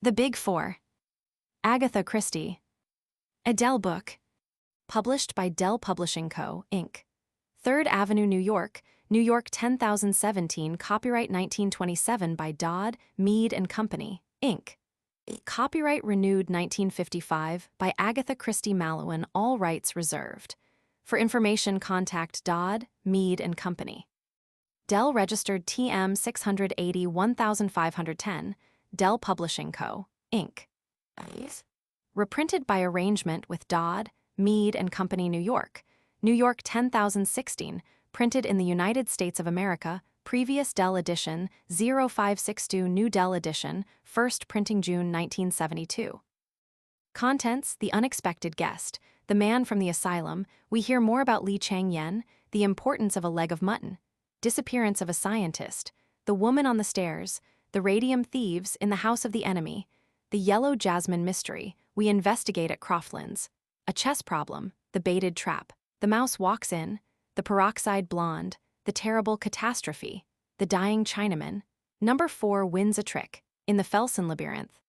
The Big Four. Agatha Christie. Audiobook. Published by Dell Publishing Co., Inc. 3rd Avenue, New York, New York 10017, copyright 1927 by Dodd, Mead and Company, Inc. Copyright renewed 1955 by Agatha Christie Mallowan, all rights reserved. For information, contact Dodd, Mead and Company. Dell registered TM 680 1510, Dell Publishing Co., Inc. Reprinted by arrangement with Dodd, Mead and Company, New York 10016, printed in the United States of America, previous Dell edition 0562, new Dell edition, first printing June 1972. Contents: The Unexpected Guest, The Man from the Asylum, we hear more about Li Chang-yen, The Importance of a Leg of Mutton, Disappearance of a Scientist, The Woman on the Stairs, The Radium Thieves in the House of the Enemy, The Yellow Jasmine Mystery, we investigate at Croftlands, A Chess Problem, The Baited Trap, The Mouse Walks In, The Peroxide Blonde, The Terrible Catastrophe, The Dying Chinaman, Number 4 Wins a Trick, in the Felsen Labyrinth.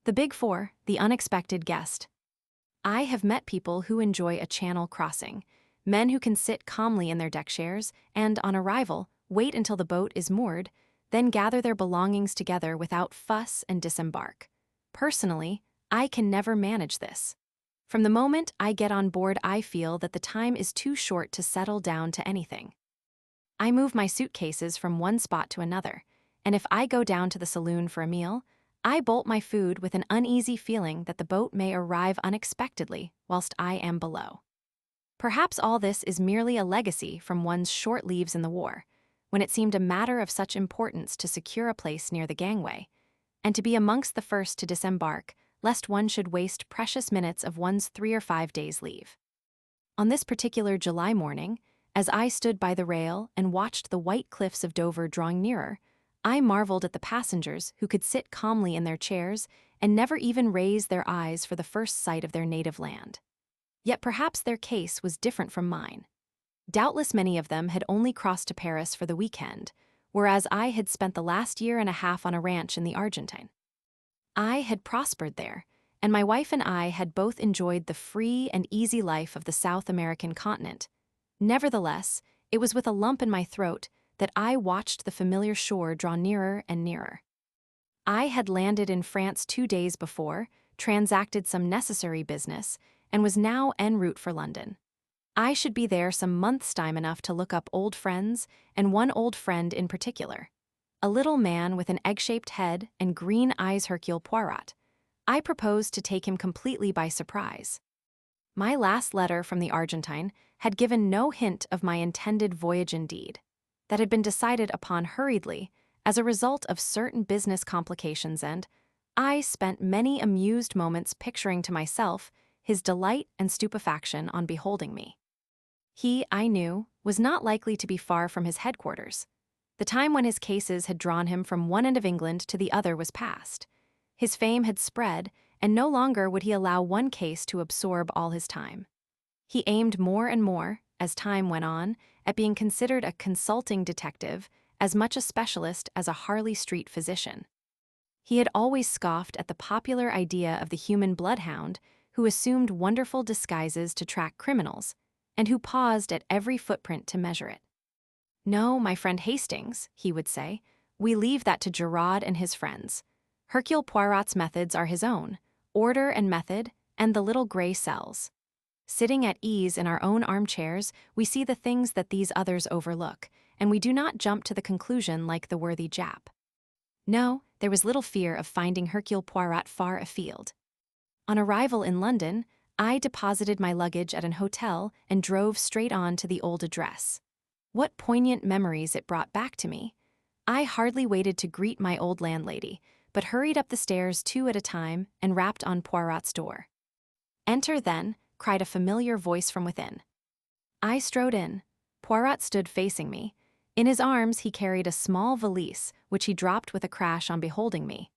The Big Four, The Unexpected Guest. I have met people who enjoy a channel crossing, men who can sit calmly in their deck chairs and, on arrival, wait until the boat is moored, then gather their belongings together without fuss and disembark. Personally, I can never manage this. From the moment I get on board, I feel that the time is too short to settle down to anything. I move my suitcases from one spot to another, and if I go down to the saloon for a meal, I bolt my food with an uneasy feeling that the boat may arrive unexpectedly whilst I am below. Perhaps all this is merely a legacy from one's short leaves in the war, when it seemed a matter of such importance to secure a place near the gangway, and to be amongst the first to disembark, lest one should waste precious minutes of one's 3 or 5 days' leave. On this particular July morning, as I stood by the rail and watched the white cliffs of Dover drawing nearer, I marveled at the passengers who could sit calmly in their chairs and never even raise their eyes for the first sight of their native land. Yet perhaps their case was different from mine. Doubtless many of them had only crossed to Paris for the weekend, whereas I had spent the last year and a half on a ranch in the Argentine. I had prospered there, and my wife and I had both enjoyed the free and easy life of the South American continent. Nevertheless, it was with a lump in my throat that I watched the familiar shore draw nearer and nearer. I had landed in France 2 days before, transacted some necessary business, and was now en route for London. I should be there some months' time enough to look up old friends, and one old friend in particular. A little man with an egg-shaped head and green eyes, Hercule Poirot. I proposed to take him completely by surprise. My last letter from the Argentine had given no hint of my intended voyage indeed. That had been decided upon hurriedly as a result of certain business complications, and I spent many amused moments picturing to myself his delight and stupefaction on beholding me. He, I knew, was not likely to be far from his headquarters. The time when his cases had drawn him from one end of England to the other was past. His fame had spread, and no longer would he allow one case to absorb all his time. He aimed more and more, as time went on, at being considered a consulting detective, as much a specialist as a Harley Street physician. He had always scoffed at the popular idea of the human bloodhound, who assumed wonderful disguises to track criminals, and who paused at every footprint to measure it. "No, my friend Hastings," he would say, "we leave that to Gerard and his friends. Hercule Poirot's methods are his own, order and method, and the little gray cells. Sitting at ease in our own armchairs, we see the things that these others overlook, and we do not jump to the conclusion like the worthy Jap." No, there was little fear of finding Hercule Poirot far afield. On arrival in London, I deposited my luggage at an hotel and drove straight on to the old address. What poignant memories it brought back to me. I hardly waited to greet my old landlady, but hurried up the stairs 2 at a time and rapped on Poirot's door. "Enter, then," cried a familiar voice from within. I strode in. Poirot stood facing me. In his arms he carried a small valise, which he dropped with a crash on beholding me.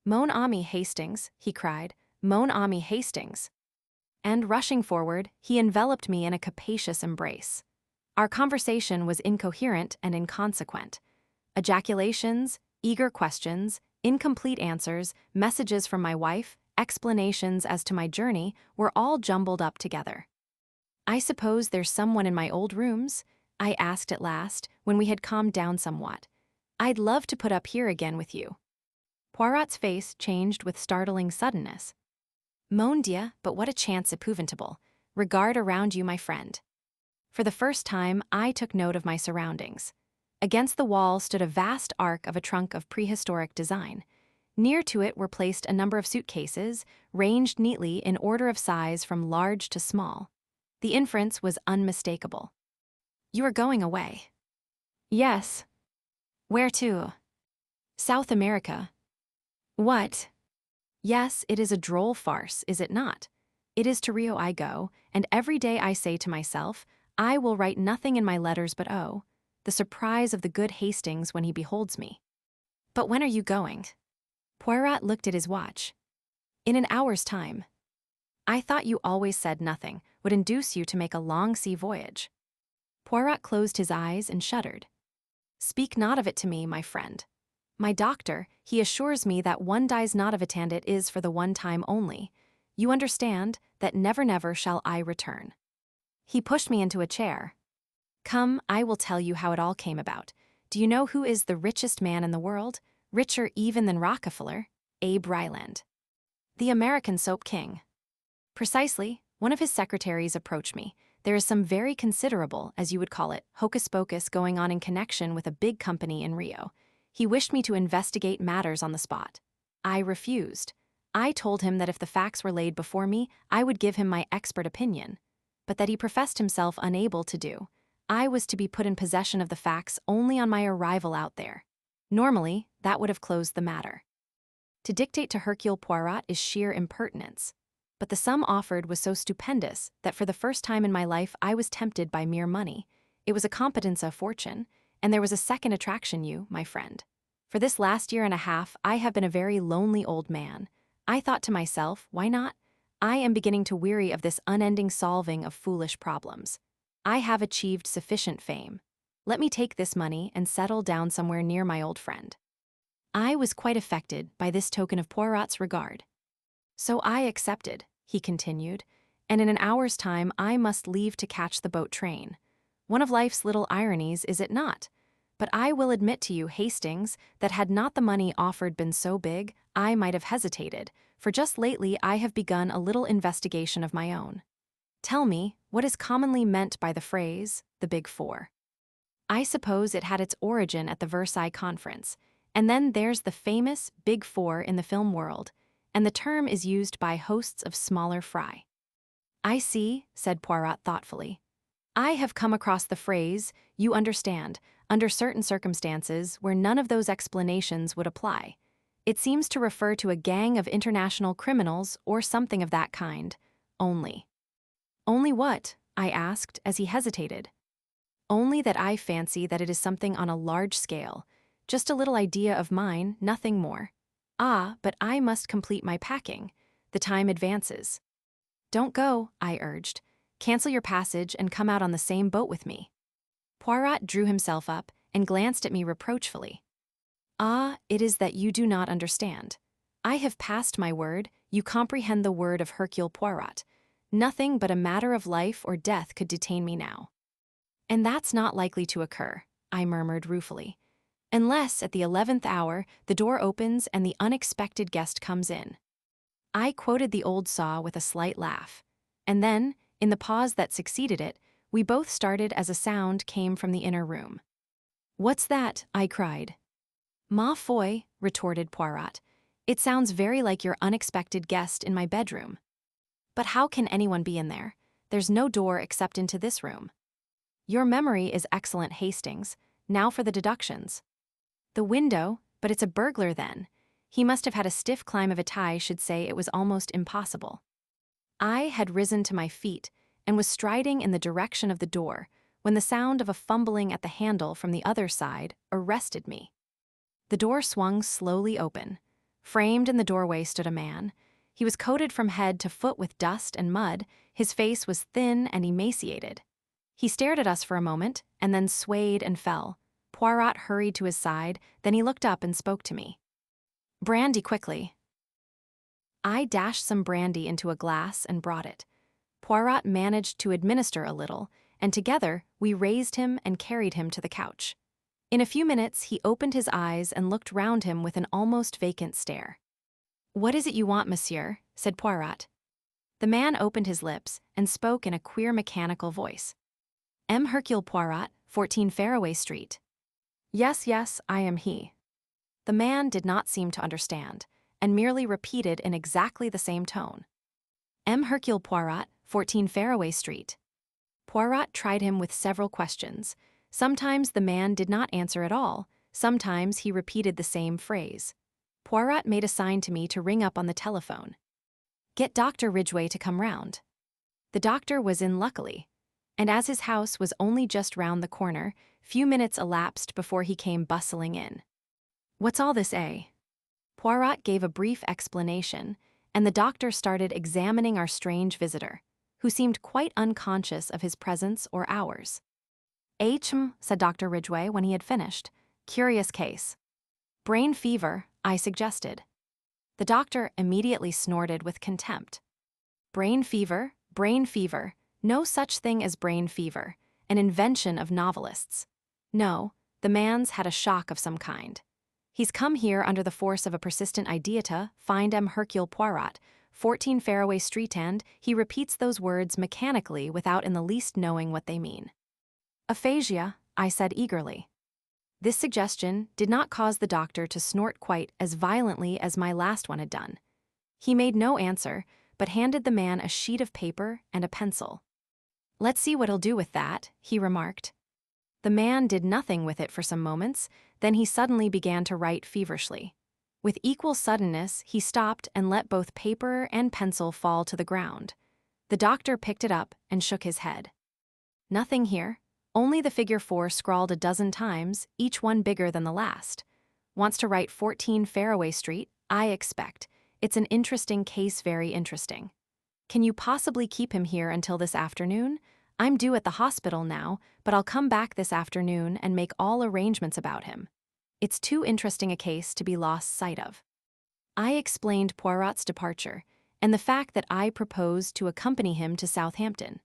"Mon ami Hastings," he cried, "Mon ami Hastings." And rushing forward, he enveloped me in a capacious embrace. Our conversation was incoherent and inconsequent. Ejaculations, eager questions, Incomplete answers, messages from my wife, explanations as to my journey were all jumbled up together. "I suppose there's someone in my old rooms?" I asked at last, when we had calmed down somewhat. "I'd love to put up here again with you." Poirot's face changed with startling suddenness. "Mon Dieu, but what a chance épouvantable. Regard around you, my friend." For the first time, I took note of my surroundings. Against the wall stood a vast arc of a trunk of prehistoric design. Near to it were placed a number of suitcases, ranged neatly in order of size from large to small. The inference was unmistakable. "You are going away." "Yes." "Where to?" "South America." "What?" "Yes, it is a droll farce, is it not? It is to Rio I go, and every day I say to myself, I will write nothing in my letters but oh, the surprise of the good Hastings when he beholds me." "But when are you going?" Poirot looked at his watch. "In an hour's time." "I thought you always said nothing would induce you to make a long sea voyage." Poirot closed his eyes and shuddered. "Speak not of it to me, my friend. My doctor, he assures me that one dies not of it, and it is for the one time only. You understand that never never shall I return." He pushed me into a chair. "Come, I will tell you how it all came about. Do you know who is the richest man in the world? Richer even than Rockefeller? Abe Ryland. The American soap king." "Precisely. One of his secretaries approached me. There is some very considerable, as you would call it, hocus-pocus going on in connection with a big company in Rio. He wished me to investigate matters on the spot. I refused. I told him that if the facts were laid before me, I would give him my expert opinion, but that he professed himself unable to do. I was to be put in possession of the facts only on my arrival out there. Normally, that would have closed the matter. To dictate to Hercule Poirot is sheer impertinence. But the sum offered was so stupendous that for the first time in my life I was tempted by mere money. It was a competence of fortune, and there was a second attraction, you, my friend. For this last year and a half I have been a very lonely old man. I thought to myself, why not? I am beginning to weary of this unending solving of foolish problems. I have achieved sufficient fame. Let me take this money and settle down somewhere near my old friend. I was quite affected by this token of Poirot's regard. So I accepted, he continued, and in an hour's time I must leave to catch the boat train. One of life's little ironies, is it not? But I will admit to you, Hastings, that had not the money offered been so big, I might have hesitated, for just lately I have begun a little investigation of my own. Tell me, what is commonly meant by the phrase, the Big Four? I suppose it had its origin at the Versailles Conference, and then there's the famous Big Four in the film world, and the term is used by hosts of smaller fry. I see, said Poirot thoughtfully. I have come across the phrase, you understand, under certain circumstances where none of those explanations would apply. It seems to refer to a gang of international criminals or something of that kind, only. Only what? I asked as he hesitated. Only that I fancy that it is something on a large scale, just a little idea of mine, nothing more. Ah, but I must complete my packing. The time advances. Don't go, I urged. Cancel your passage and come out on the same boat with me. Poirot drew himself up and glanced at me reproachfully. Ah, it is that you do not understand. I have passed my word, you comprehend the word of Hercule Poirot. Nothing but a matter of life or death could detain me now. And that's not likely to occur, I murmured ruefully. Unless, at the 11th hour, the door opens and the unexpected guest comes in. I quoted the old saw with a slight laugh. And then, in the pause that succeeded it, we both started as a sound came from the inner room. What's that? I cried. Ma foi, retorted Poirot. It sounds very like your unexpected guest in my bedroom. But how can anyone be in there? There's no door except into this room. Your memory is excellent, Hastings. Now for the deductions. The window, but it's a burglar then. He must have had a stiff climb of it. I should say it was almost impossible. I had risen to my feet and was striding in the direction of the door when the sound of a fumbling at the handle from the other side arrested me. The door swung slowly open. Framed in the doorway stood a man. He was coated from head to foot with dust and mud. His face was thin and emaciated. He stared at us for a moment and then swayed and fell. Poirot hurried to his side, then he looked up and spoke to me. Brandy quickly. I dashed some brandy into a glass and brought it. Poirot managed to administer a little, and together we raised him and carried him to the couch. In a few minutes he opened his eyes and looked round him with an almost vacant stare. "What is it you want, monsieur?" said Poirot. The man opened his lips and spoke in a queer mechanical voice. "M. Hercule Poirot, 14 Fairway Street." "Yes, yes, I am he." The man did not seem to understand, and merely repeated in exactly the same tone. "M. Hercule Poirot, 14 Fairway Street." Poirot tried him with several questions. Sometimes the man did not answer at all, sometimes he repeated the same phrase. Poirot made a sign to me to ring up on the telephone. "Get Dr. Ridgway to come round." The doctor was in luckily, and as his house was only just round the corner, few minutes elapsed before he came bustling in. "What's all this, eh?" Poirot gave a brief explanation, and the doctor started examining our strange visitor, who seemed quite unconscious of his presence or ours. Said Dr. Ridgway when he had finished. "Curious case." "Brain fever," I suggested. The doctor immediately snorted with contempt. "Brain fever, brain fever, no such thing as brain fever, an invention of novelists. No, the man's had a shock of some kind. He's come here under the force of a persistent idea to find M. Hercule Poirot, 14 Fairway Street, and he repeats those words mechanically without in the least knowing what they mean." "Aphasia," I said eagerly. This suggestion did not cause the doctor to snort quite as violently as my last one had done. He made no answer, but handed the man a sheet of paper and a pencil. "Let's see what he'll do with that," he remarked. The man did nothing with it for some moments, then he suddenly began to write feverishly. With equal suddenness, he stopped and let both paper and pencil fall to the ground. The doctor picked it up and shook his head. "Nothing here. Only the figure 4 scrawled a dozen times, each one bigger than the last. Wants to write 14 Fairway Street, I expect. It's an interesting case, very interesting. Can you possibly keep him here until this afternoon? I'm due at the hospital now, but I'll come back this afternoon and make all arrangements about him. It's too interesting a case to be lost sight of." I explained Poirot's departure, and the fact that I proposed to accompany him to Southampton.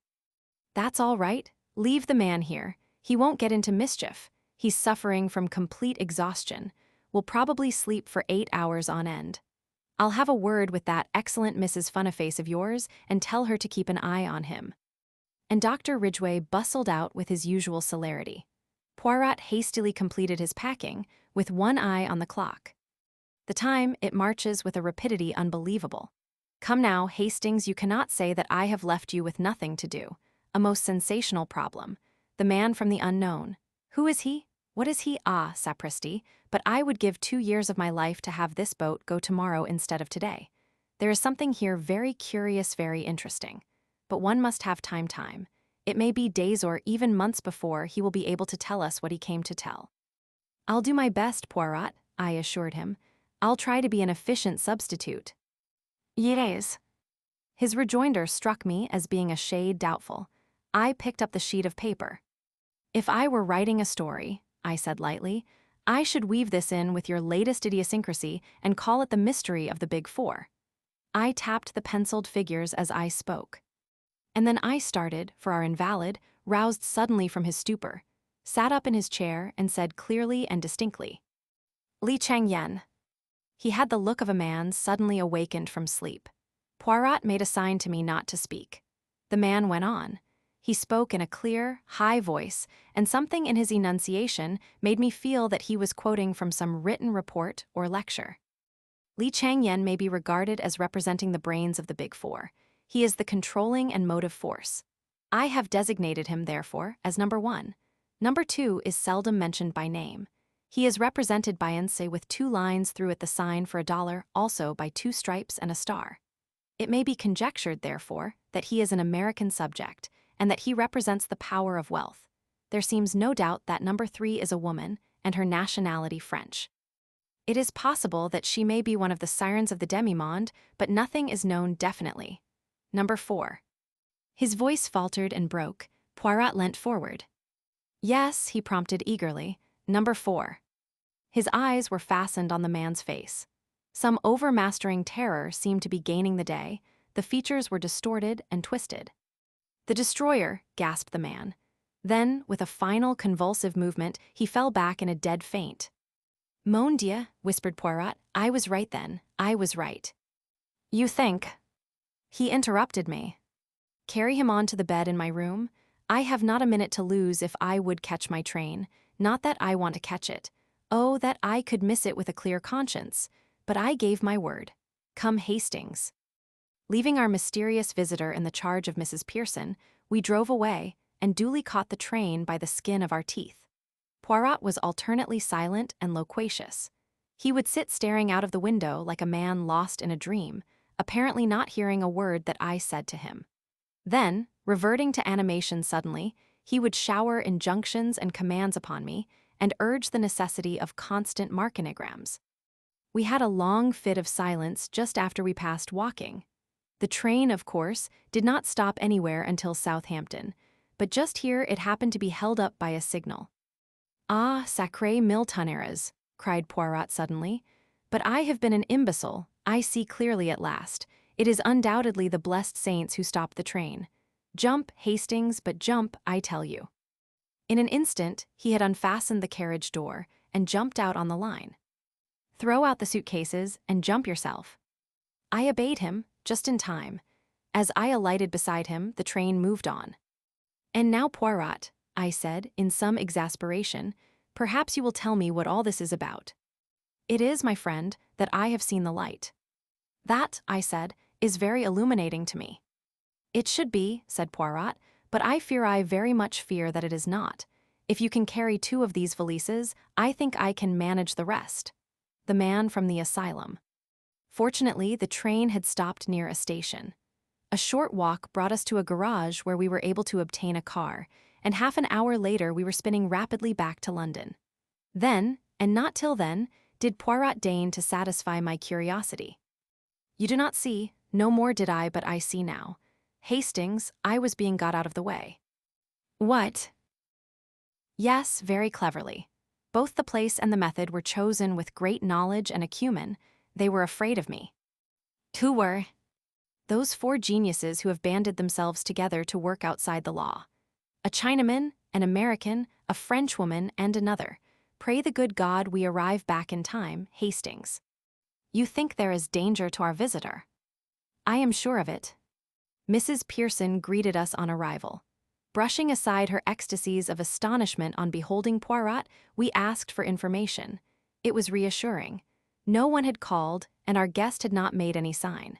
"That's all right. Leave the man here. He won't get into mischief. He's suffering from complete exhaustion. Will probably sleep for 8 hours on end. I'll have a word with that excellent Mrs. Funnyface of yours and tell her to keep an eye on him." And Dr. Ridgway bustled out with his usual celerity. Poirot hastily completed his packing, with one eye on the clock. The time, it marches with a rapidity unbelievable. "Come now, Hastings, you cannot say that I have left you with nothing to do. A most sensational problem. The man from the unknown. Who is he? What is he? Ah, sapristi, but I would give 2 years of my life to have this boat go tomorrow instead of today. There is something here very curious, very interesting. But one must have time. It may be days or even months before he will be able to tell us what he came to tell." "I'll do my best, Poirot," I assured him. "I'll try to be an efficient substitute." "Yes." His rejoinder struck me as being a shade doubtful. I picked up the sheet of paper. "If I were writing a story," I said lightly, "I should weave this in with your latest idiosyncrasy and call it the mystery of the Big Four." I tapped the penciled figures as I spoke. And then I started, for our invalid, roused suddenly from his stupor, sat up in his chair and said clearly and distinctly, "Li Chang Yen." He had the look of a man suddenly awakened from sleep. Poirot made a sign to me not to speak. The man went on. He spoke in a clear, high voice, and something in his enunciation made me feel that he was quoting from some written report or lecture. "Li Chang Yen may be regarded as representing the brains of the Big Four. He is the controlling and motive force. I have designated him, therefore, as number 1. Number 2 is seldom mentioned by name. He is represented by an say with 2 lines through it, the sign for $1, also by 2 stripes and a star. It may be conjectured, therefore, that he is an American subject, and that he represents the power of wealth. There seems no doubt that number 3 is a woman, and her nationality French. It is possible that she may be one of the sirens of the demi-monde, but nothing is known definitely. Number 4. His voice faltered and broke. Poirot leant forward. "Yes," he prompted eagerly, "number 4. His eyes were fastened on the man's face. Some overmastering terror seemed to be gaining the day. The features were distorted and twisted. "The destroyer," gasped the man. Then, with a final convulsive movement, he fell back in a dead faint. "Mon Dieu," whispered Poirot. "I was right then. I was right." "You think?" He interrupted me. "Carry him on to the bed in my room? I have not a minute to lose if I would catch my train. Not that I want to catch it. Oh, that I could miss it with a clear conscience. But I gave my word. Come, Hastings." Leaving our mysterious visitor in the charge of Mrs. Pearson, we drove away and duly caught the train by the skin of our teeth. Poirot was alternately silent and loquacious. He would sit staring out of the window like a man lost in a dream, apparently not hearing a word that I said to him. Then, reverting to animation suddenly, he would shower injunctions and commands upon me and urge the necessity of constant markinigrams. We had a long fit of silence just after we passed Walking. The train, of course, did not stop anywhere until Southampton, but just here it happened to be held up by a signal. "Ah, sacré mille tonnerres," cried Poirot suddenly. "But I have been an imbecile. I see clearly at last. It is undoubtedly the blessed saints who stopped the train. Jump, Hastings, but jump, I tell you." In an instant, he had unfastened the carriage door and jumped out on the line. "Throw out the suitcases and jump yourself." I obeyed him, just in time. As I alighted beside him, the train moved on. "And now, Poirot," I said, in some exasperation, "perhaps you will tell me what all this is about." "It is, my friend, that I have seen the light." "That," I said, "is very illuminating to me." "It should be," said Poirot, "but I very much fear that it is not. If you can carry 2 of these valises, I think I can manage the rest." The man from the asylum. Fortunately, the train had stopped near a station. A short walk brought us to a garage where we were able to obtain a car, and half an hour later we were spinning rapidly back to London. Then, and not till then, did Poirot deign to satisfy my curiosity. "You do not see, no more did I, but I see now. Hastings, I was being got out of the way." "What?" "Yes, very cleverly. Both the place and the method were chosen with great knowledge and acumen. They were afraid of me." "Who were?" "Those 4 geniuses who have banded themselves together to work outside the law. A Chinaman, an American, a Frenchwoman, and another. Pray the good God we arrive back in time, Hastings." "You think there is danger to our visitor?" "I am sure of it." Mrs. Pearson greeted us on arrival. Brushing aside her ecstasies of astonishment on beholding Poirot, we asked for information. It was reassuring. No one had called, and our guest had not made any sign.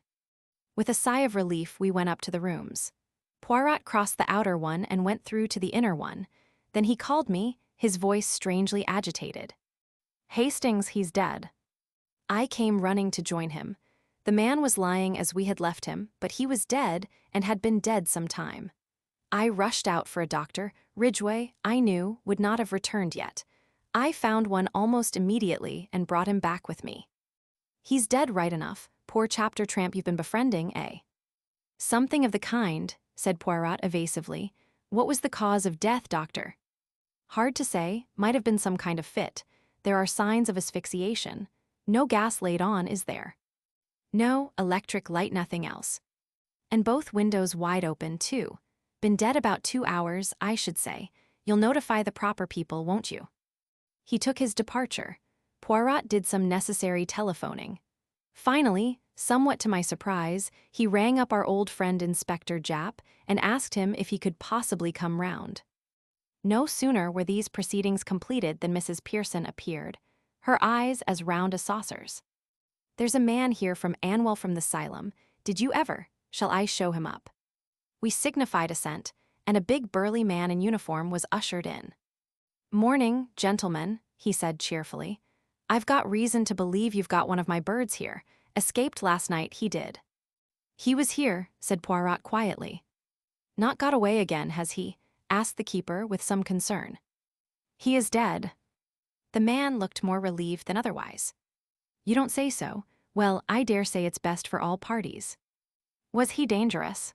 With a sigh of relief, we went up to the rooms. Poirot crossed the outer one and went through to the inner one. Then he called me, his voice strangely agitated. "Hastings, he's dead." I came running to join him. The man was lying as we had left him, but he was dead and had been dead some time. I rushed out for a doctor. Ridgway, I knew, would not have returned yet. I found one almost immediately and brought him back with me. "He's dead right enough. Poor chapter tramp you've been befriending, eh?" "Something of the kind," said Poirot evasively. "What was the cause of death, doctor?" "Hard to say. Might have been some kind of fit. There are signs of asphyxiation. No gas laid on, is there?" "No, electric light, nothing else." "And both windows wide open, too. Been dead about 2 hours, I should say. You'll notify the proper people, won't you?" He took his departure. Poirot did some necessary telephoning. Finally, somewhat to my surprise, he rang up our old friend Inspector Japp and asked him if he could possibly come round. No sooner were these proceedings completed than Mrs. Pearson appeared, her eyes as round as saucers. "There's a man here from Anwell from the asylum. Did you ever? Shall I show him up?" We signified assent, and a big burly man in uniform was ushered in. "Morning, gentlemen," he said cheerfully. "I've got reason to believe you've got one of my birds here. Escaped last night, he did." "He was here," said Poirot quietly. "Not got away again, has he?" asked the keeper with some concern. "He is dead." The man looked more relieved than otherwise. "You don't say so? Well, I dare say it's best for all parties." "Was he dangerous?"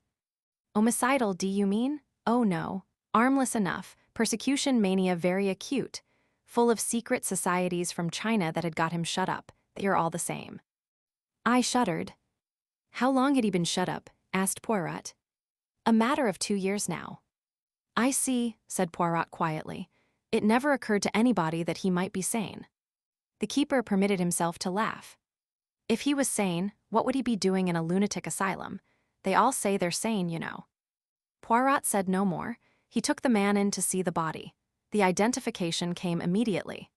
"Homicidal, do you mean? Oh no. Armless enough, persecution mania very acute. Full of secret societies from China that had got him shut up. You're all the same." I shuddered. How long had he been shut up? Asked Poirot. A matter of 2 years now. I see, said Poirot quietly. It never occurred to anybody that he might be sane. The keeper permitted himself to laugh. If he was sane, what would he be doing in a lunatic asylum? They all say they're sane, you know. Poirot said no more. He took the man in to see the body. The identification came immediately.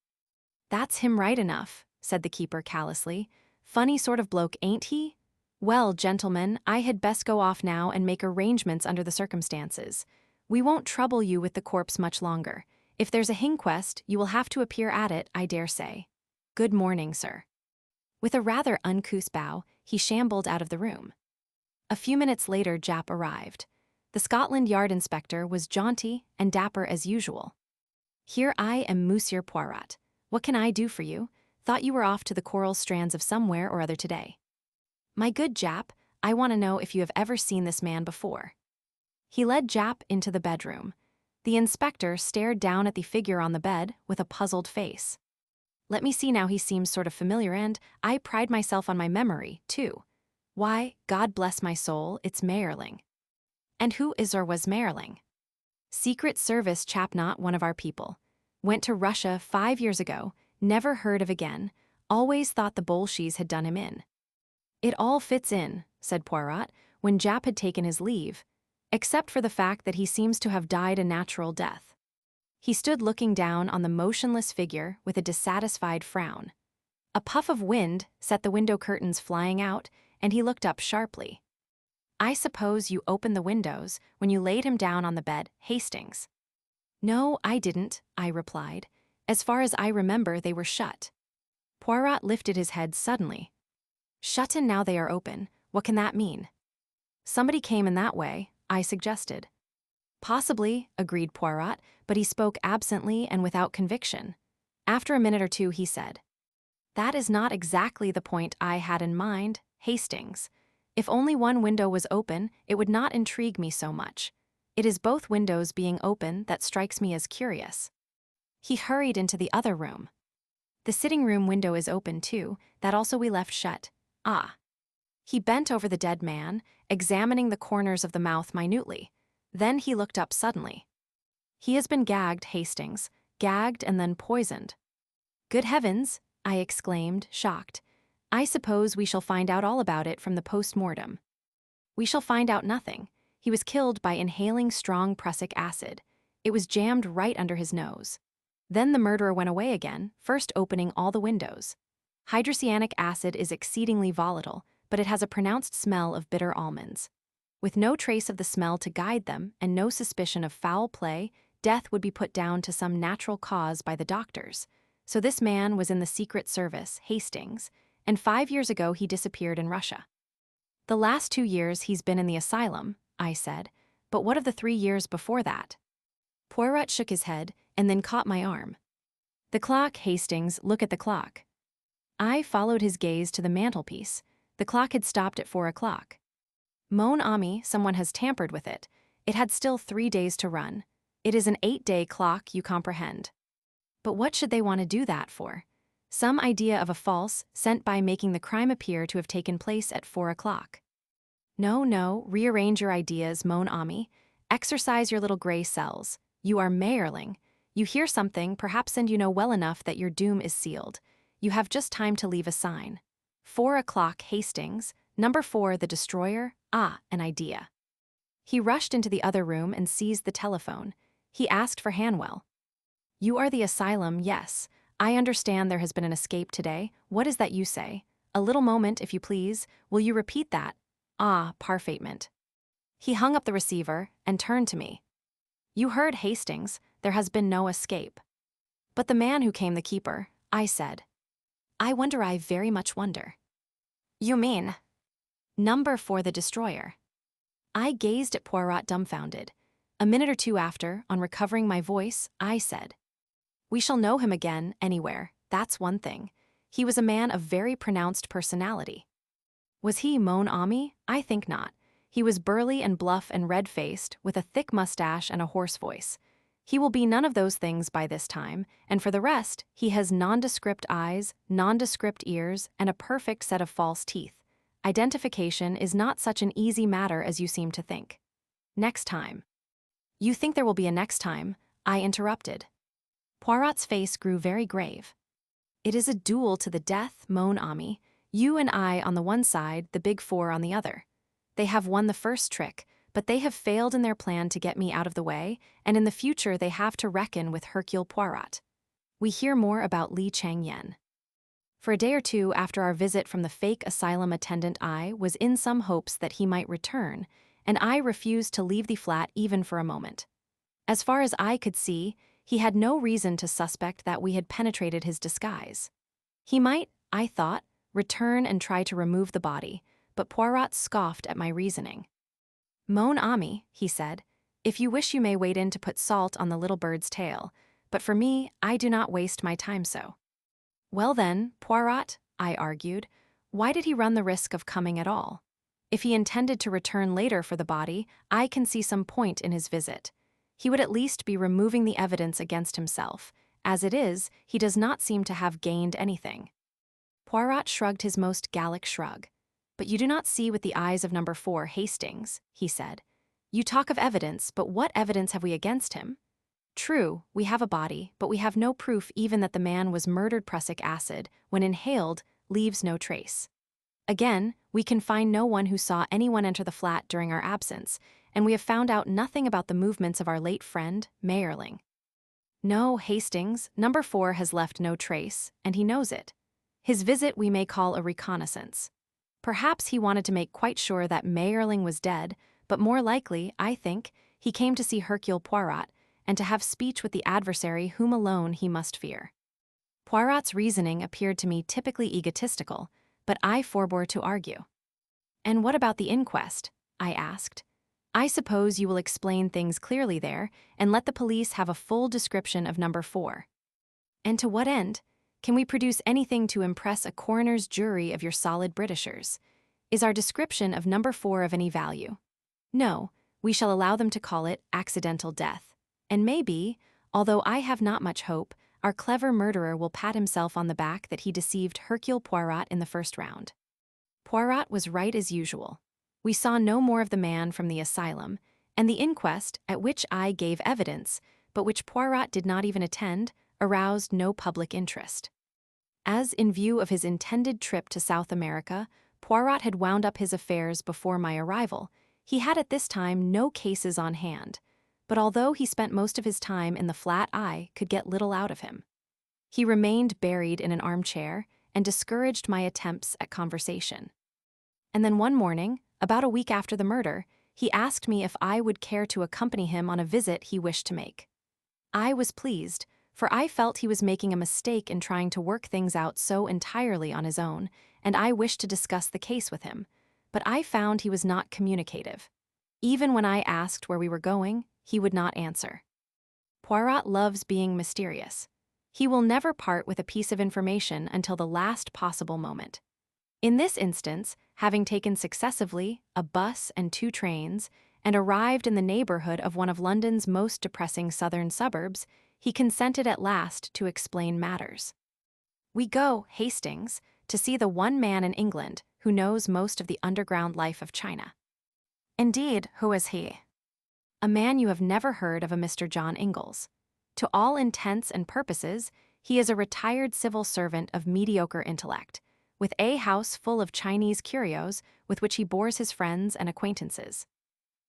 That's him right enough, said the keeper callously. Funny sort of bloke, ain't he? Well, gentlemen, I had best go off now and make arrangements under the circumstances. We won't trouble you with the corpse much longer. If there's a inquest, you will have to appear at it, I dare say. Good morning, sir. With a rather uncouth bow, he shambled out of the room. A few minutes later, Japp arrived. The Scotland Yard inspector was jaunty and dapper as usual. Here I am, Monsieur Poirot. What can I do for you? Thought you were off to the coral strands of somewhere or other today. My good Japp, I want to know if you have ever seen this man before. He led Japp into the bedroom. The inspector stared down at the figure on the bed with a puzzled face. Let me see now, he seems sort of familiar, and I pride myself on my memory, too. Why, God bless my soul, it's Mayerling. And who is or was Mayerling? Secret Service chap, not one of our people. Went to Russia 5 years ago, never heard of again, always thought the Bolsheviks had done him in. It all fits in, said Poirot, when Japp had taken his leave, except for the fact that he seems to have died a natural death. He stood looking down on the motionless figure with a dissatisfied frown. A puff of wind set the window curtains flying out, and he looked up sharply. I suppose you opened the windows when you laid him down on the bed, Hastings. No, I didn't, I replied. As far as I remember, they were shut. Poirot lifted his head suddenly. Shut, and now they are open. What can that mean? Somebody came in that way, I suggested. Possibly, agreed Poirot, but he spoke absently and without conviction. After a minute or two, he said, That is not exactly the point I had in mind, Hastings. If only one window was open, it would not intrigue me so much. It is both windows being open that strikes me as curious. He hurried into the other room. The sitting room window is open too, that also we left shut. Ah. He bent over the dead man, examining the corners of the mouth minutely. Then he looked up suddenly. He has been gagged, Hastings, gagged and then poisoned. Good heavens, I exclaimed, shocked. I suppose we shall find out all about it from the post-mortem. We shall find out nothing. He was killed by inhaling strong prussic acid. It was jammed right under his nose. Then the murderer went away again, first opening all the windows. Hydrocyanic acid is exceedingly volatile, but it has a pronounced smell of bitter almonds. With no trace of the smell to guide them and no suspicion of foul play, death would be put down to some natural cause by the doctors. So this man was in the Secret Service, Hastings, and 5 years ago he disappeared in Russia. The last 2 years he's been in the asylum, I said, but what of the 3 years before that? Poirot shook his head and then caught my arm. The clock, Hastings, look at the clock. I followed his gaze to the mantelpiece. The clock had stopped at 4 o'clock. Mon ami, someone has tampered with it. It had still 3 days to run. It is an 8-day clock, you comprehend. But what should they want to do that for? Some idea of a false sent by making the crime appear to have taken place at 4 o'clock. No, rearrange your ideas, mon ami. Exercise your little gray cells. You are Mayerling. You hear something, perhaps, and you know well enough that your doom is sealed. You have just time to leave a sign. 4 o'clock, Hastings. Number 4, the destroyer. Ah, an idea. He rushed into the other room and seized the telephone. He asked for Hanwell. You are the asylum, yes. I understand there has been an escape today. What is that you say? A little moment, if you please. Will you repeat that? Ah, parfaitement. He hung up the receiver and turned to me. You heard, Hastings. There has been no escape. But the man who came the keeper, I said. I wonder, I very much wonder. You mean? Number 4, the destroyer. I gazed at Poirot dumbfounded. A minute or two after, on recovering my voice, I said. We shall know him again, anywhere, that's one thing. He was a man of very pronounced personality. Was he mon ami? I think not. He was burly and bluff and red-faced, with a thick mustache and a hoarse voice. He will be none of those things by this time, and for the rest, he has nondescript eyes, nondescript ears, and a perfect set of false teeth. Identification is not such an easy matter as you seem to think. Next time. You think there will be a next time, I interrupted. Poirot's face grew very grave. It is a duel to the death, mon ami, you and I on the one side, the Big Four on the other. They have won the first trick, but they have failed in their plan to get me out of the way, and in the future they have to reckon with Hercule Poirot. We hear more about Li Changyen. For a day or two after our visit from the fake asylum attendant, I was in some hopes that he might return, and I refused to leave the flat even for a moment. As far as I could see, he had no reason to suspect that we had penetrated his disguise. He might, I thought, return and try to remove the body, but Poirot scoffed at my reasoning. Mon ami, he said, if you wish you may wade in to put salt on the little bird's tail, but for me, I do not waste my time so. Well then, Poirot, I argued, why did he run the risk of coming at all? If he intended to return later for the body, I can see some point in his visit. He would at least be removing the evidence against himself. As it is, he does not seem to have gained anything. Poirot shrugged his most Gallic shrug. But you do not see with the eyes of number 4, Hastings, he said. You talk of evidence, but what evidence have we against him? True, we have a body, but we have no proof even that the man was murdered. Prussic acid, when inhaled, leaves no trace. Again, we can find no one who saw anyone enter the flat during our absence, and we have found out nothing about the movements of our late friend, Mayerling. No, Hastings, number 4 has left no trace, and he knows it. His visit we may call a reconnaissance. Perhaps he wanted to make quite sure that Mayerling was dead, but more likely, I think, he came to see Hercule Poirot, and to have speech with the adversary whom alone he must fear. Poirot's reasoning appeared to me typically egotistical, but I forbore to argue. And what about the inquest? I asked. I suppose you will explain things clearly there, and let the police have a full description of number 4. And to what end? Can we produce anything to impress a coroner's jury of your solid Britishers? Is our description of number 4 of any value? No, we shall allow them to call it accidental death. And maybe, although I have not much hope, our clever murderer will pat himself on the back that he deceived Hercule Poirot in the first round. Poirot was right as usual. We saw no more of the man from the asylum, and the inquest, at which I gave evidence, but which Poirot did not even attend, aroused no public interest. As in view of his intended trip to South America, Poirot had wound up his affairs before my arrival, he had at this time no cases on hand, but although he spent most of his time in the flat, I could get little out of him. He remained buried in an armchair and discouraged my attempts at conversation. And then one morning, about a week after the murder, he asked me if I would care to accompany him on a visit he wished to make. I was pleased, for I felt he was making a mistake in trying to work things out so entirely on his own, and I wished to discuss the case with him, but I found he was not communicative. Even when I asked where we were going, he would not answer. Poirot loves being mysterious. He will never part with a piece of information until the last possible moment. In this instance, having taken successively a bus and 2 trains, and arrived in the neighborhood of one of London's most depressing southern suburbs, he consented at last to explain matters. We go, Hastings, to see the one man in England who knows most of the underground life of China. Indeed, who is he? A man you have never heard of, a Mr. John Ingalls. To all intents and purposes, he is a retired civil servant of mediocre intellect, with a house full of Chinese curios with which he bores his friends and acquaintances.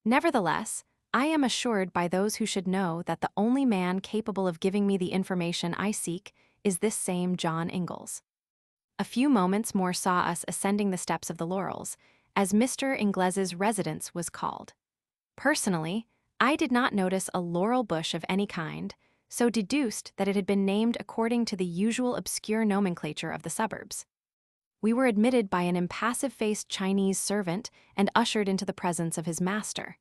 Nevertheless, I am assured by those who should know that the only man capable of giving me the information I seek is this same John Ingalls. A few moments more saw us ascending the steps of the Laurels, as Mr. Ingles's residence was called. Personally, I did not notice a laurel bush of any kind, so deduced that it had been named according to the usual obscure nomenclature of the suburbs. We were admitted by an impassive-faced Chinese servant and ushered into the presence of his master.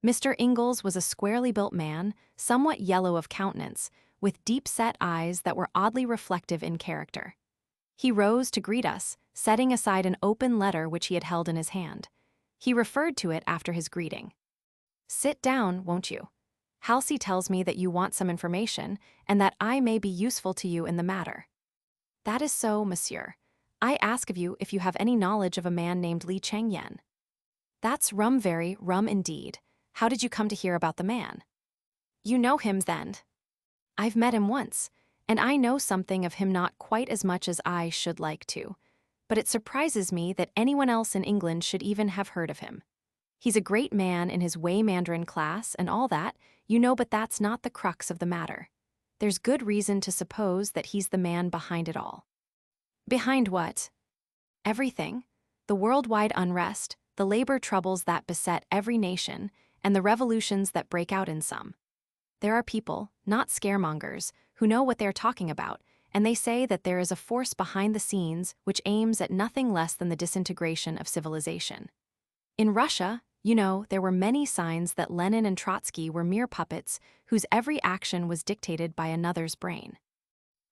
Mr. Ingalls was a squarely built man, somewhat yellow of countenance, with deep-set eyes that were oddly reflective in character. He rose to greet us, setting aside an open letter which he had held in his hand. He referred to it after his greeting. "Sit down, won't you? Halsey tells me that you want some information, and that I may be useful to you in the matter." "That is so, monsieur. I ask of you if you have any knowledge of a man named Li Changyen." "That's rum, very rum indeed. How did you come to hear about the man?" "You know him, then?" "I've met him once, and I know something of him, not quite as much as I should like to. But it surprises me that anyone else in England should even have heard of him. He's a great man in his way, Mandarin class and all that, you know, but that's not the crux of the matter. There's good reason to suppose that he's the man behind it all." "Behind what?" "Everything. The worldwide unrest, the labor troubles that beset every nation, and the revolutions that break out in some. There are people, not scaremongers, who know what they're talking about, and they say that there is a force behind the scenes which aims at nothing less than the disintegration of civilization. In Russia, you know, there were many signs that Lenin and Trotsky were mere puppets whose every action was dictated by another's brain.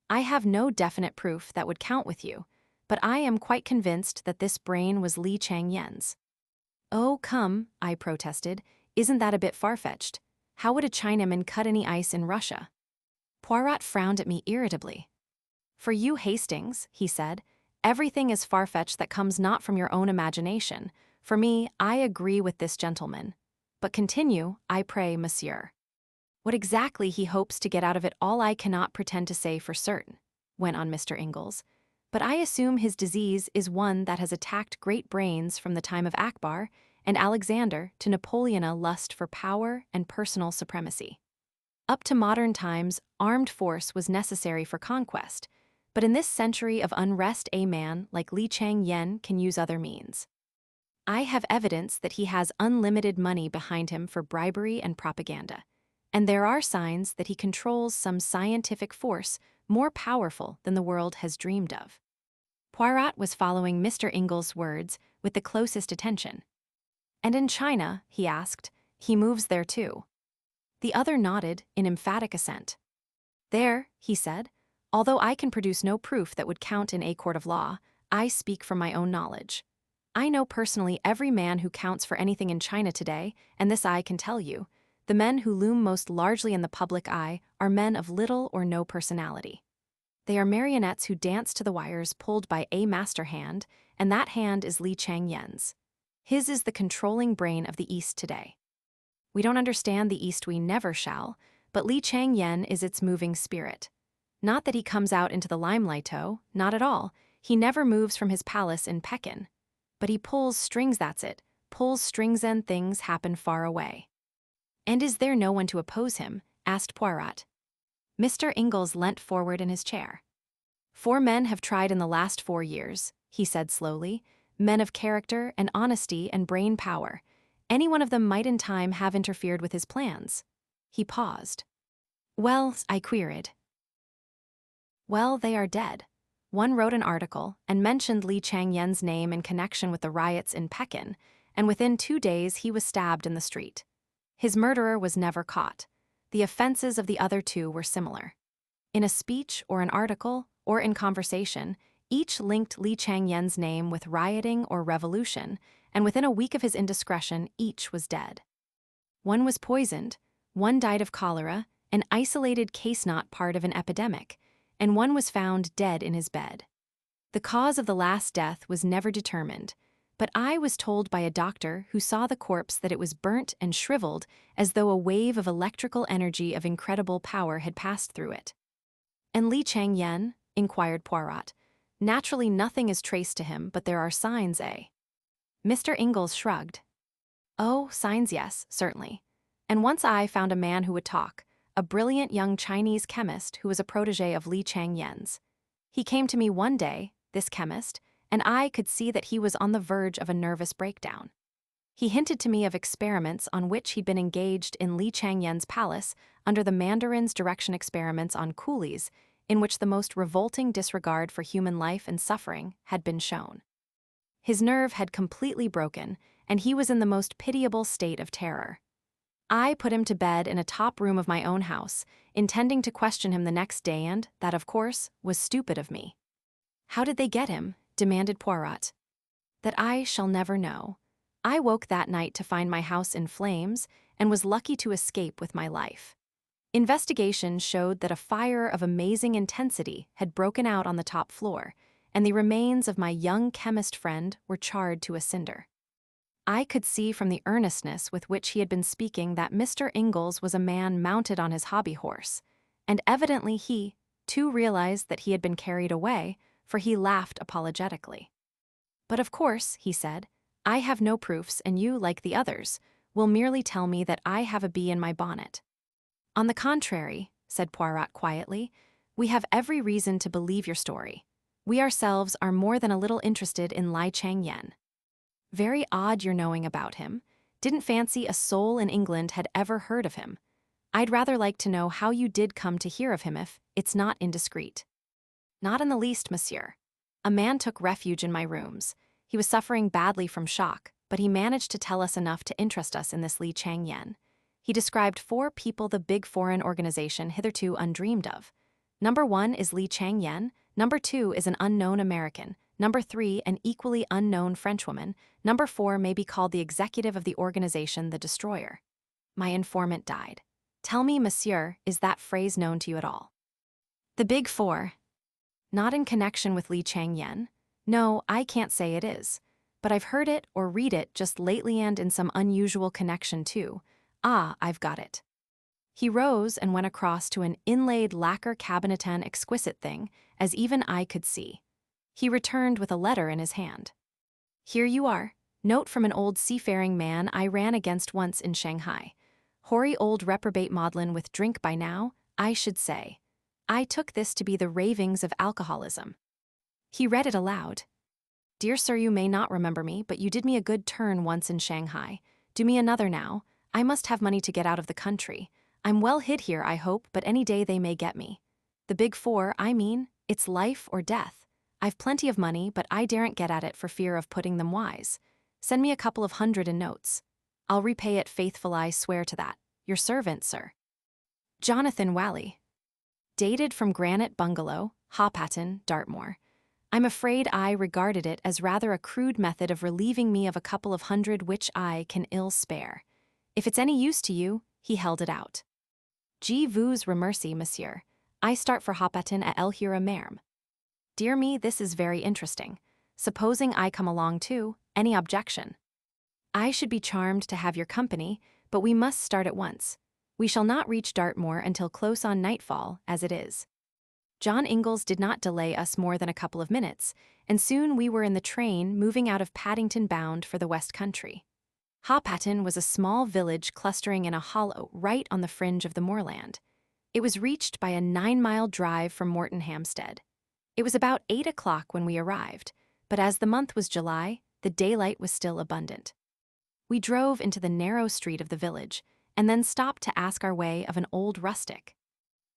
I have no definite proof that would count with you, but I am quite convinced that this brain was Li Changyen's." "Oh, come," I protested, "isn't that a bit far-fetched? How would a Chinaman cut any ice in Russia?" Poirot frowned at me irritably. "For you, Hastings," he said, "everything is far-fetched that comes not from your own imagination. For me, I agree with this gentleman. But continue, I pray, monsieur." "What exactly he hopes to get out of it all I cannot pretend to say for certain," went on Mr. Ingalls, "but I assume his disease is one that has attacked great brains from the time of Akbar and Alexander to Napoleon, a lust for power and personal supremacy. Up to modern times, armed force was necessary for conquest, but in this century of unrest a man like Li Changyen can use other means. I have evidence that he has unlimited money behind him for bribery and propaganda, and there are signs that he controls some scientific force more powerful than the world has dreamed of." Poirot was following Mr. Ingalls' words with the closest attention. "And in China," he asked, "he moves there too?" The other nodded in emphatic assent. "There," he said, "although I can produce no proof that would count in a court of law, I speak from my own knowledge. I know personally every man who counts for anything in China today, and this I can tell you. The men who loom most largely in the public eye are men of little or no personality. They are marionettes who dance to the wires pulled by a master hand, and that hand is Li Changyen's. His is the controlling brain of the East today. We don't understand the East, we never shall, but Li Changyen is its moving spirit. Not that he comes out into the limelight, oh, not at all. He never moves from his palace in Pekin. But he pulls strings, that's it, pulls strings, and things happen far away." "And is there no one to oppose him?" asked Poirot. Mr. Ingalls leant forward in his chair. "4 men have tried in the last 4 years," he said slowly, "men of character and honesty and brain power. Any one of them might in time have interfered with his plans." He paused. "Well," I queried. "Well, they are dead. One wrote an article and mentioned Li Changyen's name in connection with the riots in Pekin, and within 2 days he was stabbed in the street. His murderer was never caught. The offenses of the other 2 were similar. In a speech or an article, or in conversation, each linked Li Changyen's name with rioting or revolution, and within a week of his indiscretion, each was dead. One was poisoned, one died of cholera, an isolated case not part of an epidemic, and one was found dead in his bed. The cause of the last death was never determined, but I was told by a doctor who saw the corpse that it was burnt and shriveled as though a wave of electrical energy of incredible power had passed through it." "And Li Changyen?" inquired Poirot. "Naturally nothing is traced to him, but there are signs, eh?" Mr. Ingalls shrugged. "Oh, signs, yes, certainly. And once I found a man who would talk, a brilliant young Chinese chemist who was a protege of Li Changyen's. He came to me one day, this chemist, and I could see that he was on the verge of a nervous breakdown. He hinted to me of experiments on which he'd been engaged in Li Changyen's palace under the Mandarin's direction, experiments on coolies, in which the most revolting disregard for human life and suffering had been shown. His nerve had completely broken, and he was in the most pitiable state of terror. I put him to bed in a top room of my own house, intending to question him the next day, and that, of course, was stupid of me." "How did they get him?" demanded Poirot. "That I shall never know. I woke that night to find my house in flames and was lucky to escape with my life. Investigation showed that a fire of amazing intensity had broken out on the top floor, and the remains of my young chemist friend were charred to a cinder. I could see from the earnestness with which he had been speaking that Mr. Ingalls was a man mounted on his hobby horse, and evidently he, too, realized that he had been carried away, for he laughed apologetically. "But of course," he said, "I have no proofs, and you, like the others, will merely tell me that I have a bee in my bonnet." "On the contrary," said Poirot quietly, "we have every reason to believe your story. We ourselves are more than a little interested in Lai Chang Yen. Very odd your knowing about him. Didn't fancy a soul in England had ever heard of him. I'd rather like to know how you did come to hear of him if it's not indiscreet." "Not in the least, monsieur. A man took refuge in my rooms. He was suffering badly from shock, but he managed to tell us enough to interest us in this Li Chang Yen. He described 4 people the big foreign organization hitherto undreamed of. Number 1 is Li Chang Yen, number 2 is an unknown American, number 3 an equally unknown Frenchwoman, number 4 may be called the executive of the organization The Destroyer." My informant died. "Tell me, monsieur, is that phrase known to you at all?" "The Big Four. Not in connection with Li Chang Yen. No, I can't say it is. But I've heard it or read it just lately and in some unusual connection too. Ah, I've got it." He rose and went across to an inlaid lacquer cabinetin exquisite thing, as even I could see. He returned with a letter in his hand. "Here you are. Note from an old seafaring man I ran against once in Shanghai. Hoary old reprobate maudlin with drink by now, I should say. I took this to be the ravings of alcoholism." He read it aloud. "Dear sir, you may not remember me, but you did me a good turn once in Shanghai. Do me another now. I must have money to get out of the country. I'm well hid here, I hope, but any day they may get me. The Big Four, I mean, it's life or death. I've plenty of money, but I daren't get at it for fear of putting them wise. Send me a couple of hundred in notes. I'll repay it faithful, I swear to that. Your servant, sir. Jonathan Whalley. Dated from Granite Bungalow, Hophaton, Dartmoor. I'm afraid I regarded it as rather a crude method of relieving me of a couple of hundred which I can ill spare. If it's any use to you," he held it out. "Je vous remercie, monsieur. I start for Hophaton at El Hura Merm. Dear me, this is very interesting. Supposing I come along too, any objection?" "I should be charmed to have your company, but we must start at once. We shall not reach Dartmoor until close on nightfall, as it is." John Ingalls did not delay us more than a couple of minutes, and soon we were in the train moving out of Paddington bound for the West Country. Hophaton was a small village clustering in a hollow right on the fringe of the moorland. It was reached by a 9-mile drive from Morton Hampstead. It was about 8 o'clock when we arrived, but as the month was July, the daylight was still abundant. We drove into the narrow street of the village, and then stopped to ask our way of an old rustic.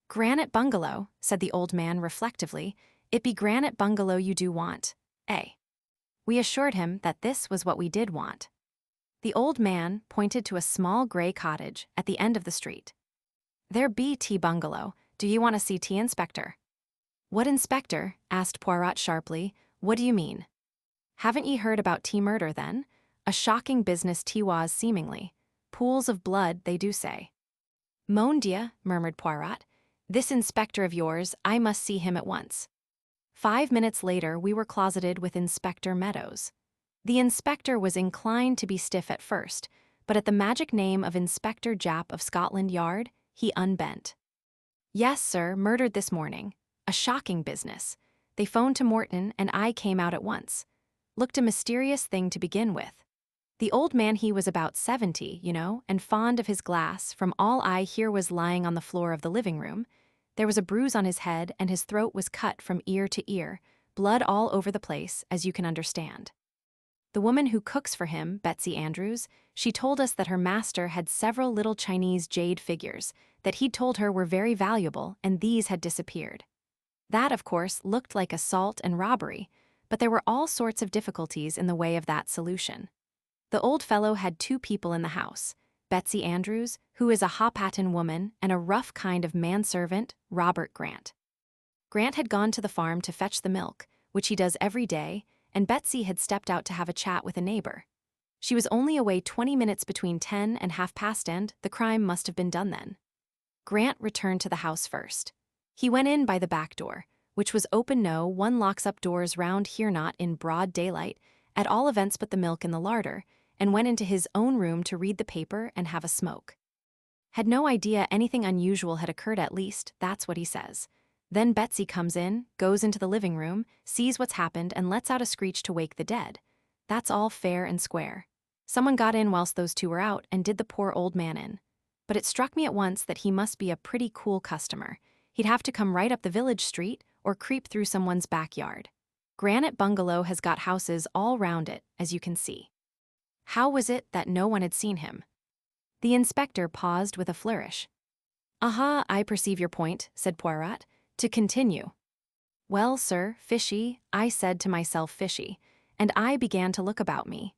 "Granite Bungalow," said the old man reflectively. "It be Granite Bungalow you do want, eh?" We assured him that this was what we did want. The old man pointed to a small gray cottage at the end of the street. "There be tea bungalow. Do you want to see tea inspector?" "What inspector?" asked Poirot sharply. "What do you mean?" "Haven't ye heard about tea murder, then? A shocking business tea was, seemingly. Pools of blood, they do say." "Mon Dieu," murmured Poirot. "This inspector of yours, I must see him at once." 5 minutes later, we were closeted with Inspector Meadows. The inspector was inclined to be stiff at first, but at the magic name of Inspector Japp of Scotland Yard, he unbent. "Yes, sir, murdered this morning. A shocking business. They phoned to Morton, and I came out at once. Looked a mysterious thing to begin with. The old man, he was about 70, you know, and fond of his glass. From all I hear was lying on the floor of the living room. There was a bruise on his head, and his throat was cut from ear to ear, blood all over the place, as you can understand. The woman who cooks for him, Betsy Andrews, she told us that her master had several little Chinese jade figures that he'd told her were very valuable, and these had disappeared. That, of course, looked like assault and robbery, but there were all sorts of difficulties in the way of that solution. The old fellow had 2 people in the house, Betsy Andrews, who is a Hophaton woman, and a rough kind of manservant, Robert Grant. Grant had gone to the farm to fetch the milk, which he does every day, and Betsy had stepped out to have a chat with a neighbor. She was only away 20 minutes between 10 and 10:30, and the crime must have been done then. Grant returned to the house first. He went in by the back door, which was open. No one locks up doors round here, not in broad daylight, at all events but the milk in the larder, and went into his own room to read the paper and have a smoke. Had no idea anything unusual had occurred, at least, that's what he says. Then Betsy comes in, goes into the living room, sees what's happened, and lets out a screech to wake the dead. That's all fair and square. Someone got in whilst those two were out and did the poor old man in. But it struck me at once that he must be a pretty cool customer. He'd have to come right up the village street or creep through someone's backyard. Granite Bungalow has got houses all round it, as you can see. How was it that no one had seen him? The inspector paused with a flourish. "Aha, I perceive your point," said Poirot. "To continue." "Well, sir, fishy," I said to myself, fishy, and I began to look about me.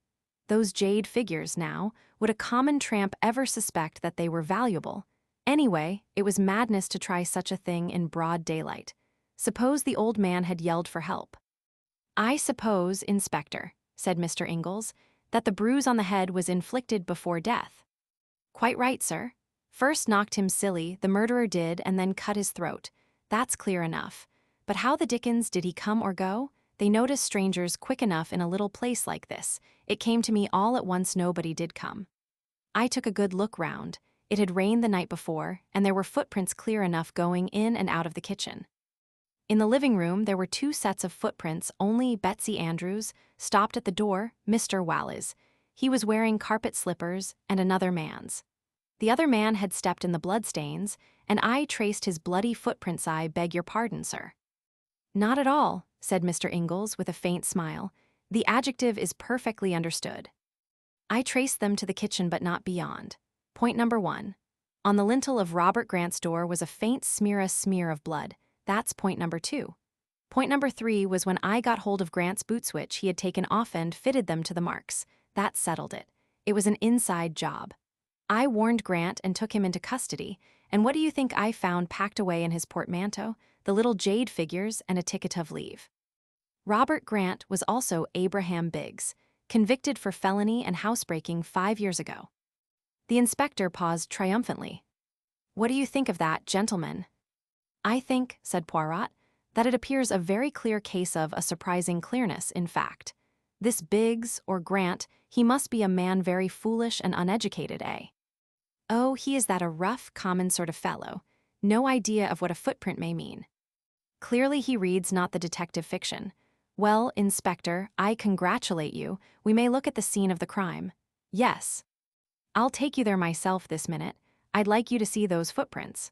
Those jade figures now, would a common tramp ever suspect that they were valuable? Anyway, it was madness to try such a thing in broad daylight. Suppose the old man had yelled for help. "I suppose, Inspector," said Mr. Ingalls, "that the bruise on the head was inflicted before death." "Quite right, sir. First knocked him silly, the murderer did, and then cut his throat. That's clear enough. But how the dickens did he come or go? They notice strangers quick enough in a little place like this. It came to me all at once nobody did come. I took a good look round. It had rained the night before, and there were footprints clear enough going in and out of the kitchen. In the living room there were two sets of footprints, only Betsy Andrews stopped at the door, Mr. Wallis. He was wearing carpet slippers, and another man's. The other man had stepped in the bloodstains, and I traced his bloody footprints. I beg your pardon, sir." "Not at all," said Mr. Ingalls with a faint smile. "The adjective is perfectly understood. I traced them to the kitchen but not beyond. Point number 1. On the lintel of Robert Grant's door was a faint smear of blood. That's point number 2. Point number 3 was when I got hold of Grant's boots which he had taken off and fitted them to the marks. That settled it. It was an inside job. I warned Grant and took him into custody, and what do you think I found packed away in his portmanteau? The little jade figures and a ticket of leave. Robert Grant was also Abraham Biggs, convicted for felony and housebreaking 5 years ago." The inspector paused triumphantly. "What do you think of that, gentlemen?" "I think," said Poirot, "that it appears a very clear case of a surprising clearness, in fact. This Biggs, or Grant, he must be a man very foolish and uneducated, eh? Oh, he is that a rough, common sort of fellow. No idea of what a footprint may mean. Clearly he reads not the detective fiction. Well, Inspector, I congratulate you. We may look at the scene of the crime." "Yes. I'll take you there myself this minute. I'd like you to see those footprints."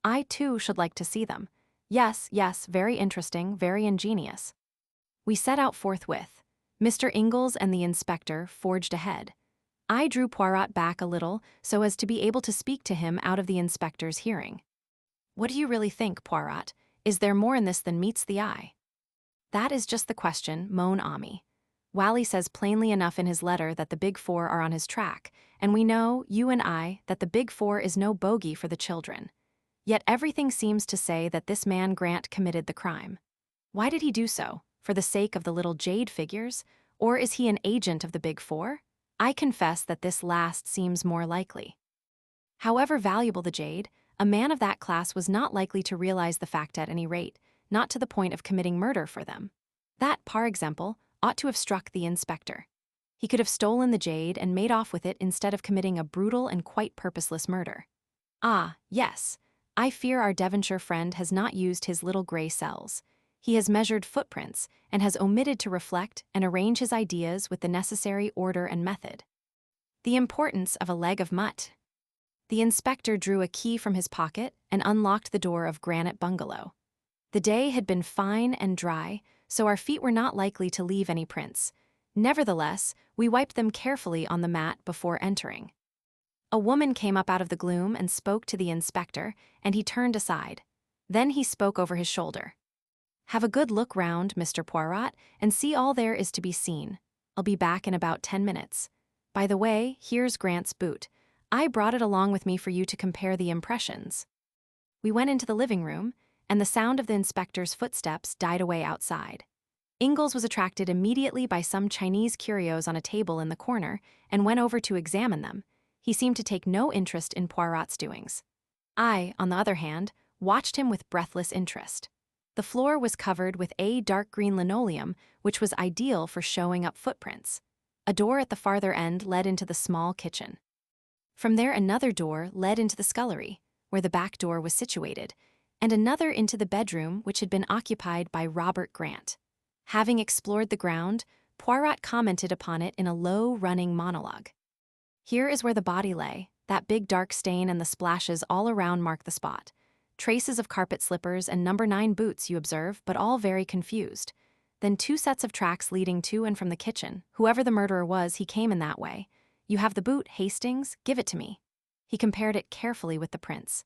"I too should like to see them." Yes, very interesting, very ingenious." We set out forthwith. Mr. Ingalls and the inspector forged ahead. I drew Poirot back a little so as to be able to speak to him out of the inspector's hearing. "What do you really think, Poirot? Is there more in this than meets the eye?" "That is just the question, mon ami. Wally says plainly enough in his letter that the Big Four are on his track, and we know, you and I, that the Big Four is no bogey for the children. Yet everything seems to say that this man Grant committed the crime. Why did he do so? For the sake of the little jade figures? Or is he an agent of the Big Four? I confess that this last seems more likely. However valuable the jade, a man of that class was not likely to realize the fact at any rate, not to the point of committing murder for them. That, par example, ought to have struck the inspector. He could have stolen the jade and made off with it instead of committing a brutal and quite purposeless murder. Ah, yes, I fear our Devonshire friend has not used his little grey cells. He has measured footprints and has omitted to reflect and arrange his ideas with the necessary order and method. The importance of a leg of mutt. The inspector drew a key from his pocket and unlocked the door of Granite Bungalow. The day had been fine and dry, so our feet were not likely to leave any prints. Nevertheless, we wiped them carefully on the mat before entering. A woman came up out of the gloom and spoke to the inspector, and he turned aside. Then he spoke over his shoulder. "Have a good look round, Mr. Poirot, and see all there is to be seen. I'll be back in about 10 minutes. By the way, here's Grant's boot. I brought it along with me for you to compare the impressions." We went into the living room, and the sound of the inspector's footsteps died away outside. Ingalls was attracted immediately by some Chinese curios on a table in the corner and went over to examine them. He seemed to take no interest in Poirot's doings. I, on the other hand, watched him with breathless interest. The floor was covered with a dark green linoleum, which was ideal for showing up footprints. A door at the farther end led into the small kitchen. From there, another door led into the scullery, where the back door was situated, and another into the bedroom which had been occupied by Robert Grant. Having explored the ground, Poirot commented upon it in a low, running monologue. Here is where the body lay. That big dark stain and the splashes all around mark the spot. Traces of carpet slippers and number 9 boots, you observe, but all very confused. Then 2 sets of tracks leading to and from the kitchen. Whoever the murderer was, he came in that way. You have the boot, Hastings? Give it to me. He compared it carefully with the prints.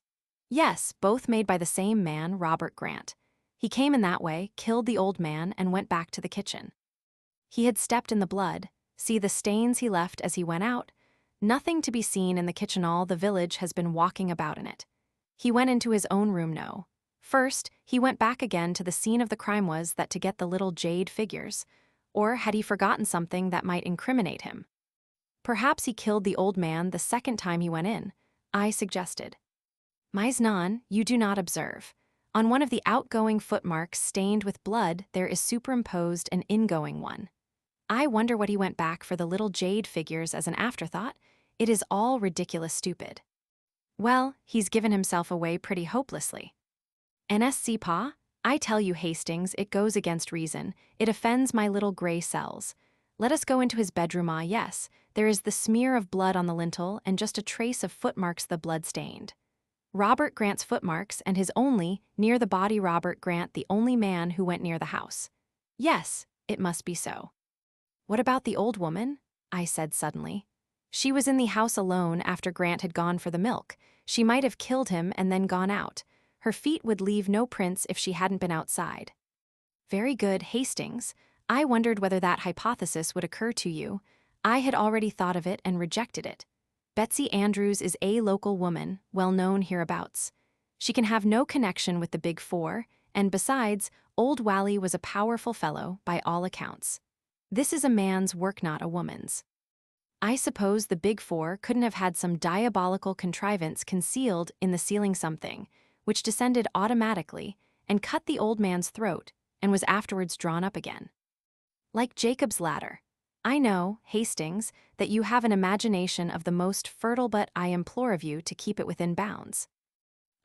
Yes, both made by the same man, Robert Grant. He came in that way, killed the old man, and went back to the kitchen. He had stepped in the blood. See the stains he left as he went out? Nothing to be seen in the kitchen. All the village has been walking about in it. He went into his own room. No. First, he went back again to the scene of the crime. Was that to get the little jade figures? Or had he forgotten something that might incriminate him? Perhaps he killed the old man the second time he went in, I suggested. Mais non, you do not observe. On one of the outgoing footmarks stained with blood there is superimposed an ingoing one. I wonder what he went back for the little jade figures as an afterthought. It is all ridiculous stupid. Well, he's given himself away pretty hopelessly. N'est-ce pas? I tell you, Hastings, it goes against reason. It offends my little gray cells. Let us go into his bedroom. Ah, yes, there is the smear of blood on the lintel and just a trace of footmarks, the blood-stained. Robert Grant's footmarks and his only, near the body. Robert Grant, the only man who went near the house. Yes, it must be so. What about the old woman? I said suddenly. She was in the house alone after Grant had gone for the milk. She might have killed him and then gone out. Her feet would leave no prints if she hadn't been outside. Very good, Hastings. I wondered whether that hypothesis would occur to you. I had already thought of it and rejected it. Betsy Andrews is a local woman, well known hereabouts. She can have no connection with the Big Four, and besides, old Wally was a powerful fellow by all accounts. This is a man's work, not a woman's. I suppose the Big Four couldn't have had some diabolical contrivance concealed in the ceiling, something which descended automatically and cut the old man's throat and was afterwards drawn up again. Like Jacob's ladder. I know, Hastings, that you have an imagination of the most fertile, but I implore of you to keep it within bounds.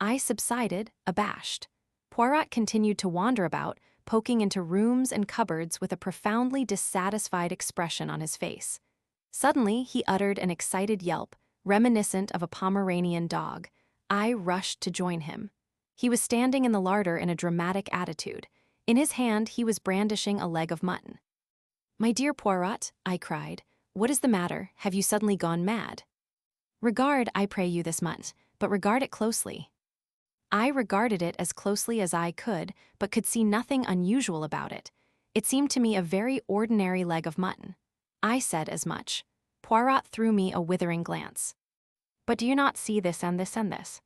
I subsided, abashed. Poirot continued to wander about, poking into rooms and cupboards with a profoundly dissatisfied expression on his face. Suddenly, he uttered an excited yelp, reminiscent of a Pomeranian dog. I rushed to join him. He was standing in the larder in a dramatic attitude. In his hand, he was brandishing a leg of mutton. My dear Poirot, I cried, what is the matter? Have you suddenly gone mad? Regard, I pray you, this mutton, but regard it closely. I regarded it as closely as I could, but could see nothing unusual about it. It seemed to me a very ordinary leg of mutton. I said as much. Poirot threw me a withering glance. But do you not see this and this and this?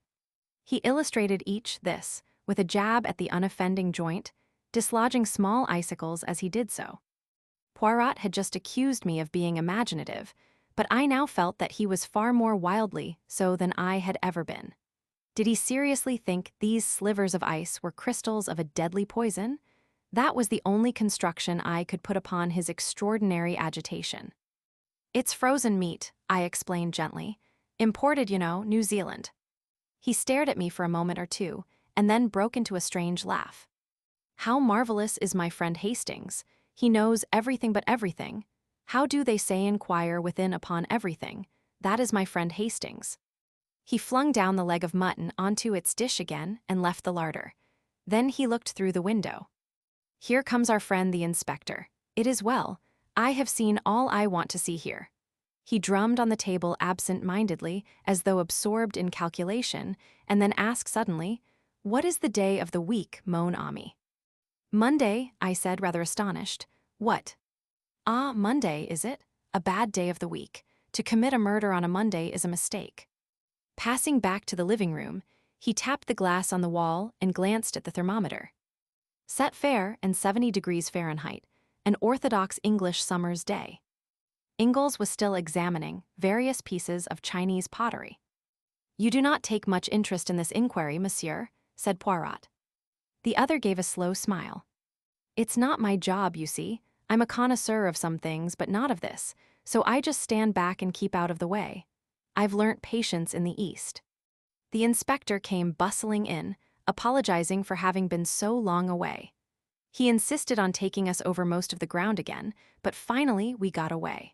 He illustrated each this, with a jab at the unoffending joint, dislodging small icicles as he did so. Poirot had just accused me of being imaginative, but I now felt that he was far more wildly so than I had ever been. Did he seriously think these slivers of ice were crystals of a deadly poison? That was the only construction I could put upon his extraordinary agitation. It's frozen meat, I explained gently. Imported, you know, New Zealand. He stared at me for a moment or two, and then broke into a strange laugh. How marvelous is my friend Hastings! He knows everything but everything. How do they say inquire within upon everything? That is my friend Hastings. He flung down the leg of mutton onto its dish again and left the larder. Then he looked through the window. Here comes our friend the inspector. It is well. I have seen all I want to see here. He drummed on the table absent-mindedly, as though absorbed in calculation, and then asked suddenly, What is the day of the week, mon ami? Monday, I said, rather astonished. What? Ah, Monday, is it? A bad day of the week. To commit a murder on a Monday is a mistake. Passing back to the living room, he tapped the glass on the wall and glanced at the thermometer. Set fair and 70 degrees Fahrenheit, an orthodox English summer's day. Ingalls was still examining various pieces of Chinese pottery. You do not take much interest in this inquiry, monsieur, said Poirot. The other gave a slow smile. It's not my job, you see. I'm a connoisseur of some things, but not of this, so I just stand back and keep out of the way. I've learnt patience in the East. The inspector came bustling in, apologizing for having been so long away. He insisted on taking us over most of the ground again, but finally we got away.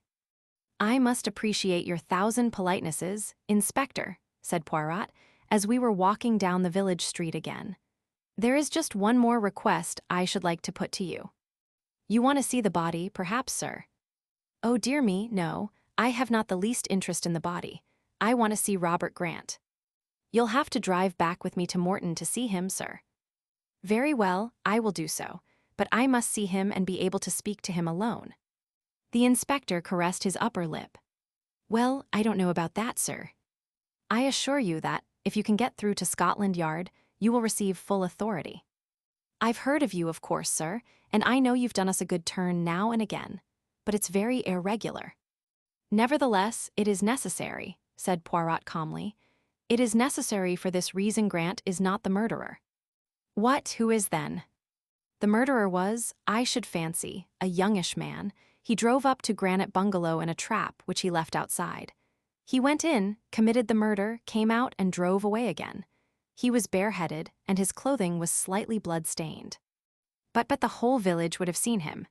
I must appreciate your 1,000 politenesses, Inspector, said Poirot, as we were walking down the village street again. There is just one more request I should like to put to you. You want to see the body, perhaps, sir? Oh dear me, no, I have not the least interest in the body. I want to see Robert Grant. You'll have to drive back with me to Morton to see him, sir. Very well, I will do so, but I must see him and be able to speak to him alone. The inspector caressed his upper lip. Well, I don't know about that, sir. I assure you that, if you can get through to Scotland Yard, you will receive full authority. I've heard of you, of course, sir, and I know you've done us a good turn now and again, but it's very irregular. Nevertheless, it is necessary, said Poirot calmly. It is necessary for this reason Grant is not the murderer. What, who is then? The murderer was, I should fancy, a youngish man. He drove up to Granite Bungalow in a trap which he left outside. He went in, committed the murder, came out and drove away again. He was bareheaded, and his clothing was slightly blood-stained. But the whole village would have seen him.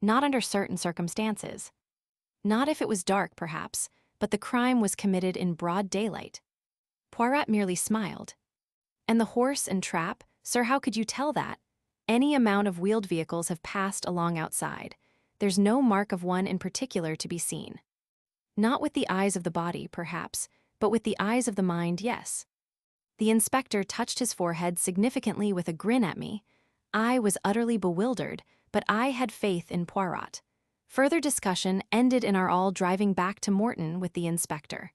Not under certain circumstances. Not if it was dark, perhaps, but the crime was committed in broad daylight. Poirot merely smiled. And the horse and trap, sir, how could you tell that? Any amount of wheeled vehicles have passed along outside. There's no mark of one in particular to be seen. Not with the eyes of the body, perhaps, but with the eyes of the mind, yes. The inspector touched his forehead significantly with a grin at me. I was utterly bewildered, but I had faith in Poirot. Further discussion ended in our all driving back to Morton with the inspector.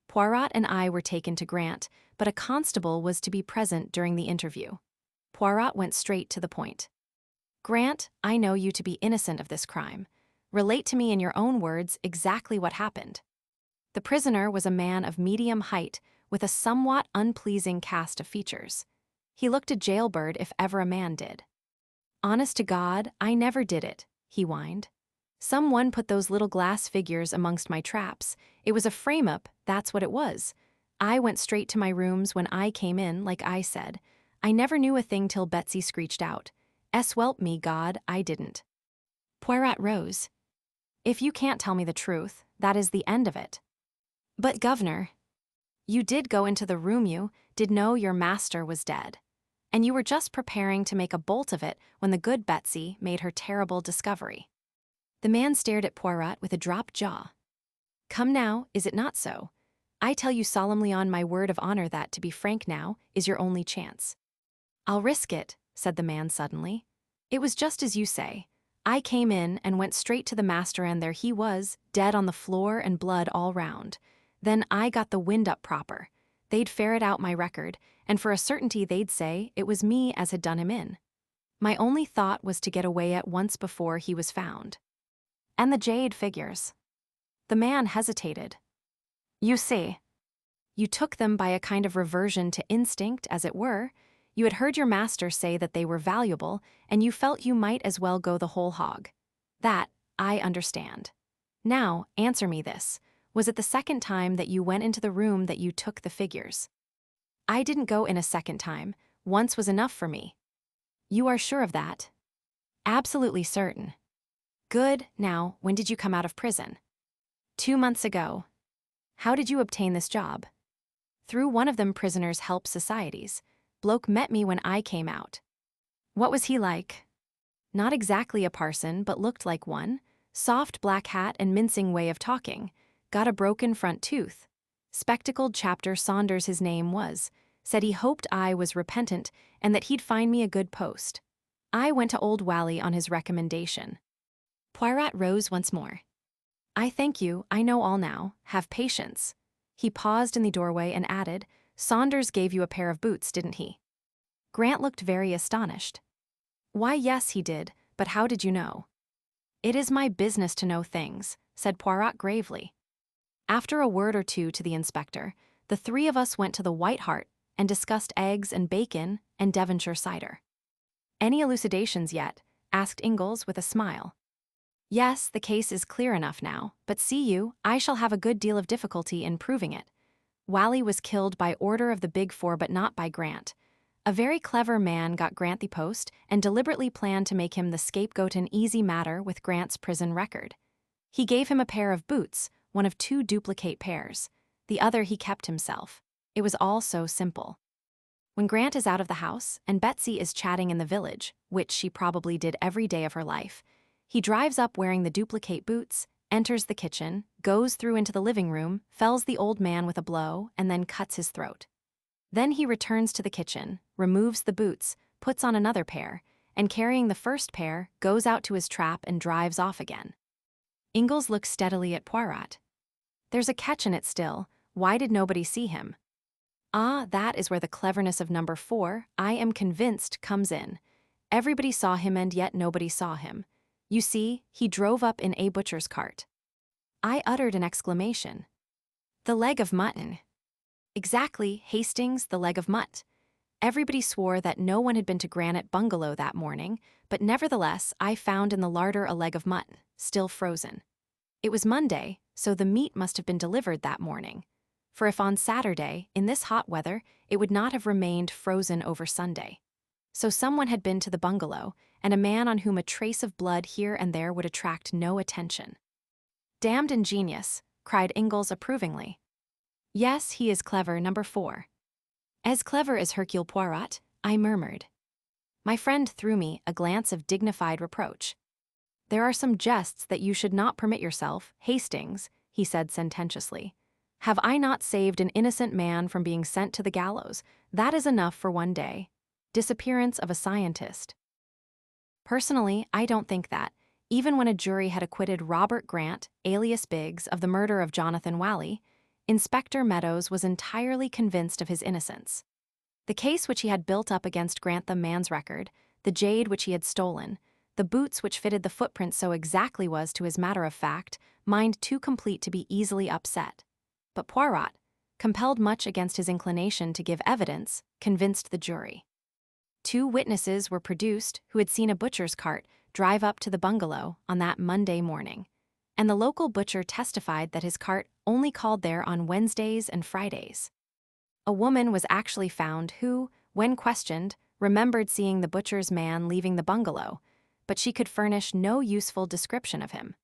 Poirot and I were taken to Grant, but a constable was to be present during the interview. Poirot went straight to the point. Grant, I know you to be innocent of this crime. Relate to me in your own words exactly what happened. The prisoner was a man of medium height with a somewhat unpleasing cast of features. He looked a jailbird if ever a man did. Honest to God, I never did it, he whined. Someone put those little glass figures amongst my traps. It was a frame-up, that's what it was. I went straight to my rooms when I came in, like I said. I never knew a thing till Betsy screeched out. Swelp me, God, I didn't. Poirot rose. If you can't tell me the truth, that is the end of it. But, governor, you did go into the room, you did know your master was dead. And you were just preparing to make a bolt of it when the good Betsy made her terrible discovery. The man stared at Poirot with a dropped jaw. Come now, is it not so? I tell you solemnly on my word of honor that, to be frank now, is your only chance. I'll risk it, said the man suddenly. It was just as you say. I came in and went straight to the master and there he was, dead on the floor and blood all round. Then I got the wind up proper. They'd ferret out my record, and for a certainty they'd say it was me as had done him in. My only thought was to get away at once before he was found. And the jade figures. The man hesitated. You see, you took them by a kind of reversion to instinct, as it were. You had heard your master say that they were valuable, and you felt you might as well go the whole hog. That, I understand. Now, answer me this. Was it the second time that you went into the room that you took the figures? I didn't go in a second time. Once was enough for me. You are sure of that? Absolutely certain. Good. Now, when did you come out of prison? 2 months ago. How did you obtain this job? Through one of them prisoners' help societies. Bloke met me when I came out. What was he like? Not exactly a parson, but looked like one. Soft black hat and mincing way of talking. Got a broken front tooth. Spectacled chapter Saunders his name was. Said he hoped I was repentant and that he'd find me a good post. I went to Old Wally on his recommendation. Poirot rose once more. I thank you, I know all now. Have patience. He paused in the doorway and added, Saunders gave you a pair of boots, didn't he? Grant looked very astonished. Why, yes, he did, but how did you know? It is my business to know things, said Poirot gravely. After a word or two to the inspector, the three of us went to the White Hart and discussed eggs and bacon and Devonshire cider. Any elucidations yet? Asked Ingalls with a smile. Yes, the case is clear enough now, but see you, I shall have a good deal of difficulty in proving it. Whalley was killed by order of the Big Four but not by Grant. A very clever man got Grant the post and deliberately planned to make him the scapegoat, an easy matter with Grant's prison record. He gave him a pair of boots, one of two duplicate pairs. The other he kept himself. It was all so simple. When Grant is out of the house and Betsy is chatting in the village, which she probably did every day of her life, he drives up wearing the duplicate boots, enters the kitchen, goes through into the living room, fells the old man with a blow, and then cuts his throat. Then he returns to the kitchen, removes the boots, puts on another pair, and carrying the first pair, goes out to his trap and drives off again. Ingalls looked steadily at Poirot. There's a catch in it still. Why did nobody see him? Ah, that is where the cleverness of number 4, I am convinced, comes in. Everybody saw him and yet nobody saw him. You see, he drove up in a butcher's cart. I uttered an exclamation. The leg of mutton. Exactly, Hastings, the leg of mutt. Everybody swore that no one had been to Granite Bungalow that morning, but nevertheless I found in the larder a leg of mutton, still frozen. It was Monday, so the meat must have been delivered that morning. For if on Saturday, in this hot weather, it would not have remained frozen over Sunday. So someone had been to the bungalow, and a man on whom a trace of blood here and there would attract no attention. Damned ingenious, cried Ingalls approvingly. Yes, he is clever, number 4. As clever as Hercule Poirot, I murmured. My friend threw me a glance of dignified reproach. There are some jests that you should not permit yourself, Hastings, he said sententiously. Have I not saved an innocent man from being sent to the gallows? That is enough for one day. Disappearance of a scientist. Personally, I don't think that, even when a jury had acquitted Robert Grant, alias Biggs, of the murder of Jonathan Whalley, Inspector Meadows was entirely convinced of his innocence. The case which he had built up against Grant, the man's record, the jade which he had stolen, the boots which fitted the footprint so exactly, was, to his matter-of-fact mind, too complete to be easily upset. But Poirot, compelled much against his inclination to give evidence, convinced the jury. 2 witnesses were produced who had seen a butcher's cart drive up to the bungalow on that Monday morning, and the local butcher testified that his cart only called there on Wednesdays and Fridays. A woman was actually found who, when questioned, remembered seeing the butcher's man leaving the bungalow, but she could furnish no useful description of him.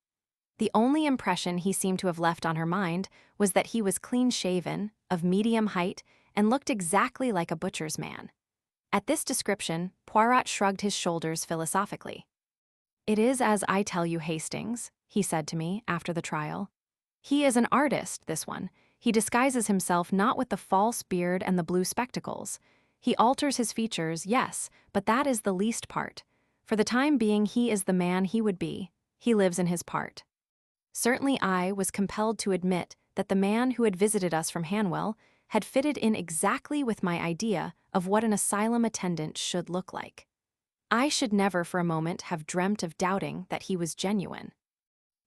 The only impression he seemed to have left on her mind was that he was clean-shaven, of medium height, and looked exactly like a butcher's man. At this description, Poirot shrugged his shoulders philosophically. It is as I tell you, Hastings, he said to me after the trial. He is an artist, this one. He disguises himself not with the false beard and the blue spectacles. He alters his features, yes, but that is the least part. For the time being he is the man he would be. He lives in his part. Certainly I was compelled to admit that the man who had visited us from Hanwell had fitted in exactly with my idea of what an asylum attendant should look like. I should never for a moment have dreamt of doubting that he was genuine.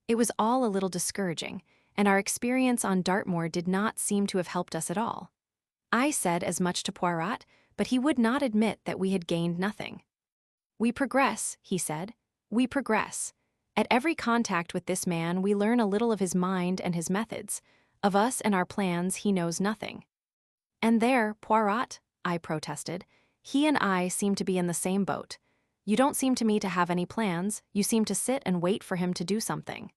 It was all a little discouraging, and our experience on Dartmoor did not seem to have helped us at all. I said as much to Poirot, but he would not admit that we had gained nothing. We progress, he said. We progress. At every contact with this man we learn a little of his mind and his methods. Of us and our plans he knows nothing. And there, Poirot, I protested, he and I seem to be in the same boat. You don't seem to me to have any plans, you seem to sit and wait for him to do something.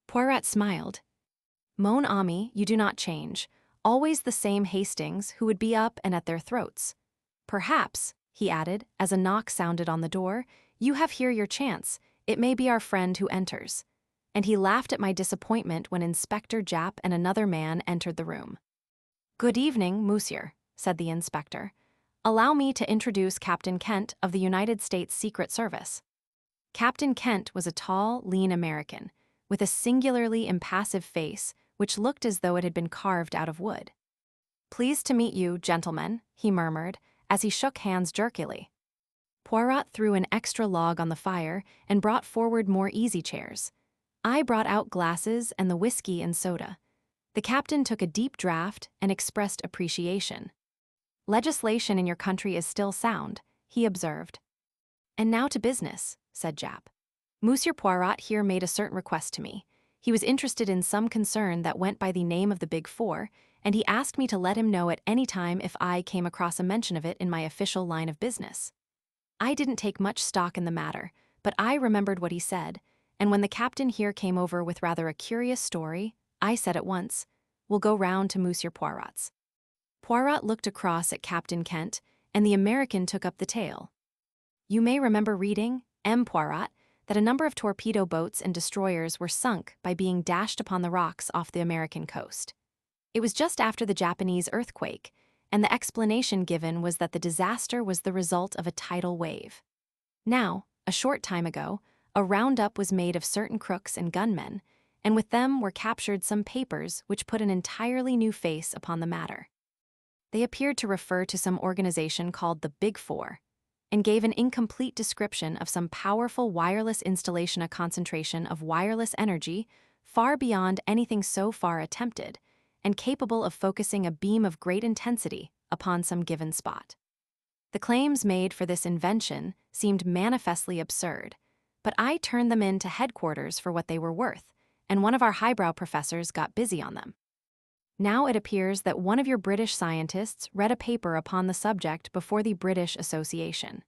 Poirot smiled. Mon ami, you do not change. Always the same Hastings who would be up and at their throats. Perhaps, he added, as a knock sounded on the door, you have here your chance. It may be our friend who enters. And he laughed at my disappointment when Inspector Japp and another man entered the room. Good evening, monsieur, said the inspector. Allow me to introduce Captain Kent of the United States Secret Service. Captain Kent was a tall, lean American, with a singularly impassive face which looked as though it had been carved out of wood. Pleased to meet you, gentlemen, he murmured, as he shook hands jerkily. Poirot threw an extra log on the fire and brought forward more easy chairs. I brought out glasses and the whiskey and soda. The captain took a deep draught and expressed appreciation. Legislation in your country is still sound, he observed. "And now to business," said Jap. "Monsieur Poirot here made a certain request to me. He was interested in some concern that went by the name of the Big Four, and he asked me to let him know at any time if I came across a mention of it in my official line of business." I didn't take much stock in the matter, but I remembered what he said, and when the captain here came over with rather a curious story, I said at once, "We'll go round to Monsieur Poirot's." Poirot looked across at Captain Kent, and the American took up the tale. "You may remember reading, M. Poirot, that a number of torpedo boats and destroyers were sunk by being dashed upon the rocks off the American coast. It was just after the Japanese earthquake, and the explanation given was that the disaster was the result of a tidal wave. Now, a short time ago, a roundup was made of certain crooks and gunmen, and with them were captured some papers which put an entirely new face upon the matter. They appeared to refer to some organization called the Big Four, and gave an incomplete description of some powerful wireless installation, a concentration of wireless energy far beyond anything so far attempted, and capable of focusing a beam of great intensity upon some given spot. The claims made for this invention seemed manifestly absurd, but I turned them in to headquarters for what they were worth, and one of our highbrow professors got busy on them. Now it appears that one of your British scientists read a paper upon the subject before the British Association.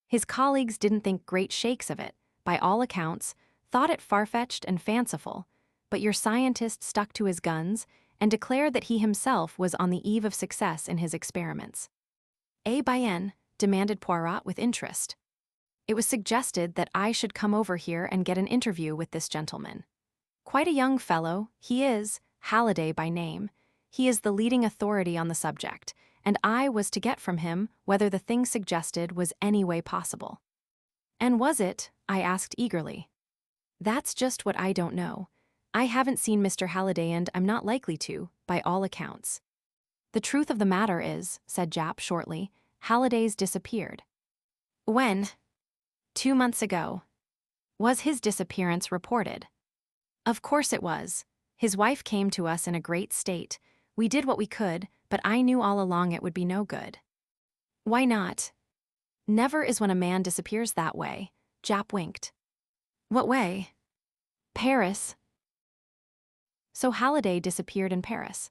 His colleagues didn't think great shakes of it, by all accounts, thought it far-fetched and fanciful, but your scientist stuck to his guns and declared that he himself was on the eve of success in his experiments. "Eh bien?" demanded Poirot with interest. "It was suggested that I should come over here and get an interview with this gentleman. Quite a young fellow, he is, Halliday by name. He is the leading authority on the subject, and I was to get from him whether the thing suggested was any way possible." "And was it?" I asked eagerly. "That's just what I don't know. I haven't seen Mr. Halliday and I'm not likely to, by all accounts." "The truth of the matter is," said Jap shortly, "Halliday's disappeared." "When?" "2 months ago." "Was his disappearance reported?" "Of course it was. His wife came to us in a great state. We did what we could, but I knew all along it would be no good." "Why not?" "Never is when a man disappears that way." Jap winked. "What way?" "Paris." "So Halliday disappeared in Paris?"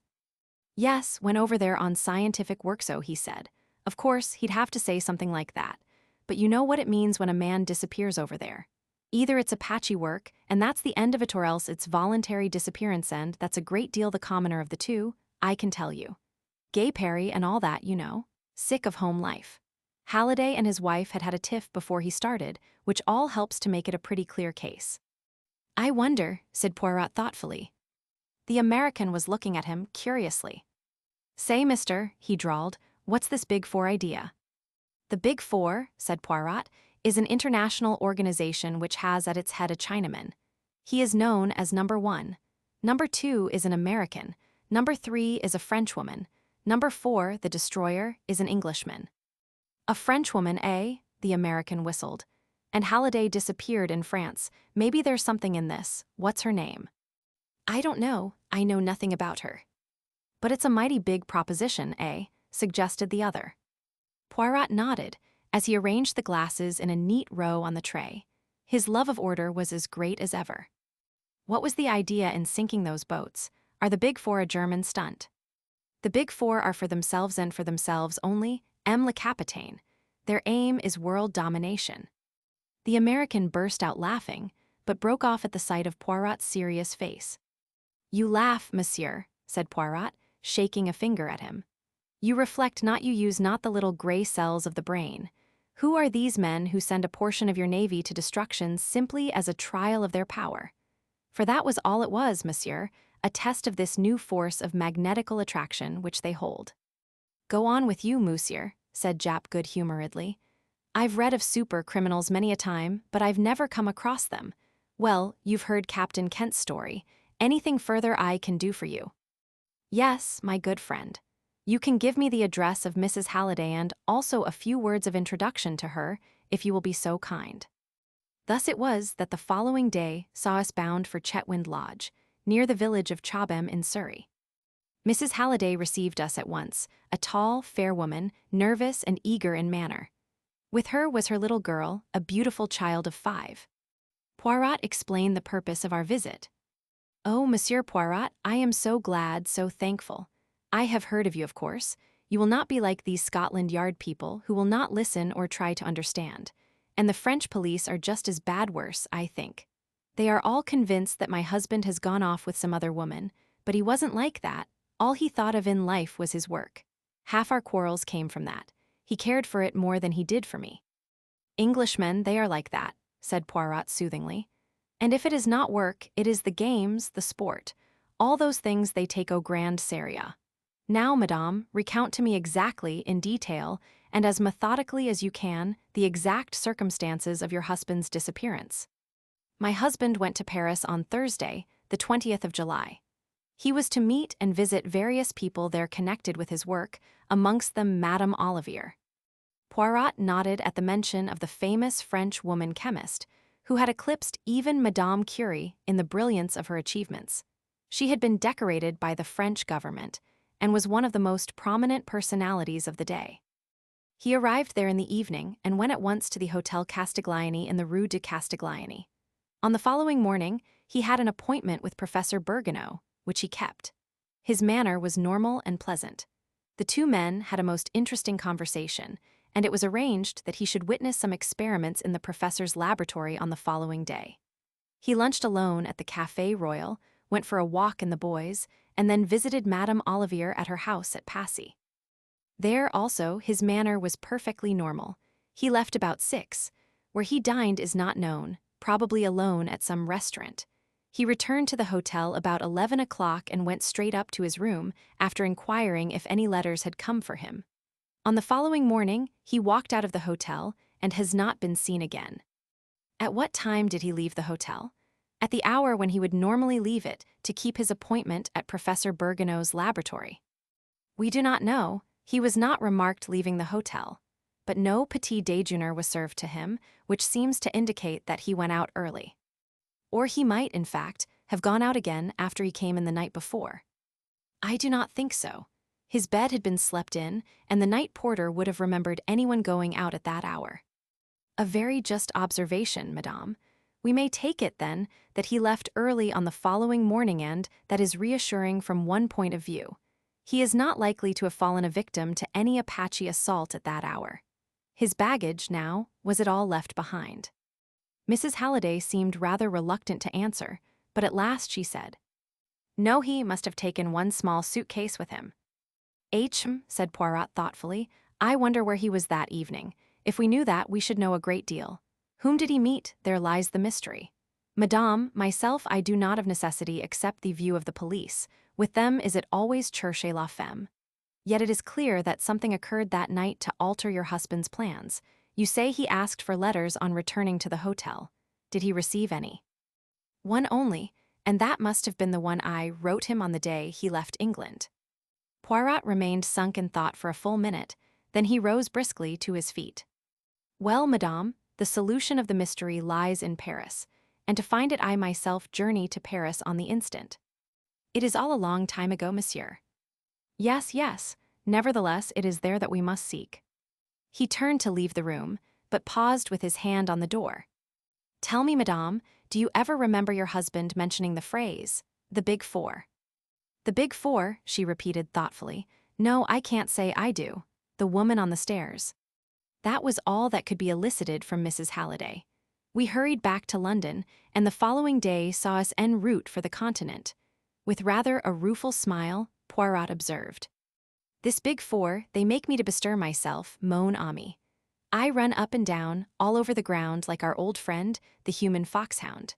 "Yes, went over there on scientific work, so he said. Of course, he'd have to say something like that. But you know what it means when a man disappears over there. Either it's Apache work, and that's the end of it, or else it's voluntary disappearance, and that's a great deal the commoner of the two, I can tell you. Gay Perry and all that, you know. Sick of home life. Halliday and his wife had had a tiff before he started, which all helps to make it a pretty clear case." "I wonder," said Poirot thoughtfully. The American was looking at him curiously. "Say, mister," he drawled, "what's this Big Four idea?" "The Big Four," said Poirot, "is an international organization which has at its head a Chinaman. He is known as Number 1. Number 2 is an American. Number 3 is a Frenchwoman. Number 4, the destroyer, is an Englishman." "A Frenchwoman, eh?" the American whistled. "And Halliday disappeared in France. Maybe there's something in this. What's her name?" "I don't know. I know nothing about her." "But it's a mighty big proposition, eh?" suggested the other. Poirot nodded as he arranged the glasses in a neat row on the tray. His love of order was as great as ever. "What was the idea in sinking those boats? Are the Big Four a German stunt?" "The Big Four are for themselves and for themselves only, M. le Capitaine. Their aim is world domination." The American burst out laughing, but broke off at the sight of Poirot's serious face. "You laugh, monsieur," said Poirot, shaking a finger at him. "You reflect not, you use not the little gray cells of the brain. Who are these men who send a portion of your navy to destruction simply as a trial of their power? For that was all it was, monsieur, a test of this new force of magnetical attraction which they hold." "Go on with you, monsieur," said Jap good-humoredly. "I've read of super criminals many a time, but I've never come across them. Well, you've heard Captain Kent's story. Anything further I can do for you?" "Yes, my good friend. You can give me the address of Mrs. Halliday and also a few words of introduction to her, if you will be so kind." Thus it was that the following day saw us bound for Chetwynd Lodge, near the village of Chobham in Surrey. Mrs. Halliday received us at once, a tall, fair woman, nervous and eager in manner. With her was her little girl, a beautiful child of 5. Poirot explained the purpose of our visit. "Oh, Monsieur Poirot, I am so glad, so thankful. I have heard of you, of course. You will not be like these Scotland Yard people who will not listen or try to understand. And the French police are just as bad, worse, I think. They are all convinced that my husband has gone off with some other woman, but he wasn't like that. All he thought of in life was his work. Half our quarrels came from that. He cared for it more than he did for me." "Englishmen, they are like that," said Poirot soothingly. "And if it is not work, it is the games, the sport. All those things they take au grand sérieux. Now, madame, recount to me exactly, in detail, and as methodically as you can, the exact circumstances of your husband's disappearance." "My husband went to Paris on Thursday, the 20th of July. He was to meet and visit various people there connected with his work, amongst them Madame Olivier." Poirot nodded at the mention of the famous French woman chemist, who had eclipsed even Madame Curie in the brilliance of her achievements. She had been decorated by the French government and was one of the most prominent personalities of the day. He arrived there in the evening and went at once to the Hotel Castiglione in the Rue de Castiglione. On the following morning, he had an appointment with Professor Bergoneau, which he kept. His manner was normal and pleasant. The two men had a most interesting conversation, and it was arranged that he should witness some experiments in the professor's laboratory on the following day. He lunched alone at the Café Royal, went for a walk in the Bois, and then visited Madame Olivier at her house at Passy. There also his manner was perfectly normal. He left about 6. Where he dined is not known, probably alone at some restaurant. He returned to the hotel about 11 o'clock and went straight up to his room, after inquiring if any letters had come for him. On the following morning, he walked out of the hotel and has not been seen again. At what time did he leave the hotel? At the hour when he would normally leave it to keep his appointment at Professor Bergoneau's laboratory. We do not know. He was not remarked leaving the hotel, but no petit déjeuner was served to him, which seems to indicate that he went out early. Or he might, in fact, have gone out again after he came in the night before. I do not think so. His bed had been slept in, and the night porter would have remembered anyone going out at that hour. A very just observation, madame. We may take it, then, that he left early on the following morning, and that is reassuring from one point of view. He is not likely to have fallen a victim to any Apache assault at that hour. His baggage, now, was it all left behind? Mrs. Halliday seemed rather reluctant to answer, but at last she said, "No, he must have taken one small suitcase with him." Said Poirot thoughtfully. "I wonder where he was that evening. If we knew that, we should know a great deal. Whom did he meet? There lies the mystery. Madame, myself, I do not of necessity accept the view of the police. With them is it always cherchez la femme. Yet it is clear that something occurred that night to alter your husband's plans. You say he asked for letters on returning to the hotel. Did he receive any?" "One only, and that must have been the one I wrote him on the day he left England." Poirot remained sunk in thought for a full minute, then he rose briskly to his feet. "Well, madame, the solution of the mystery lies in Paris, and to find it I myself journey to Paris on the instant." "It is all a long time ago, monsieur." Yes, nevertheless it is there that we must seek." He turned to leave the room, but paused with his hand on the door. "Tell me, madame, do you ever remember your husband mentioning the phrase, the Big Four?" "The Big Four," she repeated thoughtfully. "No, I can't say I do. The woman on the stairs." That was all that could be elicited from Mrs. Halliday. We hurried back to London, and the following day saw us en route for the Continent. With rather a rueful smile, Poirot observed, "This Big Four, they make me to bestir myself, mon ami. I run up and down, all over the ground like our old friend, the human foxhound."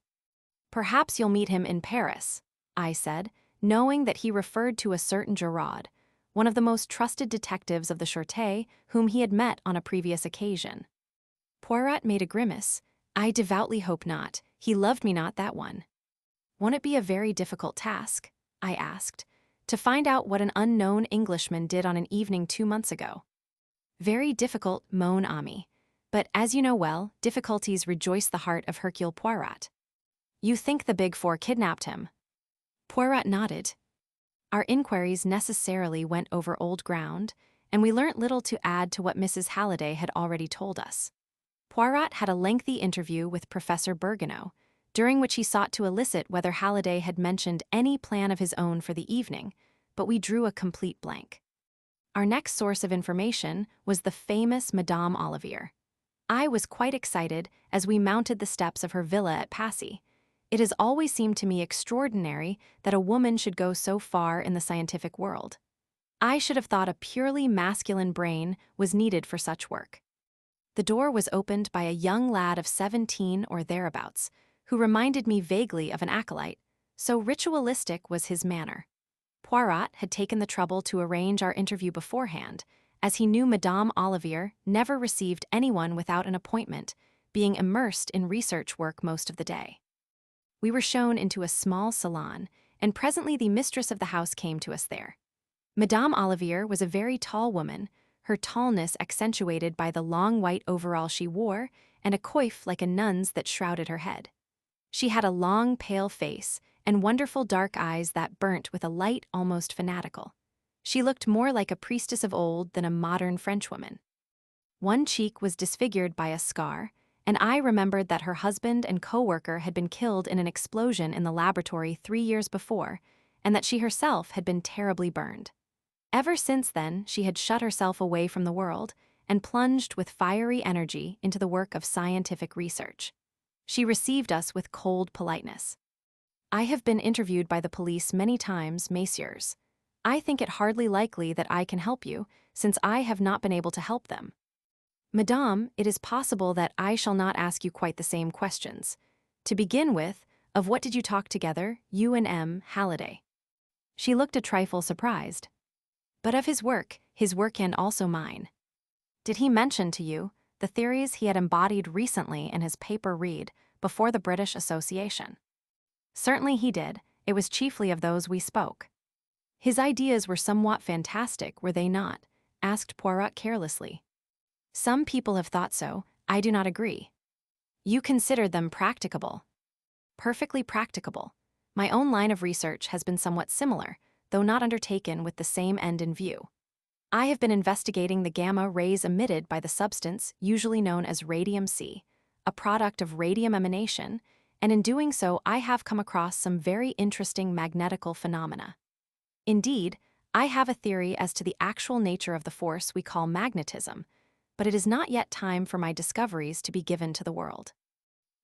"Perhaps you'll meet him in Paris," I said, knowing that he referred to a certain Giraud, one of the most trusted detectives of the Sûreté, whom he had met on a previous occasion. Poirot made a grimace. "I devoutly hope not. He loved me not, that one." "Won't it be a very difficult task," I asked, "to find out what an unknown Englishman did on an evening 2 months ago?" "Very difficult, mon ami. But as you know well, difficulties rejoice the heart of Hercule Poirot." "You think the Big Four kidnapped him?" Poirot nodded. "Our inquiries necessarily went over old ground, and we learnt little to add to what Mrs. Halliday had already told us. Poirot had a lengthy interview with Professor Bergoneau, during which he sought to elicit whether Halliday had mentioned any plan of his own for the evening, but we drew a complete blank. Our next source of information was the famous Madame Olivier. I was quite excited as we mounted the steps of her villa at Passy. It has always seemed to me extraordinary that a woman should go so far in the scientific world. I should have thought a purely masculine brain was needed for such work. The door was opened by a young lad of 17 or thereabouts, who reminded me vaguely of an acolyte, so ritualistic was his manner. Poirot had taken the trouble to arrange our interview beforehand, as he knew Madame Olivier never received anyone without an appointment, being immersed in research work most of the day. We were shown into a small salon, and presently the mistress of the house came to us there. Madame Olivier was a very tall woman, her tallness accentuated by the long white overall she wore and a coif like a nun's that shrouded her head. She had a long, pale face and wonderful dark eyes that burnt with a light almost fanatical. She looked more like a priestess of old than a modern Frenchwoman. One cheek was disfigured by a scar, and I remembered that her husband and co-worker had been killed in an explosion in the laboratory 3 years before, and that she herself had been terribly burned. Ever since then, she had shut herself away from the world and plunged with fiery energy into the work of scientific research. She received us with cold politeness. "I have been interviewed by the police many times, messieurs. I think it hardly likely that I can help you, since I have not been able to help them. Madame, it is possible that I shall not ask you quite the same questions. To begin with, of what did you talk together, you and M. Halliday?" She looked a trifle surprised. "But of his work and also mine. Did he mention to you the theories he had embodied recently in his paper read before the British Association?" "Certainly he did. It was chiefly of those we spoke." "His ideas were somewhat fantastic, were they not?" asked Poirot carelessly. "Some people have thought so. I do not agree." "You considered them practicable?" "Perfectly practicable. My own line of research has been somewhat similar, though not undertaken with the same end in view. I have been investigating the gamma rays emitted by the substance usually known as radium-C, a product of radium emanation, and in doing so I have come across some very interesting magnetical phenomena. Indeed, I have a theory as to the actual nature of the force we call magnetism, but it is not yet time for my discoveries to be given to the world.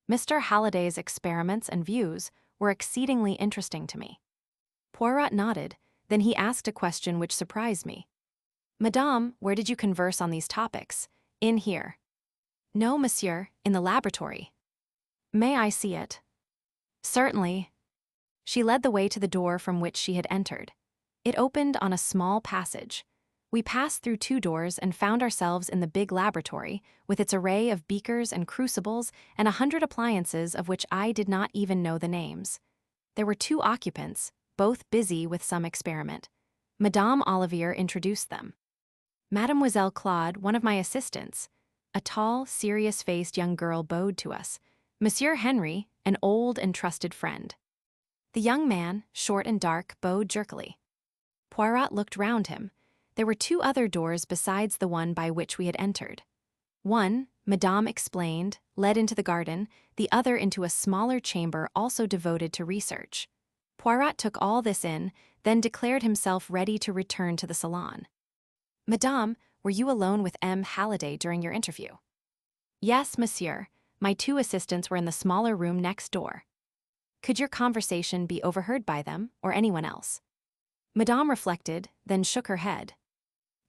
Mr. Halliday's experiments and views were exceedingly interesting to me." Poirot nodded, then he asked a question which surprised me. "Madame, where did you converse on these topics? In here?" "No, monsieur, in the laboratory." "May I see it?" "Certainly." She led the way to the door from which she had entered. It opened on a small passage. We passed through 2 doors and found ourselves in the big laboratory, with its array of beakers and crucibles and 100 appliances of which I did not even know the names. There were 2 occupants, both busy with some experiment. Madame Olivier introduced them. Mademoiselle Claude, one of my assistants, a tall, serious-faced young girl, bowed to us. Monsieur Henry, an old and trusted friend. The young man, short and dark, bowed jerkily. Poirot looked round him. There were 2 other doors besides the one by which we had entered. One, Madame explained, led into the garden, the other into a smaller chamber also devoted to research. Poirot took all this in, then declared himself ready to return to the salon. "Madame, were you alone with M. Halliday during your interview?" "Yes, monsieur. My 2 assistants were in the smaller room next door." "Could your conversation be overheard by them, or anyone else?" Madame reflected, then shook her head.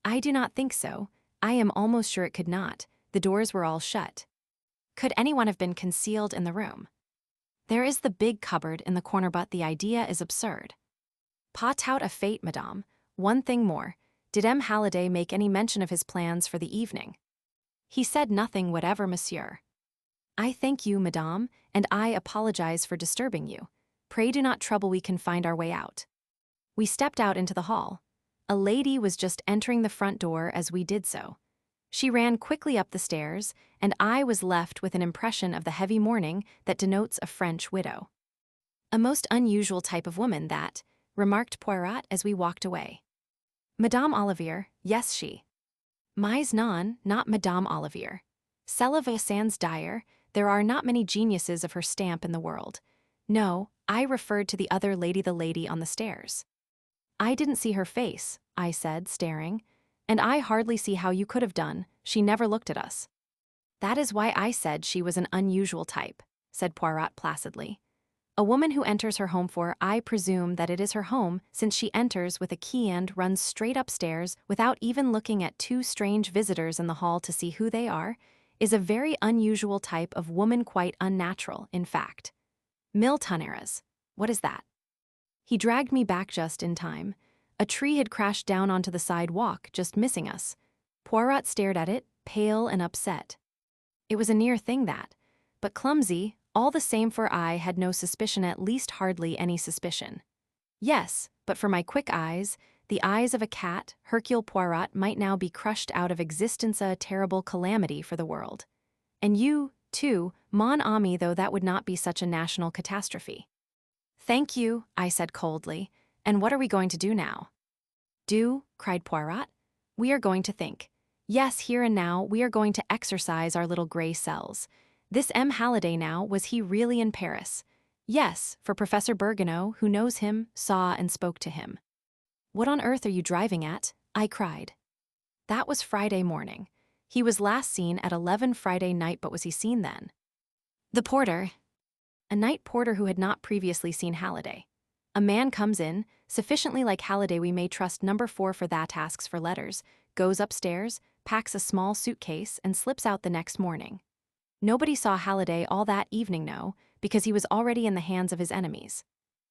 "I do not think so. I am almost sure it could not. The doors were all shut." "Could anyone have been concealed in the room?" "There is the big cupboard in the corner, but the idea is absurd." "Pas tout à fait, madame. One thing more. Did M. Halliday make any mention of his plans for the evening?" "He said nothing whatever, monsieur." "I thank you, madame, and I apologize for disturbing you. Pray do not trouble, we can find our way out." We stepped out into the hall. A lady was just entering the front door as we did so. She ran quickly up the stairs, and I was left with an impression of the heavy mourning that denotes a French widow. "A most unusual type of woman, that," remarked Poirot as we walked away. "Madame Olivier, yes, she Mais non, not Madame Olivier. Celle sans dire, there are not many geniuses of her stamp in the world. No, I referred to the other lady, the lady on the stairs. I didn't see her face, I said, staring. And I hardly see how you could have done, she never looked at us. That is why I said she was an unusual type, said Poirot placidly. A woman who enters her home for, I presume that it is her home, since she enters with a key and runs straight upstairs without even looking at two strange visitors in the hall to see who they are, is a very unusual type of woman, quite unnatural, in fact. Mille tonnerres. What is that? He dragged me back just in time. A tree had crashed down onto the sidewalk, just missing us. Poirot stared at it, pale and upset. It was a near thing that, but clumsy, all the same, for I had no suspicion, at least hardly any suspicion. Yes, but for my quick eyes, the eyes of a cat, Hercule Poirot might now be crushed out of existence, a terrible calamity for the world. And you, too, mon ami, though that would not be such a national catastrophe. Thank you, I said coldly. And what are we going to do now? Do, cried Poirot. We are going to think. Yes, here and now, we are going to exercise our little gray cells. This M. Halliday now, was he really in Paris? Yes, for Professor Bergoneau, who knows him, saw and spoke to him. What on earth are you driving at? I cried. That was Friday morning. He was last seen at 11 Friday night, but was he seen then? The porter. A night porter who had not previously seen Halliday. A man comes in, sufficiently like Halliday we may trust number 4 for that, asks for letters, goes upstairs, packs a small suitcase, and slips out the next morning. Nobody saw Halliday all that evening, no, because he was already in the hands of his enemies.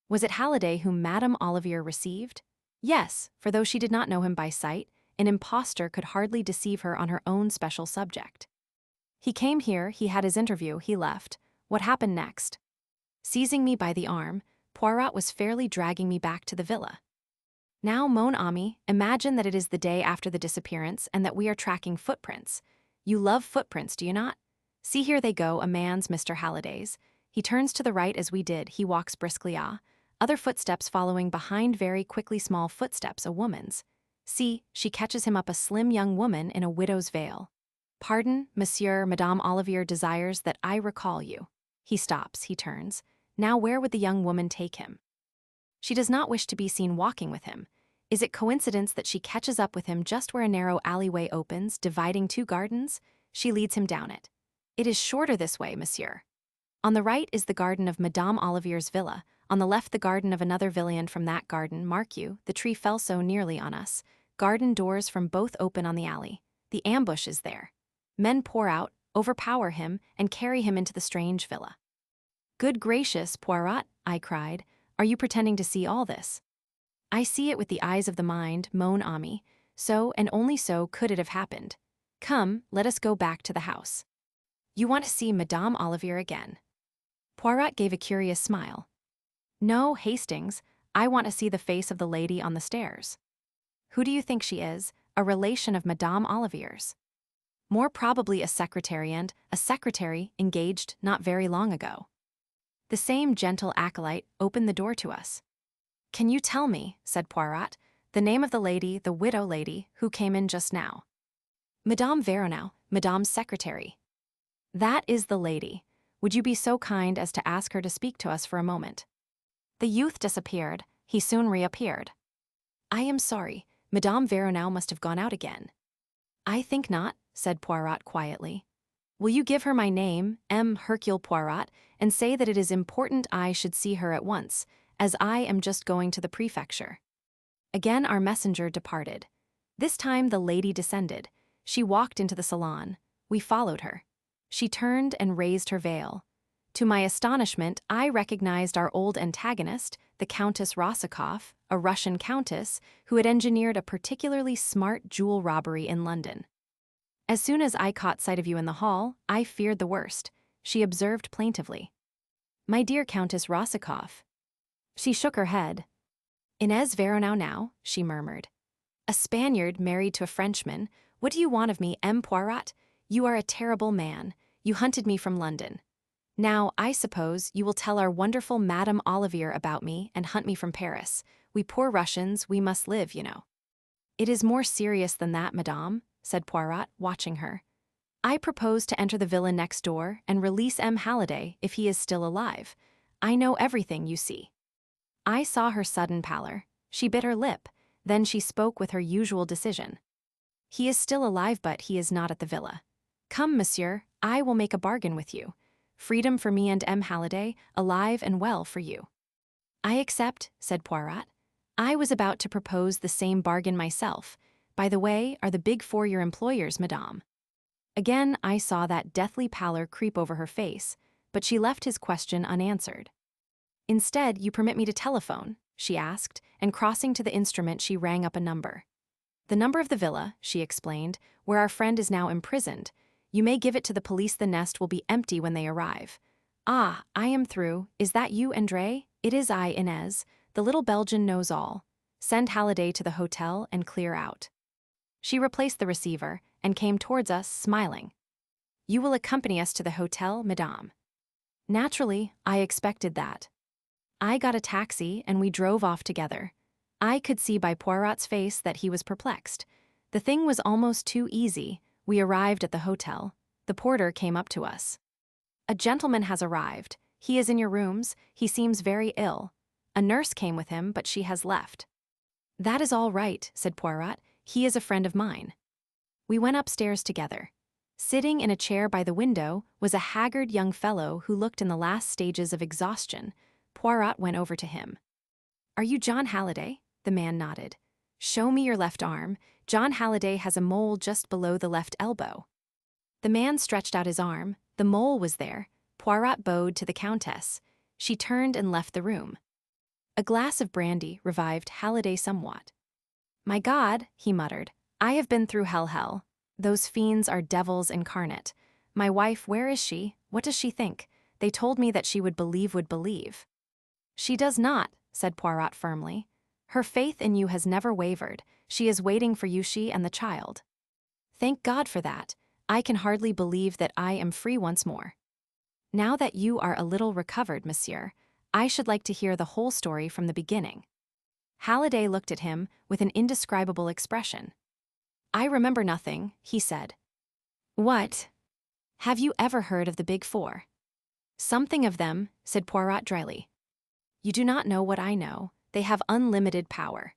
Was it Halliday whom Madame Olivier received? Yes, for though she did not know him by sight, an impostor could hardly deceive her on her own special subject. He came here, he had his interview, he left. What happened next? Seizing me by the arm, Poirot was fairly dragging me back to the villa. Now, mon ami, imagine that it is the day after the disappearance and that we are tracking footprints. You love footprints, do you not? See, here they go, a man's, Mr. Halliday's. He turns to the right as we did, he walks briskly, other footsteps following behind, very quickly, small footsteps, a woman's. See, she catches him up, a slim young woman in a widow's veil. Pardon, monsieur, Madame Olivier desires that I recall you. He stops, he turns. Now where would the young woman take him? She does not wish to be seen walking with him. Is it coincidence that she catches up with him just where a narrow alleyway opens, dividing two gardens? She leads him down it. It is shorter this way, monsieur. On the right is the garden of Madame Olivier's villa, on the left the garden of another villa, and from that garden, mark you, the tree fell so nearly on us. Garden doors from both open on the alley. The ambush is there. Men pour out, overpower him, and carry him into the strange villa. Good gracious, Poirot, I cried, are you pretending to see all this? I see it with the eyes of the mind, mon ami. So, and only so, could it have happened. Come, let us go back to the house. You want to see Madame Olivier again? Poirot gave a curious smile. No, Hastings, I want to see the face of the lady on the stairs. Who do you think she is? A relation of Madame Olivier's. More probably a secretary, and a secretary engaged not very long ago. The same gentle acolyte opened the door to us. Can you tell me, said Poirot, the name of the lady, the widow lady, who came in just now? Madame Veronneau, Madame's secretary. That is the lady. Would you be so kind as to ask her to speak to us for a moment? The youth disappeared. He soon reappeared. I am sorry, Madame Veronneau must have gone out again. I think not, said Poirot quietly. Will you give her my name, M. Hercule Poirot, and say that it is important I should see her at once, as I am just going to the prefecture. Again our messenger departed. This time the lady descended. She walked into the salon. We followed her. She turned and raised her veil. To my astonishment, I recognized our old antagonist, the Countess Rosikoff, a Russian countess who had engineered a particularly smart jewel robbery in London. As soon as I caught sight of you in the hall, I feared the worst, she observed plaintively. My dear Countess Rosikoff. She shook her head. Inez Veronneau now, she murmured. A Spaniard married to a Frenchman. What do you want of me, M. Poirot? You are a terrible man. You hunted me from London. Now, I suppose, you will tell our wonderful Madame Olivier about me and hunt me from Paris. We poor Russians, we must live, you know. It is more serious than that, madame. said Poirot, watching her. "I propose to enter the villa next door and release M. Halliday if he is still alive. I know everything, you see." I saw her sudden pallor. She bit her lip, then she spoke with her usual decision. "He is still alive, but he is not at the villa. Come, monsieur, I will make a bargain with you. Freedom for me and M. Halliday, alive and well for you." "I accept," said Poirot. "I was about to propose the same bargain myself. By the way, are the Big Four your employers, madame?" Again, I saw that deathly pallor creep over her face, but she left his question unanswered. "Instead, you permit me to telephone?" she asked, and crossing to the instrument she rang up a number. "The number of the villa," she explained, "where our friend is now imprisoned. You may give it to the police. The nest will be empty when they arrive." "Ah, I am through. Is that you, André?" "It is I, Inez. The little Belgian knows all. Send Halliday to the hotel and clear out." She replaced the receiver and came towards us, smiling. "You will accompany us to the hotel, madame?" Naturally, I expected that. I got a taxi and we drove off together. I could see by Poirot's face that he was perplexed. The thing was almost too easy. We arrived at the hotel. The porter came up to us. "A gentleman has arrived. He is in your rooms. He seems very ill. A nurse came with him, but she has left." "That is all right," said Poirot. "He is a friend of mine." We went upstairs together. Sitting in a chair by the window was a haggard young fellow who looked in the last stages of exhaustion. Poirot went over to him. "Are you John Halliday?" The man nodded. "Show me your left arm. John Halliday has a mole just below the left elbow." The man stretched out his arm. The mole was there. Poirot bowed to the Countess. She turned and left the room. A glass of brandy revived Halliday somewhat. "My God," he muttered, "I have been through hell. Those fiends are devils incarnate. My wife, where is she? What does she think? They told me that she would believe." "She does not," said Poirot firmly. "Her faith in you has never wavered. She is waiting for you, she and the child." "Thank God for that. I can hardly believe that I am free once more." "Now that you are a little recovered, monsieur, I should like to hear the whole story from the beginning." Halliday looked at him with an indescribable expression. "I remember nothing," he said. "What? Have you ever heard of the Big Four?" "Something of them," said Poirot dryly. "You do not know what I know. They have unlimited power.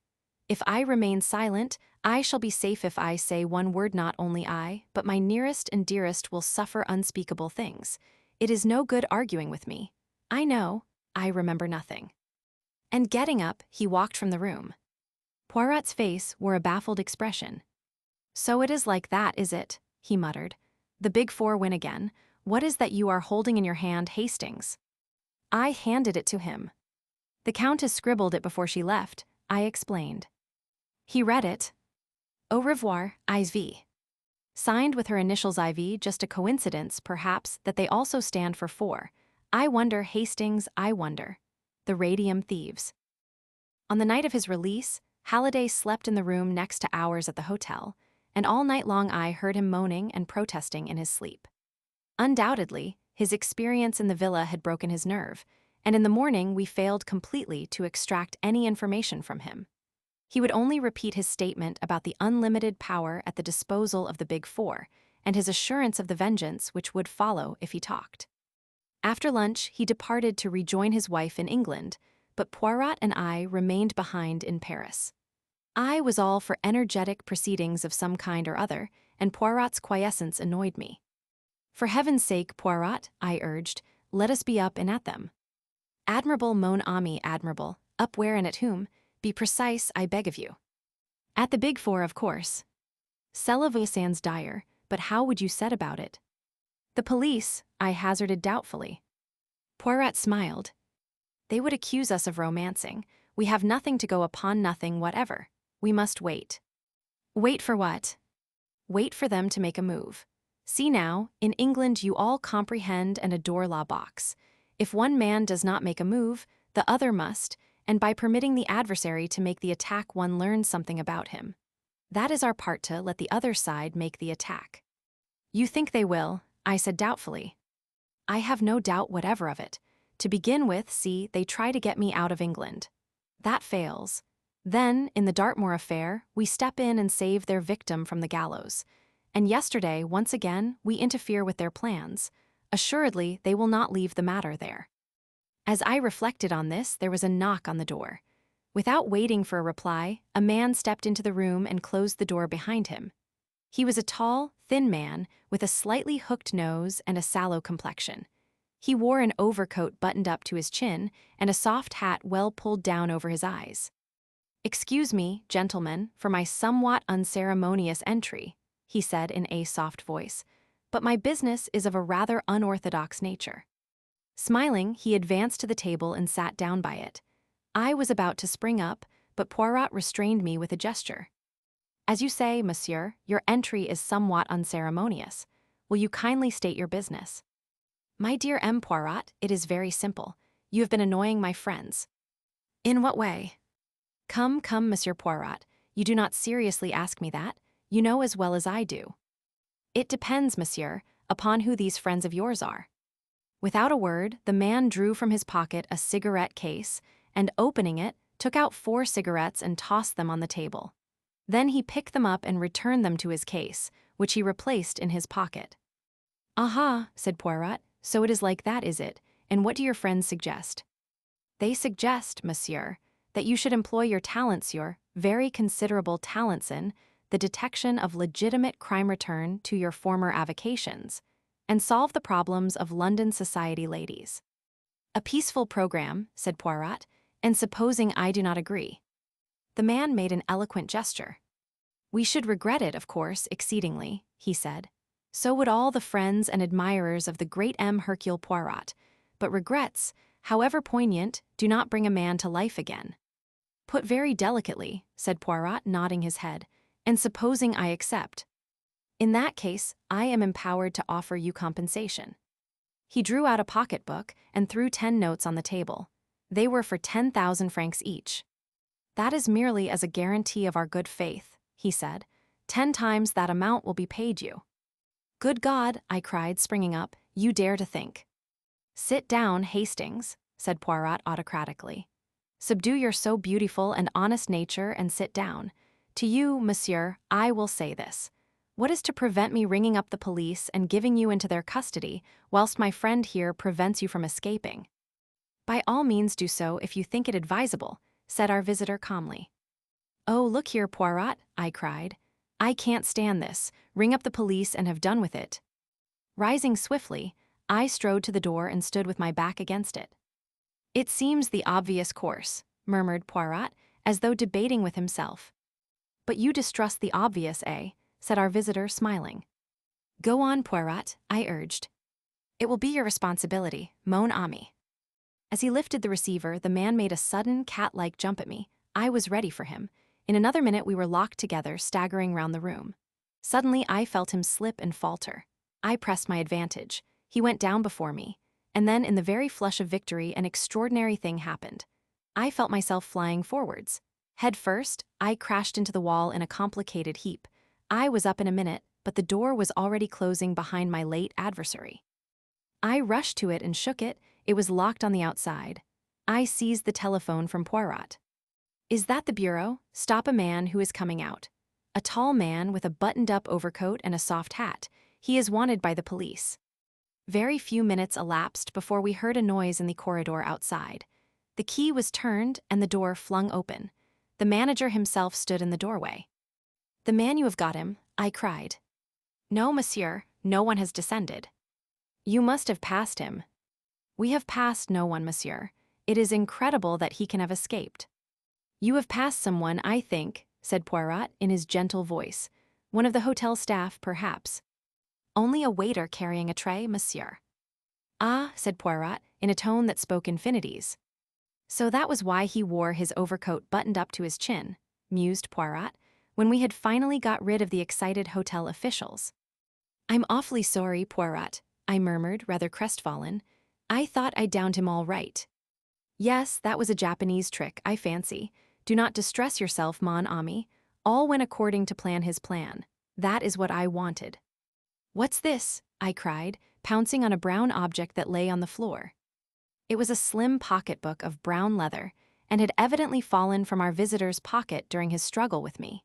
If I remain silent, I shall be safe. If I say one word, not only I, but my nearest and dearest will suffer unspeakable things. It is no good arguing with me. I know, I remember nothing." And getting up, he walked from the room. Poirot's face wore a baffled expression. "So it is like that, is it?" he muttered. "The Big Four win again. What is that you are holding in your hand, Hastings?" I handed it to him. "The Countess scribbled it before she left," I explained. He read it. "Au revoir, IV." Signed with her initials IV, just a coincidence, perhaps, that they also stand for four. I wonder, Hastings, I wonder. The radium thieves. On the night of his release, Halliday slept in the room next to ours at the hotel, and all night long I heard him moaning and protesting in his sleep. Undoubtedly, his experience in the villa had broken his nerve, and in the morning we failed completely to extract any information from him. He would only repeat his statement about the unlimited power at the disposal of the Big Four, and his assurance of the vengeance which would follow if he talked. After lunch, he departed to rejoin his wife in England, but Poirot and I remained behind in Paris. I was all for energetic proceedings of some kind or other, and Poirot's quiescence annoyed me. "For heaven's sake, Poirot," I urged, "let us be up and at them." "Admirable, mon ami, admirable. Up where and at whom? Be precise, I beg of you." "At the Big Four, of course." "Cela sans dire, but how would you set about it?" "The police," I hazarded doubtfully. Poirot smiled. "They would accuse us of romancing. We have nothing to go upon, nothing whatever. We must wait." "Wait for what?" "Wait for them to make a move. See now, in England you all comprehend and adore la boxe. If one man does not make a move, the other must, and by permitting the adversary to make the attack one learns something about him. That is our part, to let the other side make the attack." "You think they will?" I said doubtfully. "I have no doubt whatever of it. To begin with, see, they try to get me out of England. That fails. Then, in the Dartmoor affair, we step in and save their victim from the gallows. And yesterday, once again, we interfere with their plans. Assuredly, they will not leave the matter there. As I reflected on this, there was a knock on the door. Without waiting for a reply, a man stepped into the room and closed the door behind him. He was a tall, thin man with a slightly hooked nose and a sallow complexion. He wore an overcoat buttoned up to his chin and a soft hat well pulled down over his eyes. "Excuse me, gentlemen, for my somewhat unceremonious entry," he said in a soft voice, "but my business is of a rather unorthodox nature." Smiling, he advanced to the table and sat down by it. I was about to spring up, but Poirot restrained me with a gesture. "As you say, monsieur, your entry is somewhat unceremonious. Will you kindly state your business?" "My dear M. Poirot, it is very simple. You have been annoying my friends." "In what way?" Come, Monsieur Poirot, you do not seriously ask me that. You know as well as I do." "It depends, monsieur, upon who these friends of yours are." Without a word, the man drew from his pocket a cigarette case and, opening it, took out 4 cigarettes and tossed them on the table. Then he picked them up and returned them to his case, which he replaced in his pocket. "Aha," said Poirot, "so it is like that, is it? And what do your friends suggest?" "They suggest, monsieur, that you should employ your talents, your very considerable talents in the detection of legitimate crime return to your former avocations, and solve the problems of London society ladies." "A peaceful program," said Poirot, "and supposing I do not agree?" The man made an eloquent gesture. "We should regret it, of course, exceedingly," he said. "So would all the friends and admirers of the great Hercule Poirot, but regrets, however poignant, do not bring a man to life again." "Put very delicately," said Poirot, nodding his head, "and supposing I accept?" "In that case, I am empowered to offer you compensation." He drew out a pocketbook and threw 10 notes on the table. They were for 10,000 francs each. "That is merely as a guarantee of our good faith," he said. 10 times that amount will be paid you." "Good God," I cried, springing up, "you dare to think." "Sit down, Hastings," said Poirot autocratically. "Subdue your so beautiful and honest nature and sit down. To you, monsieur, I will say this. What is to prevent me ringing up the police and giving you into their custody, whilst my friend here prevents you from escaping?" "By all means do so if you think it advisable," said our visitor calmly. "Oh, look here, Poirot," I cried. "I can't stand this. Ring up the police and have done with it." Rising swiftly, I strode to the door and stood with my back against it. "It seems the obvious course," murmured Poirot, as though debating with himself. "But you distrust the obvious, eh?" said our visitor, smiling. "Go on, Poirot," I urged. "It will be your responsibility, mon ami." As he lifted the receiver, the man made a sudden, cat-like jump at me. I was ready for him. In another minute we were locked together, staggering round the room. Suddenly I felt him slip and falter. I pressed my advantage. He went down before me. And then, in the very flush of victory, an extraordinary thing happened. I felt myself flying forwards. Head first, I crashed into the wall in a complicated heap. I was up in a minute, but the door was already closing behind my late adversary. I rushed to it and shook it. It was locked on the outside. I seized the telephone from Poirot. "Is that the bureau? Stop a man who is coming out. A tall man with a buttoned-up overcoat and a soft hat. He is wanted by the police." Very few minutes elapsed before we heard a noise in the corridor outside. The key was turned and the door flung open. The manager himself stood in the doorway. "The man you have got him," I cried. "No, monsieur, no one has descended." "You must have passed him." "We have passed no one, monsieur. It is incredible that he can have escaped." "You have passed someone, I think," said Poirot in his gentle voice. "One of the hotel staff, perhaps." "Only a waiter carrying a tray, monsieur." "Ah," said Poirot in a tone that spoke infinities. "So that was why he wore his overcoat buttoned up to his chin," mused Poirot, when we had finally got rid of the excited hotel officials. "I'm awfully sorry, Poirot," I murmured, rather crestfallen. "I thought I'd downed him all right." "Yes, that was a Japanese trick, I fancy. Do not distress yourself, mon ami. All went according to his plan. That is what I wanted." "What's this?" I cried, pouncing on a brown object that lay on the floor. It was a slim pocketbook of brown leather, and had evidently fallen from our visitor's pocket during his struggle with me.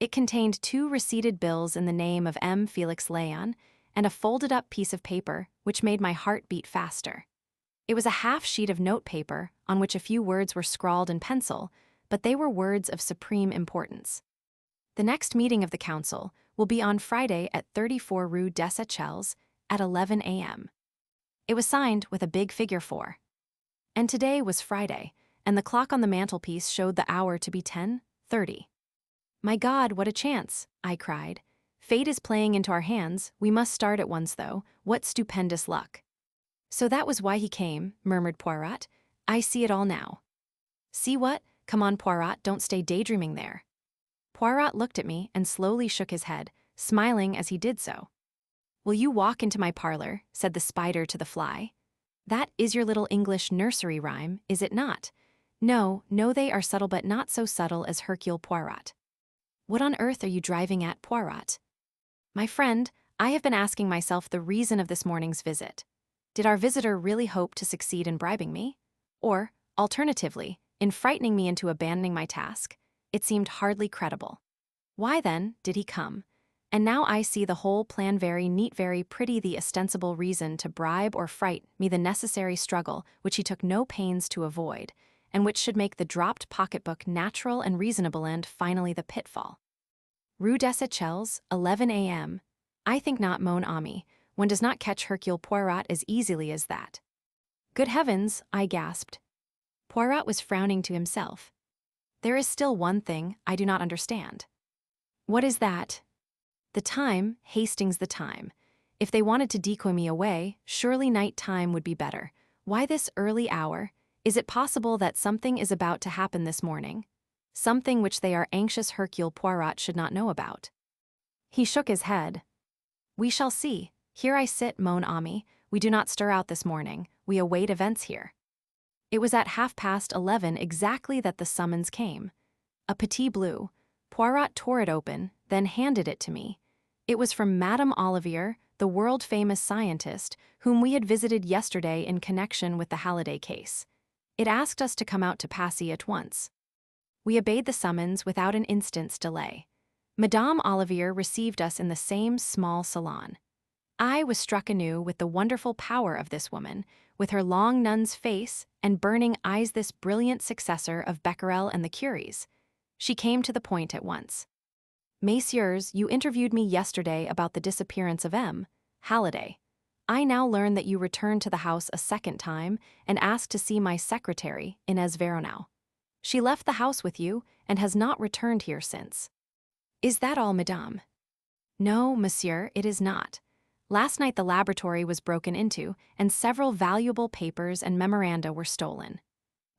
It contained 2 receipted bills in the name of M. Felix Léon and a folded-up piece of paper, which made my heart beat faster. It was a half sheet of notepaper on which a few words were scrawled in pencil, but they were words of supreme importance. The next meeting of the council will be on Friday at 34 Rue des Echelles at 11 a.m. It was signed with a big figure 4. And today was Friday, and the clock on the mantelpiece showed the hour to be 10:30. My God, what a chance, I cried. Fate is playing into our hands. We must start at once, though. What stupendous luck. So that was why he came, murmured Poirot. I see it all now. See what? Come on, Poirot, don't stay daydreaming there. Poirot looked at me and slowly shook his head, smiling as he did so. Will you walk into my parlor, said the spider to the fly. That is your little English nursery rhyme, is it not? No, they are subtle but not so subtle as Hercule Poirot. What on earth are you driving at, Poirot? My friend, I have been asking myself the reason of this morning's visit. Did our visitor really hope to succeed in bribing me? Or, alternatively, in frightening me into abandoning my task? It seemed hardly credible. Why, then, did he come? And now I see the whole plan, very neat, very pretty, the ostensible reason to bribe or fright me, the necessary struggle which he took no pains to avoid, and which should make the dropped pocketbook natural and reasonable and, finally, the pitfall. Rue des Echelles, 11 a.m. I think not, mon ami. One does not catch Hercule Poirot as easily as that. Good heavens, I gasped. Poirot was frowning to himself. There is still one thing I do not understand. What is that? The time, Hastings, the time. If they wanted to decoy me away, surely night time would be better. Why this early hour? Is it possible that something is about to happen this morning? Something which they are anxious Hercule Poirot should not know about. He shook his head. We shall see. Here I sit, mon ami. We do not stir out this morning. We await events here. It was at 11:30 exactly that the summons came. A petit bleu. Poirot tore it open, then handed it to me. It was from Madame Olivier, the world-famous scientist, whom we had visited yesterday in connection with the Halliday case. It asked us to come out to Passy at once. We obeyed the summons without an instant's delay. Madame Olivier received us in the same small salon. I was struck anew with the wonderful power of this woman, with her long nun's face and burning eyes, this brilliant successor of Becquerel and the Curies. She came to the point at once. Messieurs, you interviewed me yesterday about the disappearance of M. Halliday. I now learn that you returned to the house a second time and asked to see my secretary, Inez Veronau. She left the house with you and has not returned here since. Is that all, madame? No, monsieur, it is not. Last night the laboratory was broken into and several valuable papers and memoranda were stolen.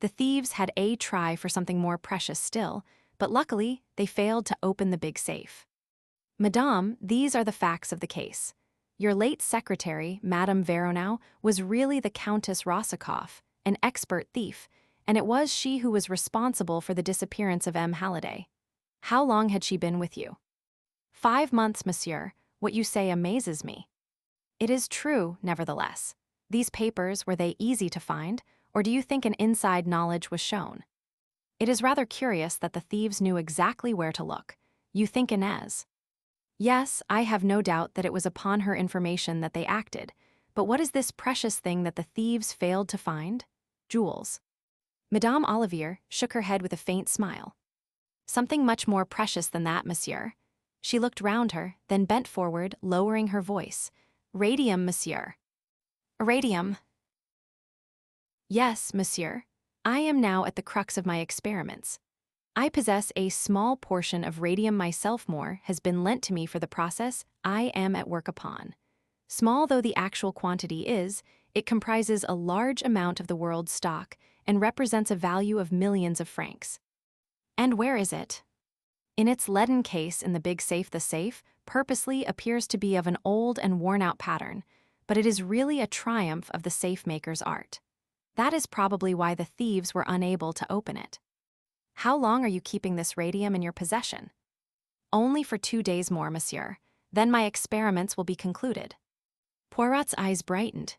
The thieves had a try for something more precious still, but luckily they failed to open the big safe. Madame, these are the facts of the case. Your late secretary, Madame Veronau, was really the Countess Rossakoff, an expert thief, and it was she who was responsible for the disappearance of M. Halliday. How long had she been with you? 5 months, monsieur. What you say amazes me. It is true, nevertheless. These papers, were they easy to find, or do you think an inside knowledge was shown? It is rather curious that the thieves knew exactly where to look. You think Inez? Yes, I have no doubt that it was upon her information that they acted, but what is this precious thing that the thieves failed to find? Jewels. Madame Olivier shook her head with a faint smile. Something much more precious than that, monsieur. She looked round her, then bent forward, lowering her voice. Radium, monsieur. Radium. Yes, monsieur. I am now at the crux of my experiments. I possess a small portion of radium myself. More has been lent to me for the process I am at work upon. Small though the actual quantity is, it comprises a large amount of the world's stock and represents a value of millions of francs. And where is it? In its leaden case in the big safe. The safe purposely appears to be of an old and worn-out pattern, but it is really a triumph of the safe-maker's art. That is probably why the thieves were unable to open it. How long are you keeping this radium in your possession? Only for 2 days more, monsieur. Then my experiments will be concluded. Poirot's eyes brightened.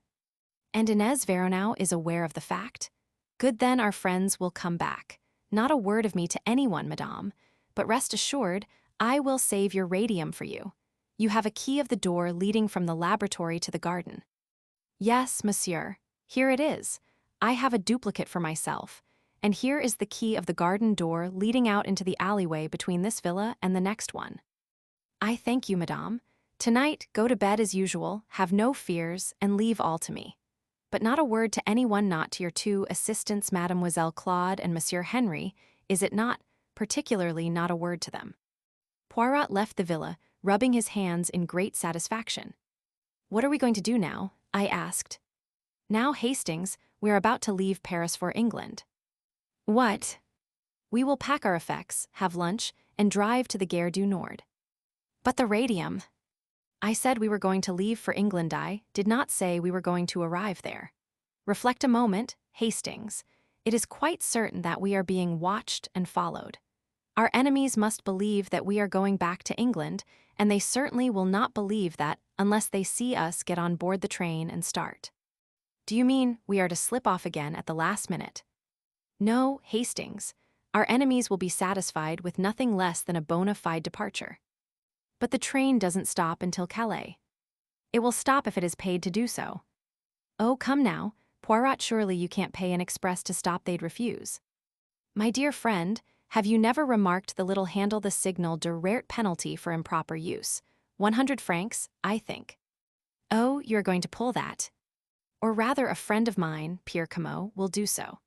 And Inez Veronau is aware of the fact? Good, then our friends will come back. Not a word of me to anyone, madame, but rest assured, I will save your radium for you. You have a key of the door leading from the laboratory to the garden. Yes, monsieur. Here it is. I have a duplicate for myself, and here is the key of the garden door leading out into the alleyway between this villa and the next one. I thank you, madame. Tonight, go to bed as usual, have no fears, and leave all to me. But not a word to anyone, not to your two assistants, Mademoiselle Claude and Monsieur Henry, is it not? Particularly not a word to them. Poirot left the villa, rubbing his hands in great satisfaction. What are we going to do now? I asked. Now, Hastings, we are about to leave Paris for England. What? We will pack our effects, have lunch, and drive to the Gare du Nord. But the radium. I said we were going to leave for England. I did not say we were going to arrive there. Reflect a moment, Hastings. It is quite certain that we are being watched and followed. Our enemies must believe that we are going back to England, and they certainly will not believe that unless they see us get on board the train and start. Do you mean we are to slip off again at the last minute? No, Hastings. Our enemies will be satisfied with nothing less than a bona fide departure. But the train doesn't stop until Calais. It will stop if it is paid to do so. Oh, come now, Poirot, surely you can't pay an express to stop, they'd refuse. My dear friend, have you never remarked the little handle, the signal de rert penalty for improper use? 100 francs, I think. Oh, you're going to pull that. Or rather, a friend of mine, Pierre Comeau, will do so.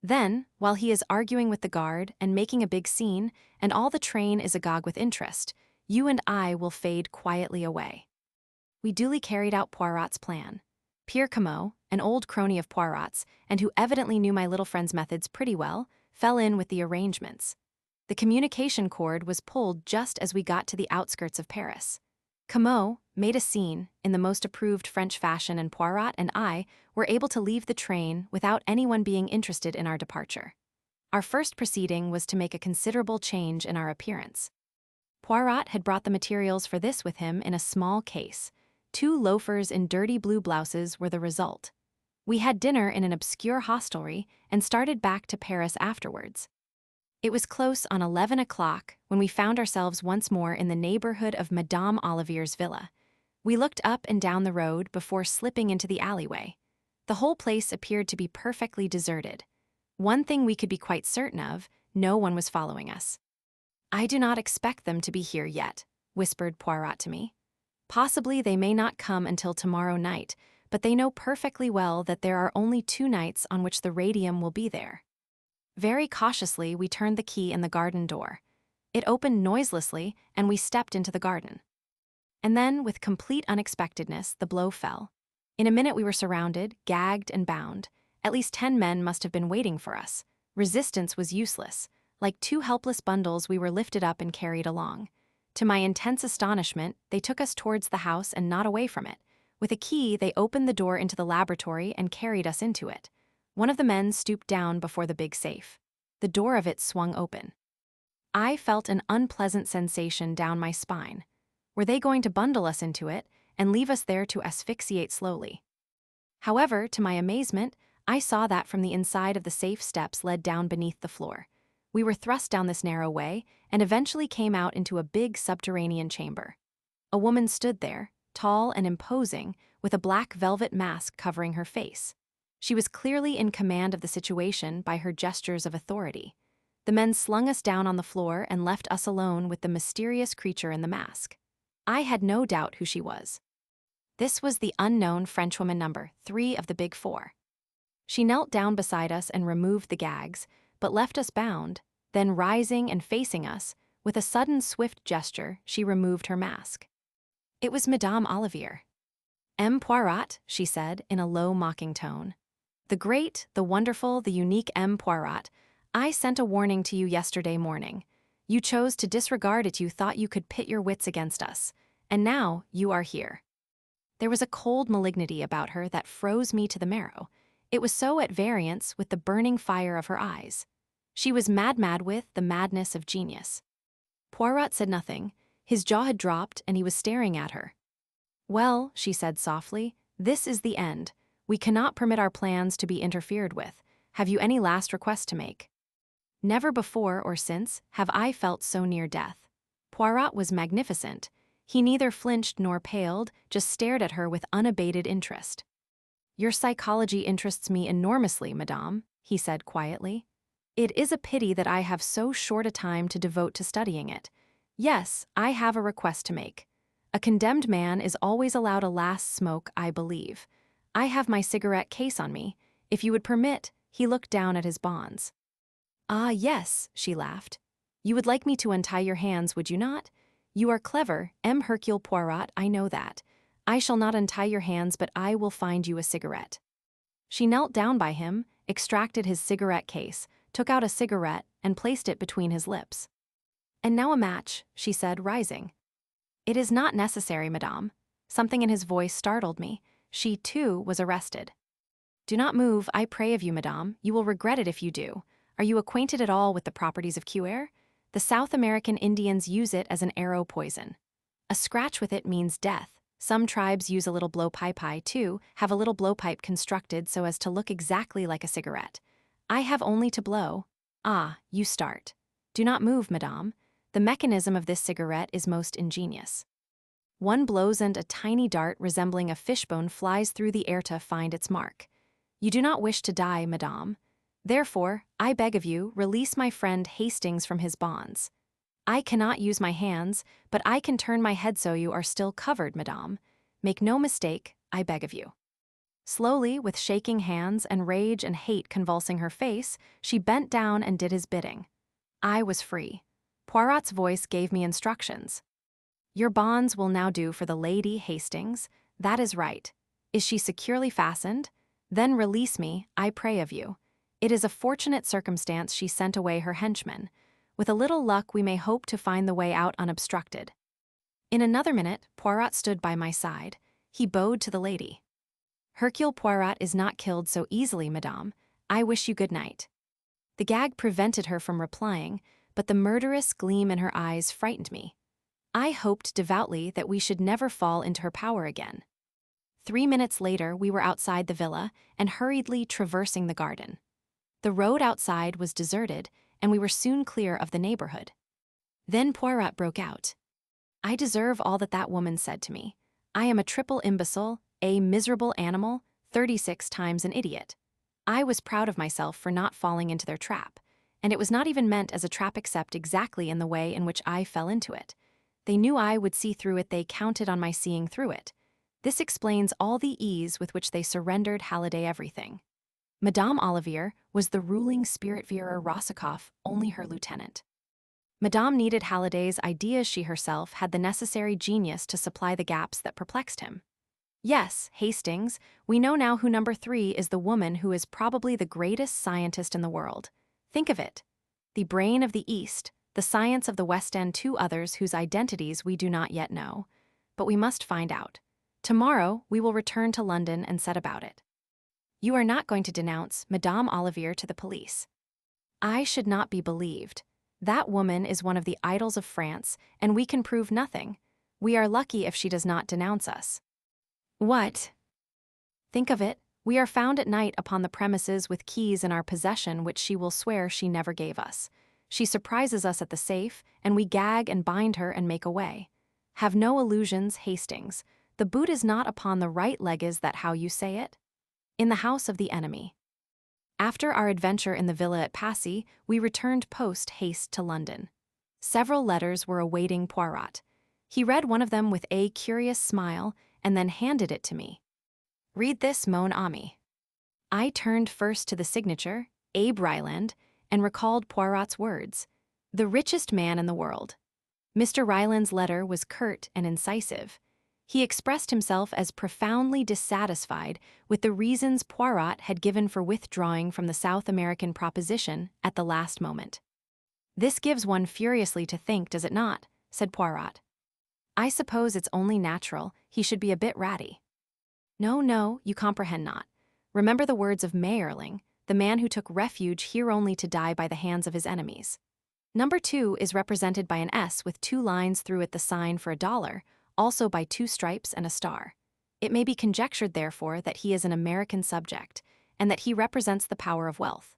Then, while he is arguing with the guard and making a big scene, and all the train is agog with interest, you and I will fade quietly away. We duly carried out Poirot's plan. Pierre Comeau, an old crony of Poirot's, and who evidently knew my little friend's methods pretty well, fell in with the arrangements. The communication cord was pulled just as we got to the outskirts of Paris. Comeau made a scene in the most approved French fashion, and Poirot and I were able to leave the train without anyone being interested in our departure. Our first proceeding was to make a considerable change in our appearance. Poirot had brought the materials for this with him in a small case. 2 loafers in dirty blue blouses were the result. We had dinner in an obscure hostelry and started back to Paris afterwards. It was close on 11 o'clock when we found ourselves once more in the neighborhood of Madame Olivier's villa. We looked up and down the road before slipping into the alleyway. The whole place appeared to be perfectly deserted. One thing we could be quite certain of, no one was following us. I do not expect them to be here yet, whispered Poirot to me. Possibly they may not come until tomorrow night, but they know perfectly well that there are only 2 nights on which the radium will be there. Very cautiously, we turned the key in the garden door. It opened noiselessly, and we stepped into the garden. And then, with complete unexpectedness, the blow fell. In a minute we were surrounded, gagged, and bound. At least 10 men must have been waiting for us. Resistance was useless. Like 2 helpless bundles, we were lifted up and carried along. To my intense astonishment, they took us towards the house and not away from it. With a key, they opened the door into the laboratory and carried us into it. One of the men stooped down before the big safe. The door of it swung open. I felt an unpleasant sensation down my spine. Were they going to bundle us into it and leave us there to asphyxiate slowly? However, to my amazement, I saw that from the inside of the safe steps led down beneath the floor. We were thrust down this narrow way and eventually came out into a big subterranean chamber. A woman stood there, tall and imposing, with a black velvet mask covering her face. She was clearly in command of the situation by her gestures of authority. The men slung us down on the floor and left us alone with the mysterious creature in the mask. I had no doubt who she was. This was the unknown Frenchwoman number 3 of the Big Four. She knelt down beside us and removed the gags, but left us bound. Then, rising and facing us, with a sudden swift gesture, she removed her mask. It was Madame Olivier. M. Poirot, she said in a low, mocking tone. The great, the wonderful, the unique M. Poirot, I sent a warning to you yesterday morning. You chose to disregard it. You thought you could pit your wits against us. And now you are here. There was a cold malignity about her that froze me to the marrow. It was so at variance with the burning fire of her eyes. She was mad with the madness of genius. Poirot said nothing. His jaw had dropped and he was staring at her. Well, she said softly, this is the end. We cannot permit our plans to be interfered with. have you any last request to make? Never before or since have I felt so near death. Poirot was magnificent. He neither flinched nor paled, just stared at her with unabated interest. Your psychology interests me enormously, madame, he said quietly. It is a pity that I have so short a time to devote to studying it. Yes, I have a request to make. A condemned man is always allowed a last smoke, I believe. I have my cigarette case on me. If you would permit, he looked down at his bonds. Ah, yes, she laughed. You would like me to untie your hands, would you not? You are clever, Hercule Poirot, I know that. I shall not untie your hands, but I will find you a cigarette. She knelt down by him, extracted his cigarette case, took out a cigarette, and placed it between his lips. And now a match, she said, rising. It is not necessary, madame. Something in his voice startled me. She, too, was arrested. Do not move, I pray of you, madame. You will regret it if you do. Are you acquainted at all with the properties of cuir? The South American Indians use it as an arrow poison. A scratch with it means death. Some tribes use a little blowpipe, too, have a little blowpipe constructed so as to look exactly like a cigarette. I have only to blow. Ah, you start. Do not move, madame. The mechanism of this cigarette is most ingenious. One blows and a tiny dart resembling a fishbone flies through the air to find its mark. You do not wish to die, madame. Therefore, I beg of you, release my friend Hastings from his bonds. I cannot use my hands, but I can turn my head so you are still covered, madame. Make no mistake, I beg of you. Slowly, with shaking hands and rage and hate convulsing her face, she bent down and did his bidding. I was free. Poirot's voice gave me instructions. Your bonds will now do for the lady Hastings. That is right. Is she securely fastened? Then release me, I pray of you. It is a fortunate circumstance she sent away her henchmen. With a little luck we may hope to find the way out unobstructed. In another minute, Poirot stood by my side. He bowed to the lady. Hercule Poirot is not killed so easily, madame. I wish you good night. The gag prevented her from replying, but the murderous gleam in her eyes frightened me. I hoped devoutly that we should never fall into her power again. 3 minutes later, we were outside the villa and hurriedly traversing the garden. The road outside was deserted, and we were soon clear of the neighborhood. Then Poirot broke out. I deserve all that woman said to me. I am a triple imbecile, a miserable animal, 36 times an idiot. I was proud of myself for not falling into their trap, and it was not even meant as a trap except exactly in the way in which I fell into it. They knew I would see through it, they counted on my seeing through it. This explains all the ease with which they surrendered Halliday everything. Madame Olivier was the ruling spirit-verer Rossakoff, only her lieutenant. Madame needed Halliday's ideas. She herself had the necessary genius to supply the gaps that perplexed him. Yes, Hastings, we know now who number 3 is, the woman who is probably the greatest scientist in the world. Think of it. The brain of the East, the science of the West End, 2 others whose identities we do not yet know. But we must find out. Tomorrow we will return to London and set about it. You are not going to denounce Madame Olivier to the police. I should not be believed. That woman is one of the idols of France, and we can prove nothing. We are lucky if she does not denounce us. What? Think of it, we are found at night upon the premises with keys in our possession which she will swear she never gave us. She surprises us at the safe, and we gag and bind her and make away. Have no illusions, Hastings. The boot is not upon the right leg, is that how you say it? In the house of the enemy. After our adventure in the villa at Passy, we returned post-haste to London. Several letters were awaiting Poirot. He read one of them with a curious smile and then handed it to me. Read this, mon ami. I turned first to the signature, Abe Ryland, and recalled Poirot's words. The richest man in the world. Mr. Ryland's letter was curt and incisive. He expressed himself as profoundly dissatisfied with the reasons Poirot had given for withdrawing from the South American proposition at the last moment. This gives one furiously to think, does it not? Said Poirot. I suppose it's only natural he should be a bit ratty. No, you comprehend not. Remember the words of Mayerling, the man who took refuge here only to die by the hands of his enemies. Number 2 is represented by an S with 2 lines through it, the sign for $1, also by 2 stripes and a star. It may be conjectured, therefore, that he is an American subject, and that he represents the power of wealth.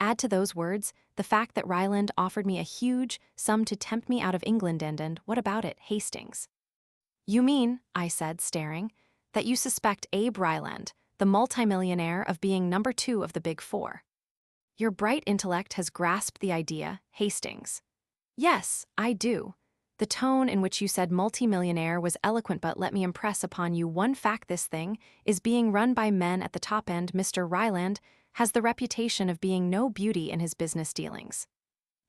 Add to those words the fact that Ryland offered me a huge sum to tempt me out of England and what about it, Hastings? You mean, I said, staring, that you suspect Abe Ryland, the multimillionaire, of being number 2 of the Big Four. Your bright intellect has grasped the idea, Hastings. Yes, I do. The tone in which you said multimillionaire was eloquent, but let me impress upon you one fact: this thing is being run by men at the top end. Mr. Ryland has the reputation of being no beauty in his business dealings.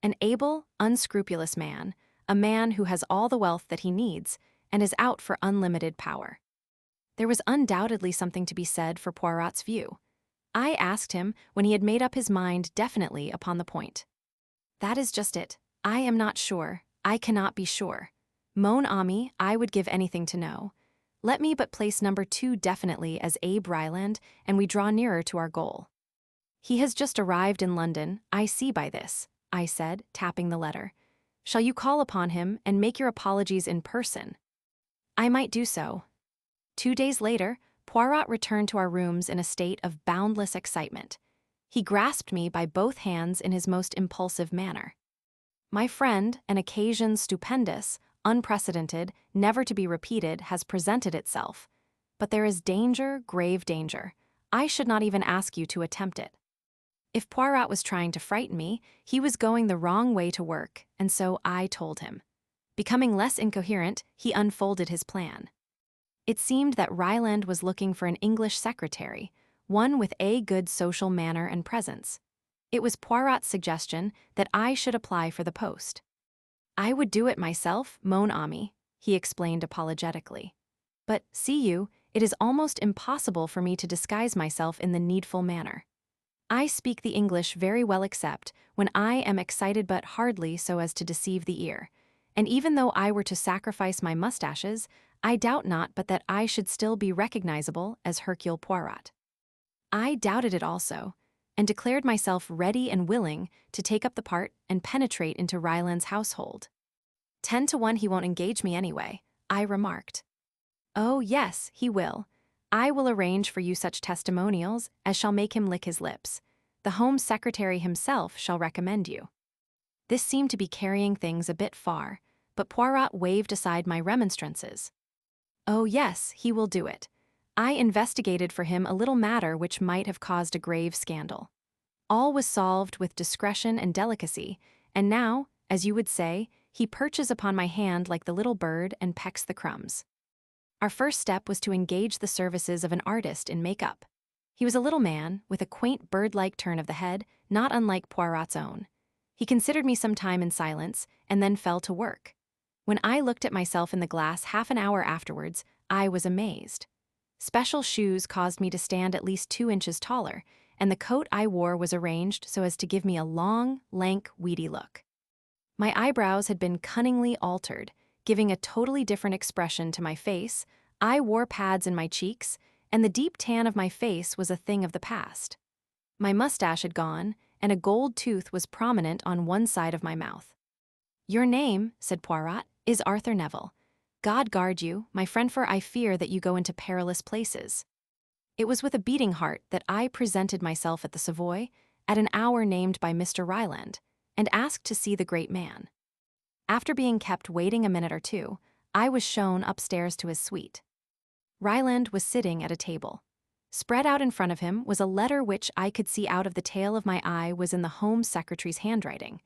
An able, unscrupulous man, a man who has all the wealth that he needs and is out for unlimited power. There was undoubtedly something to be said for Poirot's view. I asked him when he had made up his mind definitely upon the point. That is just it. I am not sure. I cannot be sure. Mon ami, I would give anything to know. Let me but place number 2 definitely as Abe Ryland, and we draw nearer to our goal. He has just arrived in London, I see by this, I said, tapping the letter. Shall you call upon him and make your apologies in person? I might do so. 2 days later, Poirot returned to our rooms in a state of boundless excitement. He grasped me by both hands in his most impulsive manner. My friend, an occasion stupendous, unprecedented, never to be repeated, has presented itself. But there is danger, grave danger. I should not even ask you to attempt it. If Poirot was trying to frighten me, he was going the wrong way to work, and so I told him. Becoming less incoherent, he unfolded his plan. It seemed that Ryland was looking for an English secretary, one with a good social manner and presence. It was Poirot's suggestion that I should apply for the post. I would do it myself, mon ami, he explained apologetically. But, see you, it is almost impossible for me to disguise myself in the needful manner. I speak the English very well except when I am excited, but hardly so as to deceive the ear. And even though I were to sacrifice my mustaches, I doubt not but that I should still be recognizable as Hercule Poirot. I doubted it also, and declared myself ready and willing to take up the part and penetrate into Ryland's household. 10 to 1 he won't engage me anyway, I remarked. Oh, yes, he will. I will arrange for you such testimonials as shall make him lick his lips. The Home Secretary himself shall recommend you. This seemed to be carrying things a bit far, but Poirot waved aside my remonstrances. Oh, yes, he will do it. I investigated for him a little matter which might have caused a grave scandal. All was solved with discretion and delicacy, and now, as you would say, he perches upon my hand like the little bird and pecks the crumbs. Our first step was to engage the services of an artist in makeup. He was a little man, with a quaint bird-like turn of the head, not unlike Poirot's own. He considered me some time in silence, and then fell to work. When I looked at myself in the glass half an hour afterwards, I was amazed. Special shoes caused me to stand at least 2 inches taller, and the coat I wore was arranged so as to give me a long, lank, weedy look. My eyebrows had been cunningly altered, giving a totally different expression to my face. I wore pads in my cheeks, and the deep tan of my face was a thing of the past. My mustache had gone, and a gold tooth was prominent on one side of my mouth. Your name, said Poirot, is Arthur Neville. God guard you, my friend, for I fear that you go into perilous places. It was with a beating heart that I presented myself at the Savoy, at an hour named by Mr. Ryland, and asked to see the great man. After being kept waiting a minute or two, I was shown upstairs to his suite. Ryland was sitting at a table. Spread out in front of him was a letter which I could see out of the tail of my eye was in the Home Secretary's handwriting.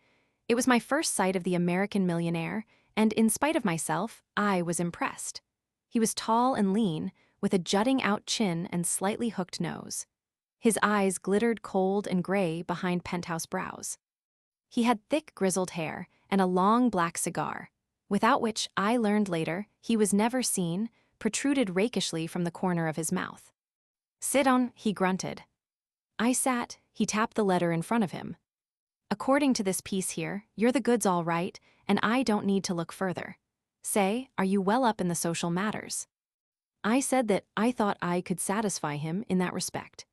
It was my first sight of the American millionaire, and in spite of myself, I was impressed. He was tall and lean, with a jutting-out chin and slightly hooked nose. His eyes glittered cold and gray behind penthouse brows. He had thick grizzled hair and a long black cigar, without which I learned later he was never seen, protruded rakishly from the corner of his mouth. Sit down, he grunted. I sat. He tapped the letter in front of him. According to this piece here, you're the goods all right, and I don't need to look further. Say, are you well up in the social matters? I said that I thought I could satisfy him in that respect.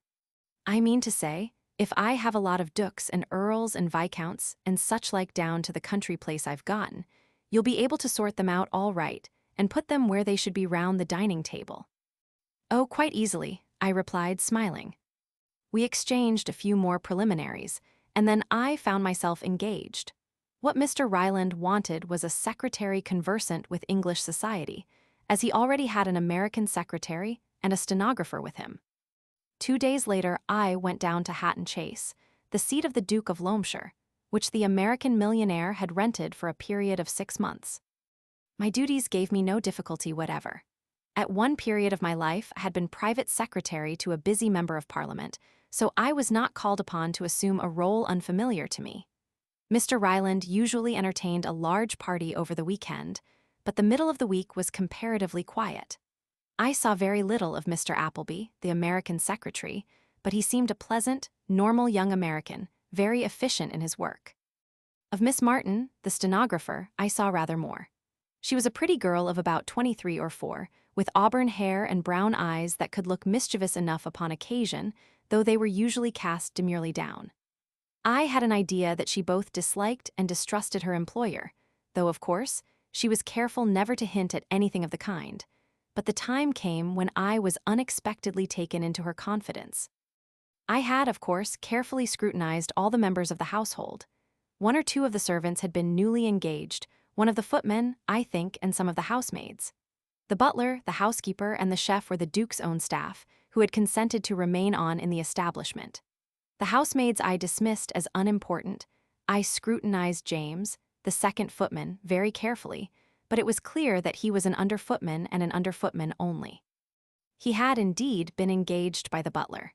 I mean to say, if I have a lot of dukes and earls and viscounts and such like down to the country place I've gotten, you'll be able to sort them out all right and put them where they should be round the dining table. Oh, quite easily, I replied, smiling. We exchanged a few more preliminaries, and then I found myself engaged. What Mr. Ryland wanted was a secretary conversant with English society, as he already had an American secretary and a stenographer with him. 2 days later, I went down to Hatton Chase, the seat of the Duke of Loamshire, which the American millionaire had rented for a period of 6 months. My duties gave me no difficulty whatever. At one period of my life, I had been private secretary to a busy member of Parliament, so I was not called upon to assume a role unfamiliar to me. Mr. Ryland usually entertained a large party over the weekend, but the middle of the week was comparatively quiet. I saw very little of Mr. Appleby, the American secretary, but he seemed a pleasant, normal young American, very efficient in his work. Of Miss Martin, the stenographer, I saw rather more. She was a pretty girl of about 23 or 4, with auburn hair and brown eyes that could look mischievous enough upon occasion, though they were usually cast demurely down. I had an idea that she both disliked and distrusted her employer, though, of course, she was careful never to hint at anything of the kind. But the time came when I was unexpectedly taken into her confidence. I had, of course, carefully scrutinized all the members of the household. 1 or 2 of the servants had been newly engaged, one of the footmen, I think, and some of the housemaids. The butler, the housekeeper, and the chef were the Duke's own staff, who had consented to remain on in the establishment. The housemaids I dismissed as unimportant. I scrutinized James, the second footman, very carefully, but it was clear that he was an underfootman and an underfootman only. He had indeed been engaged by the butler.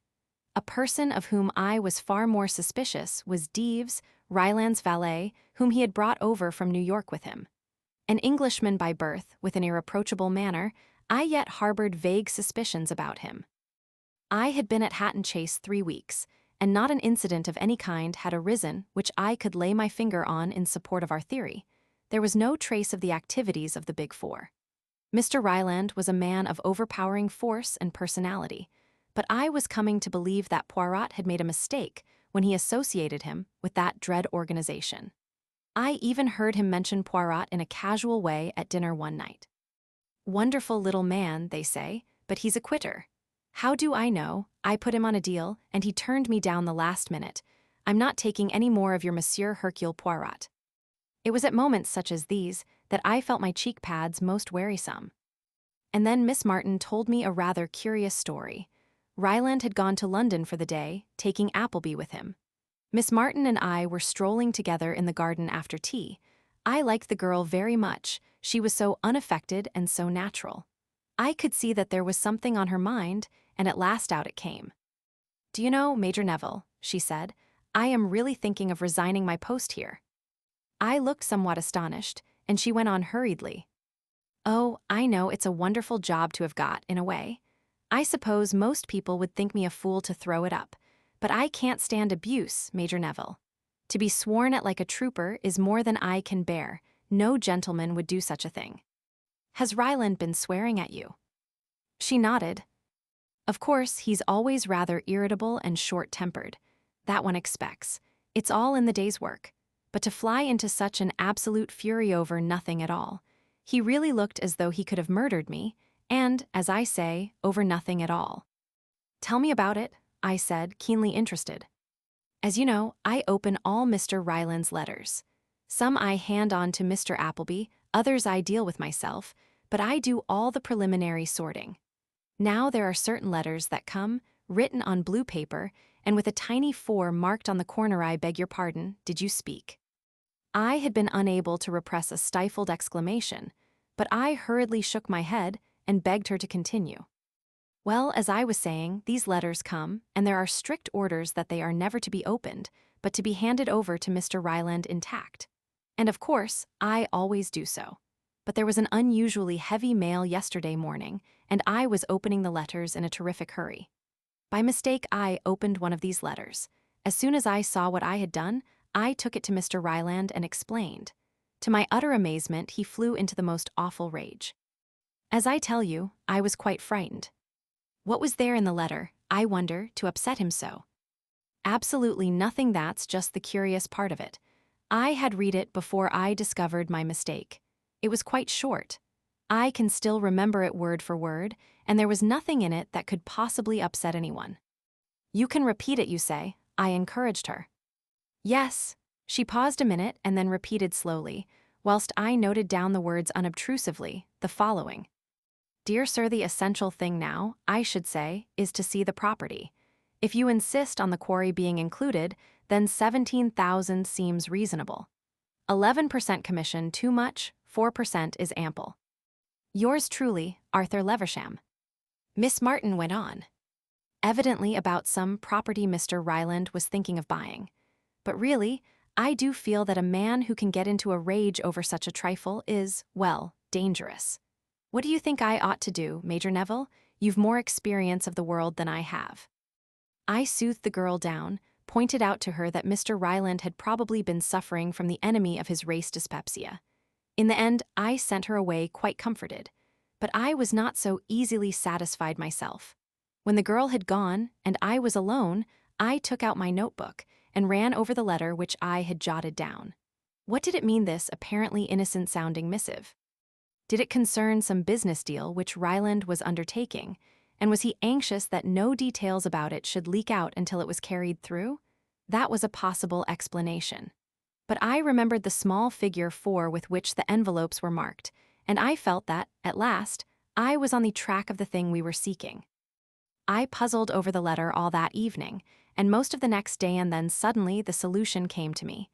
A person of whom I was far more suspicious was Deeves, Ryland's valet, whom he had brought over from New York with him. An Englishman by birth, with an irreproachable manner, I yet harbored vague suspicions about him. I had been at Hatton Chase 3 weeks, and not an incident of any kind had arisen which I could lay my finger on in support of our theory. There was no trace of the activities of the Big Four. Mr. Ryland was a man of overpowering force and personality, but I was coming to believe that Poirot had made a mistake when he associated him with that dread organization. I even heard him mention Poirot in a casual way at dinner one night. Wonderful little man, they say, but he's a quitter. How do I know? I put him on a deal, and he turned me down the last minute. I'm not taking any more of your Monsieur Hercule Poirot. It was at moments such as these that I felt my cheek pads most wearisome. And then Miss Martin told me a rather curious story. Ryland had gone to London for the day, taking Appleby with him. Miss Martin and I were strolling together in the garden after tea. I liked the girl very much. She was so unaffected and so natural. I could see that there was something on her mind, and at last out it came. "Do you know, Major Neville," she said, "I am really thinking of resigning my post here." I looked somewhat astonished, and she went on hurriedly. "Oh, I know it's a wonderful job to have got, in a way. I suppose most people would think me a fool to throw it up, but I can't stand abuse, Major Neville. To be sworn at like a trooper is more than I can bear. No gentleman would do such a thing. Has Ryland been swearing at you?" She nodded. "Of course, he's always rather irritable and short-tempered. That one expects. It's all in the day's work. But to fly into such an absolute fury over nothing at all. He really looked as though he could have murdered me, and, as I say, over nothing at all." "Tell me about it," I said, keenly interested. "As you know, I open all Mr. Ryland's letters. Some I hand on to Mr. Appleby, others I deal with myself, but I do all the preliminary sorting. Now there are certain letters that come, written on blue paper, and with a tiny 4 marked on the corner. I beg your pardon, did you speak?" I had been unable to repress a stifled exclamation, but I hurriedly shook my head and begged her to continue. "Well, as I was saying, these letters come, and there are strict orders that they are never to be opened, but to be handed over to Mr. Ryland intact. And of course, I always do so. But there was an unusually heavy mail yesterday morning, and I was opening the letters in a terrific hurry. By mistake, I opened one of these letters. As soon as I saw what I had done, I took it to Mr. Ryland and explained. To my utter amazement, he flew into the most awful rage. As I tell you, I was quite frightened. What was there in the letter, I wonder, to upset him so? Absolutely nothing. That's just the curious part of it. I had read it before I discovered my mistake. It was quite short. I can still remember it word for word, and there was nothing in it that could possibly upset anyone. You can repeat it, you say, I encouraged her. Yes. She paused a minute and then repeated slowly, whilst I noted down the words unobtrusively, the following. Dear sir, the essential thing now, I should say, is to see the property. If you insist on the quarry being included, then 17,000 seems reasonable. 11% commission too much, 4% is ample. Yours truly, Arthur Leversham. Miss Martin went on. Evidently about some property Mr. Ryland was thinking of buying. But really, I do feel that a man who can get into a rage over such a trifle is, well, dangerous. What do you think I ought to do, Major Neville? You've more experience of the world than I have. I soothed the girl down, pointed out to her that Mr. Ryland had probably been suffering from the enemy of his race, dyspepsia. In the end, I sent her away quite comforted. But I was not so easily satisfied myself. When the girl had gone, and I was alone, I took out my notebook and ran over the letter which I had jotted down. What did it mean, this apparently innocent-sounding missive? Did it concern some business deal which Ryland was undertaking, and was he anxious that no details about it should leak out until it was carried through? That was a possible explanation. But I remembered the small figure 4 with which the envelopes were marked, and I felt that, at last, I was on the track of the thing we were seeking. I puzzled over the letter all that evening, and most of the next day, and then suddenly the solution came to me.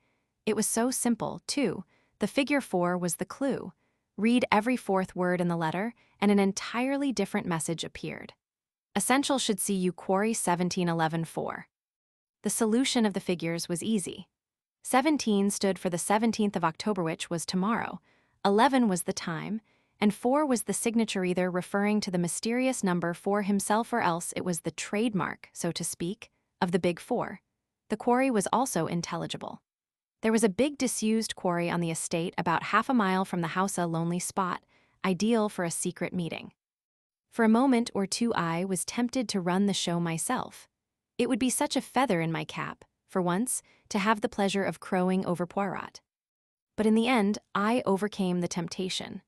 It was so simple, too. The figure 4 was the clue. Read every fourth word in the letter, and an entirely different message appeared. Essential should see you quarry 1711-4. The solution of the figures was easy. 17 stood for the 17th of October, which was tomorrow. 11 was the time, and 4 was the signature, either referring to the mysterious number 4 himself or else it was the trademark, so to speak, of the Big Four. The quarry was also intelligible. There was a big disused quarry on the estate about half a mile from the house, a lonely spot, ideal for a secret meeting. For a moment or two I was tempted to run the show myself. It would be such a feather in my cap, for once, to have the pleasure of crowing over Poirot. But in the end, I overcame the temptation.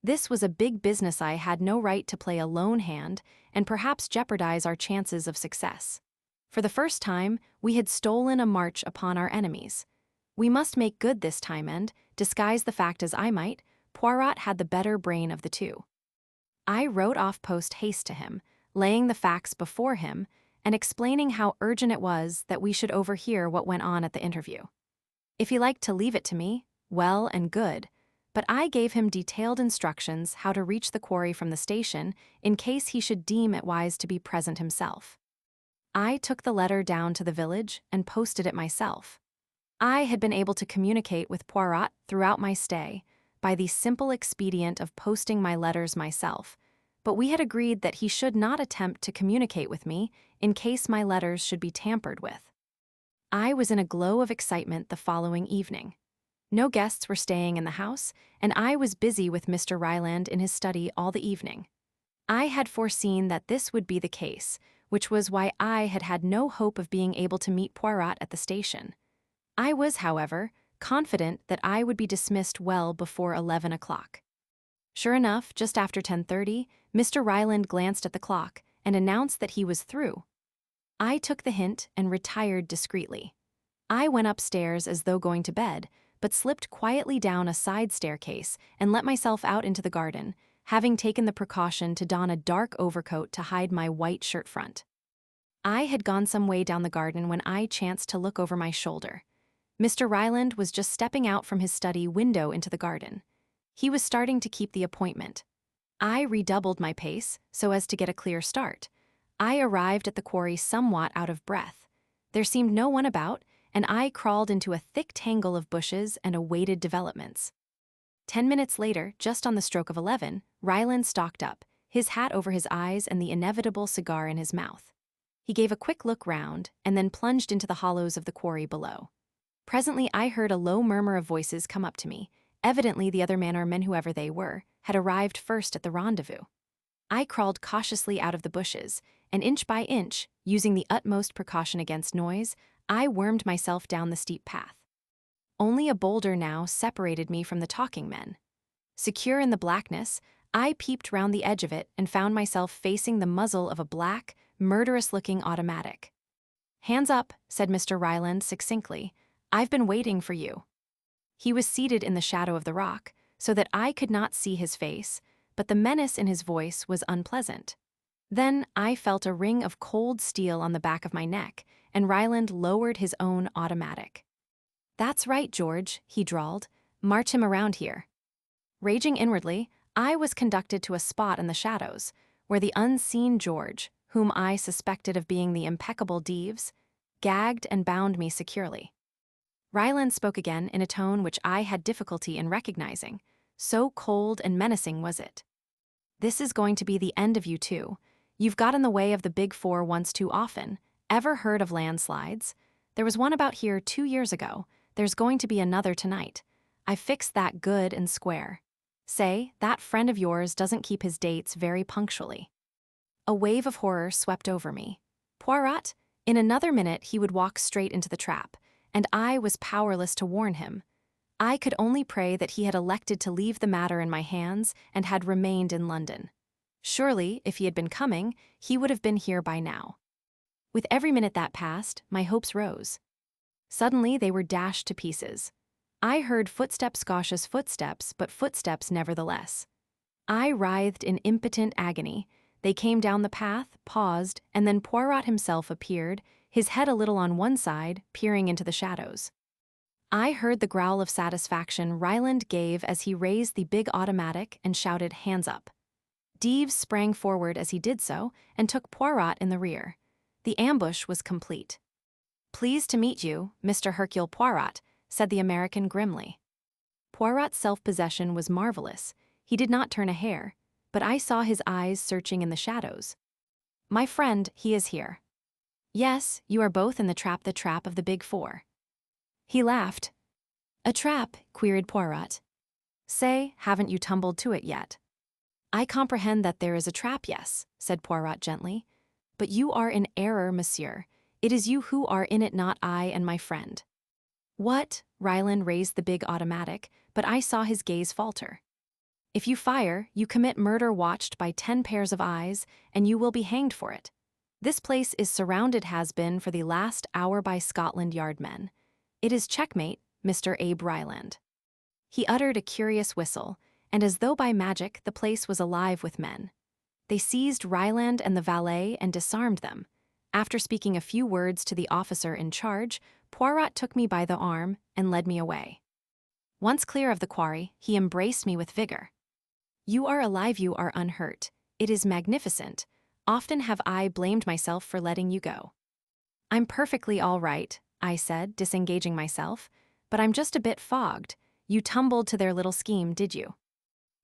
This was a big business. I had no right to play a lone hand and perhaps jeopardize our chances of success. For the first time, we had stolen a march upon our enemies. We must make good this time and, disguise the fact as I might, Poirot had the better brain of the two. I wrote off post haste to him, laying the facts before him and explaining how urgent it was that we should overhear what went on at the interview. If he liked to leave it to me, well and good, but I gave him detailed instructions how to reach the quarry from the station in case he should deem it wise to be present himself. I took the letter down to the village and posted it myself. I had been able to communicate with Poirot throughout my stay by the simple expedient of posting my letters myself, but we had agreed that he should not attempt to communicate with me in case my letters should be tampered with. I was in a glow of excitement the following evening. No guests were staying in the house, and I was busy with Mr. Ryland in his study all the evening. I had foreseen that this would be the case, which was why I had had no hope of being able to meet Poirot at the station. I was, however, confident that I would be dismissed well before 11 o'clock. Sure enough, just after 10:30, Mr. Ryland glanced at the clock and announced that he was through. I took the hint and retired discreetly. I went upstairs as though going to bed, but slipped quietly down a side staircase and let myself out into the garden, having taken the precaution to don a dark overcoat to hide my white shirt front. I had gone some way down the garden when I chanced to look over my shoulder. Mr. Ryland was just stepping out from his study window into the garden. He was starting to keep the appointment. I redoubled my pace so as to get a clear start. I arrived at the quarry somewhat out of breath. There seemed no one about, and I crawled into a thick tangle of bushes and awaited developments. 10 minutes later, just on the stroke of 11, Ryland stalked up, his hat over his eyes and the inevitable cigar in his mouth. He gave a quick look round and then plunged into the hollows of the quarry below. Presently I heard a low murmur of voices come up to me. Evidently the other man or men, whoever they were, had arrived first at the rendezvous. I crawled cautiously out of the bushes, and inch by inch, using the utmost precaution against noise, I wormed myself down the steep path. Only a boulder now separated me from the talking men. Secure in the blackness, I peeped round the edge of it and found myself facing the muzzle of a black, murderous-looking automatic. "Hands up," said Mr. Ryland succinctly. "I've been waiting for you." He was seated in the shadow of the rock, so that I could not see his face, but the menace in his voice was unpleasant. Then I felt a ring of cold steel on the back of my neck, and Ryland lowered his own automatic. "That's right, George," he drawled. "March him around here." Raging inwardly, I was conducted to a spot in the shadows, where the unseen George, whom I suspected of being the impeccable Deeves, gagged and bound me securely. Ryland spoke again in a tone which I had difficulty in recognizing, so cold and menacing was it. "This is going to be the end of you two. You've got in the way of the Big Four once too often. Ever heard of landslides? There was one about here 2 years ago. There's going to be another tonight. I fixed that good and square. Say, that friend of yours doesn't keep his dates very punctually." A wave of horror swept over me. Poirot? In another minute he would walk straight into the trap, and I was powerless to warn him. I could only pray that he had elected to leave the matter in my hands and had remained in London. Surely, if he had been coming, he would have been here by now. With every minute that passed, my hopes rose. Suddenly they were dashed to pieces. I heard footsteps, cautious footsteps, but footsteps nevertheless. I writhed in impotent agony. They came down the path, paused, and then Poirot himself appeared, his head a little on one side, peering into the shadows. I heard the growl of satisfaction Ryland gave as he raised the big automatic and shouted, "Hands up." Deeves sprang forward as he did so and took Poirot in the rear. The ambush was complete. "Pleased to meet you, Mr. Hercule Poirot," said the American grimly. Poirot's self-possession was marvelous. He did not turn a hair, but I saw his eyes searching in the shadows. "My friend, he is here." "Yes, you are both in the trap of the Big Four." He laughed. "A trap?" queried Poirot. "Say, haven't you tumbled to it yet?" "I comprehend that there is a trap, yes," said Poirot gently. "But you are in error, monsieur. It is you who are in it, not I and my friend." "What?" Ryland raised the big automatic, but I saw his gaze falter. "If you fire, you commit murder watched by 10 pairs of eyes, and you will be hanged for it. This place is surrounded, has been for the last hour, by Scotland Yard men. It is checkmate, Mr. Abe Ryland." He uttered a curious whistle, and as though by magic the place was alive with men. They seized Ryland and the valet and disarmed them. After speaking a few words to the officer in charge, Poirot took me by the arm and led me away. Once clear of the quarry, he embraced me with vigor. "You are alive, you are unhurt. It is magnificent. Often have I blamed myself for letting you go." "I'm perfectly all right," I said, disengaging myself, "but I'm just a bit fogged. You tumbled to their little scheme, did you?"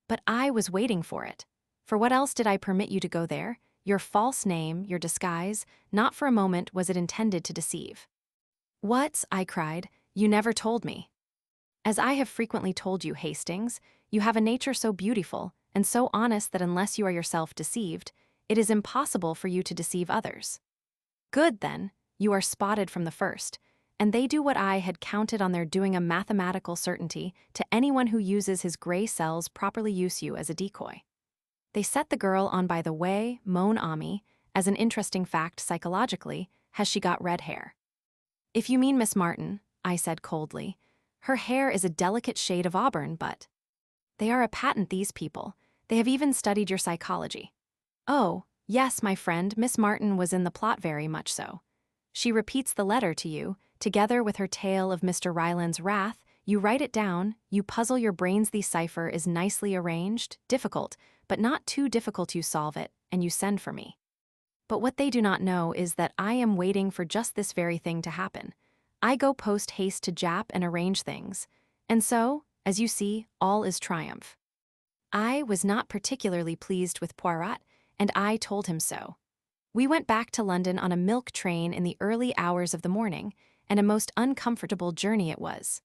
"But I was waiting for it. For what else did I permit you to go there? Your false name, your disguise, not for a moment was it intended to deceive." "What?" I cried. "You never told me." "As I have frequently told you, Hastings, you have a nature so beautiful and so honest that unless you are yourself deceived, it is impossible for you to deceive others." "Good, then. You are spotted from the first, and they do what I had counted on their doing, a mathematical certainty to anyone who uses his gray cells properly, use you as a decoy. They set the girl on by the way, mon ami, as an interesting fact psychologically, has she got red hair?" "If you mean Miss Martin," I said coldly, "her hair is a delicate shade of auburn, but—" "They are a patent, these people. They have even studied your psychology." "Oh, yes, my friend, Miss Martin was in the plot, very much so. She repeats the letter to you, together with her tale of Mr. Ryland's wrath. You write it down, you puzzle your brains, the cipher is nicely arranged, difficult, but not too difficult, you solve it, and you send for me. But what they do not know is that I am waiting for just this very thing to happen. I go post haste to Jap and arrange things. And so, as you see, all is triumph." I was not particularly pleased with Poirot, and I told him so. We went back to London on a milk train in the early hours of the morning, and a most uncomfortable journey it was.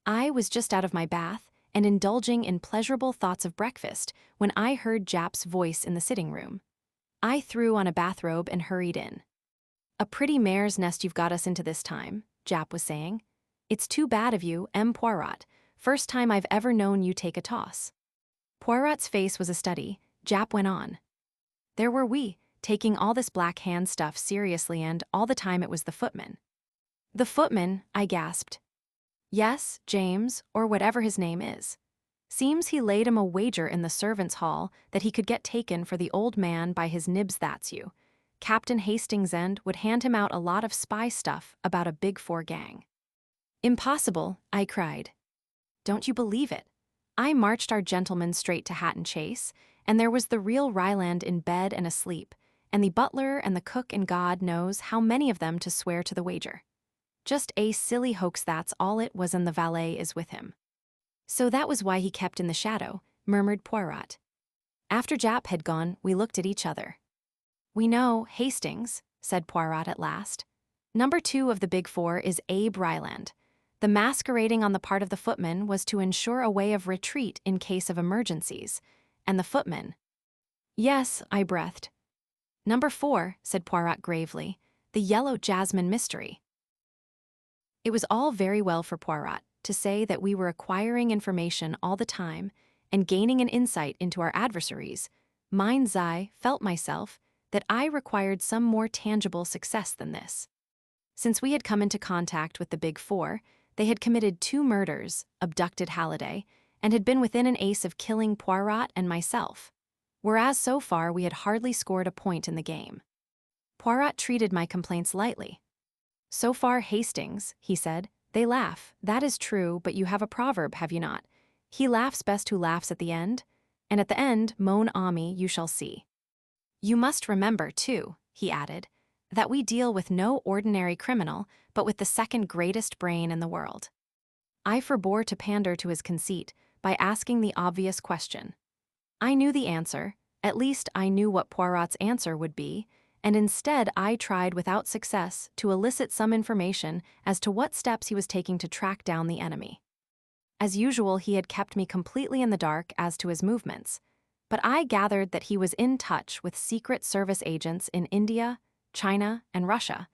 I was just out of my bath and indulging in pleasurable thoughts of breakfast when I heard Jap's voice in the sitting room. I threw on a bathrobe and hurried in. "A pretty mare's nest you've got us into this time," Jap was saying. "It's too bad of you, M. Poirot. First time I've ever known you take a toss." Poirot's face was a study. Jap went on. "There were we, taking all this black hand stuff seriously, and all the time it was the footman. The footman, I gasped. Yes, James, or whatever his name is. Seems he laid him a wager in the servants' hall that he could get taken for the old man by his nibs, that's you. Captain Hastings End would hand him out a lot of spy stuff about a Big Four gang. Impossible, I cried. Don't you believe it? I marched our gentlemen straight to Hatton Chase, and there was the real Ryland in bed and asleep, and the butler and the cook and God knows how many of them to swear to the wager. Just a silly hoax, that's all it was, and the valet is with him. So that was why he kept in the shadow, murmured Poirot. After Jap had gone, we looked at each other. We know, Hastings, said Poirot at last. Number 2 of the Big Four is Abe Ryland. The masquerading on the part of the footman was to ensure a way of retreat in case of emergencies. And the footman. Yes, I breathed. Number 4, said Poirot gravely, the Yellow Jasmine mystery. It was all very well for Poirot to say that we were acquiring information all the time and gaining an insight into our adversaries. Mind's eye felt myself that I required some more tangible success than this. Since we had come into contact with the Big Four, they had committed 2 murders, abducted Halliday, and had been within an ace of killing Poirot and myself, whereas so far we had hardly scored a point in the game. Poirot treated my complaints lightly. So far, Hastings, he said, they laugh. That is true, but you have a proverb, have you not? He laughs best who laughs at the end, and at the end, mon ami, you shall see. You must remember, too, he added, that we deal with no ordinary criminal, but with the second greatest brain in the world. I forbore to pander to his conceit by asking the obvious question. I knew the answer, at least I knew what Poirot's answer would be, and instead I tried without success to elicit some information as to what steps he was taking to track down the enemy. As usual, he had kept me completely in the dark as to his movements, but I gathered that he was in touch with Secret Service agents in India, China, and Russia,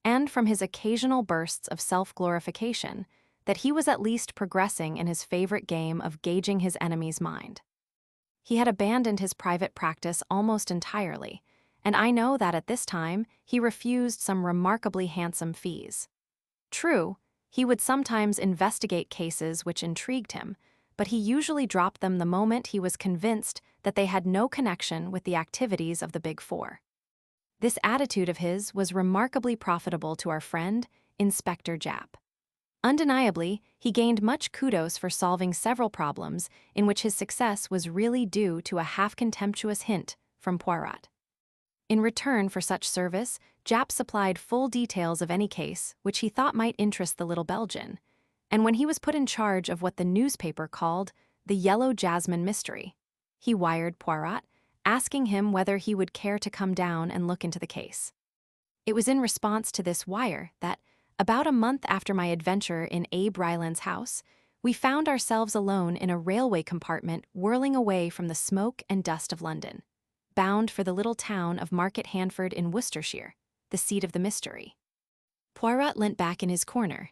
and from his occasional bursts of self-glorification, that he was at least progressing in his favorite game of gauging his enemy's mind. He had abandoned his private practice almost entirely, and I know that at this time he refused some remarkably handsome fees. True, he would sometimes investigate cases which intrigued him, but he usually dropped them the moment he was convinced that they had no connection with the activities of the Big Four. This attitude of his was remarkably profitable to our friend, Inspector Jap. Undeniably, he gained much kudos for solving several problems in which his success was really due to a half-contemptuous hint from Poirot. In return for such service, Jap supplied full details of any case which he thought might interest the little Belgian, and when he was put in charge of what the newspaper called the Yellow Jasmine mystery, he wired Poirot, asking him whether he would care to come down and look into the case. It was in response to this wire that, about a month after my adventure in Abe Ryland's house, we found ourselves alone in a railway compartment whirling away from the smoke and dust of London, bound for the little town of Market Handford in Worcestershire, the seat of the mystery. Poirot leant back in his corner.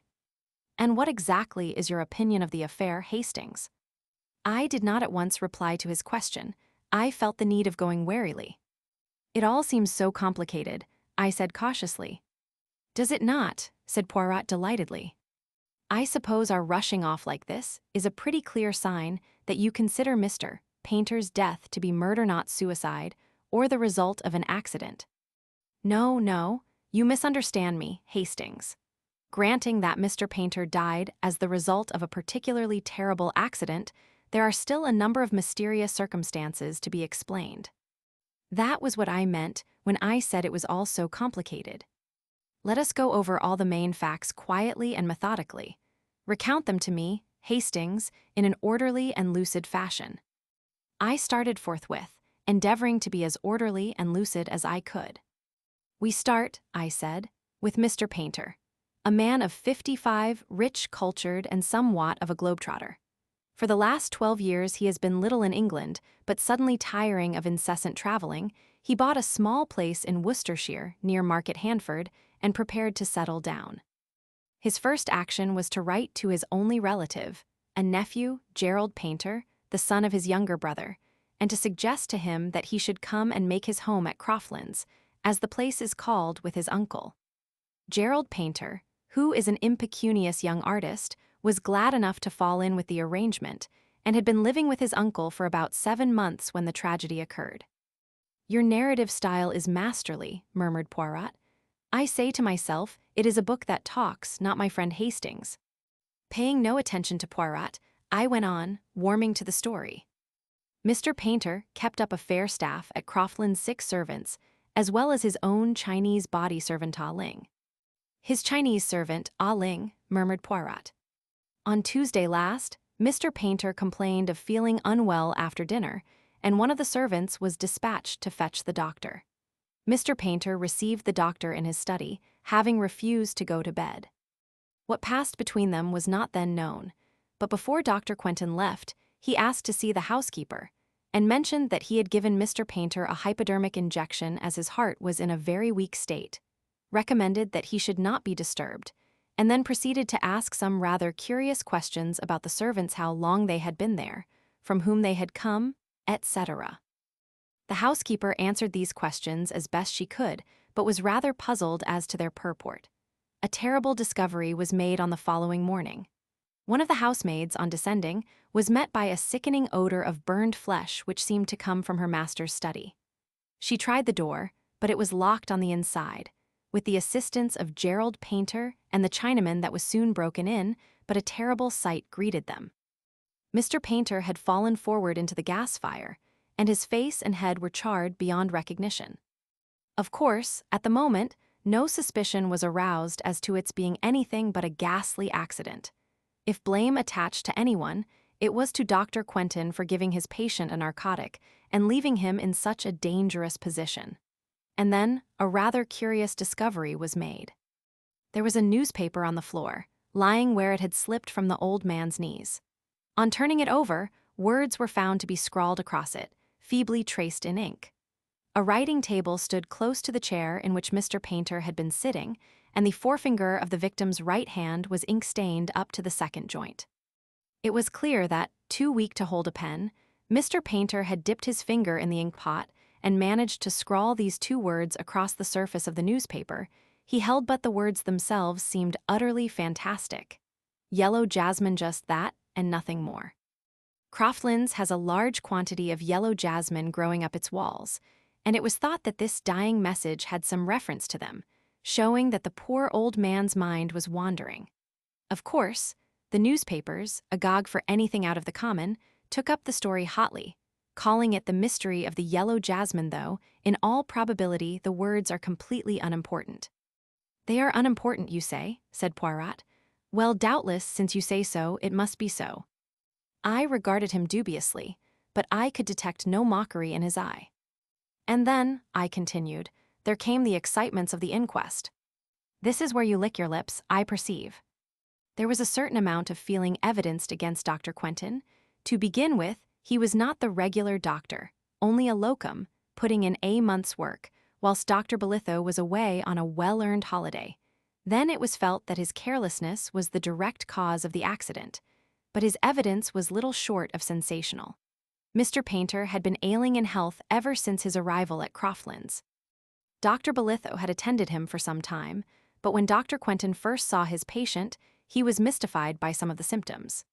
And what exactly is your opinion of the affair, Hastings? I did not at once reply to his question. I felt the need of going warily. It all seems so complicated, I said cautiously. Does it not? Said Poirot delightedly. I suppose our rushing off like this is a pretty clear sign that you consider Mr. Painter's death to be murder, not suicide, or the result of an accident. No, you misunderstand me, Hastings. Granting that Mr. Painter died as the result of a particularly terrible accident, there are still a number of mysterious circumstances to be explained. That was what I meant when I said it was all so complicated. Let us go over all the main facts quietly and methodically. Recount them to me, Hastings, in an orderly and lucid fashion. I started forthwith, endeavoring to be as orderly and lucid as I could. We start, I said, with Mr. Painter, a man of 55, rich, cultured, and somewhat of a globetrotter. For the last 12 years he has been little in England, but suddenly tiring of incessant traveling, he bought a small place in Worcestershire near Market Handford and prepared to settle down. His first action was to write to his only relative, a nephew, Gerald Painter, the son of his younger brother, and to suggest to him that he should come and make his home at Croflands, as the place is called, with his uncle. Gerald Painter, who is an impecunious young artist, was glad enough to fall in with the arrangement, and had been living with his uncle for about 7 months when the tragedy occurred. "Your narrative style is masterly," murmured Poirot. "I say to myself, it is a book that talks, not my friend Hastings." Paying no attention to Poirot, I went on, warming to the story. Mr. Painter kept up a fair staff at Crofland's 6 servants, as well as his own Chinese body servant Ah Ling. "His Chinese servant, Ah Ling," murmured Poirot. "On Tuesday last, Mr. Painter complained of feeling unwell after dinner, and one of the servants was dispatched to fetch the doctor. Mr. Painter received the doctor in his study, having refused to go to bed. What passed between them was not then known, but before Dr. Quentin left, he asked to see the housekeeper, and mentioned that he had given Mr. Painter a hypodermic injection as his heart was in a very weak state, recommended that he should not be disturbed, and then proceeded to ask some rather curious questions about the servants, how long they had been there, from whom they had come, etc. The housekeeper answered these questions as best she could, but was rather puzzled as to their purport. A terrible discovery was made on the following morning. One of the housemaids, on descending, was met by a sickening odor of burned flesh which seemed to come from her master's study. She tried the door, but it was locked on the inside, with the assistance of Gerald Painter and the Chinaman that was soon broken in, but a terrible sight greeted them. Mr. Painter had fallen forward into the gas fire, and his face and head were charred beyond recognition. Of course, at the moment, no suspicion was aroused as to its being anything but a ghastly accident. If blame attached to anyone, it was to Dr. Quentin for giving his patient a narcotic and leaving him in such a dangerous position. And then, a rather curious discovery was made. There was a newspaper on the floor, lying where it had slipped from the old man's knees. On turning it over, words were found to be scrawled across it, feebly traced in ink. A writing table stood close to the chair in which Mr. Painter had been sitting, and the forefinger of the victim's right hand was ink-stained up to the second joint. It was clear that, too weak to hold a pen, Mr. Painter had dipped his finger in the ink pot and managed to scrawl these 2 words across the surface of the newspaper. He held, but the words themselves seemed utterly fantastic. Yellow jasmine, just that, and nothing more. Croflands has a large quantity of yellow jasmine growing up its walls, and it was thought that this dying message had some reference to them, showing that the poor old man's mind was wandering. Of course, the newspapers, agog for anything out of the common, took up the story hotly, calling it the mystery of the yellow jasmine, though, in all probability, the words are completely unimportant. "They are unimportant, you say?" said Poirot. "Well, doubtless, since you say so, it must be so." I regarded him dubiously, but I could detect no mockery in his eye. "And then," I continued, "there came the excitements of the inquest. This is where you lick your lips, I perceive. There was a certain amount of feeling evidenced against Dr. Quentin. To begin with, he was not the regular doctor, only a locum, putting in a month's work, whilst Dr. Bolitho was away on a well-earned holiday. Then it was felt that his carelessness was the direct cause of the accident, but his evidence was little short of sensational. Mr. Painter had been ailing in health ever since his arrival at Croflands. Dr. Bolitho had attended him for some time, but when Dr. Quentin first saw his patient, he was mystified by some of the symptoms.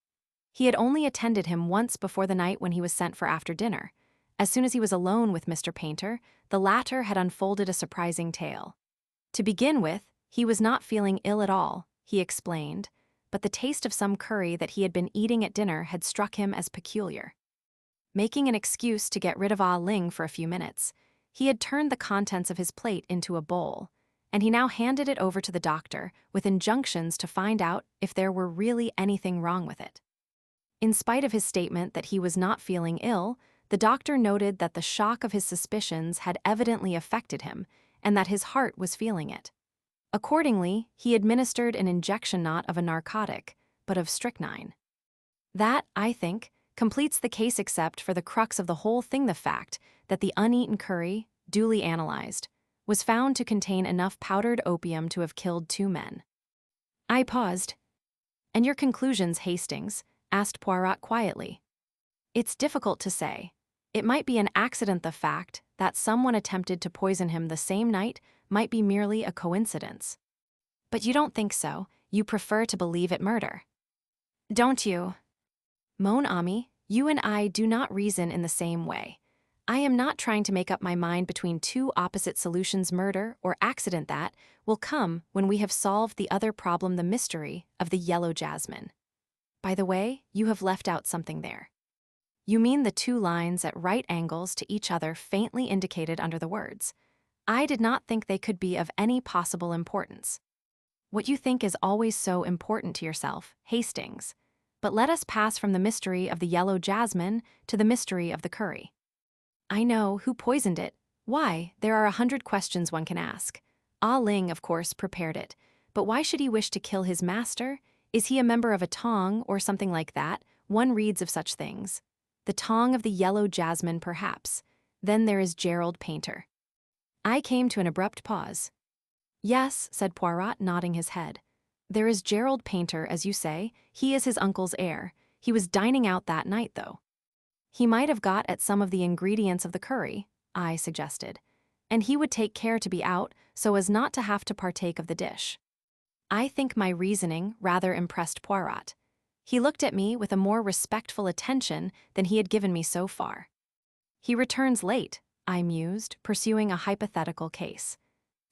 He had only attended him once before the night when he was sent for after dinner. As soon as he was alone with Mr. Painter, the latter had unfolded a surprising tale. To begin with, he was not feeling ill at all, he explained, but the taste of some curry that he had been eating at dinner had struck him as peculiar. Making an excuse to get rid of Ah Ling for a few minutes, he had turned the contents of his plate into a bowl, and he now handed it over to the doctor with injunctions to find out if there were really anything wrong with it. In spite of his statement that he was not feeling ill, the doctor noted that the shock of his suspicions had evidently affected him and that his heart was feeling it. Accordingly, he administered an injection not of a narcotic, but of strychnine. That, I think, completes the case except for the crux of the whole thing, the fact that the uneaten curry, duly analyzed, was found to contain enough powdered opium to have killed 2 men. I paused. "And your conclusions, Hastings?" asked Poirot quietly. "It's difficult to say. It might be an accident. The fact that someone attempted to poison him the same night might be merely a coincidence. But you don't think so. You prefer to believe it murder. Don't you? Mon ami, you and I do not reason in the same way. I am not trying to make up my mind between two opposite solutions, murder or accident. That will come when we have solved the other problem, the mystery of the yellow jasmine. By the way, you have left out something there. You mean the two lines at right angles to each other faintly indicated under the words. I did not think they could be of any possible importance. What you think is always so important to yourself, Hastings. But let us pass from the mystery of the yellow jasmine to the mystery of the curry. I know who poisoned it. Why, there are 100 questions one can ask. Ah Ling, of course, prepared it. But why should he wish to kill his master? Is he a member of a tong or something like that? One reads of such things. The tong of the yellow jasmine, perhaps. Then there is Gerald Painter. I came to an abrupt pause. Yes, said Poirot, nodding his head. There is Gerald Painter, as you say. He is his uncle's heir. He was dining out that night, though. He might have got at some of the ingredients of the curry, I suggested, and he would take care to be out so as not to have to partake of the dish. I think my reasoning rather impressed Poirot. He looked at me with a more respectful attention than he had given me so far. He returns late, I mused, pursuing a hypothetical case.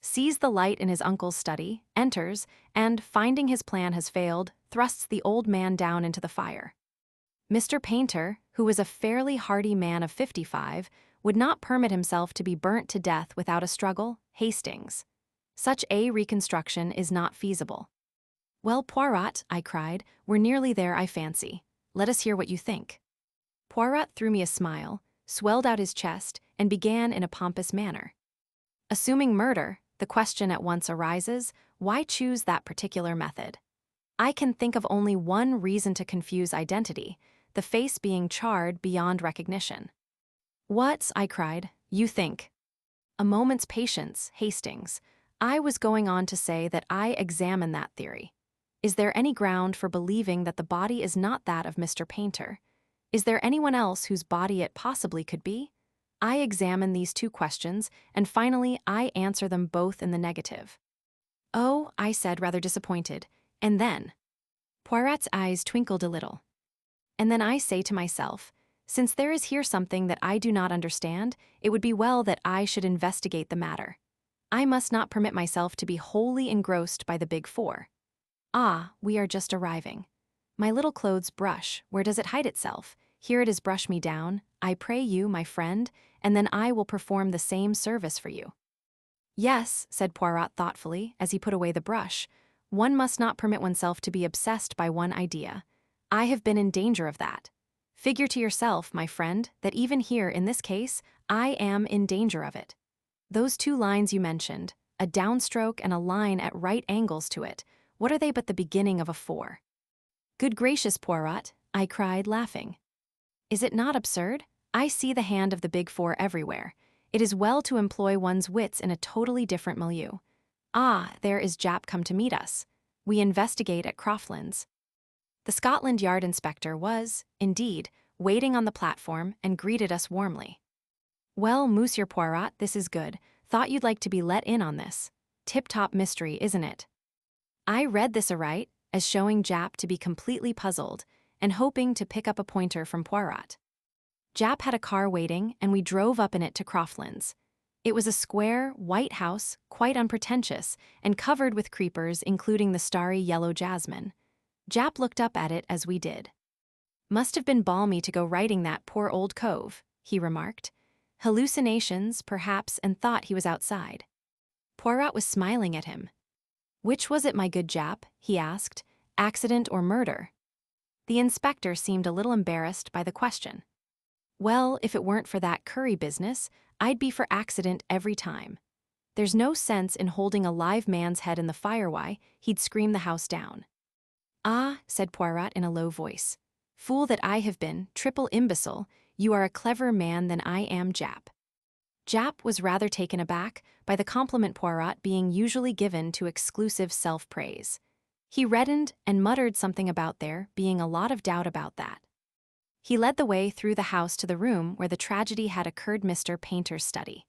Sees the light in his uncle's study, enters, and, finding his plan has failed, thrusts the old man down into the fire. Mr. Painter, who was a fairly hardy man of 55, would not permit himself to be burnt to death without a struggle, Hastings. Such a reconstruction is not feasible. Well, Poirot, I cried, we're nearly there, I fancy. Let us hear what you think. Poirot threw me a smile, swelled out his chest, and began in a pompous manner. Assuming murder, the question at once arises, why choose that particular method? I can think of only one reason to confuse identity, the face being charred beyond recognition. What, I cried, you think? A moment's patience, Hastings. I was going on to say that I examine that theory. Is there any ground for believing that the body is not that of Mr. Painter? Is there anyone else whose body it possibly could be? I examine these two questions, and finally I answer them both in the negative. Oh, I said, rather disappointed, and then? Poirot's eyes twinkled a little. And then I say to myself, since there is here something that I do not understand, it would be well that I should investigate the matter. I must not permit myself to be wholly engrossed by the big four. Ah, we are just arriving. My little clothes brush, where does it hide itself? Here it is, brush me down, I pray you, my friend, and then I will perform the same service for you. Yes, said Poirot thoughtfully, as he put away the brush, one must not permit oneself to be obsessed by one idea. I have been in danger of that. Figure to yourself, my friend, that even here, in this case, I am in danger of it. Those two lines you mentioned, a downstroke and a line at right angles to it, what are they but the beginning of a four? Good gracious, Poirot, I cried, laughing. Is it not absurd? I see the hand of the big four everywhere. It is well to employ one's wits in a totally different milieu. Ah, there is Jap come to meet us. We investigate at Crofland's. The Scotland Yard inspector was, indeed, waiting on the platform and greeted us warmly. Well, Monsieur Poirot, this is good. Thought you'd like to be let in on this. Tip-top mystery, isn't it? I read this aright, as showing Jap to be completely puzzled, and hoping to pick up a pointer from Poirot. Jap had a car waiting, and we drove up in it to Crofland's. It was a square, white house, quite unpretentious, and covered with creepers, including the starry yellow jasmine. Jap looked up at it as we did. Must have been balmy to go riding that poor old cove, he remarked. Hallucinations, perhaps, and thought he was outside. Poirot was smiling at him. Which was it, my good Jap? He asked. Accident or murder? The inspector seemed a little embarrassed by the question. Well, if it weren't for that curry business, I'd be for accident every time. There's no sense in holding a live man's head in the fire. Why, he'd scream the house down. Ah, said Poirot in a low voice. Fool that I have been, triple imbecile, you are a cleverer man than I am, Jap. Jap was rather taken aback by the compliment Poirot being usually given to exclusive self-praise. He reddened and muttered something about there being a lot of doubt about that. He led the way through the house to the room where the tragedy had occurred, Mr. Painter's study.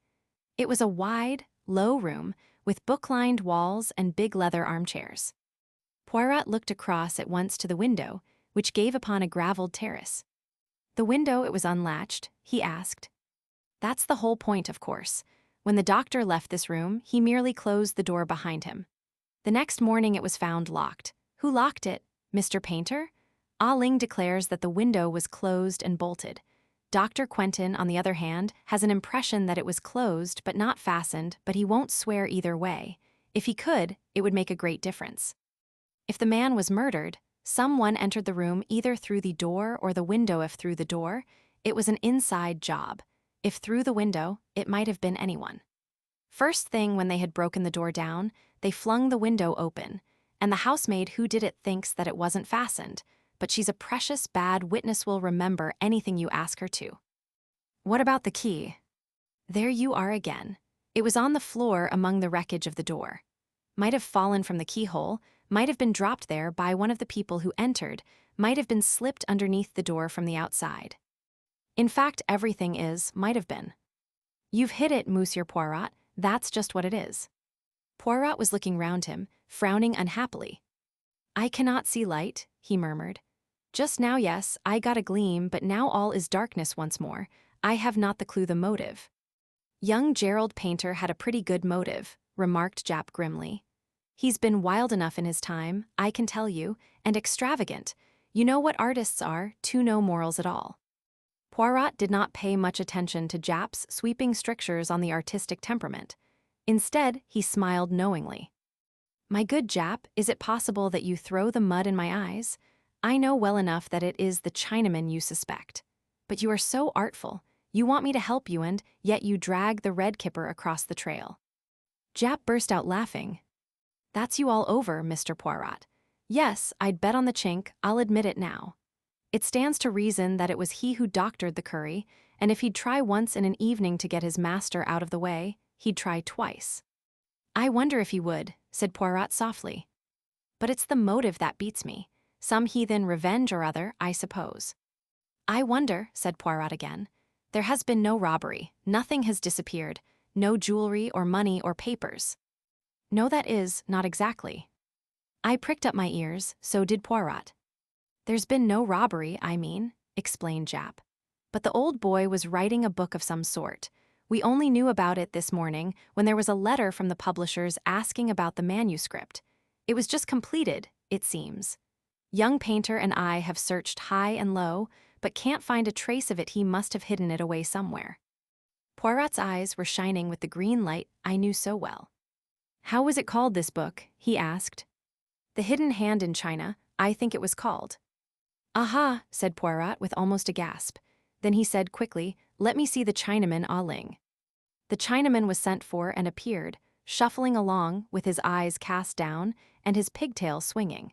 It was a wide, low room with book-lined walls and big leather armchairs. Poirot looked across at once to the window, which gave upon a gravelled terrace. The window, it was unlatched, he asked. That's the whole point, of course. When the doctor left this room, he merely closed the door behind him. The next morning it was found locked. Who locked it? Mr. Painter? Ah Ling declares that the window was closed and bolted. Dr. Quentin, on the other hand, has an impression that it was closed but not fastened, but he won't swear either way. If he could, it would make a great difference. If the man was murdered, someone entered the room either through the door or the window. If through the door, it was an inside job. If through the window, it might have been anyone. First thing when they had broken the door down, they flung the window open, and the housemaid who did it thinks that it wasn't fastened, but she's a precious bad witness, will remember anything you ask her to. What about the key? There you are again. It was on the floor among the wreckage of the door. Might have fallen from the keyhole, might have been dropped there by one of the people who entered, might have been slipped underneath the door from the outside. In fact, everything might have been. You've hit it, Monsieur Poirot. That's just what it is. Poirot was looking round him, frowning unhappily. I cannot see light, he murmured. Just now, yes, I got a gleam, but now all is darkness once more. I have not the clue, the motive. Young Gerald Painter had a pretty good motive, remarked Jap grimly. He's been wild enough in his time, I can tell you, and extravagant. You know what artists are, to no morals at all. Poirot did not pay much attention to Jap's sweeping strictures on the artistic temperament. Instead, he smiled knowingly. My good Jap, is it possible that you throw the mud in my eyes? I know well enough that it is the Chinaman you suspect. But you are so artful. You want me to help you, and yet you drag the red kipper across the trail. Jap burst out laughing. That's you all over, Mr. Poirot. Yes, I'd bet on the chink, I'll admit it now. It stands to reason that it was he who doctored the curry, and if he'd try once in an evening to get his master out of the way, he'd try twice. I wonder if he would, said Poirot softly. But it's the motive that beats me. Some heathen revenge or other, I suppose. I wonder, said Poirot again. There has been no robbery, nothing has disappeared, no jewelry or money or papers. No, that is, not exactly. I pricked up my ears, so did Poirot. There's been no robbery, I mean, explained Jap. But the old boy was writing a book of some sort. We only knew about it this morning when there was a letter from the publishers asking about the manuscript. It was just completed, it seems. Young Painter and I have searched high and low, but can't find a trace of it. He must have hidden it away somewhere. Poirot's eyes were shining with the green light I knew so well. How was it called, this book? He asked. The Hidden Hand in China, I think it was called. Aha, said Poirot with almost a gasp. Then he said quickly, let me see the Chinaman Ah Ling. The Chinaman was sent for and appeared, shuffling along with his eyes cast down and his pigtail swinging.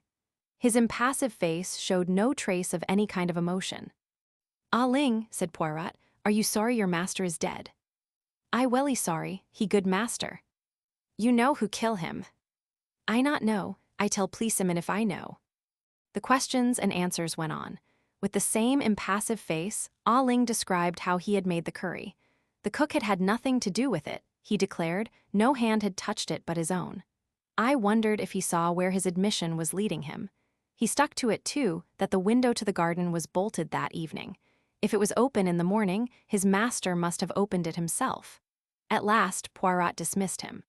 His impassive face showed no trace of any kind of emotion. Ah Ling, said Poirot, are you sorry your master is dead? I welly sorry, he good master. You know who kill him. I not know, I tell policeman if I know. The questions and answers went on. With the same impassive face, Ah Ling described how he had made the curry. The cook had had nothing to do with it, he declared. No hand had touched it but his own. I wondered if he saw where his admission was leading him. He stuck to it, too, that the window to the garden was bolted that evening. If it was open in the morning, his master must have opened it himself. At last, Poirot dismissed him.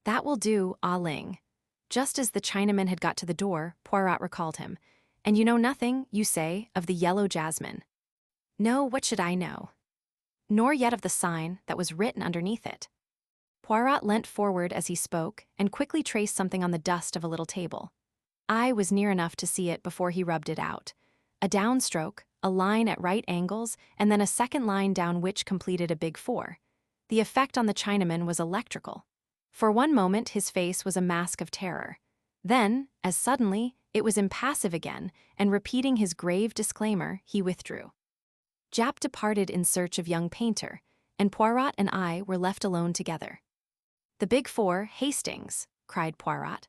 That will do, Ah Ling. Just as the Chinaman had got to the door, Poirot recalled him. And you know nothing, you say, of the yellow jasmine. No, what should I know? Nor yet of the sign that was written underneath it. Poirot leant forward as he spoke and quickly traced something on the dust of a little table. I was near enough to see it before he rubbed it out. A downstroke, a line at right angles, and then a second line down which completed a big 4. The effect on the Chinaman was electrical. For one moment his face was a mask of terror. Then, as suddenly, it was impassive again, and repeating his grave disclaimer, he withdrew. Jap departed in search of young Painter, and Poirot and I were left alone together. The Big Four, Hastings, cried Poirot.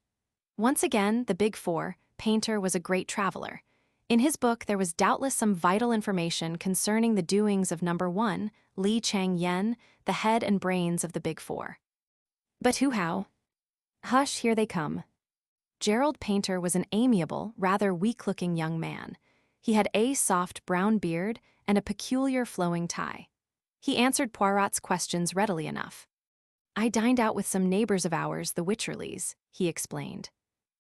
Once again, the Big Four, Painter was a great traveler. In his book, there was doubtless some vital information concerning the doings of number 1, Li Chang-yen, the head and brains of the Big Four. But who how? Hush, here they come. Gerald Painter was an amiable, rather weak-looking young man. He had a soft brown beard and a peculiar flowing tie. He answered Poirot's questions readily enough. I dined out with some neighbors of ours, the Wycherleys, he explained.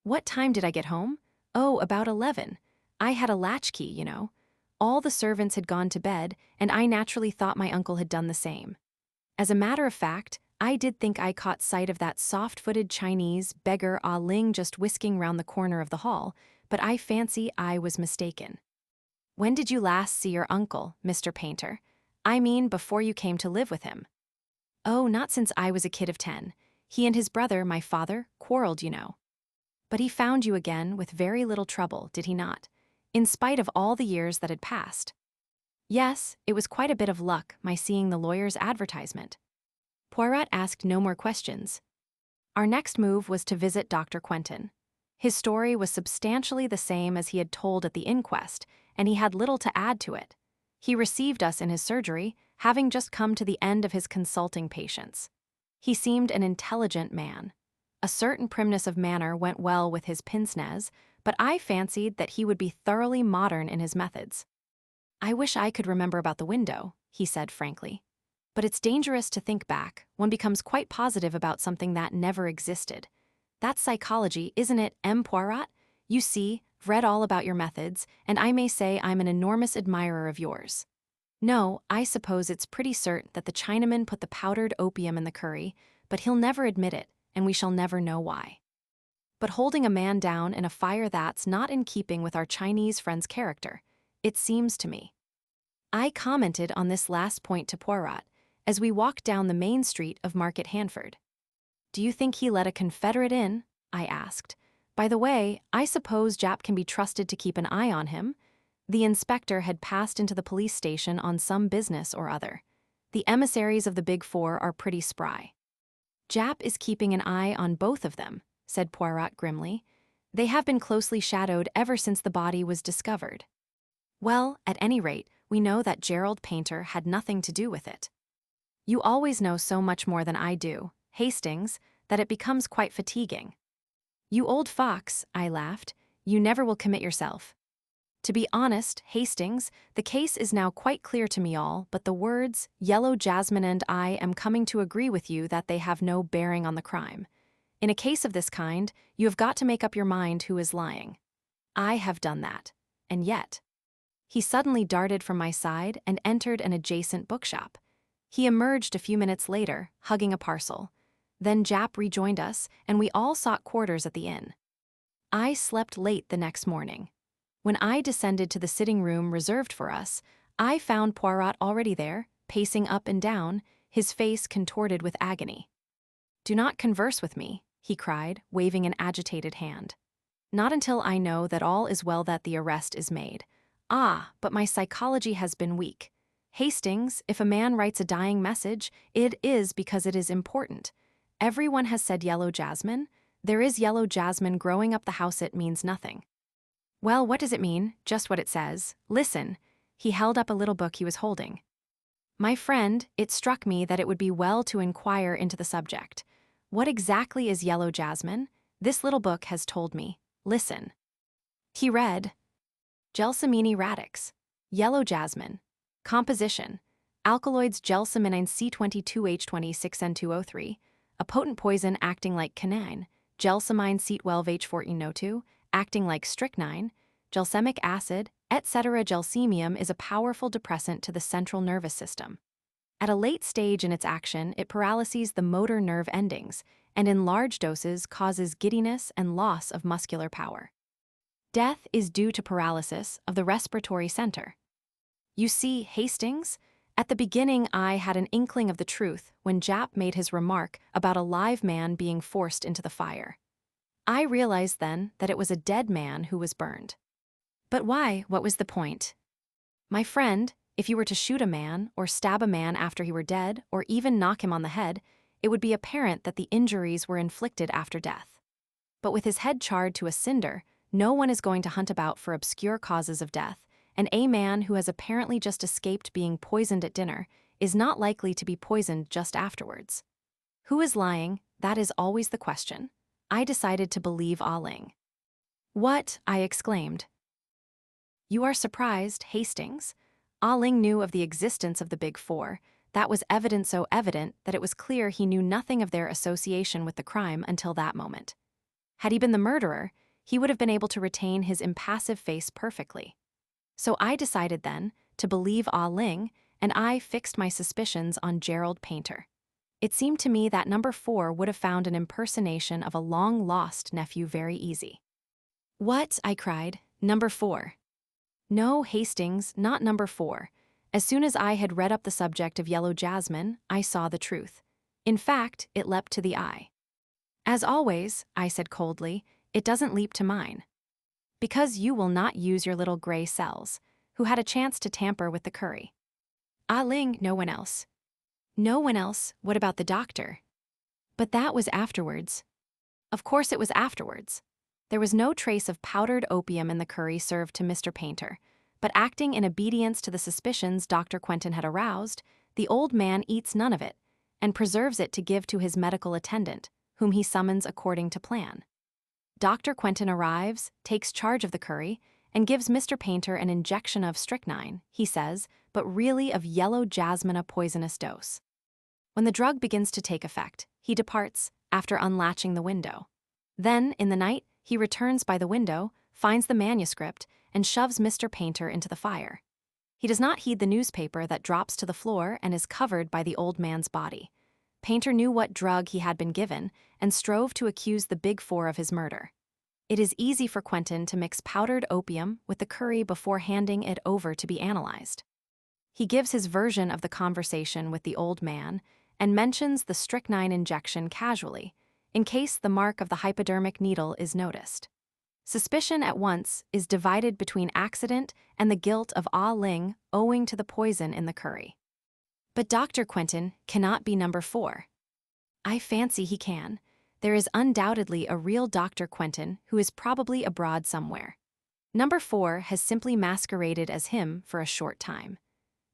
What time did I get home? Oh, about 11. I had a latch-key, you know. All the servants had gone to bed, and I naturally thought my uncle had done the same. As a matter of fact, I did think I caught sight of that soft-footed Chinese beggar Ah Ling just whisking round the corner of the hall, but I fancy I was mistaken. When did you last see your uncle, Mr. Painter? I mean, before you came to live with him. Oh, not since I was a kid of 10. He and his brother, my father, quarreled, you know. But he found you again with very little trouble, did he not? In spite of all the years that had passed. Yes, it was quite a bit of luck, my seeing the lawyer's advertisement. Poirot asked no more questions. Our next move was to visit Dr. Quentin. His story was substantially the same as he had told at the inquest, and he had little to add to it. He received us in his surgery, having just come to the end of his consulting patients. He seemed an intelligent man. A certain primness of manner went well with his pince-nez, but I fancied that he would be thoroughly modern in his methods. I wish I could remember about the window, he said frankly. But it's dangerous to think back. One becomes quite positive about something that never existed. That's psychology, isn't it, M. Poirot? You see, I've read all about your methods, and I may say I'm an enormous admirer of yours. No, I suppose it's pretty certain that the Chinaman put the powdered opium in the curry, but he'll never admit it, and we shall never know why. But holding a man down in a fire, that's not in keeping with our Chinese friend's character, it seems to me. I commented on this last point to Poirot as we walked down the main street of Market Hanford. Do you think he let a Confederate in? I asked. By the way, I suppose Jap can be trusted to keep an eye on him. The inspector had passed into the police station on some business or other. The emissaries of the Big Four are pretty spry. Jap is keeping an eye on both of them, said Poirot grimly. They have been closely shadowed ever since the body was discovered. Well, at any rate, we know that Gerald Painter had nothing to do with it. You always know so much more than I do, Hastings, that it becomes quite fatiguing. You old fox, I laughed, you never will commit yourself. To be honest, Hastings, the case is now quite clear to me all, but the words, yellow jasmine, and I am coming to agree with you that they have no bearing on the crime. In a case of this kind, you have got to make up your mind who is lying. I have done that. And yet. He suddenly darted from my side and entered an adjacent bookshop. He emerged a few minutes later, hugging a parcel. Then Jap rejoined us, and we all sought quarters at the inn. I slept late the next morning. When I descended to the sitting room reserved for us, I found Poirot already there, pacing up and down, his face contorted with agony. Do not converse with me, he cried, waving an agitated hand. Not until I know that all is well, that the arrest is made. Ah, but my psychology has been weak. Hastings, if a man writes a dying message, it is because it is important. Everyone has said yellow jasmine. There is yellow jasmine growing up the house. It means nothing. Well, what does it mean? Just what it says. Listen. He held up a little book he was holding. My friend, it struck me that it would be well to inquire into the subject. What exactly is yellow jasmine? This little book has told me. Listen. He read, Gelsomini radix, yellow jasmine. Composition, alkaloids gelsomine C22H26N2O3, a potent poison acting like quinine, gelsomine C12H14O2, acting like strychnine, gelsemic acid, etc. Gelsemium is a powerful depressant to the central nervous system. At a late stage in its action, it paralyses the motor nerve endings, and in large doses causes giddiness and loss of muscular power. Death is due to paralysis of the respiratory center. You see, Hastings, at the beginning I had an inkling of the truth when Jap made his remark about a live man being forced into the fire. I realized then that it was a dead man who was burned. But why? What was the point? My friend, if you were to shoot a man or stab a man after he were dead or even knock him on the head, it would be apparent that the injuries were inflicted after death. But with his head charred to a cinder, No one is going to hunt about for obscure causes of death, and a man who has apparently just escaped being poisoned at dinner is not likely to be poisoned just afterwards. Who is lying? That is always the question. I decided to believe Ah Ling. What? I exclaimed. You are surprised, Hastings. Ah Ling knew of the existence of the Big Four. That was evident, so evident that it was clear he knew nothing of their association with the crime until that moment. Had he been the murderer, he would have been able to retain his impassive face perfectly. So I decided then to believe Ah Ling, and I fixed my suspicions on Gerald Painter. It seemed to me that number 4 would have found an impersonation of a long-lost nephew very easy. What? I cried. Number 4. No, Hastings, not number 4. As soon as I had read up the subject of yellow jasmine, I saw the truth. In fact, it leapt to the eye. As always, I said coldly, it doesn't leap to mine. Because you will not use your little gray cells, who had a chance to tamper with the curry. Ah Ling, no one else. No one else, what about the doctor? But that was afterwards. Of course it was afterwards. There was no trace of powdered opium in the curry served to Mr. Painter, but acting in obedience to the suspicions Dr. Quentin had aroused, the old man eats none of it, and preserves it to give to his medical attendant, whom he summons according to plan. Dr. Quentin arrives, takes charge of the curry, and gives Mr. Painter an injection of strychnine, he says, but really of yellow jasmine, a poisonous dose. When the drug begins to take effect, he departs, after unlatching the window. Then, in the night, he returns by the window, finds the manuscript, and shoves Mr. Painter into the fire. He does not heed the newspaper that drops to the floor and is covered by the old man's body. Painter knew what drug he had been given and strove to accuse the Big Four of his murder. It is easy for Quentin to mix powdered opium with the curry before handing it over to be analyzed. He gives his version of the conversation with the old man and mentions the strychnine injection casually, in case the mark of the hypodermic needle is noticed. Suspicion at once is divided between accident and the guilt of Ah Ling owing to the poison in the curry. But Dr. Quentin cannot be number 4. I fancy he can. There is undoubtedly a real Dr. Quentin who is probably abroad somewhere. Number 4 has simply masqueraded as him for a short time.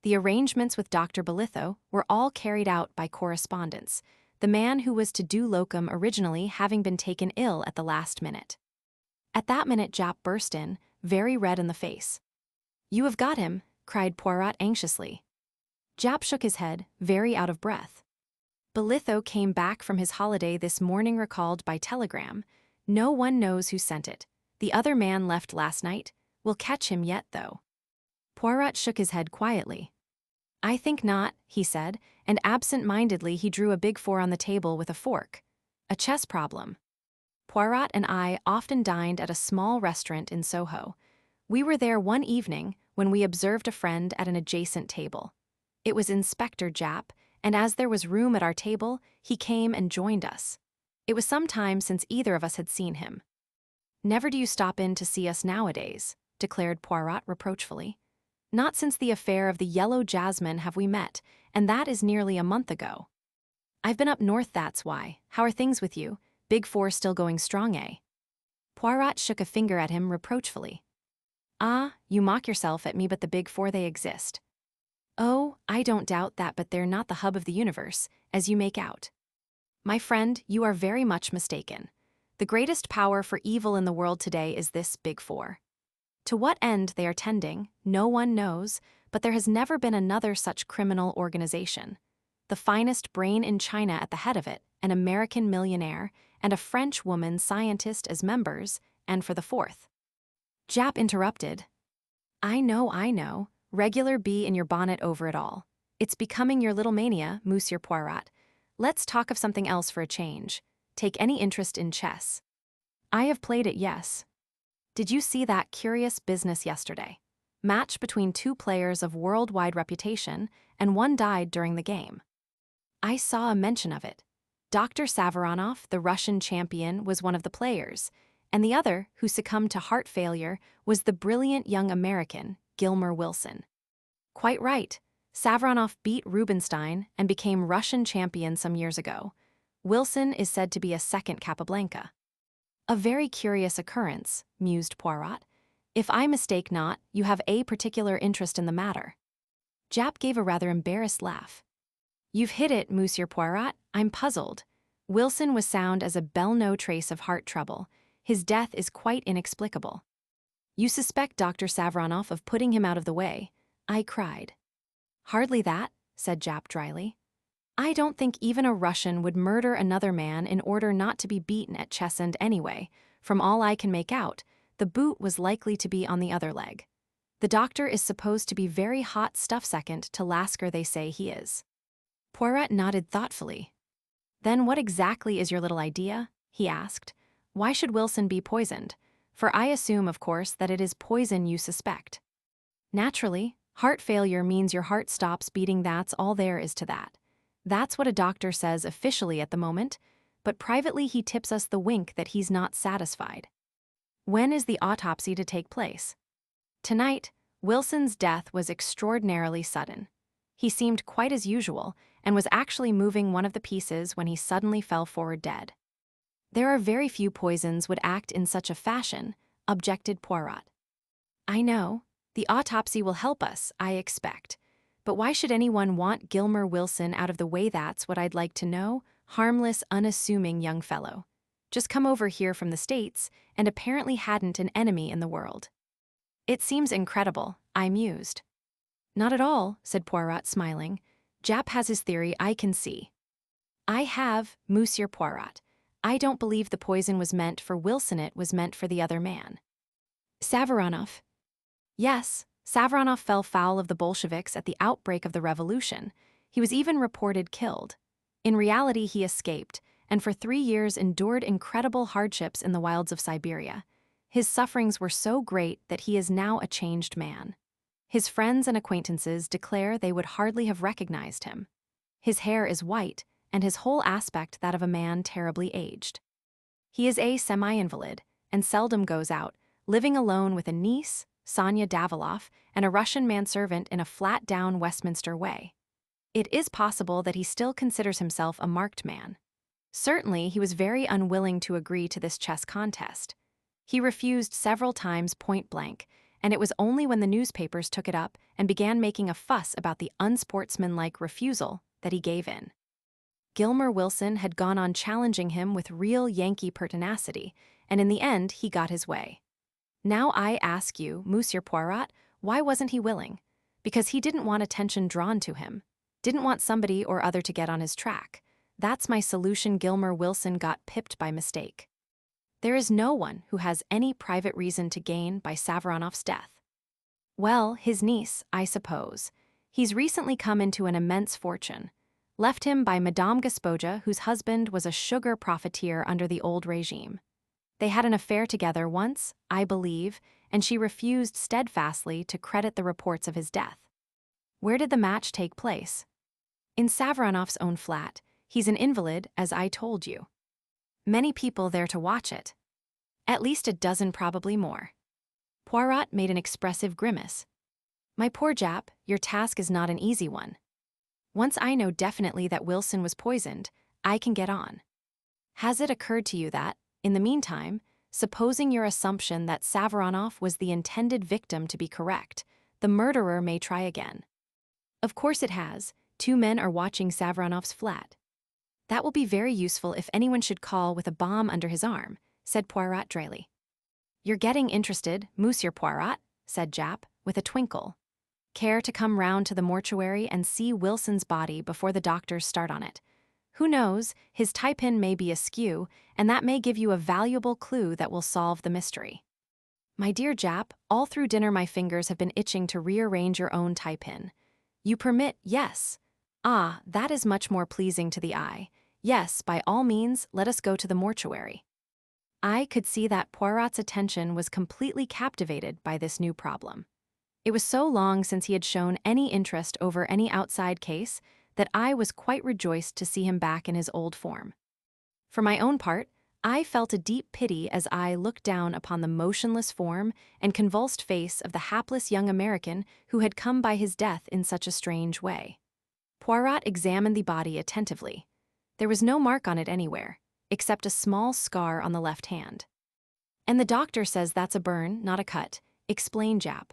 The arrangements with Dr. Belitho were all carried out by correspondence, the man who was to do locum originally having been taken ill at the last minute. At that minute Jap burst in, very red in the face. You have got him, cried Poirot anxiously. Jap shook his head, very out of breath. Belitho came back from his holiday this morning recalled by telegram. No one knows who sent it. The other man left last night. We'll catch him yet, though. Poirot shook his head quietly. I think not, he said, and absent-mindedly he drew a Big Four on the table with a fork. A chess problem. Poirot and I often dined at a small restaurant in Soho. We were there one evening when we observed a friend at an adjacent table. It was Inspector Jap, and as there was room at our table, he came and joined us. It was some time since either of us had seen him. Never do you stop in to see us nowadays, declared Poirot reproachfully. Not since the affair of the yellow jasmine have we met, and that is nearly a month ago. I've been up north, that's why. How are things with you? Big Four still going strong, eh? Poirot shook a finger at him reproachfully. Ah, you mock yourself at me, but the Big Four, they exist. Oh, I don't doubt that, but they're not the hub of the universe, as you make out. My friend, you are very much mistaken. The greatest power for evil in the world today is this Big Four. To what end they are tending, no one knows, but there has never been another such criminal organization. The finest brain in China at the head of it, an American millionaire, and a French woman scientist as members, and for the fourth. Jap interrupted. I know. Regular bee in your bonnet over it all. It's becoming your little mania, Monsieur Poirot. Let's talk of something else for a change. Take any interest in chess. I have played it, yes. Did you see that curious business yesterday? Match between 2 players of worldwide reputation, and one died during the game. I saw a mention of it. Dr. Savaronoff, the Russian champion, was one of the players, and the other, who succumbed to heart failure, was the brilliant young American, Gilmer Wilson. Quite right. Savaronoff beat Rubinstein and became Russian champion some years ago. Wilson is said to be a second Capablanca. A very curious occurrence, mused Poirot. If I mistake not, you have a particular interest in the matter. Japp gave a rather embarrassed laugh. You've hit it, Monsieur Poirot. I'm puzzled. Wilson was sound as a bell, no trace of heart trouble. His death is quite inexplicable. You suspect Dr. Savaronoff of putting him out of the way, I cried. Hardly that, said Japp dryly. I don't think even a Russian would murder another man in order not to be beaten at Chesend anyway. From all I can make out, the boot was likely to be on the other leg. The doctor is supposed to be very hot stuff second to Lasker, they say he is. Poirot nodded thoughtfully. Then what exactly is your little idea? He asked. Why should Wilson be poisoned? For I assume, of course, that it is poison you suspect. Naturally, heart failure means your heart stops beating, that's all there is to that. That's what a doctor says officially at the moment, but privately he tips us the wink that he's not satisfied. When is the autopsy to take place? Tonight. Wilson's death was extraordinarily sudden. He seemed quite as usual and was actually moving one of the pieces when he suddenly fell forward dead. There are very few poisons would act in such a fashion, objected Poirot. I know. The autopsy will help us, I expect. But why should anyone want Gilmer Wilson out of the way? That's what I'd like to know. Harmless, unassuming young fellow. Just come over here from the States and apparently hadn't an enemy in the world. It seems incredible, I mused. Not at all, said Poirot, smiling. Japp has his theory, I can see. I have, Monsieur Poirot. I don't believe the poison was meant for Wilson, it was meant for the other man. Savaronoff. Yes, Savaronoff fell foul of the Bolsheviks at the outbreak of the revolution. He was even reported killed. In reality, he escaped, and for 3 years endured incredible hardships in the wilds of Siberia. His sufferings were so great that he is now a changed man. His friends and acquaintances declare they would hardly have recognized him. His hair is white, and his whole aspect that of a man terribly aged. He is a semi-invalid, and seldom goes out, living alone with a niece, Sonia Daviloff, and a Russian manservant in a flat-down Westminster way. It is possible that he still considers himself a marked man. Certainly, he was very unwilling to agree to this chess contest. He refused several times point blank, and it was only when the newspapers took it up and began making a fuss about the unsportsmanlike refusal that he gave in. Gilmer Wilson had gone on challenging him with real Yankee pertinacity, and in the end he got his way. Now I ask you, Monsieur Poirot, why wasn't he willing? Because he didn't want attention drawn to him, didn't want somebody or other to get on his track. That's my solution. Gilmer Wilson got pipped by mistake. There is no one who has any private reason to gain by Savaronoff's death. Well, his niece, I suppose. He's recently come into an immense fortune, left him by Madame Gaspoja, whose husband was a sugar profiteer under the old regime. They had an affair together once, I believe, and she refused steadfastly to credit the reports of his death. Where did the match take place? In Savaronoff's own flat. He's an invalid, as I told you. Many people there to watch it. At least a dozen, probably more. Poirot made an expressive grimace. My poor Japp, your task is not an easy one. Once I know definitely that Wilson was poisoned, I can get on. Has it occurred to you that, in the meantime, supposing your assumption that Savaronoff was the intended victim to be correct, the murderer may try again? Of course it has. 2 men are watching Savaronoff's flat. That will be very useful if anyone should call with a bomb under his arm, said Poirot dryly. You're getting interested, Monsieur Poirot, said Japp, with a twinkle. Care to come round to the mortuary and see Wilson's body before the doctors start on it? Who knows, his tie-pin may be askew, and that may give you a valuable clue that will solve the mystery. My dear Japp, all through dinner my fingers have been itching to rearrange your own tie-pin. You permit, yes. Ah, that is much more pleasing to the eye. Yes, by all means, let us go to the mortuary. I could see that Poirot's attention was completely captivated by this new problem. It was so long since he had shown any interest over any outside case that I was quite rejoiced to see him back in his old form. For my own part, I felt a deep pity as I looked down upon the motionless form and convulsed face of the hapless young American who had come by his death in such a strange way. Poirot examined the body attentively. There was no mark on it anywhere, except a small scar on the left hand. And the doctor says that's a burn, not a cut. Explain, Jap.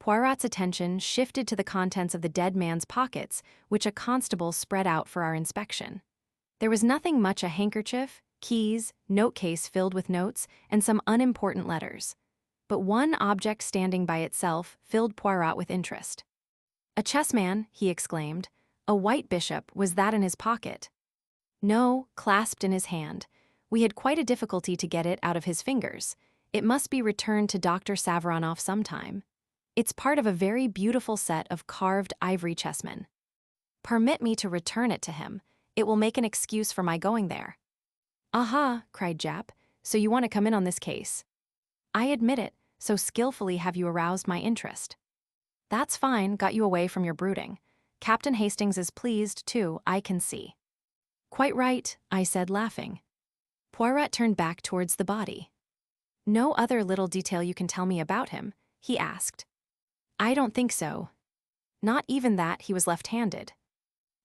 Poirot's attention shifted to the contents of the dead man's pockets, which a constable spread out for our inspection. There was nothing much: a handkerchief, keys, note case filled with notes, and some unimportant letters. But one object standing by itself filled Poirot with interest. A chessman, he exclaimed. A white bishop, was that in his pocket? No, clasped in his hand. We had quite a difficulty to get it out of his fingers. It must be returned to Dr. Savaronoff sometime. It's part of a very beautiful set of carved ivory chessmen. Permit me to return it to him. It will make an excuse for my going there. Aha, cried Jap, so you want to come in on this case. I admit it, so skillfully have you aroused my interest. That's fine, got you away from your brooding. Captain Hastings is pleased, too, I can see. Quite right, I said, laughing. Poirot turned back towards the body. No other little detail you can tell me about him? He asked. I don't think so. Not even that he was left-handed.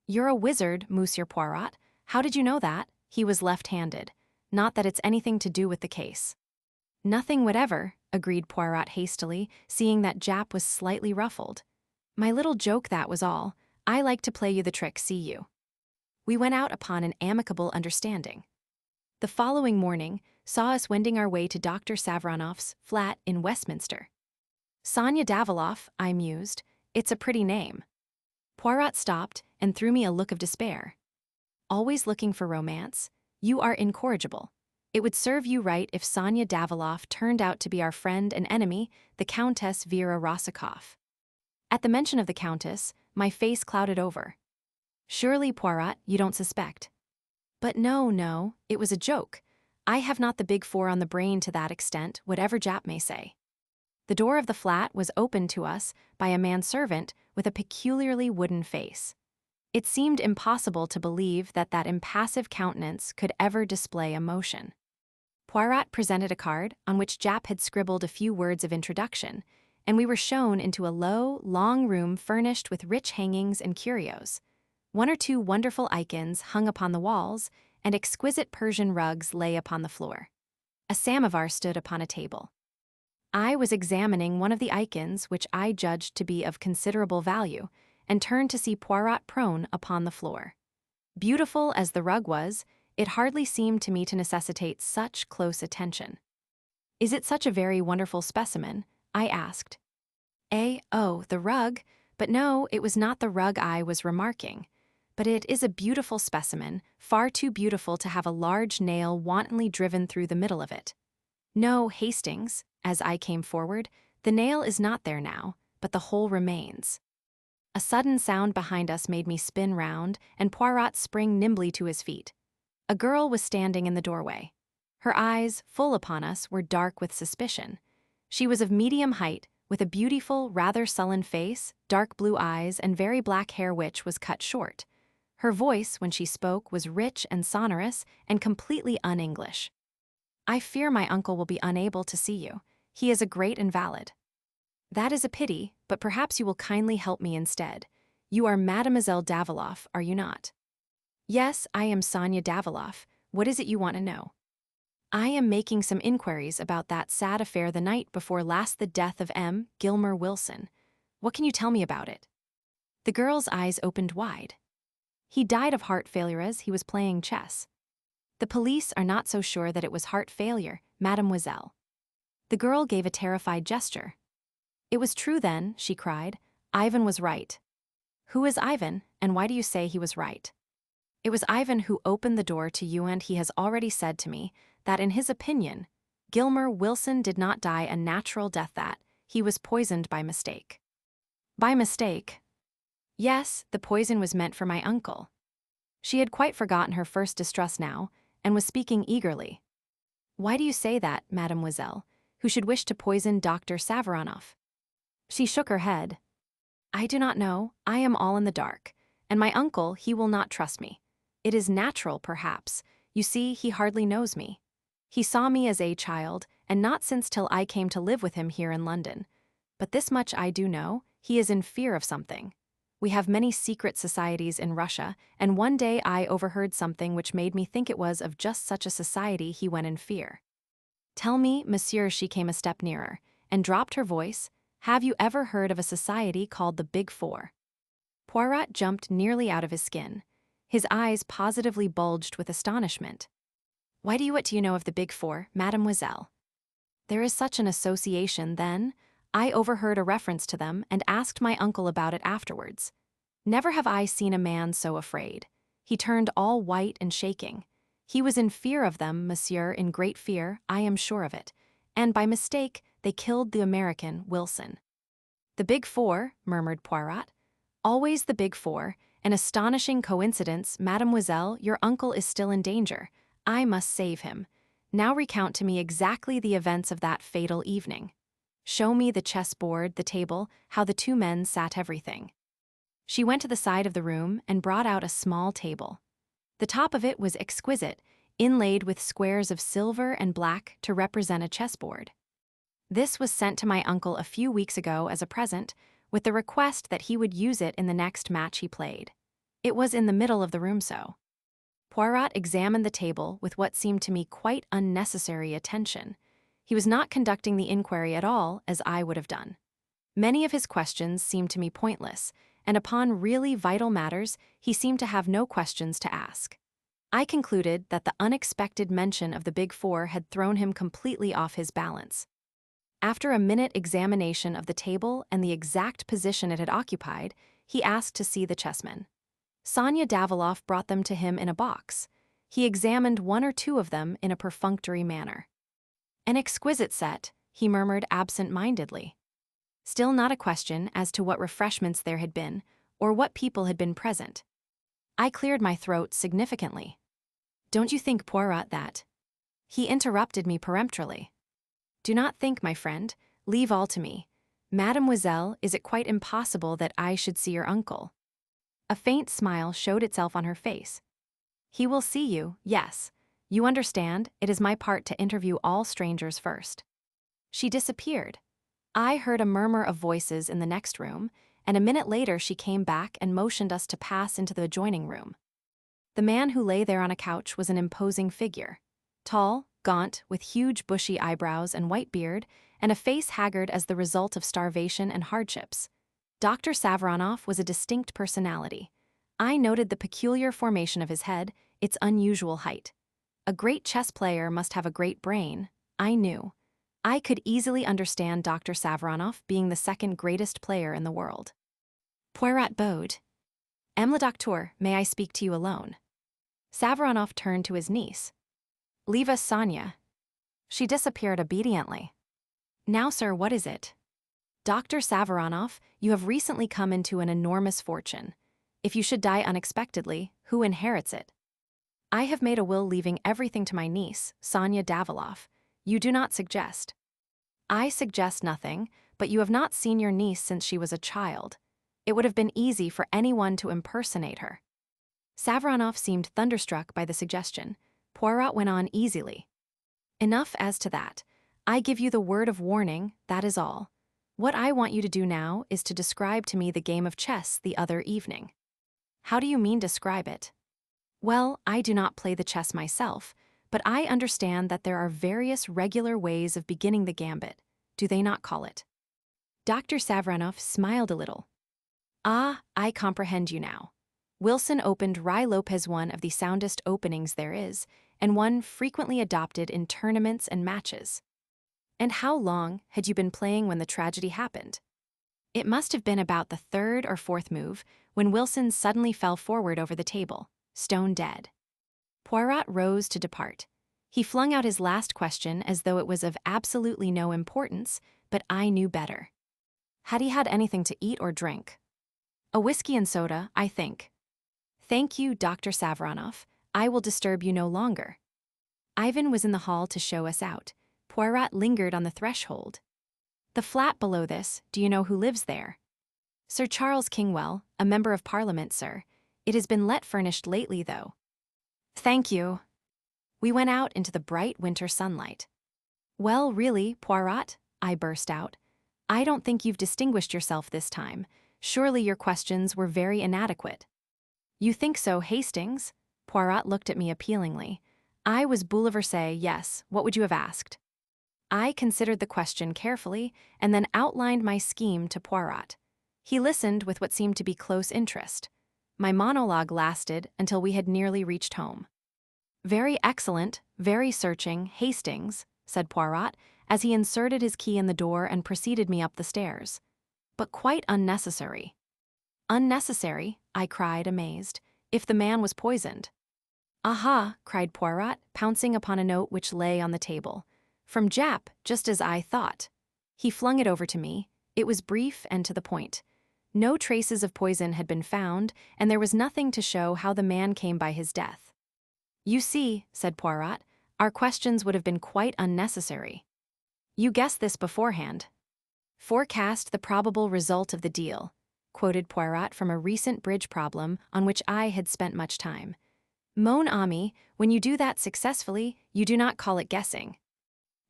You're a wizard, Monsieur Poirot. How did you know that? He was left-handed. Not that it's anything to do with the case. Nothing whatever, agreed Poirot hastily, seeing that Jap was slightly ruffled. My little joke, that was all. I like to play you the trick, see you. We went out upon an amicable understanding. The following morning saw us wending our way to Dr. Savaronoff's flat in Westminster. Sonia Daviloff, I mused. It's a pretty name. Poirot stopped and threw me a look of despair. Always looking for romance? You are incorrigible. It would serve you right if Sonia Daviloff turned out to be our friend and enemy, the Countess Vera Rosikoff. At the mention of the Countess, my face clouded over. Surely, Poirot, you don't suspect. But no, it was a joke. I have not the big four on the brain to that extent, whatever Jap may say. The door of the flat was opened to us by a manservant with a peculiarly wooden face. It seemed impossible to believe that that impassive countenance could ever display emotion. Poirot presented a card on which Jap had scribbled a few words of introduction, and we were shown into a low, long room furnished with rich hangings and curios. One or two wonderful icons hung upon the walls, and exquisite Persian rugs lay upon the floor. A samovar stood upon a table. I was examining one of the icons which I judged to be of considerable value, and turned to see Poirot prone upon the floor. Beautiful as the rug was, it hardly seemed to me to necessitate such close attention. Is it such a very wonderful specimen? I asked. Oh, the rug? But no, it was not the rug I was remarking. But it is a beautiful specimen, far too beautiful to have a large nail wantonly driven through the middle of it. No, Hastings, as I came forward, the nail is not there now, but the hole remains. A sudden sound behind us made me spin round, and Poirot sprang nimbly to his feet. A girl was standing in the doorway. Her eyes, full upon us, were dark with suspicion. She was of medium height, with a beautiful, rather sullen face, dark blue eyes, and very black hair which was cut short. Her voice, when she spoke, was rich and sonorous, and completely un-English. I fear my uncle will be unable to see you. He is a great invalid. That is a pity, but perhaps you will kindly help me instead. You are Mademoiselle Daviloff, are you not? Yes, I am Sonia Daviloff. What is it you want to know? I am making some inquiries about that sad affair the night before last, the death of M. Gilmer Wilson. What can you tell me about it? The girl's eyes opened wide. He died of heart failure as he was playing chess. The police are not so sure that it was heart failure, mademoiselle. The girl gave a terrified gesture. It was true then, she cried. Ivan was right. Who is Ivan, and why do you say he was right? It was Ivan who opened the door to you, and he has already said to me that, in his opinion, Gilmer Wilson did not die a natural death, that he was poisoned by mistake. By mistake? Yes, the poison was meant for my uncle. She had quite forgotten her first distrust now, and was speaking eagerly. Why do you say that, mademoiselle? Who should wish to poison Dr. Savaronoff? She shook her head. I do not know, I am all in the dark, and my uncle, he will not trust me. It is natural, perhaps. You see, he hardly knows me. He saw me as a child, and not since till I came to live with him here in London. But this much I do know, he is in fear of something. We have many secret societies in Russia, and one day I overheard something which made me think it was of just such a society he went in fear. Tell me, monsieur. She came a step nearer and dropped her voice. Have you ever heard of a society called the Big Four? Poirot jumped nearly out of his skin. His eyes positively bulged with astonishment. What do you know of the Big Four, mademoiselle? There is such an association, then? I overheard a reference to them and asked my uncle about it afterwards. Never have I seen a man so afraid. He turned all white and shaking. He was in fear of them, monsieur, in great fear, I am sure of it. And by mistake, they killed the American, Wilson. The Big Four, murmured Poirot. Always the Big Four. An astonishing coincidence, mademoiselle. Your uncle is still in danger. I must save him. Now recount to me exactly the events of that fatal evening. Show me the chessboard, the table, how the two men sat, everything. She went to the side of the room and brought out a small table. The top of it was exquisite, inlaid with squares of silver and black to represent a chessboard. This was sent to my uncle a few weeks ago as a present, with the request that he would use it in the next match he played. It was in the middle of the room so. Poirot examined the table with what seemed to me quite unnecessary attention. He was not conducting the inquiry at all as I would have done. Many of his questions seemed to me pointless, and upon really vital matters he seemed to have no questions to ask. I concluded that the unexpected mention of the Big Four had thrown him completely off his balance. After a minute examination of the table and the exact position it had occupied, he asked to see the chessmen. Sonia Daviloff brought them to him in a box. He examined one or two of them in a perfunctory manner. An exquisite set, he murmured absent-mindedly. Still not a question as to what refreshments there had been, or what people had been present. I cleared my throat significantly. Don't you think, Poirot, that? He interrupted me peremptorily. Do not think, my friend. Leave all to me. Mademoiselle, is it quite impossible that I should see your uncle? A faint smile showed itself on her face. He will see you, yes. You understand, it is my part to interview all strangers first. She disappeared. I heard a murmur of voices in the next room, and a minute later she came back and motioned us to pass into the adjoining room. The man who lay there on a couch was an imposing figure. Tall, gaunt, with huge bushy eyebrows and white beard, and a face haggard as the result of starvation and hardships. Dr. Savaronoff was a distinct personality. I noted the peculiar formation of his head, its unusual height. A great chess player must have a great brain, I knew. I could easily understand Dr. Savaronoff being the second greatest player in the world. Poirot bowed. Le docteur, may I speak to you alone? Savaronoff turned to his niece. Leave us, Sonia. She disappeared obediently. Now, sir, what is it? Dr. Savaronoff, you have recently come into an enormous fortune. If you should die unexpectedly, who inherits it? I have made a will leaving everything to my niece, Sonia Daviloff. You do not suggest. I suggest nothing, but you have not seen your niece since she was a child. It would have been easy for anyone to impersonate her. Savaronoff seemed thunderstruck by the suggestion. Poirot went on easily. Enough as to that. I give you the word of warning, that is all. What I want you to do now is to describe to me the game of chess the other evening. How do you mean describe it? Well, I do not play the chess myself, but I understand that there are various regular ways of beginning the gambit. Do they not call it? Dr. Savaronoff smiled a little. Ah, I comprehend you now. Wilson opened Ruy Lopez, one of the soundest openings there is, and one frequently adopted in tournaments and matches. And how long had you been playing when the tragedy happened? It must have been about the third or fourth move, when Wilson suddenly fell forward over the table, stone dead. Poirot rose to depart. He flung out his last question as though it was of absolutely no importance, but I knew better. Had he had anything to eat or drink? A whiskey and soda, I think. Thank you, Dr. Savaronoff. I will disturb you no longer. Ivan was in the hall to show us out. Poirot lingered on the threshold. The flat below this, do you know who lives there? Sir Charles Kingwell, a member of Parliament, sir. It has been let furnished lately, though. Thank you. We went out into the bright winter sunlight. Well, really, Poirot, I burst out. I don't think you've distinguished yourself this time. Surely your questions were very inadequate. You think so, Hastings? Poirot looked at me appealingly. I was bouleversé, yes. What would you have asked? I considered the question carefully and then outlined my scheme to Poirot. He listened with what seemed to be close interest. My monologue lasted until we had nearly reached home. "Very excellent, very searching, Hastings," said Poirot, as he inserted his key in the door and preceded me up the stairs. "But quite unnecessary." "Unnecessary?" I cried, amazed. "If the man was poisoned." "Aha!" cried Poirot, pouncing upon a note which lay on the table. "From Jap, just as I thought." He flung it over to me. It was brief and to the point. No traces of poison had been found, and there was nothing to show how the man came by his death. "You see," said Poirot, "our questions would have been quite unnecessary." "You guessed this beforehand." "Forecast the probable result of the deal," quoted Poirot from a recent bridge problem on which I had spent much time. "Mon ami, when you do that successfully, you do not call it guessing."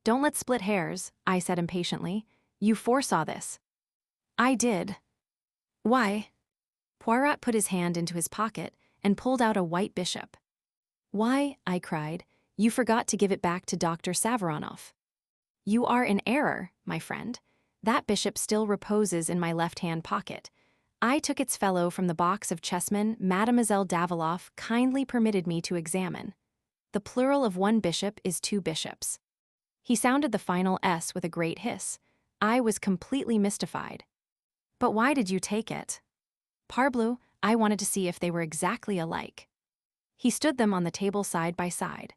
"Don't let's split hairs," I said impatiently. "You foresaw this." "I did." "Why?" Poirot put his hand into his pocket and pulled out a white bishop. "Why," I cried, "you forgot to give it back to Dr. Savaronoff." "You are in error, my friend. That bishop still reposes in my left-hand pocket. I took its fellow from the box of chessmen Mademoiselle Daviloff kindly permitted me to examine. The plural of one bishop is two bishops." He sounded the final S with a great hiss. I was completely mystified. "But why did you take it?" "Parbleu, I wanted to see if they were exactly alike." He stood them on the table side by side.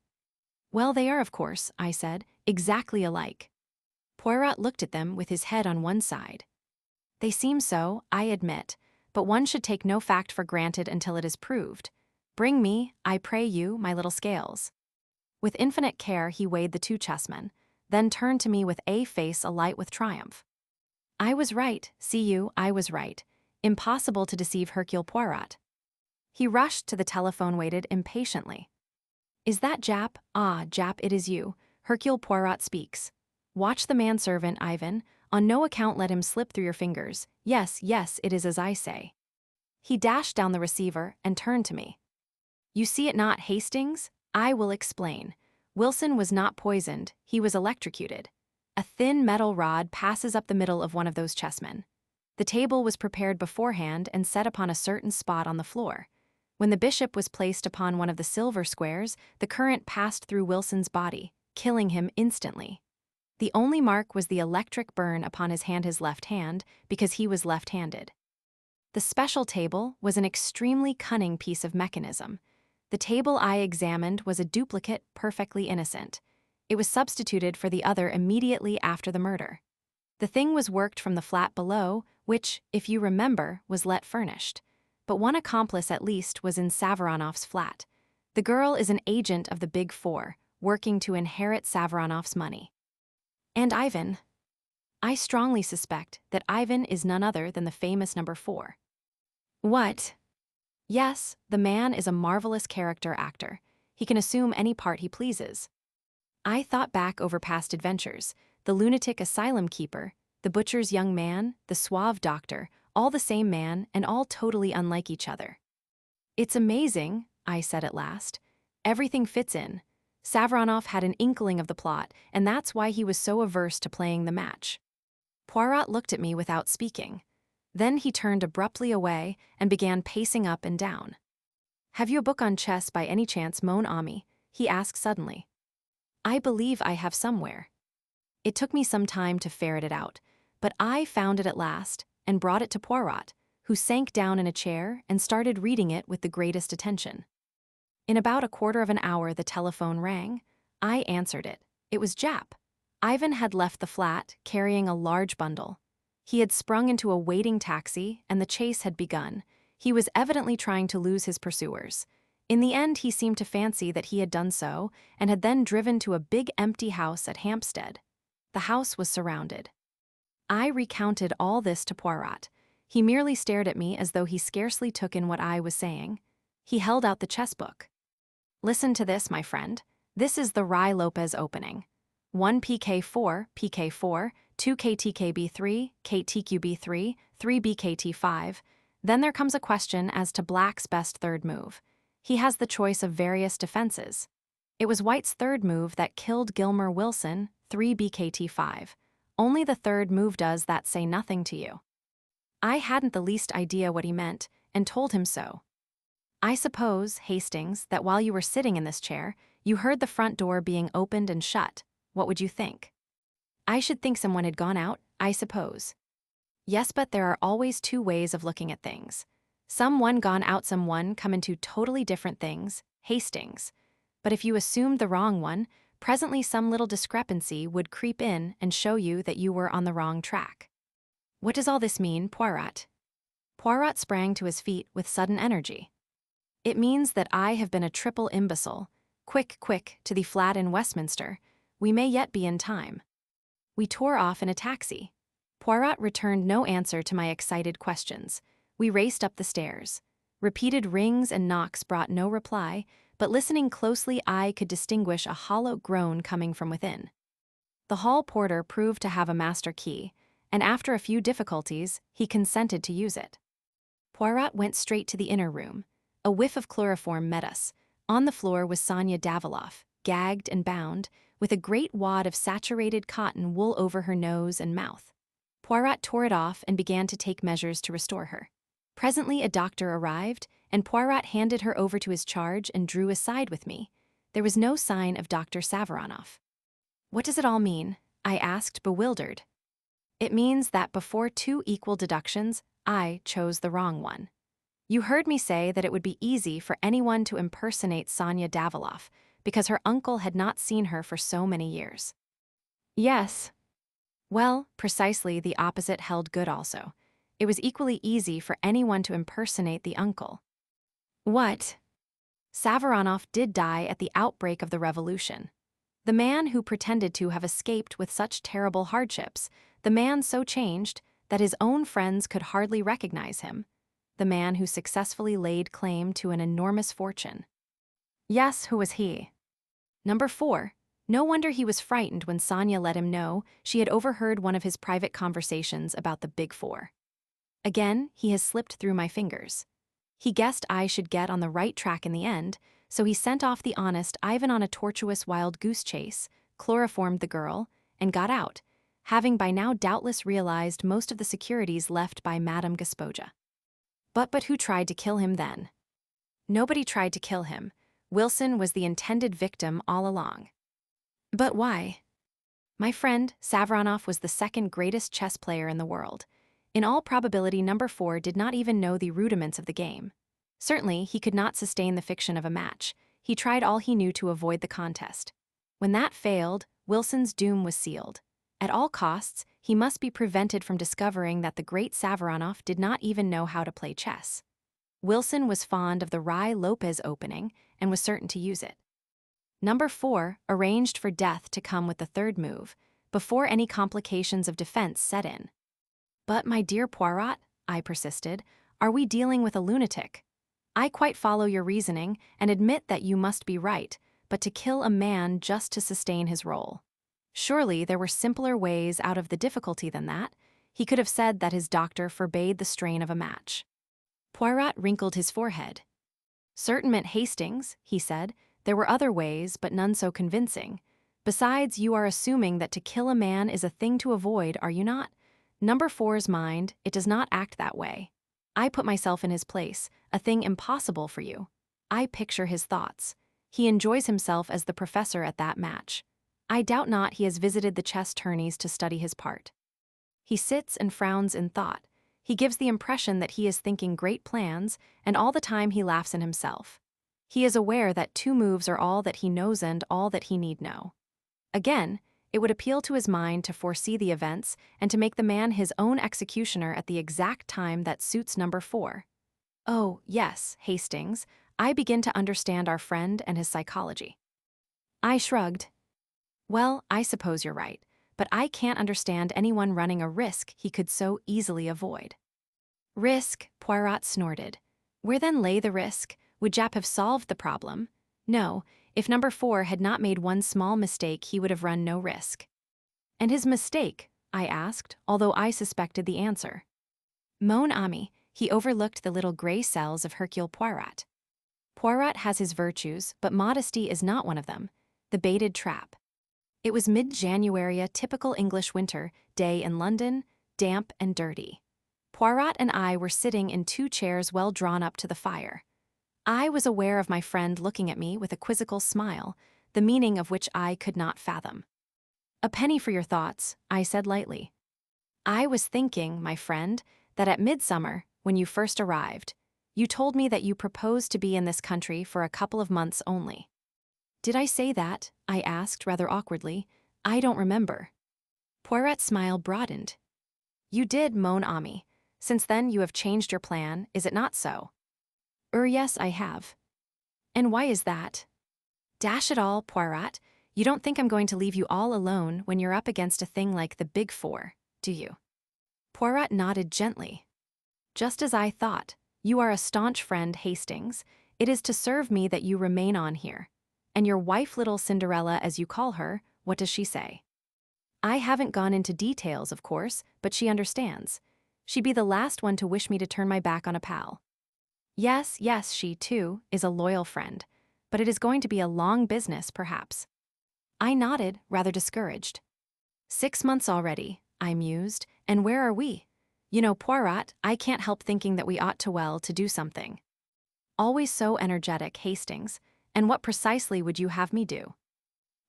"Well, they are, of course," I said, "exactly alike." Poirot looked at them with his head on one side. "They seem so, I admit, but one should take no fact for granted until it is proved. Bring me, I pray you, my little scales." With infinite care he weighed the two chessmen, then turned to me with a face alight with triumph. "I was right, see you, I was right. Impossible to deceive Hercule Poirot." He rushed to the telephone, waited impatiently. "Is that Jap? Ah, Jap, it is you. Hercule Poirot speaks. Watch the manservant, Ivan. On no account let him slip through your fingers. Yes, yes, it is as I say." He dashed down the receiver and turned to me. "You see it not, Hastings? I will explain. Wilson was not poisoned, he was electrocuted. A thin metal rod passes up the middle of one of those chessmen. The table was prepared beforehand and set upon a certain spot on the floor. When the bishop was placed upon one of the silver squares, the current passed through Wilson's body, killing him instantly. The only mark was the electric burn upon his left hand, because he was left-handed. The special table was an extremely cunning piece of mechanism. The table I examined was a duplicate, perfectly innocent. It was substituted for the other immediately after the murder. The thing was worked from the flat below, which, if you remember, was let furnished. But one accomplice at least was in Savaronoff's flat. The girl is an agent of the Big Four, working to inherit Savaronoff's money. And Ivan? I strongly suspect that Ivan is none other than the famous number 4. What? Yes, the man is a marvelous character actor. He can assume any part he pleases. I thought back over past adventures, the lunatic asylum keeper, the butcher's young man, the suave doctor, all the same man and all totally unlike each other. "It's amazing," I said at last. "Everything fits in. Savaronoff had an inkling of the plot, and that's why he was so averse to playing the match." Poirot looked at me without speaking. Then he turned abruptly away and began pacing up and down. "Have you a book on chess by any chance, mon ami?" he asked suddenly. "I believe I have somewhere." It took me some time to ferret it out, but I found it at last and brought it to Poirot, who sank down in a chair and started reading it with the greatest attention. In about a quarter of an hour the telephone rang. I answered it. It was Jap. Ivan had left the flat, carrying a large bundle. He had sprung into a waiting taxi, and the chase had begun. He was evidently trying to lose his pursuers. In the end he seemed to fancy that he had done so, and had then driven to a big empty house at Hampstead. The house was surrounded. I recounted all this to Poirot. He merely stared at me as though he scarcely took in what I was saying. He held out the chess book. "Listen to this, my friend. This is the Rye Lopez opening. 1 PK4, PK4, 2 KTKB3, KTQB3, 3 BKT5. Then there comes a question as to Black's best third move. He has the choice of various defenses. It was White's third move that killed Gilmer Wilson, 3 BKT5. Only the third move does that say nothing to you. I hadn't the least idea what he meant, and told him so. I suppose, Hastings, that while you were sitting in this chair, you heard the front door being opened and shut. What would you think? I should think someone had gone out, I suppose. Yes, but there are always two ways of looking at things. Someone gone out, someone come into totally different things, Hastings. But if you assumed the wrong one, presently some little discrepancy would creep in and show you that you were on the wrong track. What does all this mean, Poirot? Poirot sprang to his feet with sudden energy. It means that I have been a triple imbecile. Quick, quick, to the flat in Westminster. We may yet be in time. We tore off in a taxi. Poirot returned no answer to my excited questions. We raced up the stairs. Repeated rings and knocks brought no reply, but listening closely I could distinguish a hollow groan coming from within. The hall porter proved to have a master key, and after a few difficulties, he consented to use it. Poirot went straight to the inner room. A whiff of chloroform met us. On the floor was Sonia Daviloff, gagged and bound, with a great wad of saturated cotton wool over her nose and mouth. Poirot tore it off and began to take measures to restore her. Presently a doctor arrived, and Poirot handed her over to his charge and drew aside with me. There was no sign of Dr. Savaronoff. What does it all mean? I asked, bewildered. It means that before two equal deductions, I chose the wrong one. You heard me say that it would be easy for anyone to impersonate Sonia Daviloff because her uncle had not seen her for so many years. Yes. Well, precisely the opposite held good also. It was equally easy for anyone to impersonate the uncle. What? Savaronoff did die at the outbreak of the revolution. The man who pretended to have escaped with such terrible hardships, the man so changed that his own friends could hardly recognize him. The man who successfully laid claim to an enormous fortune. Yes, who was he? Number 4. No wonder he was frightened when Sonia let him know she had overheard one of his private conversations about the Big Four. Again, he has slipped through my fingers. He guessed I should get on the right track in the end, so he sent off the honest Ivan on a tortuous wild goose chase, chloroformed the girl, and got out, having by now doubtless realized most of the securities left by Madame Gaspoja. But who tried to kill him then? Nobody tried to kill him. Wilson was the intended victim all along. But why? My friend, Savaronoff, was the second greatest chess player in the world. In all probability, number 4 did not even know the rudiments of the game. Certainly, he could not sustain the fiction of a match. He tried all he knew to avoid the contest. When that failed, Wilson's doom was sealed. At all costs, he must be prevented from discovering that the great Savaronoff did not even know how to play chess. Wilson was fond of the Ruy Lopez opening and was certain to use it. Number 4 arranged for death to come with the third move, before any complications of defense set in. But, my dear Poirot, I persisted, are we dealing with a lunatic? I quite follow your reasoning and admit that you must be right, but to kill a man just to sustain his role. Surely there were simpler ways out of the difficulty than that. He could have said that his doctor forbade the strain of a match. Poirot wrinkled his forehead. Certainment, Hastings, he said, there were other ways, but none so convincing. Besides, you are assuming that to kill a man is a thing to avoid, are you not? Number 4's mind, it does not act that way. I put myself in his place, a thing impossible for you. I picture his thoughts. He enjoys himself as the professor at that match. I doubt not he has visited the chess tourneys to study his part. He sits and frowns in thought. He gives the impression that he is thinking great plans, and all the time he laughs in himself. He is aware that 2 moves are all that he knows and all that he need know. Again, it would appeal to his mind to foresee the events and to make the man his own executioner at the exact time that suits number 4. Oh, yes, Hastings, I begin to understand our friend and his psychology. I shrugged. Well, I suppose you're right, but I can't understand anyone running a risk he could so easily avoid. Risk, Poirot snorted. Where then lay the risk? Would Jap have solved the problem? No, if number 4 had not made one small mistake, he would have run no risk. And his mistake? I asked, although I suspected the answer. Mon ami, he overlooked the little gray cells of Hercule Poirot. Poirot has his virtues, but modesty is not one of them. The baited trap. It was mid-January, a typical English winter day in London, damp and dirty. Poirot and I were sitting in two chairs well drawn up to the fire. I was aware of my friend looking at me with a quizzical smile, the meaning of which I could not fathom. "A penny for your thoughts," I said lightly. "I was thinking, my friend, that at midsummer, when you first arrived, you told me that you proposed to be in this country for a couple of months only." "Did I say that?" I asked rather awkwardly. "I don't remember." Poirot's smile broadened. "You did, mon ami. Since then you have changed your plan, is it not so?" Yes, I have." "And why is that?" "Dash it all, Poirot, you don't think I'm going to leave you all alone when you're up against a thing like the Big Four, do you?" Poirot nodded gently. "Just as I thought. You are a staunch friend, Hastings. It is to serve me that you remain on here. And your wife, little Cinderella, as you call her, what does she say?" "I haven't gone into details, of course, but she understands. She'd be the last one to wish me to turn my back on a pal." Yes, she, too, is a loyal friend. But it is going to be a long business, perhaps." I nodded, rather discouraged. 6 months already," I mused, "and where are we? You know, Poirot, I can't help thinking that we ought to do something." "Always so energetic, Hastings. And what precisely would you have me do?"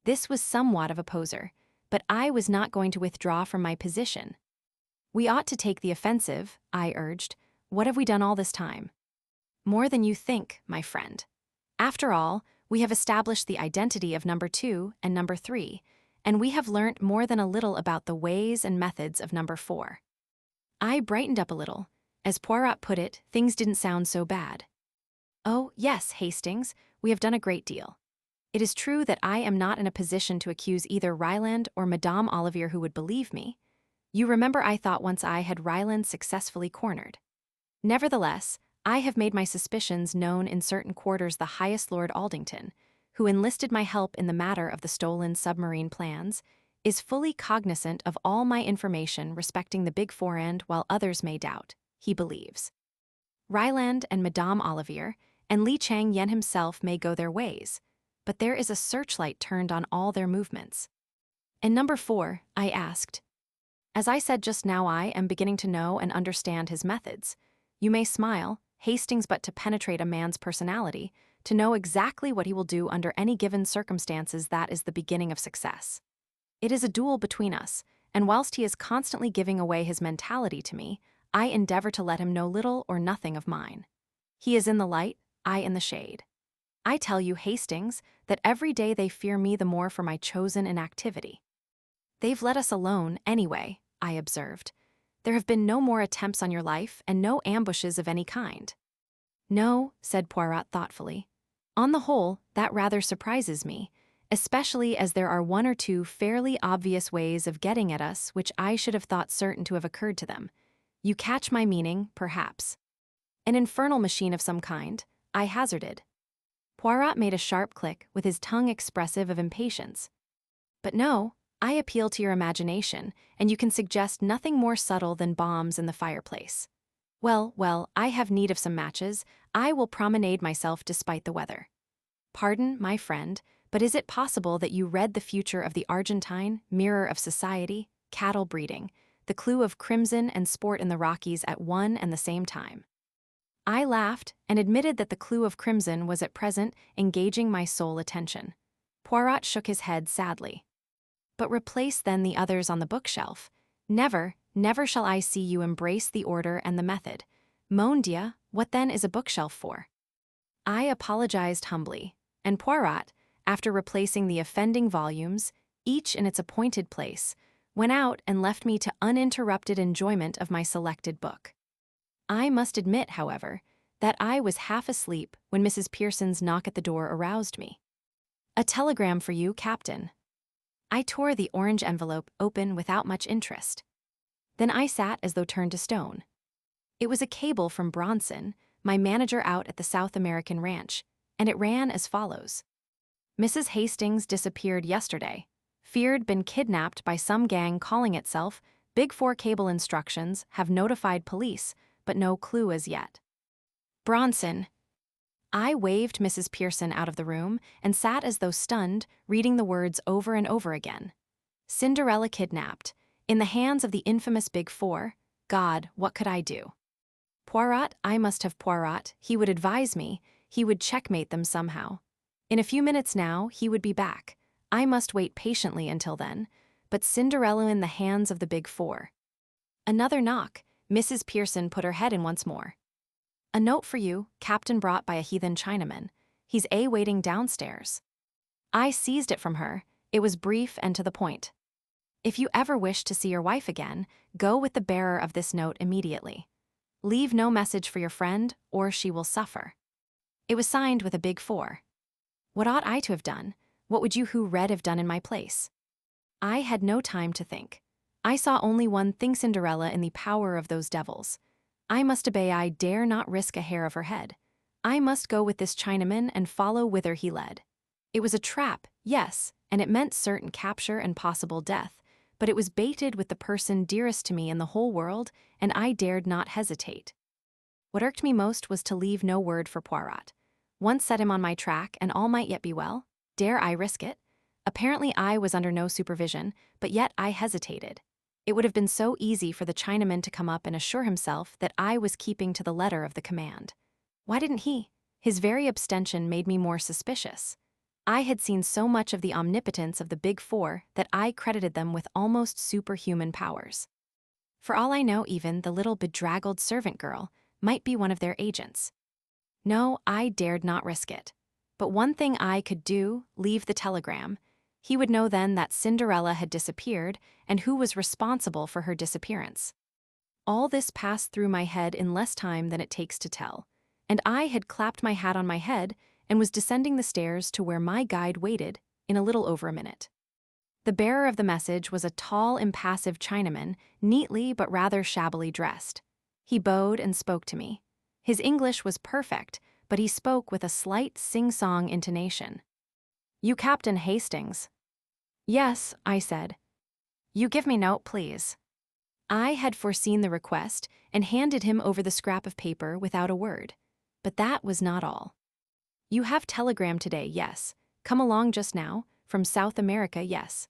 This was somewhat of a poser, but I was not going to withdraw from my position. "We ought to take the offensive," I urged. "What have we done all this time?" "More than you think, my friend. After all, we have established the identity of number 2 and number 3, and we have learnt more than a little about the ways and methods of number 4. I brightened up a little. As Poirot put it, things didn't sound so bad. "Oh, yes, Hastings, we have done a great deal. It is true that I am not in a position to accuse either Ryland or Madame Olivier, who would believe me. You remember I thought once I had Ryland successfully cornered. Nevertheless, I have made my suspicions known in certain quarters. The highest Lord Aldington, who enlisted my help in the matter of the stolen submarine plans, is fully cognizant of all my information respecting the Big Four, and, while others may doubt, he believes. Ryland and Madame Olivier and Li Chang Yen himself may go their ways, but there is a searchlight turned on all their movements." "And number 4, I asked. "As I said just now, I am beginning to know and understand his methods. You may smile, Hastings, but to penetrate a man's personality, to know exactly what he will do under any given circumstances, that is the beginning of success. It is a duel between us, and whilst he is constantly giving away his mentality to me, I endeavor to let him know little or nothing of mine. He is in the light, I in the shade. I tell you, Hastings, that every day they fear me the more for my chosen inactivity." "They've let us alone, anyway," I observed. "There have been no more attempts on your life, and no ambushes of any kind." "No," said Poirot thoughtfully. "On the whole, that rather surprises me, especially as there are 1 or 2 fairly obvious ways of getting at us which I should have thought certain to have occurred to them. You catch my meaning, perhaps." "An infernal machine of some kind," I hazarded. Poirot made a sharp click, with his tongue expressive of impatience. "But no, I appeal to your imagination, and you can suggest nothing more subtle than bombs in the fireplace. Well, I have need of some matches. I will promenade myself despite the weather." "Pardon, my friend, but is it possible that you read the future of the Argentine, mirror of society, cattle breeding, the clue of crimson and sport in the Rockies at one and the same time?" I laughed and admitted that the clue of crimson was at present engaging my sole attention. Poirot shook his head sadly. "But replace then the others on the bookshelf. Never shall I see you embrace the order and the method. Mon Dieu, what then is a bookshelf for?" I apologized humbly, and Poirot, after replacing the offending volumes, each in its appointed place, went out and left me to uninterrupted enjoyment of my selected book. I must admit, however, that I was half asleep when Mrs. Pearson's knock at the door aroused me. "A telegram for you, Captain." I tore the orange envelope open without much interest. Then I sat as though turned to stone. It was a cable from Bronson, my manager out at the South American ranch, and it ran as follows. "Mrs. Hastings disappeared yesterday. Feared been kidnapped by some gang calling itself Big Four. Cable instructions have notified police, but no clue as yet." Bronson. I waved Mrs. Pearson out of the room and sat as though stunned, reading the words over and over again. Cinderella kidnapped. In the hands of the infamous Big Four. God, what could I do? Poirot, I must have Poirot. He would advise me. He would checkmate them somehow. In a few minutes now, he would be back. I must wait patiently until then. But Cinderella in the hands of the Big Four. Another knock. Mrs. Pearson put her head in once more. A note for you, Captain, brought by a heathen Chinaman. He's waiting downstairs. I seized it from her. It was brief and to the point. If you ever wish to see your wife again, go with the bearer of this note immediately. Leave no message for your friend, or she will suffer. It was signed with a Big Four. What ought I to have done? What would you who read have done in my place? I had no time to think. I saw only one thing: Cinderella in the power of those devils. I must obey. I dare not risk a hair of her head. I must go with this Chinaman and follow whither he led. It was a trap, yes, and it meant certain capture and possible death, but it was baited with the person dearest to me in the whole world, and I dared not hesitate. What irked me most was to leave no word for Poirot. Once set him on my track, and all might yet be well. Dare I risk it? Apparently I was under no supervision, but yet I hesitated. It would have been so easy for the Chinaman to come up and assure himself that I was keeping to the letter of the command. Why didn't he? His very abstention made me more suspicious. I had seen so much of the omnipotence of the Big Four that I credited them with almost superhuman powers. For all I know, even the little bedraggled servant girl might be one of their agents. No, I dared not risk it. But one thing I could do: leave the telegram. He would know then that Cinderella had disappeared and who was responsible for her disappearance. All this passed through my head in less time than it takes to tell, and I had clapped my hat on my head and was descending the stairs to where my guide waited in a little over a minute. The bearer of the message was a tall, impassive Chinaman, neatly but rather shabbily dressed. He bowed and spoke to me. His English was perfect, but he spoke with a slight sing-song intonation. "You Captain Hastings?" "Yes," I said. "You give me note, please." I had foreseen the request and handed him over the scrap of paper without a word. But that was not all. "You have telegram today, yes. Come along just now, from South America, yes."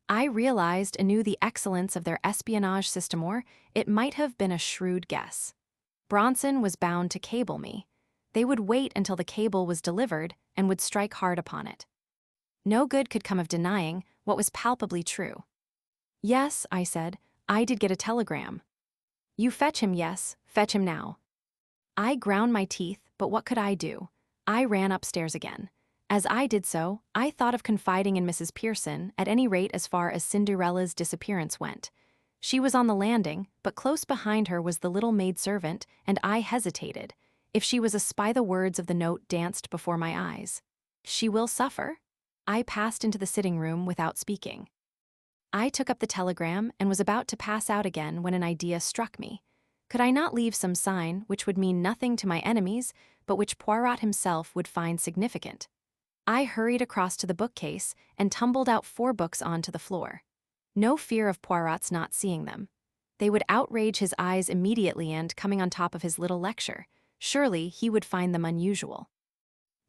I realized anew the excellence of their espionage system, or it might have been a shrewd guess. Bronson was bound to cable me. They would wait until the cable was delivered and would strike hard upon it. No good could come of denying what was palpably true. "Yes," I said, "I did get a telegram." "You fetch him, yes, fetch him now." I ground my teeth, but what could I do? I ran upstairs again. As I did so, I thought of confiding in Mrs. Pearson, at any rate as far as Cinderella's disappearance went. She was on the landing, but close behind her was the little maidservant, and I hesitated. If she was a spy, the words of the note danced before my eyes. "She will suffer?" I passed into the sitting room without speaking. I took up the telegram and was about to pass out again when an idea struck me. Could I not leave some sign which would mean nothing to my enemies, but which Poirot himself would find significant? I hurried across to the bookcase and tumbled out 4 books onto the floor. No fear of Poirot's not seeing them. They would outrage his eyes immediately, and, coming on top of his little lecture, surely he would find them unusual.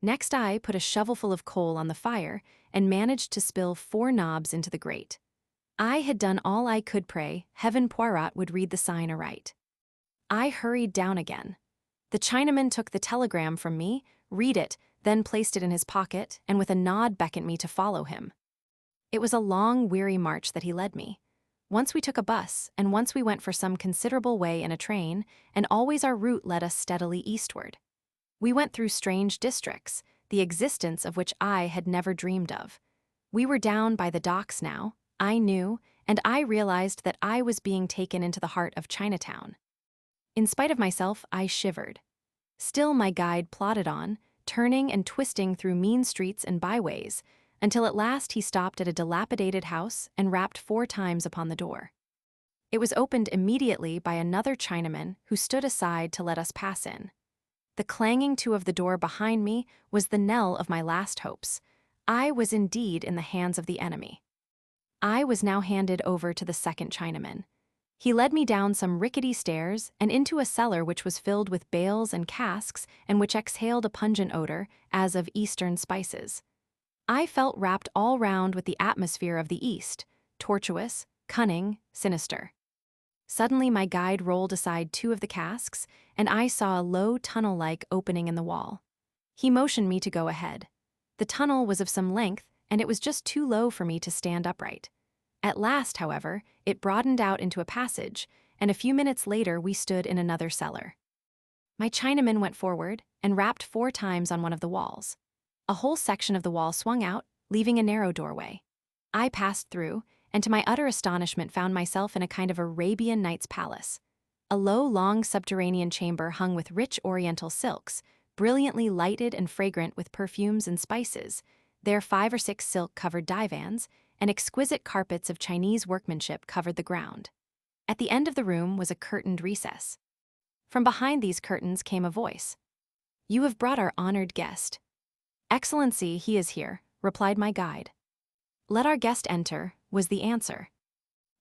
Next I put a shovelful of coal on the fire and managed to spill 4 knobs into the grate. I had done all I could. Pray heaven Poirot would read the sign aright. I hurried down again. The Chinaman took the telegram from me, read it, then placed it in his pocket, and with a nod beckoned me to follow him. It was a long, weary march that he led me. Once we took a bus, and once we went for some considerable way in a train, and always our route led us steadily eastward. We went through strange districts, the existence of which I had never dreamed of. We were down by the docks now, I knew, and I realized that I was being taken into the heart of Chinatown. In spite of myself, I shivered. Still my guide plodded on, turning and twisting through mean streets and byways, until at last he stopped at a dilapidated house and rapped 4 times upon the door. It was opened immediately by another Chinaman who stood aside to let us pass in. The clanging to of the door behind me was the knell of my last hopes. I was indeed in the hands of the enemy. I was now handed over to the second Chinaman. He led me down some rickety stairs and into a cellar which was filled with bales and casks and which exhaled a pungent odor, as of Eastern spices. I felt wrapped all round with the atmosphere of the East, tortuous, cunning, sinister. Suddenly my guide rolled aside two of the casks, and I saw a low tunnel-like opening in the wall. He motioned me to go ahead. The tunnel was of some length, and it was just too low for me to stand upright. At last, however, it broadened out into a passage, and a few minutes later we stood in another cellar. My Chinaman went forward and rapped 4 times on one of the walls. A whole section of the wall swung out, leaving a narrow doorway. I passed through, and to my utter astonishment found myself in a kind of Arabian Nights palace. A low, long subterranean chamber hung with rich oriental silks, brilliantly lighted and fragrant with perfumes and spices. There 5 or 6 silk-covered divans, and exquisite carpets of Chinese workmanship covered the ground. At the end of the room was a curtained recess. From behind these curtains came a voice. "You have brought our honored guest." "Excellency, he is here," replied my guide. "Let our guest enter," was the answer.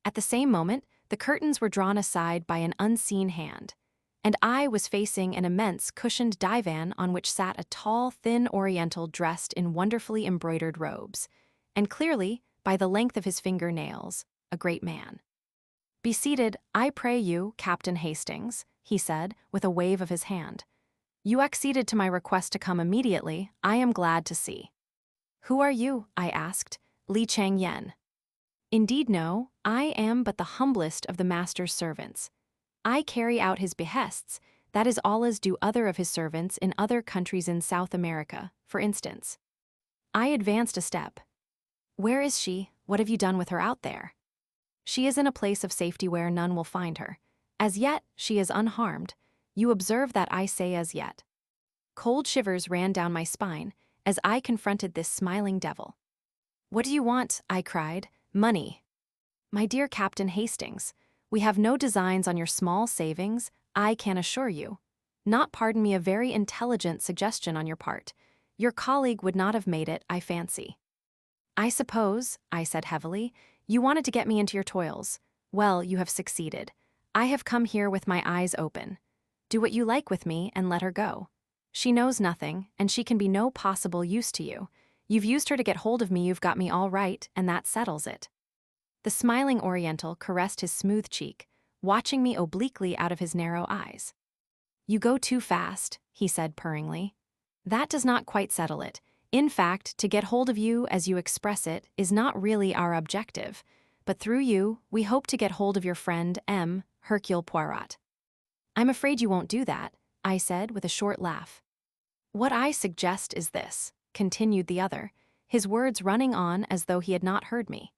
At the same moment, the curtains were drawn aside by an unseen hand, and I was facing an immense cushioned divan on which sat a tall, thin Oriental dressed in wonderfully embroidered robes, and clearly, by the length of his finger-nails, a great man. "Be seated, I pray you, Captain Hastings," he said, with a wave of his hand. "You acceded to my request to come immediately. I am glad to see." "Who are you?" I asked. "Li Chang Yen." "Indeed no, I am but the humblest of the master's servants. I carry out his behests, that is all as do other of his servants in other countries in South America, for instance." I advanced a step. "Where is she? What have you done with her out there?" "She is in a place of safety where none will find her. As yet, she is unharmed. You observe that I say as yet." Cold shivers ran down my spine as I confronted this smiling devil. "What do you want?" I cried. "Money." "My dear Captain Hastings, we have no designs on your small savings, I can assure you. Not, pardon me, a very intelligent suggestion on your part. Your colleague would not have made it, I fancy." "I suppose," I said heavily, "you wanted to get me into your toils. Well, you have succeeded. I have come here with my eyes open. Do what you like with me and let her go. She knows nothing, and she can be no possible use to you. You've used her to get hold of me, you've got me all right, and that settles it." The smiling Oriental caressed his smooth cheek, watching me obliquely out of his narrow eyes. "You go too fast," he said purringly. "That does not quite settle it. In fact, to get hold of you, as you express it, is not really our objective, but through you, we hope to get hold of your friend Hercule Poirot." "I'm afraid you won't do that," I said with a short laugh. "What I suggest is this," continued the other, his words running on as though he had not heard me.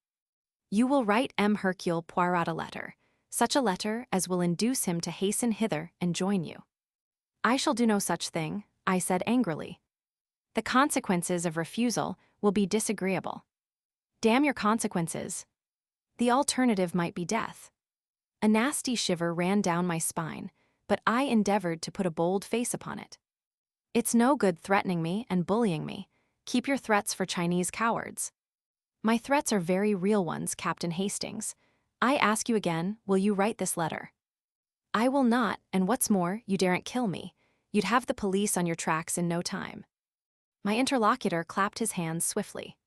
"You will write Hercule Poirot a letter, such a letter as will induce him to hasten hither and join you." "I shall do no such thing," I said angrily. "The consequences of refusal will be disagreeable." "Damn your consequences. The alternative might be death." A nasty shiver ran down my spine, but I endeavored to put a bold face upon it. "It's no good threatening me and bullying me. Keep your threats for Chinese cowards." "My threats are very real ones, Captain Hastings. I ask you again, will you write this letter?" "I will not, and what's more, you daren't kill me. You'd have the police on your tracks in no time." My interlocutor clapped his hands swiftly.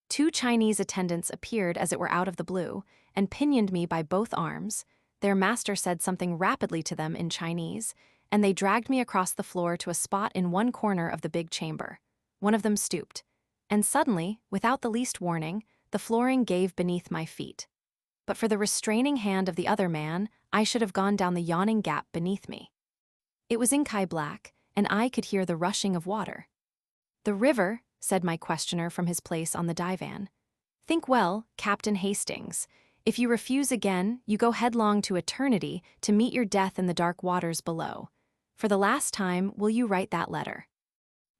2 Chinese attendants appeared as it were out of the blue, and pinioned me by both arms. Their master said something rapidly to them in Chinese, and they dragged me across the floor to a spot in one corner of the big chamber. One of them stooped, and suddenly, without the least warning, the flooring gave beneath my feet. But for the restraining hand of the other man, I should have gone down the yawning gap beneath me. It was inky black, and I could hear the rushing of water. "The river," said my questioner from his place on the divan. "Think well, Captain Hastings. If you refuse again, you go headlong to eternity to meet your death in the dark waters below. For the last time, will you write that letter?"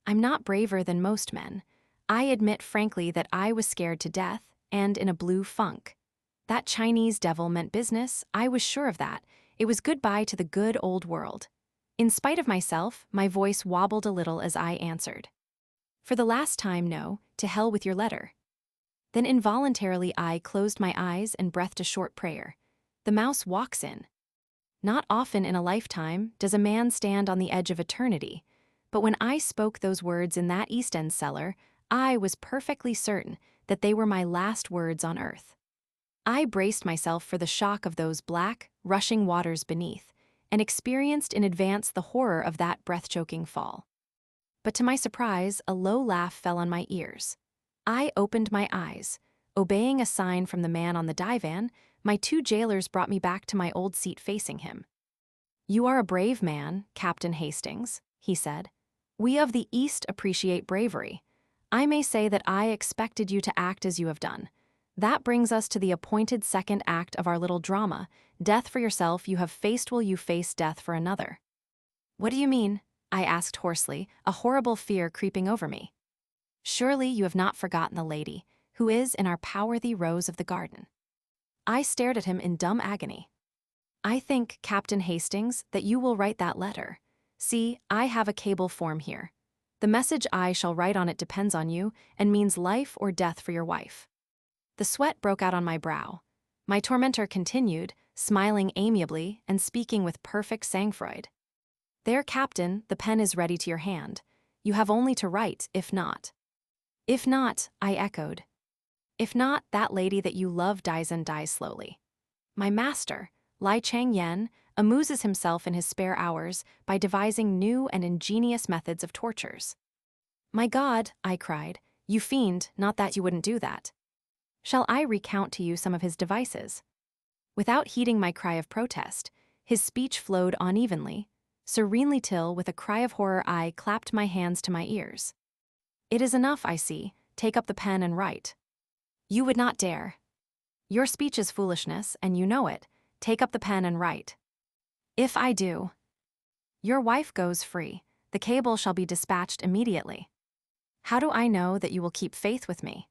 I'm not braver than most men. I admit frankly that I was scared to death and in a blue funk. That Chinese devil meant business, I was sure of that. It was goodbye to the good old world. In spite of myself, my voice wobbled a little as I answered. "For the last time, no, to hell with your letter." Then involuntarily I closed my eyes and breathed a short prayer. The mouse walks in. Not often in a lifetime does a man stand on the edge of eternity, but when I spoke those words in that East End cellar, I was perfectly certain that they were my last words on earth. I braced myself for the shock of those black, rushing waters beneath, and experienced in advance the horror of that breath-choking fall. But to my surprise, a low laugh fell on my ears. I opened my eyes. Obeying a sign from the man on the divan, my two jailers brought me back to my old seat facing him. "You are a brave man, Captain Hastings," he said. "We of the East appreciate bravery. I may say that I expected you to act as you have done. That brings us to the appointed second act of our little drama. Death for yourself you have faced will you face death for another." "What do you mean?" I asked hoarsely, a horrible fear creeping over me. "Surely you have not forgotten the lady, who is in our powerthy rose of the garden." I stared at him in dumb agony. "I think, Captain Hastings, that you will write that letter. See, I have a cable form here. The message I shall write on it depends on you and means life or death for your wife." The sweat broke out on my brow. My tormentor continued, smiling amiably and speaking with perfect sang-froid. "There, Captain, the pen is ready to your hand. You have only to write, if not." "If not," I echoed. "If not, that lady that you love dies and dies slowly. My master, Lai Chang Yen, amuses himself in his spare hours by devising new and ingenious methods of tortures." "My God," I cried, "you fiend, not that you wouldn't do that." "Shall I recount to you some of his devices?" Without heeding my cry of protest, his speech flowed unevenly, serenely till, with a cry of horror, I clapped my hands to my ears. "It is enough, I see. Take up the pen and write." "You would not dare." "Your speech is foolishness, and you know it. Take up the pen and write." "If I do." "Your wife goes free. The cable shall be dispatched immediately." "How do I know that you will keep faith with me?"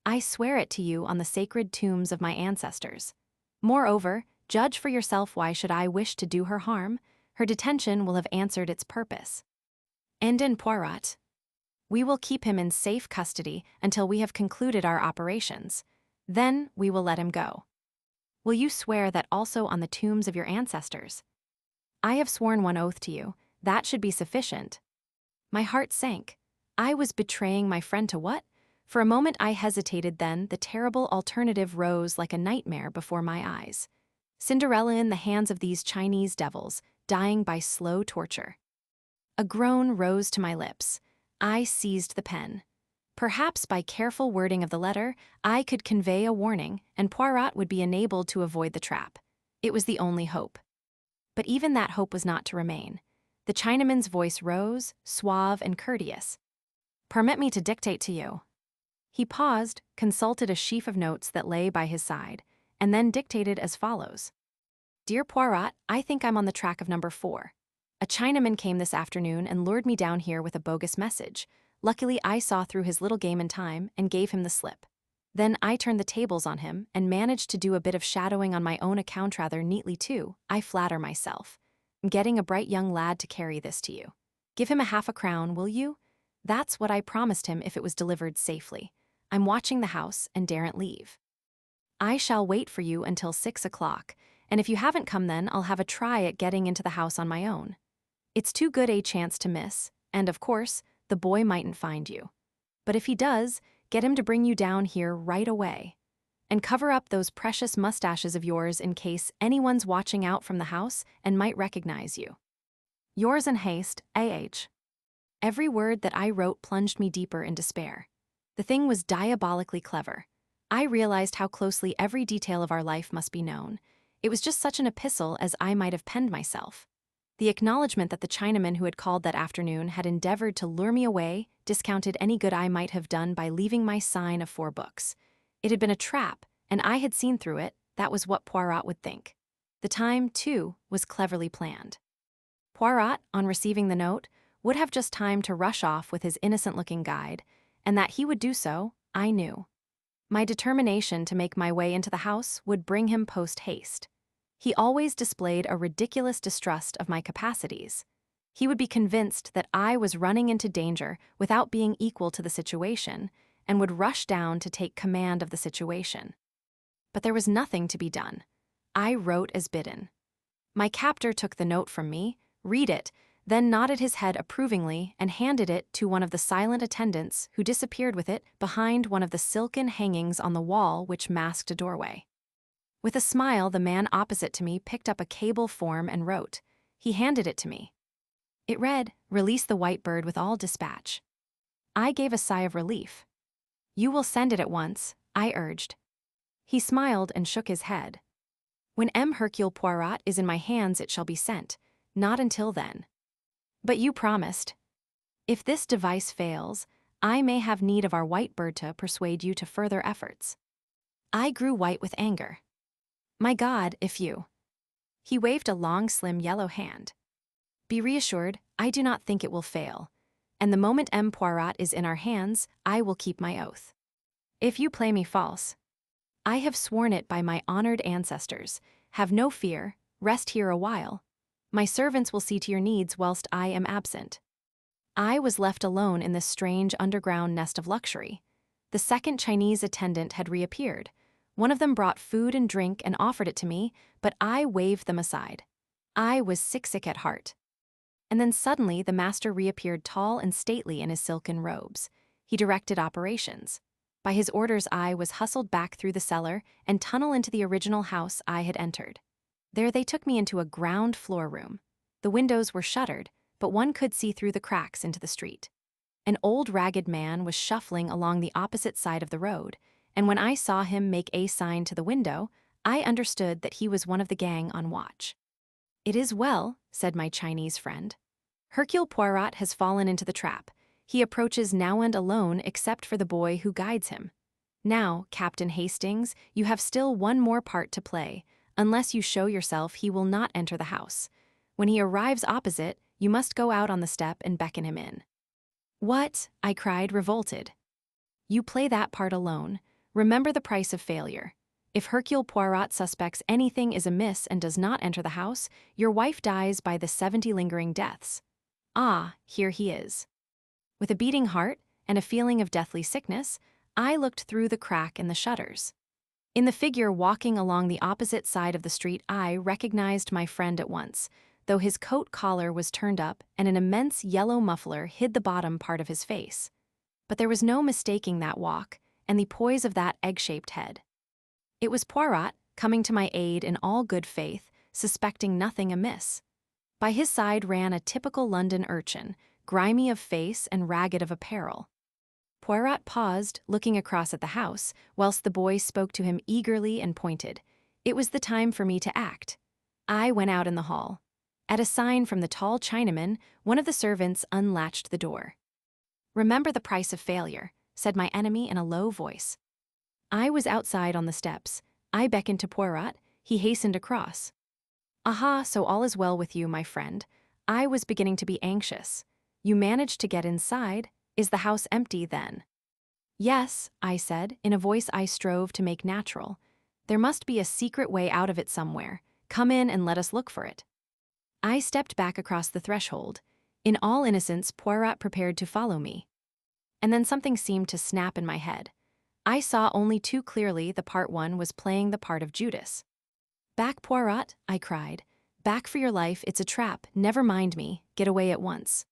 "I swear it to you on the sacred tombs of my ancestors. Moreover, judge for yourself. Why should I wish to do her harm? Her detention will have answered its purpose." "And in Poirot?" "We will keep him in safe custody until we have concluded our operations. Then we will let him go." "Will you swear that also on the tombs of your ancestors?" "I have sworn one oath to you. That should be sufficient." My heart sank. I was betraying my friend to what? For a moment I hesitated, then the terrible alternative rose like a nightmare before my eyes. Cinderella in the hands of these Chinese devils, dying by slow torture. A groan rose to my lips. I seized the pen. Perhaps by careful wording of the letter, I could convey a warning, and Poirot would be enabled to avoid the trap. It was the only hope. But even that hope was not to remain. The Chinaman's voice rose, suave and courteous. "Permit me to dictate to you." He paused, consulted a sheaf of notes that lay by his side, and then dictated as follows. "Dear Poirot, I think I'm on the track of number 4. A Chinaman came this afternoon and lured me down here with a bogus message. Luckily, I saw through his little game in time and gave him the slip. Then I turned the tables on him and managed to do a bit of shadowing on my own account rather neatly too, I flatter myself. I'm getting a bright young lad to carry this to you. Give him a half-a-crown, will you? That's what I promised him if it was delivered safely. I'm watching the house and daren't leave. I shall wait for you until 6 o'clock, and if you haven't come then, I'll have a try at getting into the house on my own. It's too good a chance to miss, and of course, the boy mightn't find you. But if he does, get him to bring you down here right away. And cover up those precious mustaches of yours in case anyone's watching out from the house and might recognize you. Yours in haste, A.H. Every word that I wrote plunged me deeper in despair. The thing was diabolically clever. I realized how closely every detail of our life must be known. It was just such an epistle as I might have penned myself. The acknowledgement that the Chinaman who had called that afternoon had endeavored to lure me away discounted any good I might have done by leaving my sign of 4 books. It had been a trap, and I had seen through it. That was what Poirot would think. The time, too, was cleverly planned. Poirot, on receiving the note, would have just time to rush off with his innocent-looking guide, and that he would do so, I knew. My determination to make my way into the house would bring him post-haste. He always displayed a ridiculous distrust of my capacities. He would be convinced that I was running into danger without being equal to the situation, and would rush down to take command of the situation. But there was nothing to be done. I wrote as bidden. My captor took the note from me, read it, then nodded his head approvingly and handed it to one of the silent attendants who disappeared with it behind one of the silken hangings on the wall which masked a doorway. With a smile, the man opposite to me picked up a cable form and wrote. He handed it to me. It read, "Release the white bird with all dispatch." I gave a sigh of relief. "You will send it at once," I urged. He smiled and shook his head. "When Hercule Poirot is in my hands it shall be sent, not until then." "But you promised." "If this device fails, I may have need of our white bird to persuade you to further efforts." I grew white with anger. "My God, if you—" He waved a long, slim yellow hand. "Be reassured, I do not think it will fail. And the moment Poirot is in our hands, I will keep my oath. If you play me false, I have sworn it by my honored ancestors. Have no fear, rest here a while. My servants will see to your needs whilst I am absent." I was left alone in this strange underground nest of luxury. The second Chinese attendant had reappeared. One of them brought food and drink and offered it to me, but I waved them aside. I was sick at heart. And then suddenly the master reappeared tall and stately in his silken robes. He directed operations. By his orders I was hustled back through the cellar and tunnel into the original house I had entered. There they took me into a ground floor room. The windows were shuttered, but one could see through the cracks into the street. An old ragged man was shuffling along the opposite side of the road, and when I saw him make a sign to the window, I understood that he was one of the gang on watch. "It is well," said my Chinese friend. "Hercule Poirot has fallen into the trap. He approaches now and alone except for the boy who guides him. Now, Captain Hastings, you have still one more part to play. Unless you show yourself, he will not enter the house. When he arrives opposite, you must go out on the step and beckon him in." "What?" I cried, revolted. "You play that part alone. Remember the price of failure. If Hercule Poirot suspects anything is amiss and does not enter the house, your wife dies by the 70 lingering deaths. Ah, here he is." With a beating heart and a feeling of deathly sickness, I looked through the crack in the shutters. In the figure walking along the opposite side of the street, I recognized my friend at once, though his coat collar was turned up and an immense yellow muffler hid the bottom part of his face. But there was no mistaking that walk and the poise of that egg-shaped head. It was Poirot, coming to my aid in all good faith, suspecting nothing amiss. By his side ran a typical London urchin, grimy of face and ragged of apparel. Poirot paused, looking across at the house, whilst the boy spoke to him eagerly and pointed. It was the time for me to act. I went out in the hall. At a sign from the tall Chinaman, one of the servants unlatched the door. "Remember the price of failure," said my enemy in a low voice. I was outside on the steps. I beckoned to Poirot. He hastened across. "Aha, so all is well with you, my friend. I was beginning to be anxious. You managed to get inside. Is the house empty, then?" "Yes," I said, in a voice I strove to make natural. "There must be a secret way out of it somewhere. Come in and let us look for it." I stepped back across the threshold. In all innocence, Poirot prepared to follow me. And then something seemed to snap in my head. I saw only too clearly the part one was playing the part of Judas. "Back, Poirot," I cried. "Back for your life, it's a trap, never mind me, get away at once."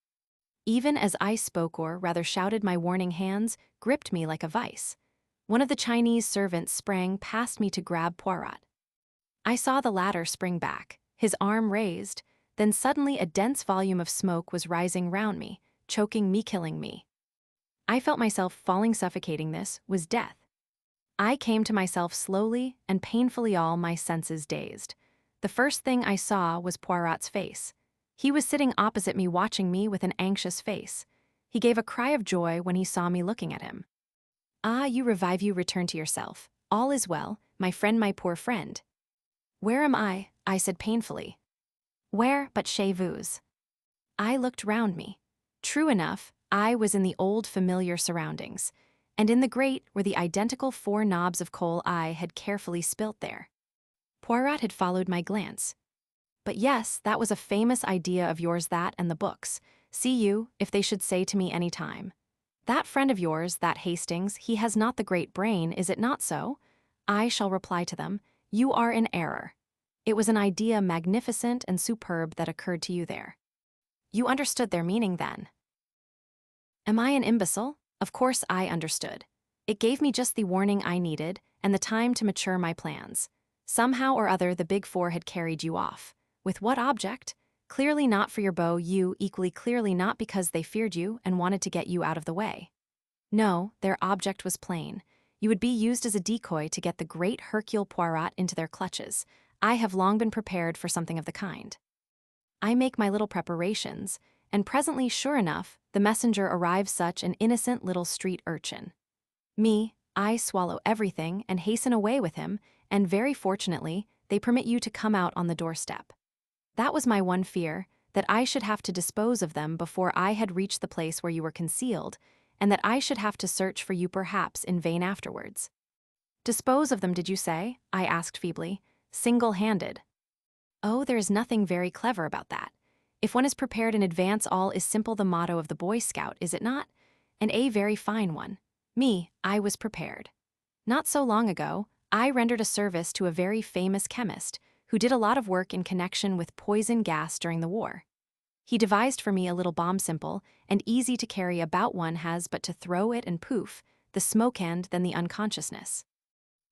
Even as I spoke, or rather shouted, my warning hands gripped me like a vice. One of the Chinese servants sprang past me to grab Poirot. I saw the latter spring back, his arm raised, then suddenly a dense volume of smoke was rising round me, choking me, killing me. I felt myself falling, suffocating. This was death. I came to myself slowly and painfully, all my senses dazed. The first thing I saw was Poirot's face. He was sitting opposite me, watching me with an anxious face. He gave a cry of joy when he saw me looking at him. "Ah, you revive, you return to yourself. All is well, my friend, my poor friend." "Where am I?" I said painfully. "Where but chez vous?" I looked round me. True enough, I was in the old familiar surroundings, and in the grate were the identical 4 knobs of coal I had carefully spilt there. Poirot had followed my glance. "But yes, that was a famous idea of yours, that and the books. See you, if they should say to me any time, 'That friend of yours, that Hastings, he has not the great brain, is it not so?' I shall reply to them, 'You are in error. It was an idea magnificent and superb that occurred to you there. You understood their meaning then. Am I an imbecile? Of course I understood. It gave me just the warning I needed and the time to mature my plans. Somehow or other the Big Four had carried you off. With what object? Clearly not for your beau, you, equally clearly not because they feared you and wanted to get you out of the way. No, their object was plain. You would be used as a decoy to get the great Hercule Poirot into their clutches. I have long been prepared for something of the kind. I make my little preparations, and presently, sure enough, the messenger arrives such an innocent little street urchin. Me, I swallow everything and hasten away with him, and very fortunately, they permit you to come out on the doorstep. That was my one fear, that I should have to dispose of them before I had reached the place where you were concealed, and that I should have to search for you perhaps in vain afterwards. Dispose of them, did you say? I asked feebly. Single-handed. Oh, there is nothing very clever about that. If one is prepared in advance, all is simple, the motto of the Boy Scout, is it not? And a very fine one. Me, I was prepared. Not so long ago, I rendered a service to a very famous chemist who did a lot of work in connection with poison gas during the war. He devised for me a little bomb, simple and easy to carry about, one has but to throw it and poof, the smoke end, then the unconsciousness.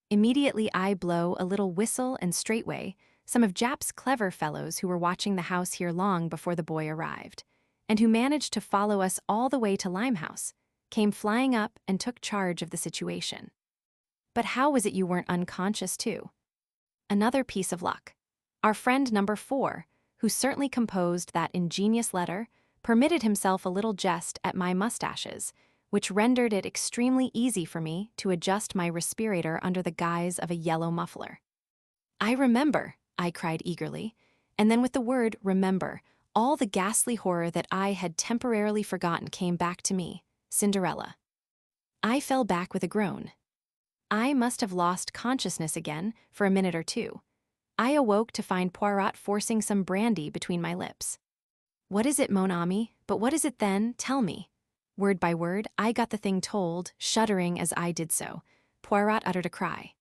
Immediately I blow a little whistle and straightway some of Jap's clever fellows who were watching the house here long before the boy arrived, and who managed to follow us all the way to Limehouse, came flying up and took charge of the situation. But how was it you weren't unconscious too? Another piece of luck. Our friend number 4, who certainly composed that ingenious letter, permitted himself a little jest at my mustaches, which rendered it extremely easy for me to adjust my respirator under the guise of a yellow muffler. I remember, I cried eagerly, and then with the word remember, all the ghastly horror that I had temporarily forgotten came back to me, Cinderella. I fell back with a groan. I must have lost consciousness again for a minute or two. I awoke to find Poirot forcing some brandy between my lips. What is it, mon ami? But what is it then? Tell me. Word by word, I got the thing told, shuddering as I did so. Poirot uttered a cry.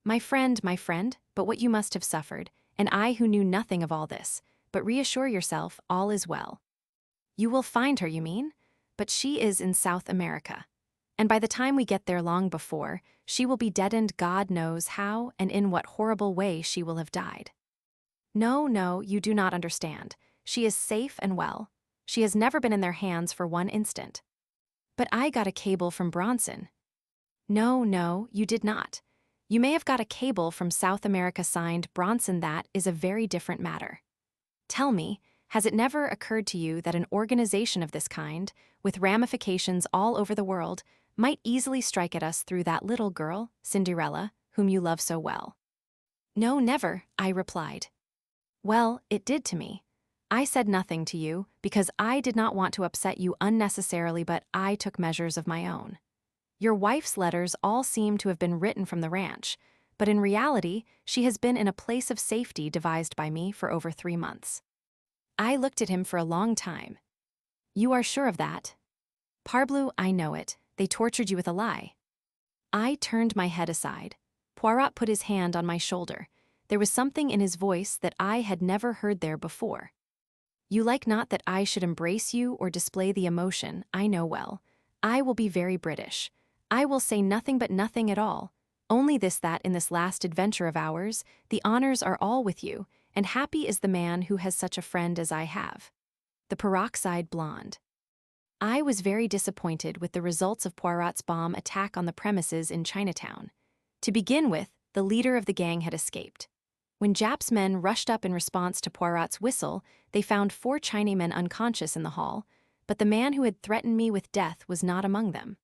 My friend, but what you must have suffered, and I who knew nothing of all this, but reassure yourself, all is well. You will find her, you mean? But she is in South America. And by the time we get there, long before, she will be deadened, God knows how and in what horrible way she will have died. No, you do not understand. She is safe and well. She has never been in their hands for one instant. But I got a cable from Bronson. No, you did not. You may have got a cable from South America signed Bronson. That is a very different matter. Tell me, has it never occurred to you that an organization of this kind, with ramifications all over the world, might easily strike at us through that little girl, Cinderella, whom you love so well? No, never, I replied. Well, it did to me. I said nothing to you because I did not want to upset you unnecessarily, but I took measures of my own. Your wife's letters all seem to have been written from the ranch, but in reality, she has been in a place of safety devised by me for over 3 months. I looked at him for a long time. You are sure of that? Parbleu, I know it. They tortured you with a lie. I turned my head aside. Poirot put his hand on my shoulder. There was something in his voice that I had never heard there before. You like not that I should embrace you or display the emotion, I know well. I will be very British. I will say nothing but nothing at all. Only this, that in this last adventure of ours, the honors are all with you, and happy is the man who has such a friend as I have. The peroxide blonde. I was very disappointed with the results of Poirot's bomb attack on the premises in Chinatown. To begin with, the leader of the gang had escaped. When Jap's men rushed up in response to Poirot's whistle, they found 4 Chinamen unconscious in the hall, but the man who had threatened me with death was not among them.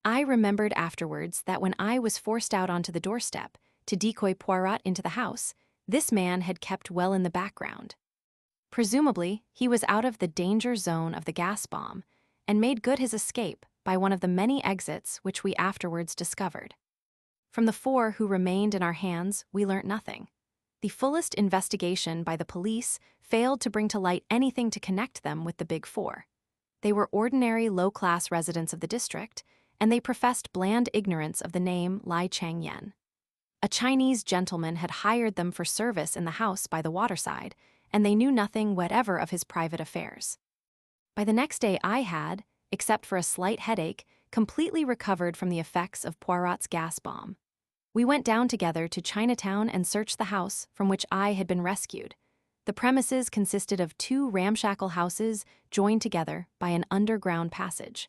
I remembered afterwards that when I was forced out onto the doorstep to decoy Poirot into the house, this man had kept well in the background. Presumably, he was out of the danger zone of the gas bomb and made good his escape by one of the many exits which we afterwards discovered. From the 4 who remained in our hands, we learnt nothing. The fullest investigation by the police failed to bring to light anything to connect them with the Big Four. They were ordinary low-class residents of the district, and they professed bland ignorance of the name Lai Chang Yen. A Chinese gentleman had hired them for service in the house by the waterside, and they knew nothing whatever of his private affairs. By the next day I had, except for a slight headache, completely recovered from the effects of Poirot's gas bomb. We went down together to Chinatown and searched the house from which I had been rescued. The premises consisted of 2 ramshackle houses joined together by an underground passage.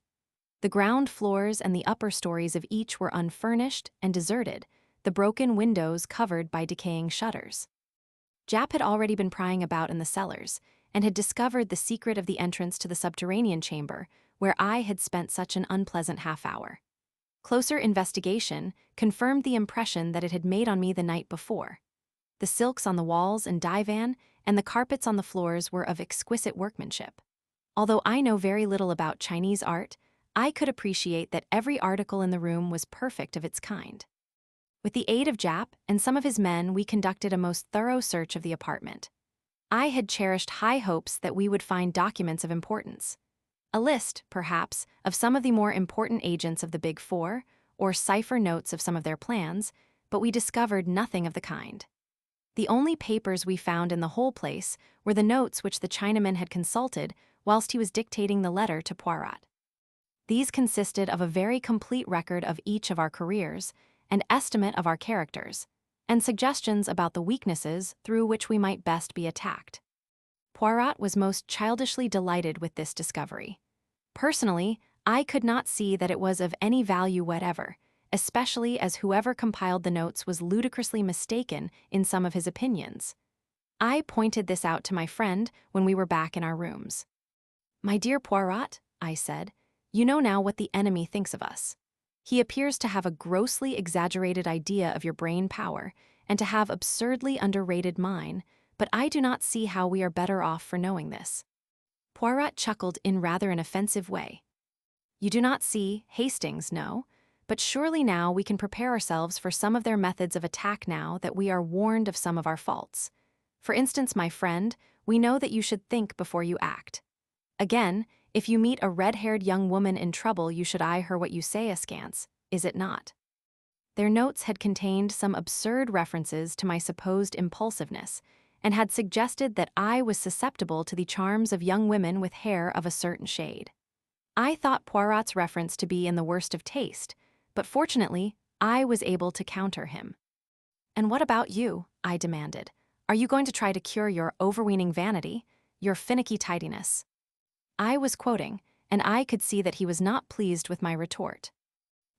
The ground floors and the upper stories of each were unfurnished and deserted, the broken windows covered by decaying shutters. Jap had already been prying about in the cellars and had discovered the secret of the entrance to the subterranean chamber where I had spent such an unpleasant half-hour. Closer investigation confirmed the impression that it had made on me the night before. The silks on the walls and divan and the carpets on the floors were of exquisite workmanship. Although I know very little about Chinese art, I could appreciate that every article in the room was perfect of its kind. With the aid of Jap and some of his men, we conducted a most thorough search of the apartment. I had cherished high hopes that we would find documents of importance. A list, perhaps, of some of the more important agents of the Big Four, or cipher notes of some of their plans, but we discovered nothing of the kind. The only papers we found in the whole place were the notes which the Chinaman had consulted whilst he was dictating the letter to Poirot. These consisted of a very complete record of each of our careers, an estimate of our characters, and suggestions about the weaknesses through which we might best be attacked. Poirot was most childishly delighted with this discovery. Personally, I could not see that it was of any value whatever, especially as whoever compiled the notes was ludicrously mistaken in some of his opinions. I pointed this out to my friend when we were back in our rooms. "My dear Poirot," I said, "you know now what the enemy thinks of us. He appears to have a grossly exaggerated idea of your brain power and to have absurdly underrated mine, but I do not see how we are better off for knowing this." Poirot chuckled in rather an offensive way. "You do not see Hastings, no? But surely now we can prepare ourselves for some of their methods of attack now that we are warned of some of our faults. For instance, my friend, we know that you should think before you act. Again, if you meet a red-haired young woman in trouble, you should eye her what you say askance, is it not?" Their notes had contained some absurd references to my supposed impulsiveness, and had suggested that I was susceptible to the charms of young women with hair of a certain shade. I thought Poirot's reference to be in the worst of taste, but fortunately, I was able to counter him. "And what about you?" I demanded. "Are you going to try to cure your overweening vanity, your finicky tidiness?" I was quoting, and I could see that he was not pleased with my retort.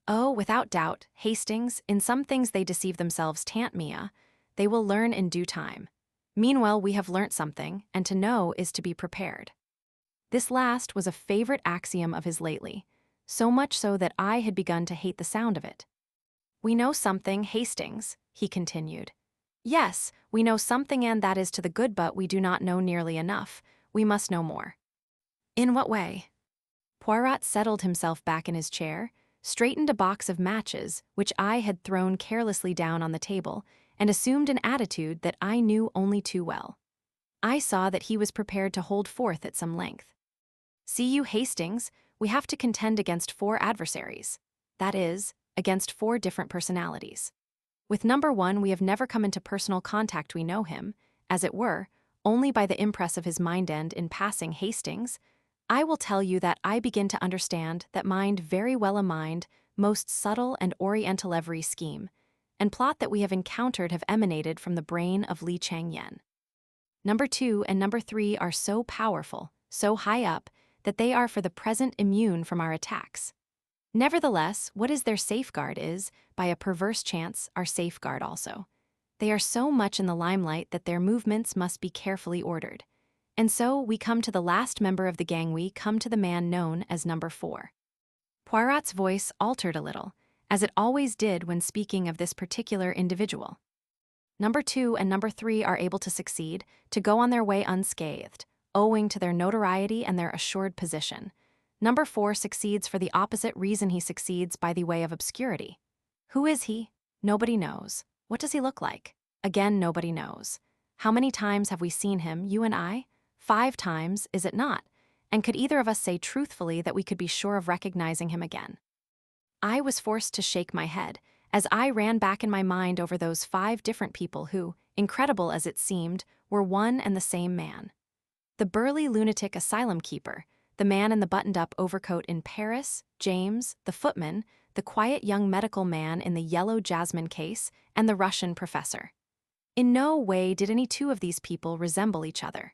"Oh, without doubt, Hastings, in some things they deceive themselves, tant mia. They will learn in due time. Meanwhile, we have learnt something, and to know is to be prepared." This last was a favorite axiom of his lately, so much so that I had begun to hate the sound of it. "We know something, Hastings," he continued. "Yes, we know something, and that is to the good, but we do not know nearly enough. We must know more." "In what way?" Poirot settled himself back in his chair, straightened a box of matches, which I had thrown carelessly down on the table, and assumed an attitude that I knew only too well. I saw that he was prepared to hold forth at some length. "See you, Hastings, we have to contend against 4 adversaries. That is, against 4 different personalities. With number 1, we have never come into personal contact. We know him, as it were, only by the impress of his mind, and in passing Hastings, I will tell you that I begin to understand that mind very well a mind, most subtle and oriental every scheme, and plot that we have encountered have emanated from the brain of Li Chang-yen. Number 2 and number 3 are so powerful, so high up, that they are for the present immune from our attacks. Nevertheless, what is their safeguard is, by a perverse chance, our safeguard also. They are so much in the limelight that their movements must be carefully ordered. And so we come to the last member of the gang, we come to the man known as number 4. Poirot's voice altered a little, as it always did when speaking of this particular individual. Number 2 and number 3 are able to succeed, to go on their way unscathed, owing to their notoriety and their assured position. Number 4 succeeds for the opposite reason. He succeeds by the way of obscurity. Who is he? Nobody knows. What does he look like? Again, nobody knows. How many times have we seen him, you and I? 5 times, is it not? And could either of us say truthfully that we could be sure of recognizing him again? I was forced to shake my head, as I ran back in my mind over those 5 different people who, incredible as it seemed, were one and the same man. The burly lunatic asylum keeper, the man in the buttoned-up overcoat in Paris, James, the footman, the quiet young medical man in the yellow jasmine case, and the Russian professor. In no way did any 2 of these people resemble each other.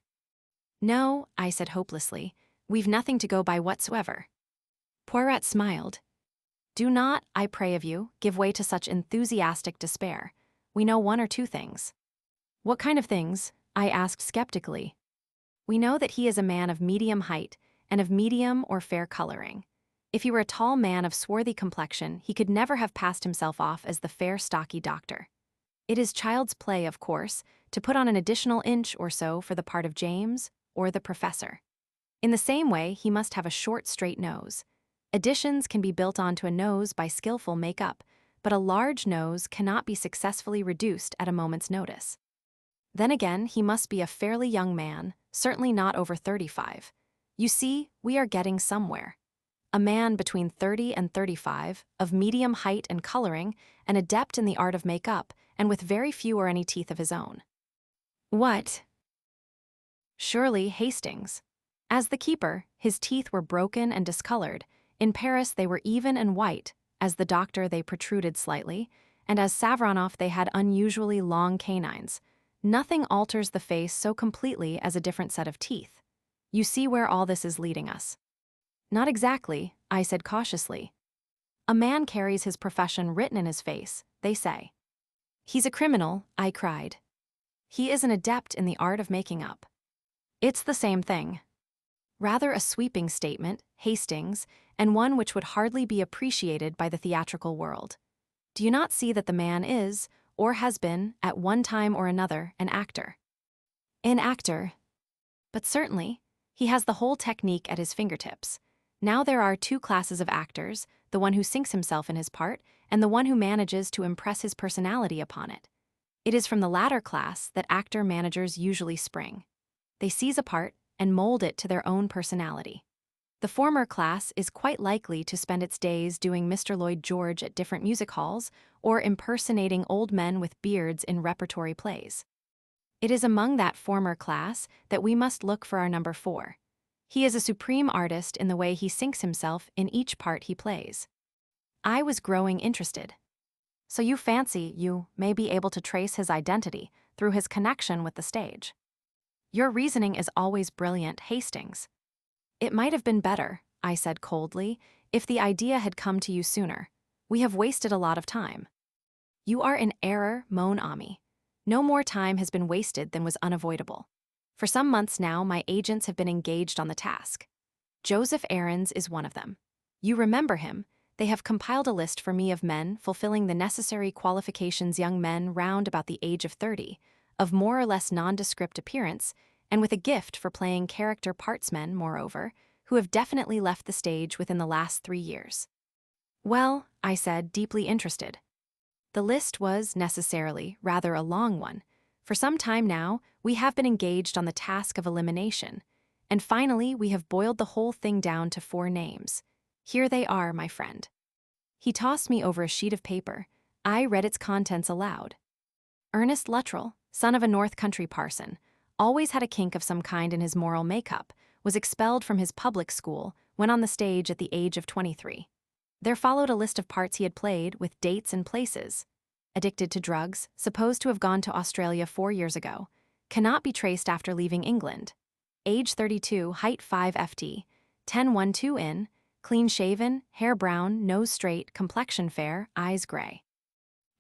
"No," I said hopelessly, "we've nothing to go by whatsoever." Poirot smiled. "Do not, I pray of you, give way to such enthusiastic despair. We know 1 or 2 things." "What kind of things?" I asked skeptically. "We know that he is a man of medium height and of medium or fair coloring. If he were a tall man of swarthy complexion, he could never have passed himself off as the fair, stocky doctor. It is child's play, of course, to put on an additional inch or so for the part of James or the professor. In the same way, he must have a short, straight nose. Additions can be built onto a nose by skillful makeup, but a large nose cannot be successfully reduced at a moment's notice. Then again, he must be a fairly young man, certainly not over 35. You see, we are getting somewhere. A man between 30 and 35, of medium height and coloring, an adept in the art of makeup, and with very few or any teeth of his own." "What?" "Surely Hastings. As the keeper, his teeth were broken and discolored. In Paris they were even and white, as the doctor they protruded slightly, and as Savaronoff they had unusually long canines. Nothing alters the face so completely as a different set of teeth. You see where all this is leading us." "Not exactly," I said cautiously. "A man carries his profession written in his face, they say." "He's a criminal," I cried. "He is an adept in the art of making up." "It's the same thing." Rather a sweeping statement, Hastings, and one which would hardly be appreciated by the theatrical world. Do you not see that the man is, or has been, at one time or another, an actor? An actor. But certainly, he has the whole technique at his fingertips. Now there are 2 classes of actors, the one who sinks himself in his part, and the one who manages to impress his personality upon it. It is from the latter class that actor-managers usually spring. They seize a part and mold it to their own personality. The former class is quite likely to spend its days doing Mr. Lloyd George at different music halls or impersonating old men with beards in repertory plays. It is among that former class that we must look for our number 4. He is a supreme artist in the way he sinks himself in each part he plays. I was growing interested. "So you fancy you may be able to trace his identity through his connection with the stage?" "Your reasoning is always brilliant, Hastings." "It might have been better," I said coldly, "if the idea had come to you sooner. We have wasted a lot of time." "You are in error, mon ami. No more time has been wasted than was unavoidable. For some months now, my agents have been engaged on the task. Joseph Aarons is one of them. You remember him. They have compiled a list for me of men fulfilling the necessary qualifications, young men round about the age of 30, of more or less nondescript appearance, and with a gift for playing character partsmen, moreover, who have definitely left the stage within the last 3 years. "Well," I said, deeply interested. The list was, necessarily, rather a long one. For some time now, we have been engaged on the task of elimination, and finally we have boiled the whole thing down to 4 names. Here they are, my friend. He tossed me over a sheet of paper. I read its contents aloud. Ernest Luttrell, son of a North Country parson, always had a kink of some kind in his moral makeup, was expelled from his public school, went on the stage at the age of 23. There followed a list of parts he had played, with dates and places. Addicted to drugs, supposed to have gone to Australia 4 years ago. Cannot be traced after leaving England. Age 32, height 5 ft, 10'12" in, clean-shaven, hair brown, nose straight, complexion fair, eyes gray.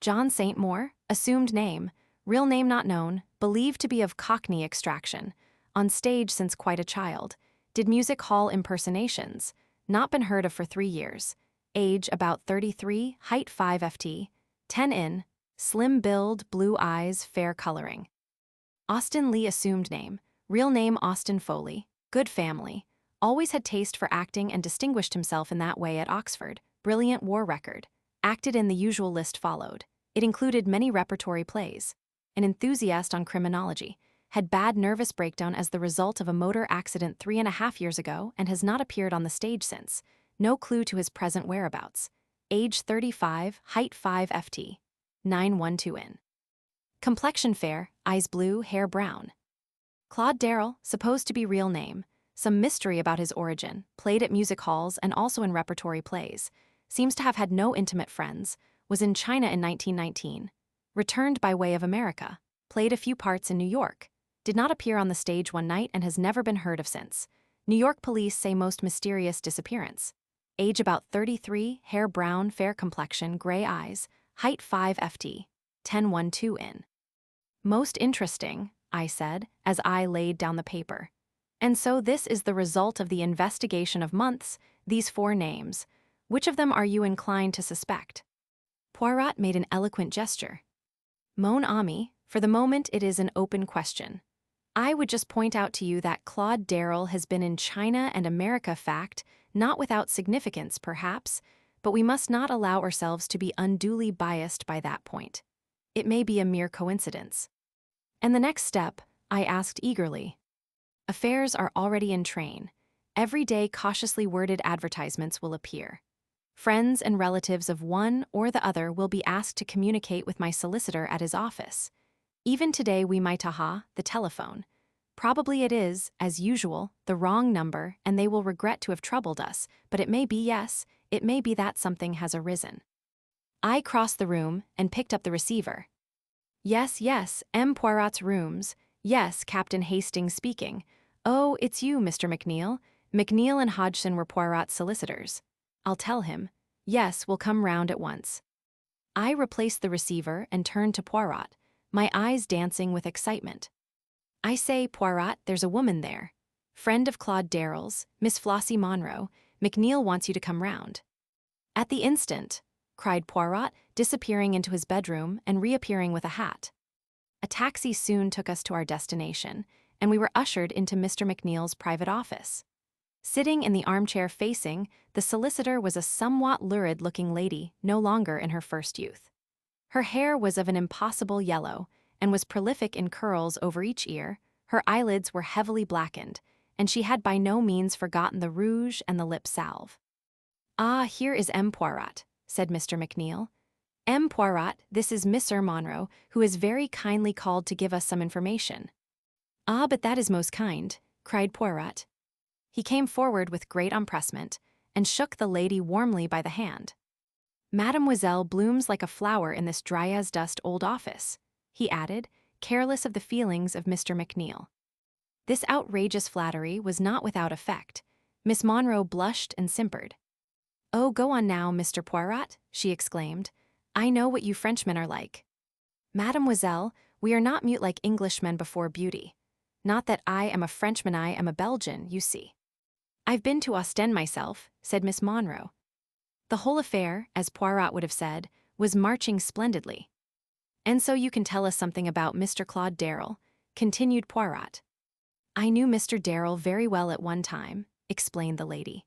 John St. Moore, assumed name, real name not known, believed to be of Cockney extraction, on stage since quite a child, did music hall impersonations, not been heard of for 3 years. Age about 33, height 5 ft, 10 in, slim build, blue eyes, fair coloring. Austin Lee assumed name, real name Austin Foley, good family, always had taste for acting and distinguished himself in that way at Oxford, brilliant war record, acted in the usual list followed. It included many repertory plays. An enthusiast on criminology, had bad nervous breakdown as the result of a motor accident 3.5 years ago and has not appeared on the stage since. No clue to his present whereabouts. Age 35, height 5 ft. 912 in. Complexion fair, eyes blue, hair brown. Claude Darrell, supposed to be real name. Some mystery about his origin, played at music halls and also in repertory plays. Seems to have had no intimate friends, was in China in 1919. Returned by way of America. Played a few parts in New York. Did not appear on the stage one night and has never been heard of since. New York police say most mysterious disappearance. Age about 33, hair brown, fair complexion, gray eyes, height 5 ft. 1012 in. Most interesting, I said, as I laid down the paper. And so this is the result of the investigation of months, these 4 names. Which of them are you inclined to suspect? Poirot made an eloquent gesture. Mon ami, for the moment it is an open question. I would just point out to you that Claude Darrell has been in China and America fact, not without significance, perhaps, but we must not allow ourselves to be unduly biased by that point. It may be a mere coincidence. And the next step, I asked eagerly. Affairs are already in train. Every day cautiously worded advertisements will appear. Friends and relatives of one or the other will be asked to communicate with my solicitor at his office. Even today we might the telephone. Probably it is, as usual, the wrong number and they will regret to have troubled us, but it may be yes, it may be that something has arisen. I crossed the room and picked up the receiver. Yes, M. Poirot's rooms. Yes, Captain Hastings speaking. Oh, it's you, Mr. McNeil. McNeil and Hodgson were Poirot's solicitors. I'll tell him. Yes, we'll come round at once. I replaced the receiver and turned to Poirot, my eyes dancing with excitement. I say, Poirot, there's a woman there. Friend of Claude Darrell's, Miss Flossie Monroe. McNeil wants you to come round. At the instant, cried Poirot, disappearing into his bedroom and reappearing with a hat. A taxi soon took us to our destination, and we were ushered into Mr. McNeil's private office. Sitting in the armchair facing, the solicitor was a somewhat lurid-looking lady, no longer in her first youth. Her hair was of an impossible yellow, and was prolific in curls over each ear, her eyelids were heavily blackened, and she had by no means forgotten the rouge and the lip salve. Ah, here is M. Poirot, said Mr. McNeil. M. Poirot, this is Monsieur Monroe, who is very kindly called to give us some information. Ah, but that is most kind, cried Poirot. He came forward with great empressement, and shook the lady warmly by the hand. Mademoiselle blooms like a flower in this dry-as-dust old office, he added, careless of the feelings of Mr. McNeil. This outrageous flattery was not without effect. Miss Monroe blushed and simpered. Oh, go on now, Mr. Poirot, she exclaimed. I know what you Frenchmen are like. Mademoiselle, we are not mute like Englishmen before beauty. Not that I am a Frenchman, I am a Belgian, you see. I've been to Ostend myself, said Miss Monroe. The whole affair, as Poirot would have said, was marching splendidly. And so you can tell us something about Mr. Claude Darrell, continued Poirot. I knew Mr. Darrell very well at one time, explained the lady.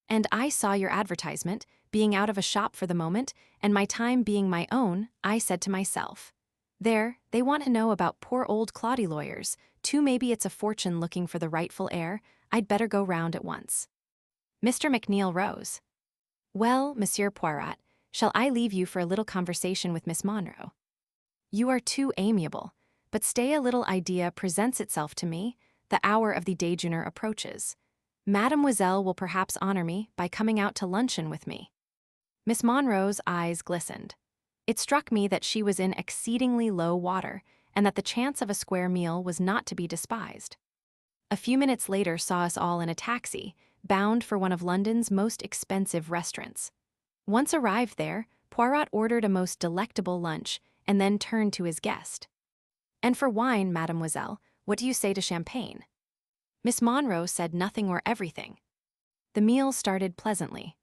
And I saw your advertisement, being out of a shop for the moment, and my time being my own, I said to myself, there, they want to know about poor old Claudie lawyers, too maybe it's a fortune looking for the rightful heir, I'd better go round at once. Mr. McNeil rose. Well, Monsieur Poirot, shall I leave you for a little conversation with Miss Monroe? You are too amiable, but stay a little idea presents itself to me, the hour of the déjeuner approaches. Mademoiselle will perhaps honor me by coming out to luncheon with me. Miss Monroe's eyes glistened. It struck me that she was in exceedingly low water, and that the chance of a square meal was not to be despised. A few minutes later saw us all in a taxi, bound for one of London's most expensive restaurants. Once arrived there, Poirot ordered a most delectable lunch, and then turned to his guest. And for wine, mademoiselle, what do you say to champagne? Miss Monroe said nothing or everything. The meal started pleasantly.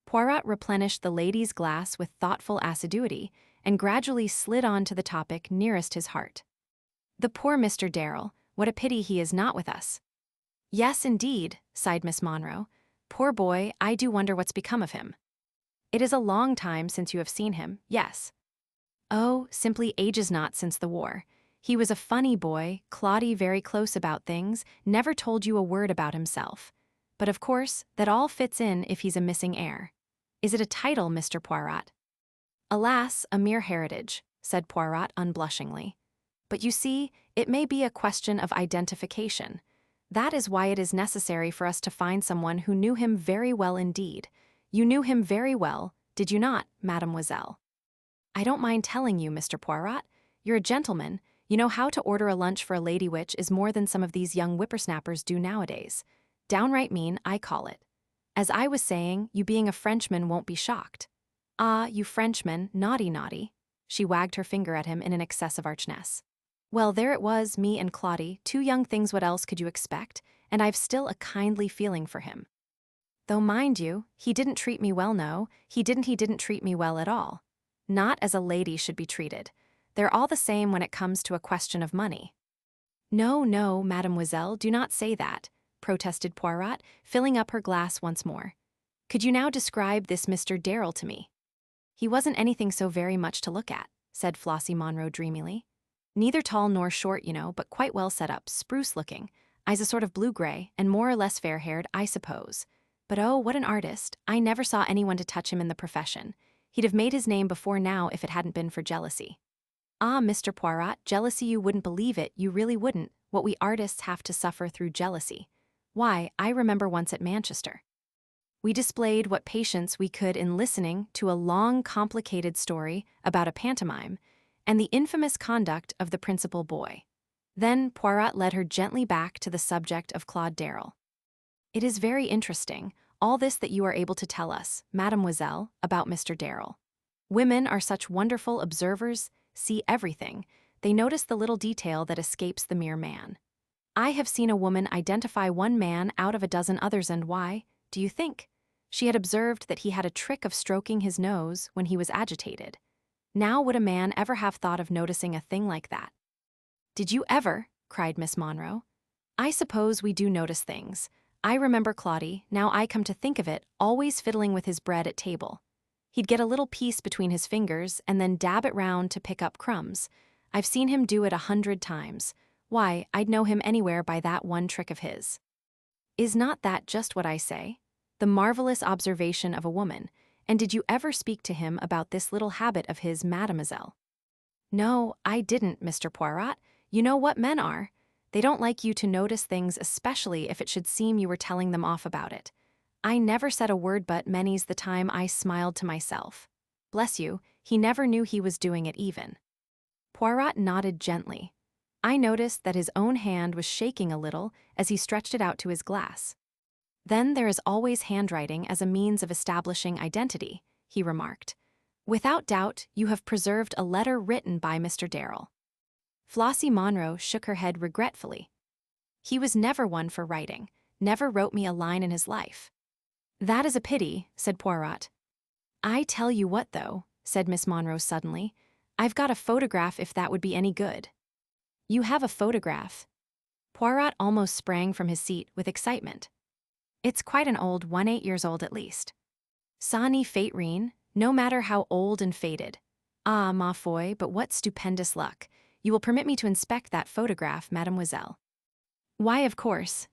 Poirot replenished the lady's glass with thoughtful assiduity, and gradually slid on to the topic nearest his heart. The poor Mr. Darrell, what a pity he is not with us. Yes, indeed, sighed Miss Monroe. Poor boy, I do wonder what's become of him. It is a long time since you have seen him, yes. Oh, simply ages not since the war. He was a funny boy, Claudie very close about things, never told you a word about himself. But of course, that all fits in if he's a missing heir. Is it a title, Mr. Poirot? Alas, a mere heritage, said Poirot unblushingly. But you see, it may be a question of identification. That is why it is necessary for us to find someone who knew him very well indeed. You knew him very well, did you not, mademoiselle? I don't mind telling you, Mr. Poirot. You're a gentleman. You know how to order a lunch for a lady, which is more than some of these young whippersnappers do nowadays. Downright mean, I call it. As I was saying, you being a Frenchman won't be shocked. Ah, you Frenchmen, naughty naughty. She wagged her finger at him in an excess of archness. Well, there it was, me and Claudie, two young things, what else could you expect? And I've still a kindly feeling for him. Though mind you, he didn't treat me well, no, he didn't treat me well at all. Not as a lady should be treated. They're all the same when it comes to a question of money. No, no, mademoiselle, do not say that, protested Poirot, filling up her glass once more. Could you now describe this Mr. Darrell to me? He wasn't anything so very much to look at, said Flossie Monroe dreamily. Neither tall nor short, you know, but quite well set up, spruce-looking, eyes a sort of blue-gray, and more or less fair-haired, I suppose. But oh, what an artist. I never saw anyone to touch him in the profession. He'd have made his name before now if it hadn't been for jealousy. Ah, Mr. Poirot, jealousy, you wouldn't believe it, you really wouldn't, what we artists have to suffer through jealousy. Why, I remember once at Manchester. We displayed what patience we could in listening to a long, complicated story about a pantomime and the infamous conduct of the principal boy. Then Poirot led her gently back to the subject of Claude Darrell. It is very interesting, all this that you are able to tell us, mademoiselle, about Mr. Darrell. Women are such wonderful observers, see everything. They notice the little detail that escapes the mere man. I have seen a woman identify one man out of a dozen others, and why, do you think? She had observed that he had a trick of stroking his nose when he was agitated. Now would a man ever have thought of noticing a thing like that? Did you ever? Cried Miss Monroe. I suppose we do notice things. I remember Claudie, now I come to think of it, always fiddling with his bread at table. He'd get a little piece between his fingers and then dab it round to pick up crumbs. I've seen him do it 100 times. Why, I'd know him anywhere by that one trick of his. Is not that just what I say? The marvelous observation of a woman. And did you ever speak to him about this little habit of his, mademoiselle? No, I didn't, Mr. Poirot. You know what men are. They don't like you to notice things, especially if it should seem you were telling them off about it. I never said a word, but many's the time I smiled to myself. Bless you, he never knew he was doing it even. Poirot nodded gently. I noticed that his own hand was shaking a little as he stretched it out to his glass. Then there is always handwriting as a means of establishing identity, he remarked. Without doubt, you have preserved a letter written by Mr. Darrell. Flossie Monroe shook her head regretfully. He was never one for writing, never wrote me a line in his life. That is a pity, said Poirot. I tell you what, though, said Miss Monroe suddenly, I've got a photograph if that would be any good. You have a photograph? Poirot almost sprang from his seat with excitement. It's quite an old one, 8 years old at least. Ça n'y fait rien, no matter how old and faded. Ah, ma foi, but what stupendous luck. You will permit me to inspect that photograph, mademoiselle. Why, of course.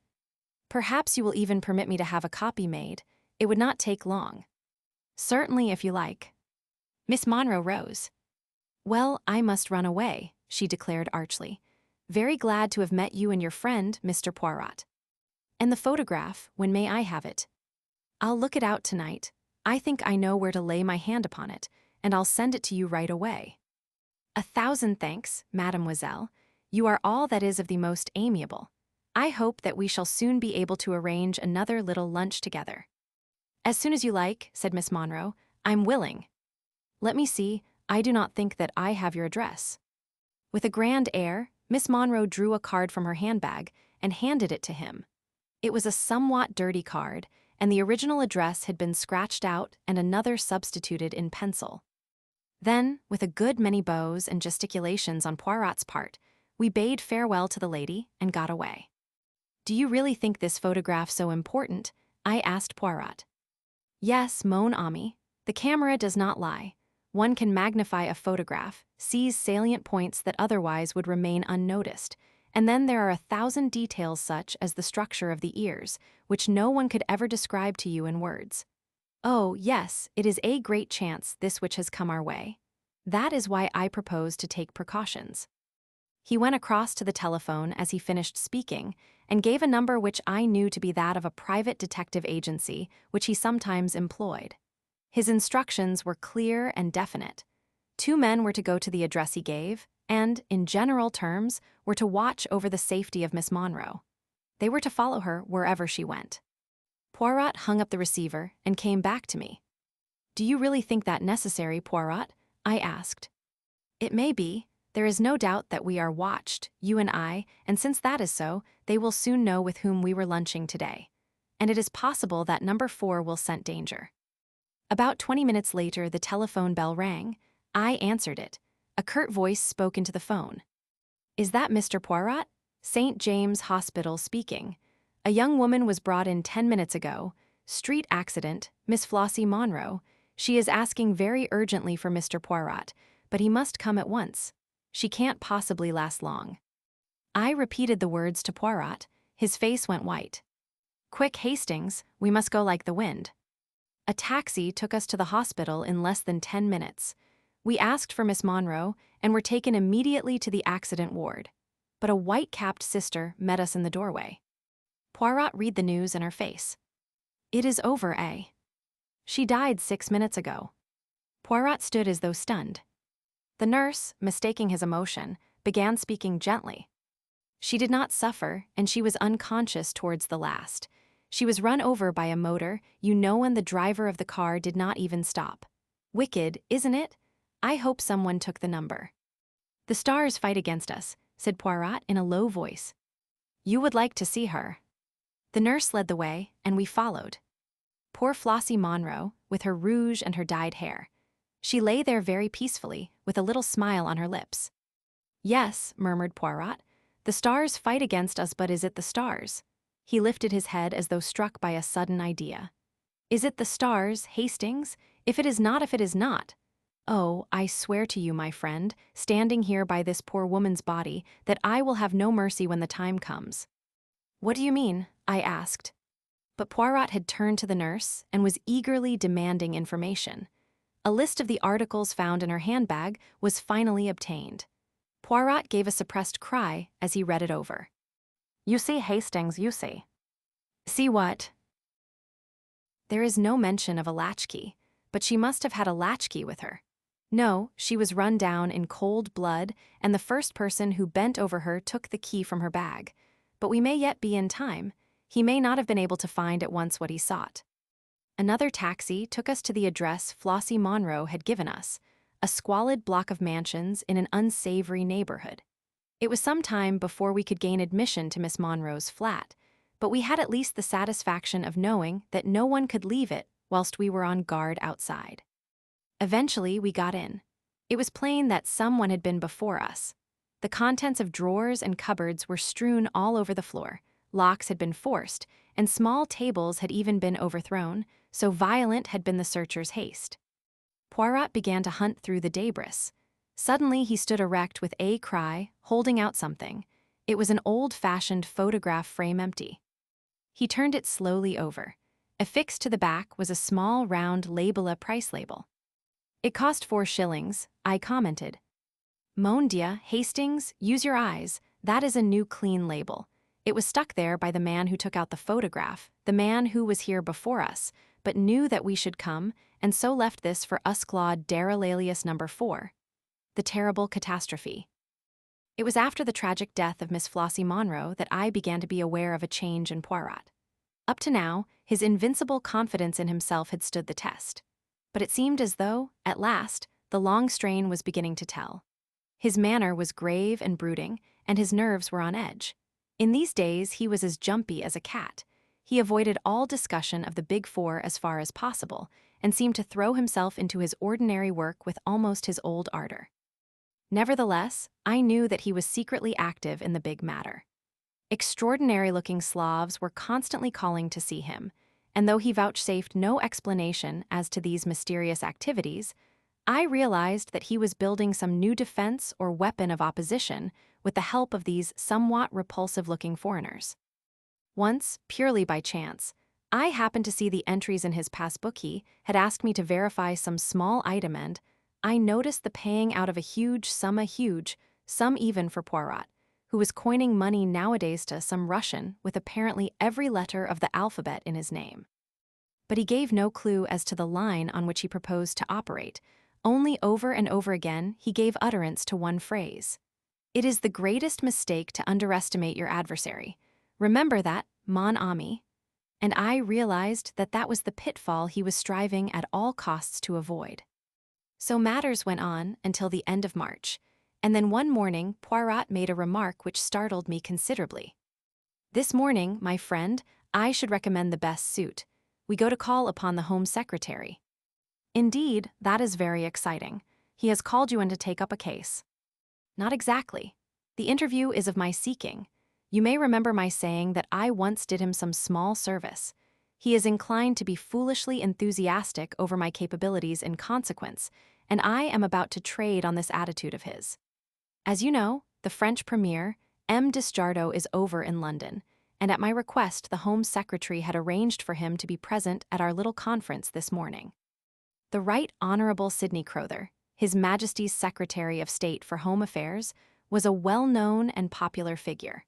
Perhaps you will even permit me to have a copy made. It would not take long. Certainly, if you like. Miss Monroe rose. Well, I must run away, she declared archly. Very glad to have met you and your friend, Mr. Poirot. And the photograph, when may I have it? I'll look it out tonight. I think I know where to lay my hand upon it, and I'll send it to you right away. 1,000 thanks, mademoiselle. You are all that is of the most amiable. I hope that we shall soon be able to arrange another little lunch together. As soon as you like, said Miss Monroe. I'm willing. Let me see, I do not think that I have your address. With a grand air, Miss Monroe drew a card from her handbag and handed it to him. It was a somewhat dirty card, and the original address had been scratched out and another substituted in pencil. Then, with a good many bows and gesticulations on Poirot's part, we bade farewell to the lady and got away. Do you really think this photograph so important? I asked Poirot. Yes, mon ami. The camera does not lie. One can magnify a photograph, seize salient points that otherwise would remain unnoticed, and then there are 1,000 details such as the structure of the ears, which no one could ever describe to you in words. Oh, yes, it is a great chance this which has come our way. That is why I propose to take precautions. He went across to the telephone as he finished speaking and gave a number which I knew to be that of a private detective agency which he sometimes employed. His instructions were clear and definite. 2 men were to go to the address he gave and, in general terms, were to watch over the safety of Miss Monroe. They were to follow her wherever she went. Poirot hung up the receiver and came back to me. "Do you really think that necessary, Poirot?" I asked. "It may be. There is no doubt that we are watched, you and I, and since that is so, they will soon know with whom we were lunching today. And it is possible that number 4 will scent danger." About 20 minutes later, the telephone bell rang. I answered it. A curt voice spoke into the phone. "Is that Mr. Poirot? St. James Hospital speaking. A young woman was brought in 10 minutes ago. Street accident, Miss Flossie Monroe. She is asking very urgently for Mr. Poirot, but he must come at once. She can't possibly last long." I repeated the words to Poirot. His face went white. "Quick, Hastings, we must go like the wind." A taxi took us to the hospital in less than 10 minutes. We asked for Miss Monroe and were taken immediately to the accident ward. But a white-capped sister met us in the doorway. Poirot read the news in her face. "It is over, eh? She died 6 minutes ago." Poirot stood as though stunned. The nurse, mistaking his emotion, began speaking gently. "She did not suffer, and she was unconscious towards the last. She was run over by a motor, and the driver of the car did not even stop. Wicked, isn't it? I hope someone took the number." "The stars fight against us," said Poirot in a low voice. "You would like to see her." The nurse led the way, and we followed. Poor Flossie Monroe, with her rouge and her dyed hair. She lay there very peacefully, with a little smile on her lips. "Yes," murmured Poirot, "the stars fight against us, but is it the stars?" He lifted his head as though struck by a sudden idea. "Is it the stars, Hastings? If it is not, if it is not. Oh, I swear to you, my friend, standing here by this poor woman's body, that I will have no mercy when the time comes." "What do you mean?" I asked. But Poirot had turned to the nurse and was eagerly demanding information. A list of the articles found in her handbag was finally obtained. Poirot gave a suppressed cry as he read it over. "You see, Hastings, you see." "See what?" "There is no mention of a latchkey, but she must have had a latchkey with her. No, she was run down in cold blood, and the first person who bent over her took the key from her bag. But we may yet be in time. He may not have been able to find at once what he sought." Another taxi took us to the address Flossie Monroe had given us, a squalid block of mansions in an unsavory neighborhood. It was some time before we could gain admission to Miss Monroe's flat, but we had at least the satisfaction of knowing that no one could leave it whilst we were on guard outside. Eventually, we got in. It was plain that someone had been before us. The contents of drawers and cupboards were strewn all over the floor, locks had been forced, and small tables had even been overthrown, so violent had been the searchers' haste. Poirot began to hunt through the debris. Suddenly he stood erect with a cry, holding out something. It was an old-fashioned photograph frame empty. He turned it slowly over. Affixed to the back was a small round label, price label. "It cost 4 shillings, I commented. "Mon Dieu, Hastings, use your eyes. That is a new clean label. It was stuck there by the man who took out the photograph, the man who was here before us, but knew that we should come, and so left this for Usclawed Derelalius number 4. The terrible catastrophe." It was after the tragic death of Miss Flossie Monroe that I began to be aware of a change in Poirot. Up to now, his invincible confidence in himself had stood the test. But it seemed as though, at last, the long strain was beginning to tell. His manner was grave and brooding, and his nerves were on edge. In these days, he was as jumpy as a cat. He avoided all discussion of the Big Four as far as possible, and seemed to throw himself into his ordinary work with almost his old ardor. Nevertheless, I knew that he was secretly active in the big matter. Extraordinary-looking Slavs were constantly calling to see him, and though he vouchsafed no explanation as to these mysterious activities, I realized that he was building some new defense or weapon of opposition with the help of these somewhat repulsive-looking foreigners. Once, purely by chance, I happened to see the entries in his passbook. He had asked me to verify some small item and I noticed the paying out of a huge sum even for Poirot, who was coining money nowadays to some Russian with apparently every letter of the alphabet in his name. But he gave no clue as to the line on which he proposed to operate. Only over and over again he gave utterance to one phrase. It is the greatest mistake to underestimate your adversary. Remember that, mon ami. And I realized that that was the pitfall he was striving at all costs to avoid. So matters went on until the end of March, and then one morning Poirot made a remark which startled me considerably. "This morning, my friend, I should recommend the best suit. We go to call upon the Home Secretary." "Indeed, that is very exciting. He has called you in to take up a case." "Not exactly. The interview is of my seeking. You may remember my saying that I once did him some small service. He is inclined to be foolishly enthusiastic over my capabilities in consequence, and I am about to trade on this attitude of his. As you know, the French Premier, M. Desjardins, is over in London, and at my request the Home Secretary had arranged for him to be present at our little conference this morning. The Right Honourable Sidney Crowther, His Majesty's Secretary of State for Home Affairs, was a well-known and popular figure.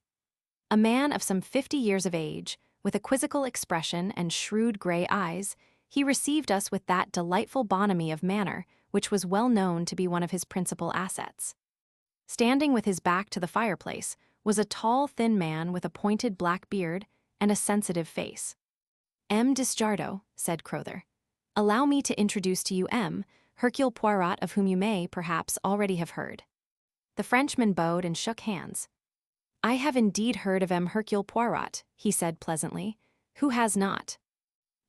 A man of some 50 years of age, with a quizzical expression and shrewd grey eyes, he received us with that delightful bonhomie of manner which was well known to be one of his principal assets. Standing with his back to the fireplace was a tall, thin man with a pointed black beard and a sensitive face. "M. Desjardins," said Crowther. "Allow me to introduce to you M. Hercule Poirot, of whom you may, perhaps, already have heard." The Frenchman bowed and shook hands. "I have indeed heard of M. Hercule Poirot," he said pleasantly. "Who has not?"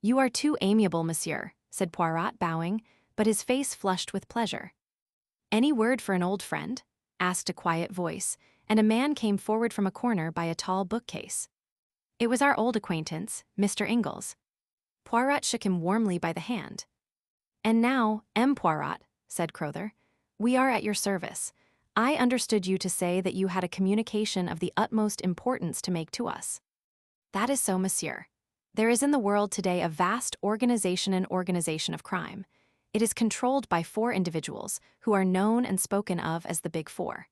"You are too amiable, monsieur," said Poirot, bowing, but his face flushed with pleasure. "Any word for an old friend?" asked a quiet voice, and a man came forward from a corner by a tall bookcase. It was our old acquaintance, Mr. Ingalls. Poirot shook him warmly by the hand. "And now, M. Poirot," said Crowther, "we are at your service. I understood you to say that you had a communication of the utmost importance to make to us." "That is so, monsieur. There is in the world today a vast organization of crime. It is controlled by 4 individuals who are known and spoken of as the Big Four.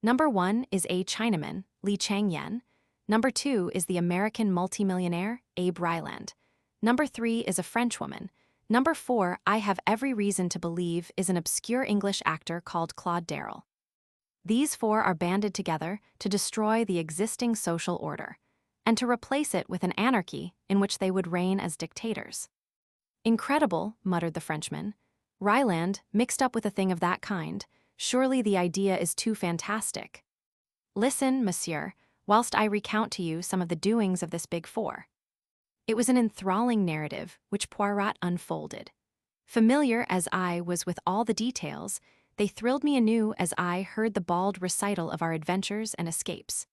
Number 1 is a Chinaman, Li Changyen. Number 2 is the American multimillionaire, Abe Ryland. Number 3 is a Frenchwoman. Number 4, I have every reason to believe, is an obscure English actor called Claude Darrell. These 4 are banded together to destroy the existing social order, and to replace it with an anarchy in which they would reign as dictators." "Incredible," muttered the Frenchman. "Ryland, mixed up with a thing of that kind. Surely the idea is too fantastic." "Listen, monsieur, whilst I recount to you some of the doings of this Big Four." It was an enthralling narrative which Poirot unfolded. Familiar as I was with all the details, they thrilled me anew as I heard the bald recital of our adventures and escapes.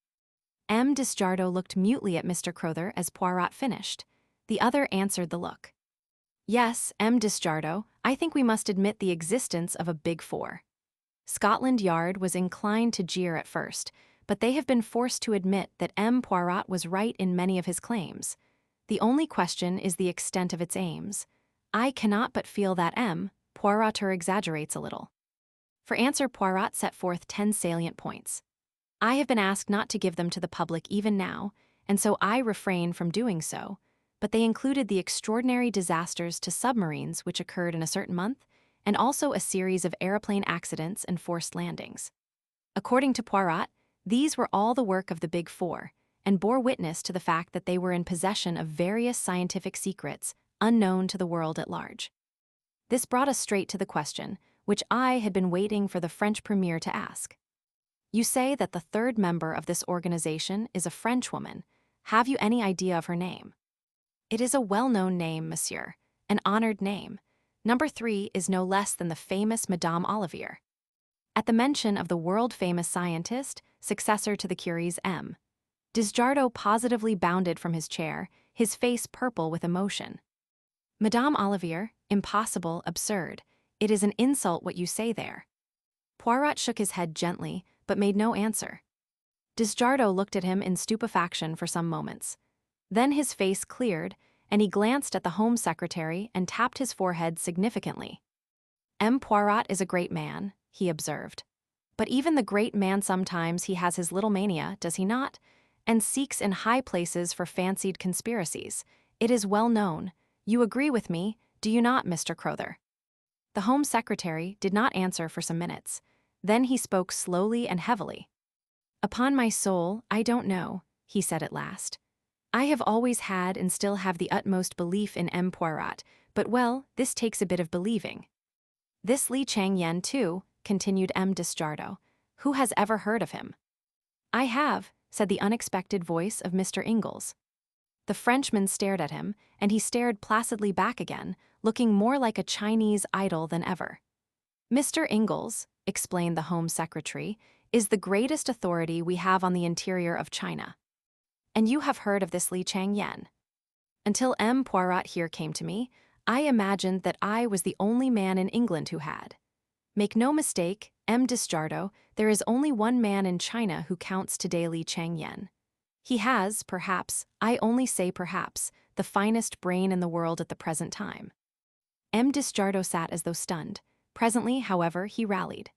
M. Desjardins looked mutely at Mr. Crowther as Poirot finished. The other answered the look. "Yes, M. Desjardins, I think we must admit the existence of a Big Four." Scotland Yard was inclined to jeer at first, but they have been forced to admit that M. Poirot was right in many of his claims. The only question is the extent of its aims. I cannot but feel that M. Poirot exaggerates a little. For answer, Poirot set forth 10 salient points. I have been asked not to give them to the public even now, and so I refrain from doing so, but they included the extraordinary disasters to submarines which occurred in a certain month, and also a series of aeroplane accidents and forced landings. According to Poirot, these were all the work of the Big Four, and bore witness to the fact that they were in possession of various scientific secrets unknown to the world at large. This brought us straight to the question, which I had been waiting for the French Premier to ask. You say that the 3rd member of this organization is a Frenchwoman. Have you any idea of her name? It is a well-known name, monsieur, an honored name. Number 3 is no less than the famous Madame Olivier. At the mention of the world-famous scientist, successor to the Curie's M. Desjardins positively bounded from his chair, his face purple with emotion. "Madame Olivier, impossible, absurd. It is an insult what you say there." Poirot shook his head gently, but made no answer. Desjardins looked at him in stupefaction for some moments. Then his face cleared, and he glanced at the Home Secretary and tapped his forehead significantly. M. Poirot is a great man, he observed. But even the great man sometimes he has his little mania, does he not? And seeks in high places for fancied conspiracies. It is well known. You agree with me, do you not, Mr. Crowther? The Home Secretary did not answer for some minutes. Then he spoke slowly and heavily. Upon my soul, I don't know, he said at last. I have always had and still have the utmost belief in M. Poirot, but well, this takes a bit of believing. This Li Chang-yen, too, continued M. Desjardins. Who has ever heard of him? I have, said the unexpected voice of Mr. Ingalls. The Frenchman stared at him, and he stared placidly back again, looking more like a Chinese idol than ever. Mr. Ingalls, explained the Home Secretary, is the greatest authority we have on the interior of China. And you have heard of this Li Chang-yen. Until M. Poirot here came to me, I imagined that I was the only man in England who had. Make no mistake, M. Desjardins, there is only one man in China who counts today Li Chang-yen. He has, perhaps, I only say perhaps, the finest brain in the world at the present time. M. Desjardins sat as though stunned. Presently, however, he rallied.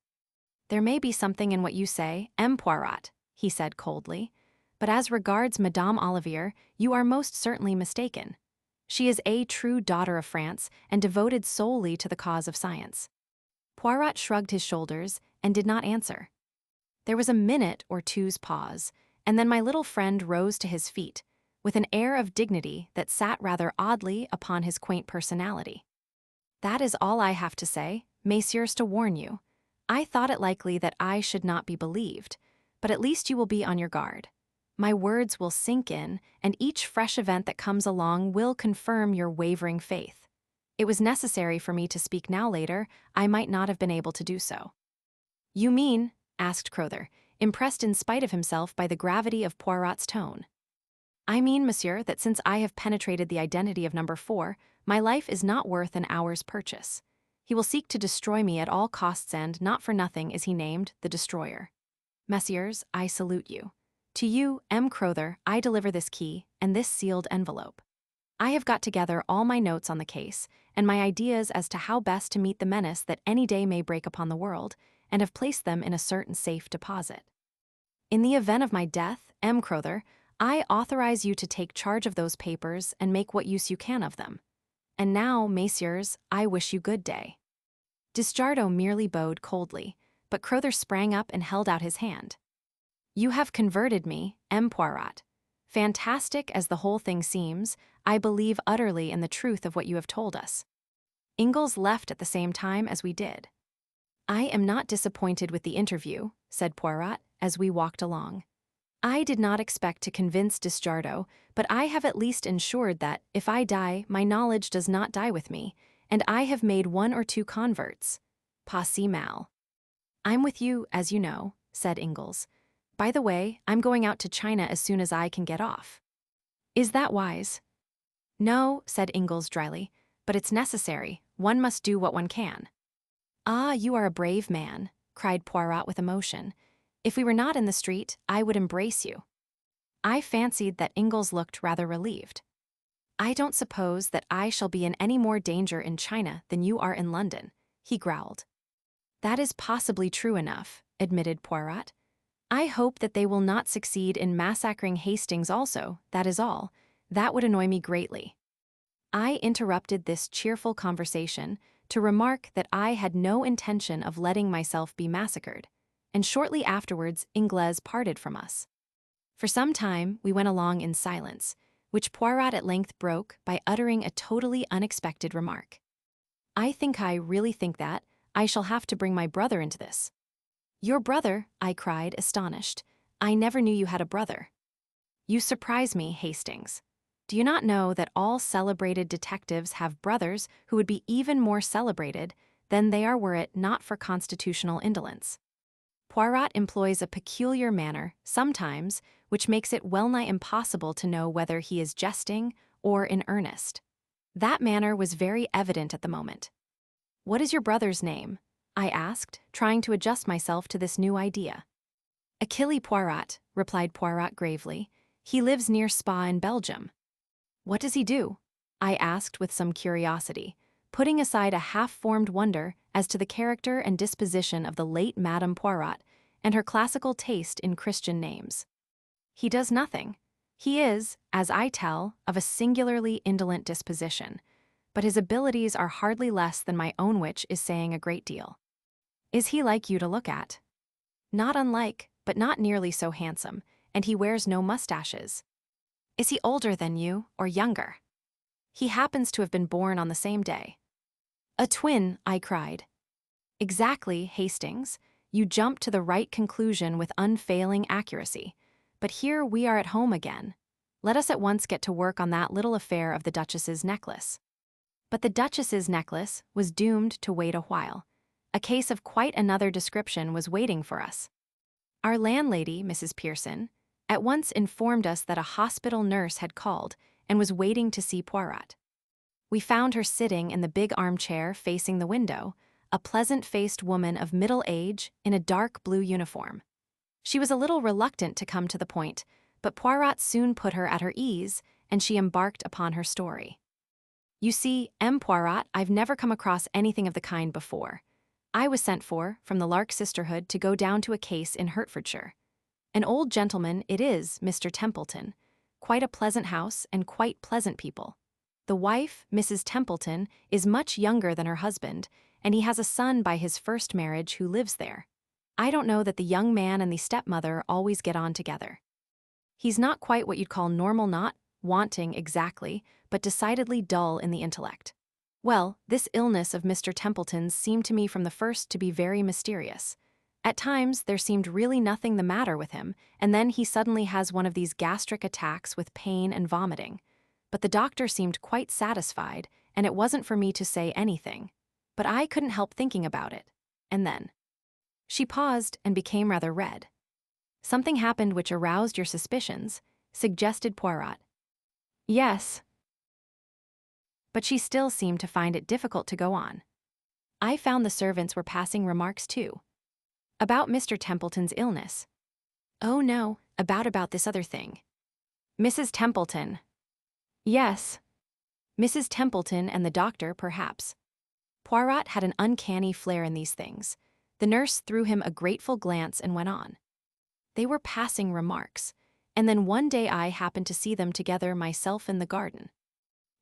There may be something in what you say, M. Poirot, he said coldly, but as regards Madame Olivier, you are most certainly mistaken. She is a true daughter of France and devoted solely to the cause of science. Poirot shrugged his shoulders and did not answer. There was a minute or two's pause, and then my little friend rose to his feet, with an air of dignity that sat rather oddly upon his quaint personality. That is all I have to say, messieurs, to warn you. I thought it likely that I should not be believed, but at least you will be on your guard. My words will sink in, and each fresh event that comes along will confirm your wavering faith. It was necessary for me to speak now. Later, I might not have been able to do so. You mean, asked Crowther, impressed in spite of himself by the gravity of Poirot's tone. I mean, monsieur, that since I have penetrated the identity of number 4, my life is not worth an hour's purchase. He will seek to destroy me at all costs, and not for nothing is he named the Destroyer. Messieurs, I salute you. To you, M. Crowther, I deliver this key and this sealed envelope. I have got together all my notes on the case and my ideas as to how best to meet the menace that any day may break upon the world, and have placed them in a certain safe deposit. In the event of my death, M. Crowther, I authorize you to take charge of those papers and make what use you can of them. And now, messieurs, I wish you good day. Desjardins merely bowed coldly, but Crowther sprang up and held out his hand. You have converted me, M. Poirot. Fantastic as the whole thing seems, I believe utterly in the truth of what you have told us. Ingalls left at the same time as we did. I am not disappointed with the interview, said Poirot, as we walked along. I did not expect to convince Desjardins, but I have at least ensured that, if I die, my knowledge does not die with me, and I have made 1 or 2 converts. Pas si mal. I'm with you, as you know, said Ingalls. By the way, I'm going out to China as soon as I can get off. Is that wise? No, said Ingalls dryly, but it's necessary. One must do what one can. Ah, you are a brave man, cried Poirot with emotion. If we were not in the street, I would embrace you. I fancied that Ingalls looked rather relieved. I don't suppose that I shall be in any more danger in China than you are in London, he growled. That is possibly true enough, admitted Poirot. I hope that they will not succeed in massacring Hastings also, that is all. That would annoy me greatly. I interrupted this cheerful conversation to remark that I had no intention of letting myself be massacred, and shortly afterwards Ingalls parted from us. For some time we went along in silence, which Poirot at length broke by uttering a totally unexpected remark. I really think that I shall have to bring my brother into this. Your brother, I cried, astonished. I never knew you had a brother. You surprise me, Hastings. Do you not know that all celebrated detectives have brothers who would be even more celebrated than they are were it not for constitutional indolence? Poirot employs a peculiar manner, sometimes, which makes it well-nigh impossible to know whether he is jesting or in earnest. That manner was very evident at the moment. What is your brother's name? I asked, trying to adjust myself to this new idea. Hercule Poirot, replied Poirot gravely. He lives near Spa in Belgium. What does he do? I asked with some curiosity, putting aside a half-formed wonder as to the character and disposition of the late Madame Poirot and her classical taste in Christian names. He does nothing. He is, as I tell, of a singularly indolent disposition, but his abilities are hardly less than my own, which is saying a great deal. Is he like you to look at? Not unlike, but not nearly so handsome, and he wears no mustaches. Is he older than you, or younger? He happens to have been born on the same day. A twin, I cried. Exactly, Hastings. You jump to the right conclusion with unfailing accuracy. But here we are at home again. Let us at once get to work on that little affair of the Duchess's necklace. But the Duchess's necklace was doomed to wait a while. A case of quite another description was waiting for us. Our landlady, Mrs. Pearson, at once informed us that a hospital nurse had called and was waiting to see Poirot. We found her sitting in the big armchair facing the window, a pleasant-faced woman of middle age in a dark blue uniform. She was a little reluctant to come to the point, but Poirot soon put her at her ease, and she embarked upon her story. You see, M. Poirot, I've never come across anything of the kind before. I was sent for, from the Lark Sisterhood, to go down to a case in Hertfordshire. An old gentleman it is, Mr. Templeton. Quite a pleasant house and quite pleasant people. The wife, Mrs. Templeton, is much younger than her husband, and he has a son by his first marriage who lives there. I don't know that the young man and the stepmother always get on together. He's not quite what you'd call normal, not wanting exactly, but decidedly dull in the intellect. Well, this illness of Mr. Templeton's seemed to me from the first to be very mysterious. At times, there seemed really nothing the matter with him, and then he suddenly has one of these gastric attacks with pain and vomiting. But the doctor seemed quite satisfied, and it wasn't for me to say anything. But I couldn't help thinking about it. And then she paused and became rather red. Something happened which aroused your suspicions, suggested Poirot. Yes. But she still seemed to find it difficult to go on. I found the servants were passing remarks too. About Mr. Templeton's illness. Oh no, about this other thing. Mrs. Templeton. Yes. Mrs. Templeton and the doctor, perhaps. Poirot had an uncanny flair in these things. The nurse threw him a grateful glance and went on. They were passing remarks, and then one day I happened to see them together myself in the garden.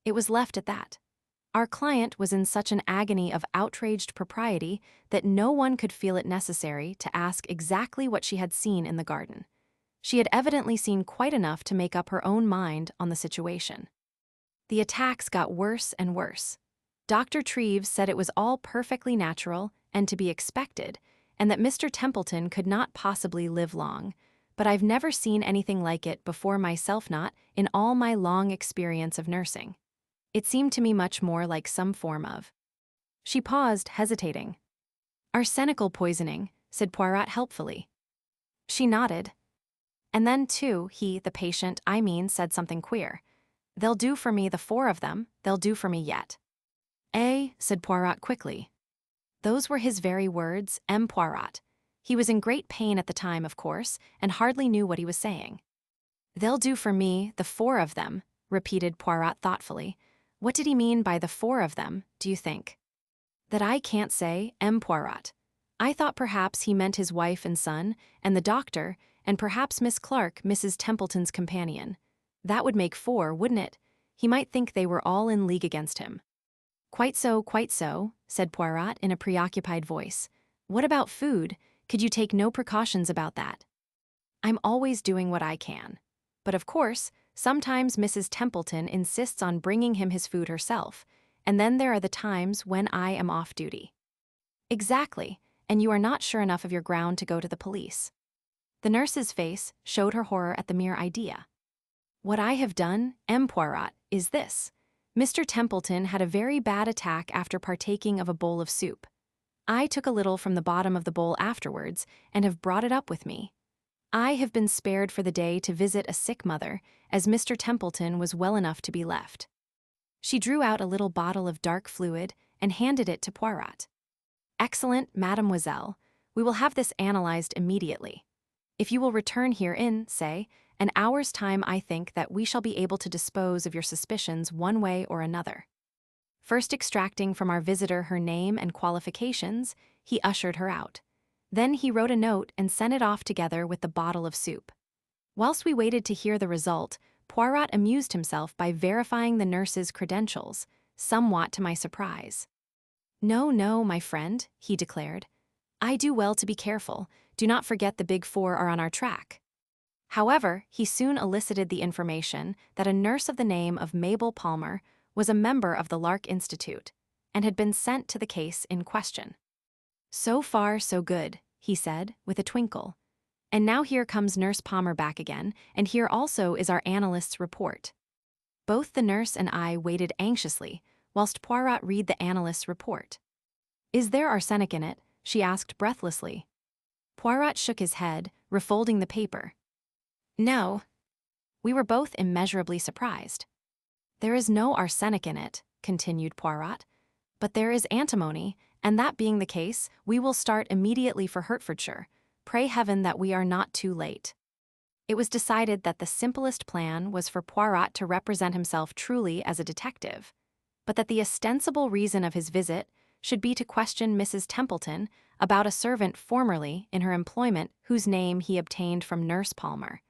It was left at that. Our client was in such an agony of outraged propriety that no one could feel it necessary to ask exactly what she had seen in the garden. She had evidently seen quite enough to make up her own mind on the situation. The attacks got worse and worse. Dr. Treves said it was all perfectly natural and to be expected, and that Mr. Templeton could not possibly live long, but I've never seen anything like it before myself, not in all my long experience of nursing. It seemed to me much more like some form of... She paused, hesitating. Arsenical poisoning, said Poirot helpfully. She nodded. And then, too, he, the patient, I mean, said something queer. They'll do for me, the four of them, they'll do for me yet. Eh, said Poirot quickly. Those were his very words, M. Poirot. He was in great pain at the time, of course, and hardly knew what he was saying. They'll do for me, the four of them, repeated Poirot thoughtfully. What did he mean by the four of them, do you think? That I can't say, M. Poirot. I thought perhaps he meant his wife and son, and the doctor, and perhaps Miss Clark, Mrs. Templeton's companion. That would make four, wouldn't it? He might think they were all in league against him. Quite so, said Poirot in a preoccupied voice. What about food? Could you take no precautions about that? I'm always doing what I can. But of course, sometimes Mrs. Templeton insists on bringing him his food herself, and then there are the times when I am off duty. Exactly, and you are not sure enough of your ground to go to the police. The nurse's face showed her horror at the mere idea. What I have done, M. Poirot, is this. Mr. Templeton had a very bad attack after partaking of a bowl of soup. I took a little from the bottom of the bowl afterwards and have brought it up with me. I have been spared for the day to visit a sick mother, as Mr. Templeton was well enough to be left. She drew out a little bottle of dark fluid and handed it to Poirot. Excellent, mademoiselle. We will have this analyzed immediately. If you will return here in, say, An hour's time I think that we shall be able to dispose of your suspicions one way or another." First extracting from our visitor her name and qualifications, he ushered her out. Then he wrote a note and sent it off together with the bottle of soup. Whilst we waited to hear the result, Poirot amused himself by verifying the nurse's credentials, somewhat to my surprise. "No, no, my friend," he declared. "I do well to be careful. Do not forget the Big Four are on our track." However, he soon elicited the information that a nurse of the name of Mabel Palmer was a member of the Lark Institute and had been sent to the case in question. "So far, so good," he said, with a twinkle. "And now here comes Nurse Palmer back again, and here also is our analyst's report." Both the nurse and I waited anxiously, whilst Poirot read the analyst's report. "Is there arsenic in it?" she asked breathlessly. Poirot shook his head, refolding the paper. "No." We were both immeasurably surprised. "There is no arsenic in it," continued Poirot, "but there is antimony, and that being the case, we will start immediately for Hertfordshire. Pray heaven that we are not too late." It was decided that the simplest plan was for Poirot to represent himself truly as a detective, but that the ostensible reason of his visit should be to question Mrs. Templeton about a servant formerly in her employment whose name he obtained from Nurse Palmer,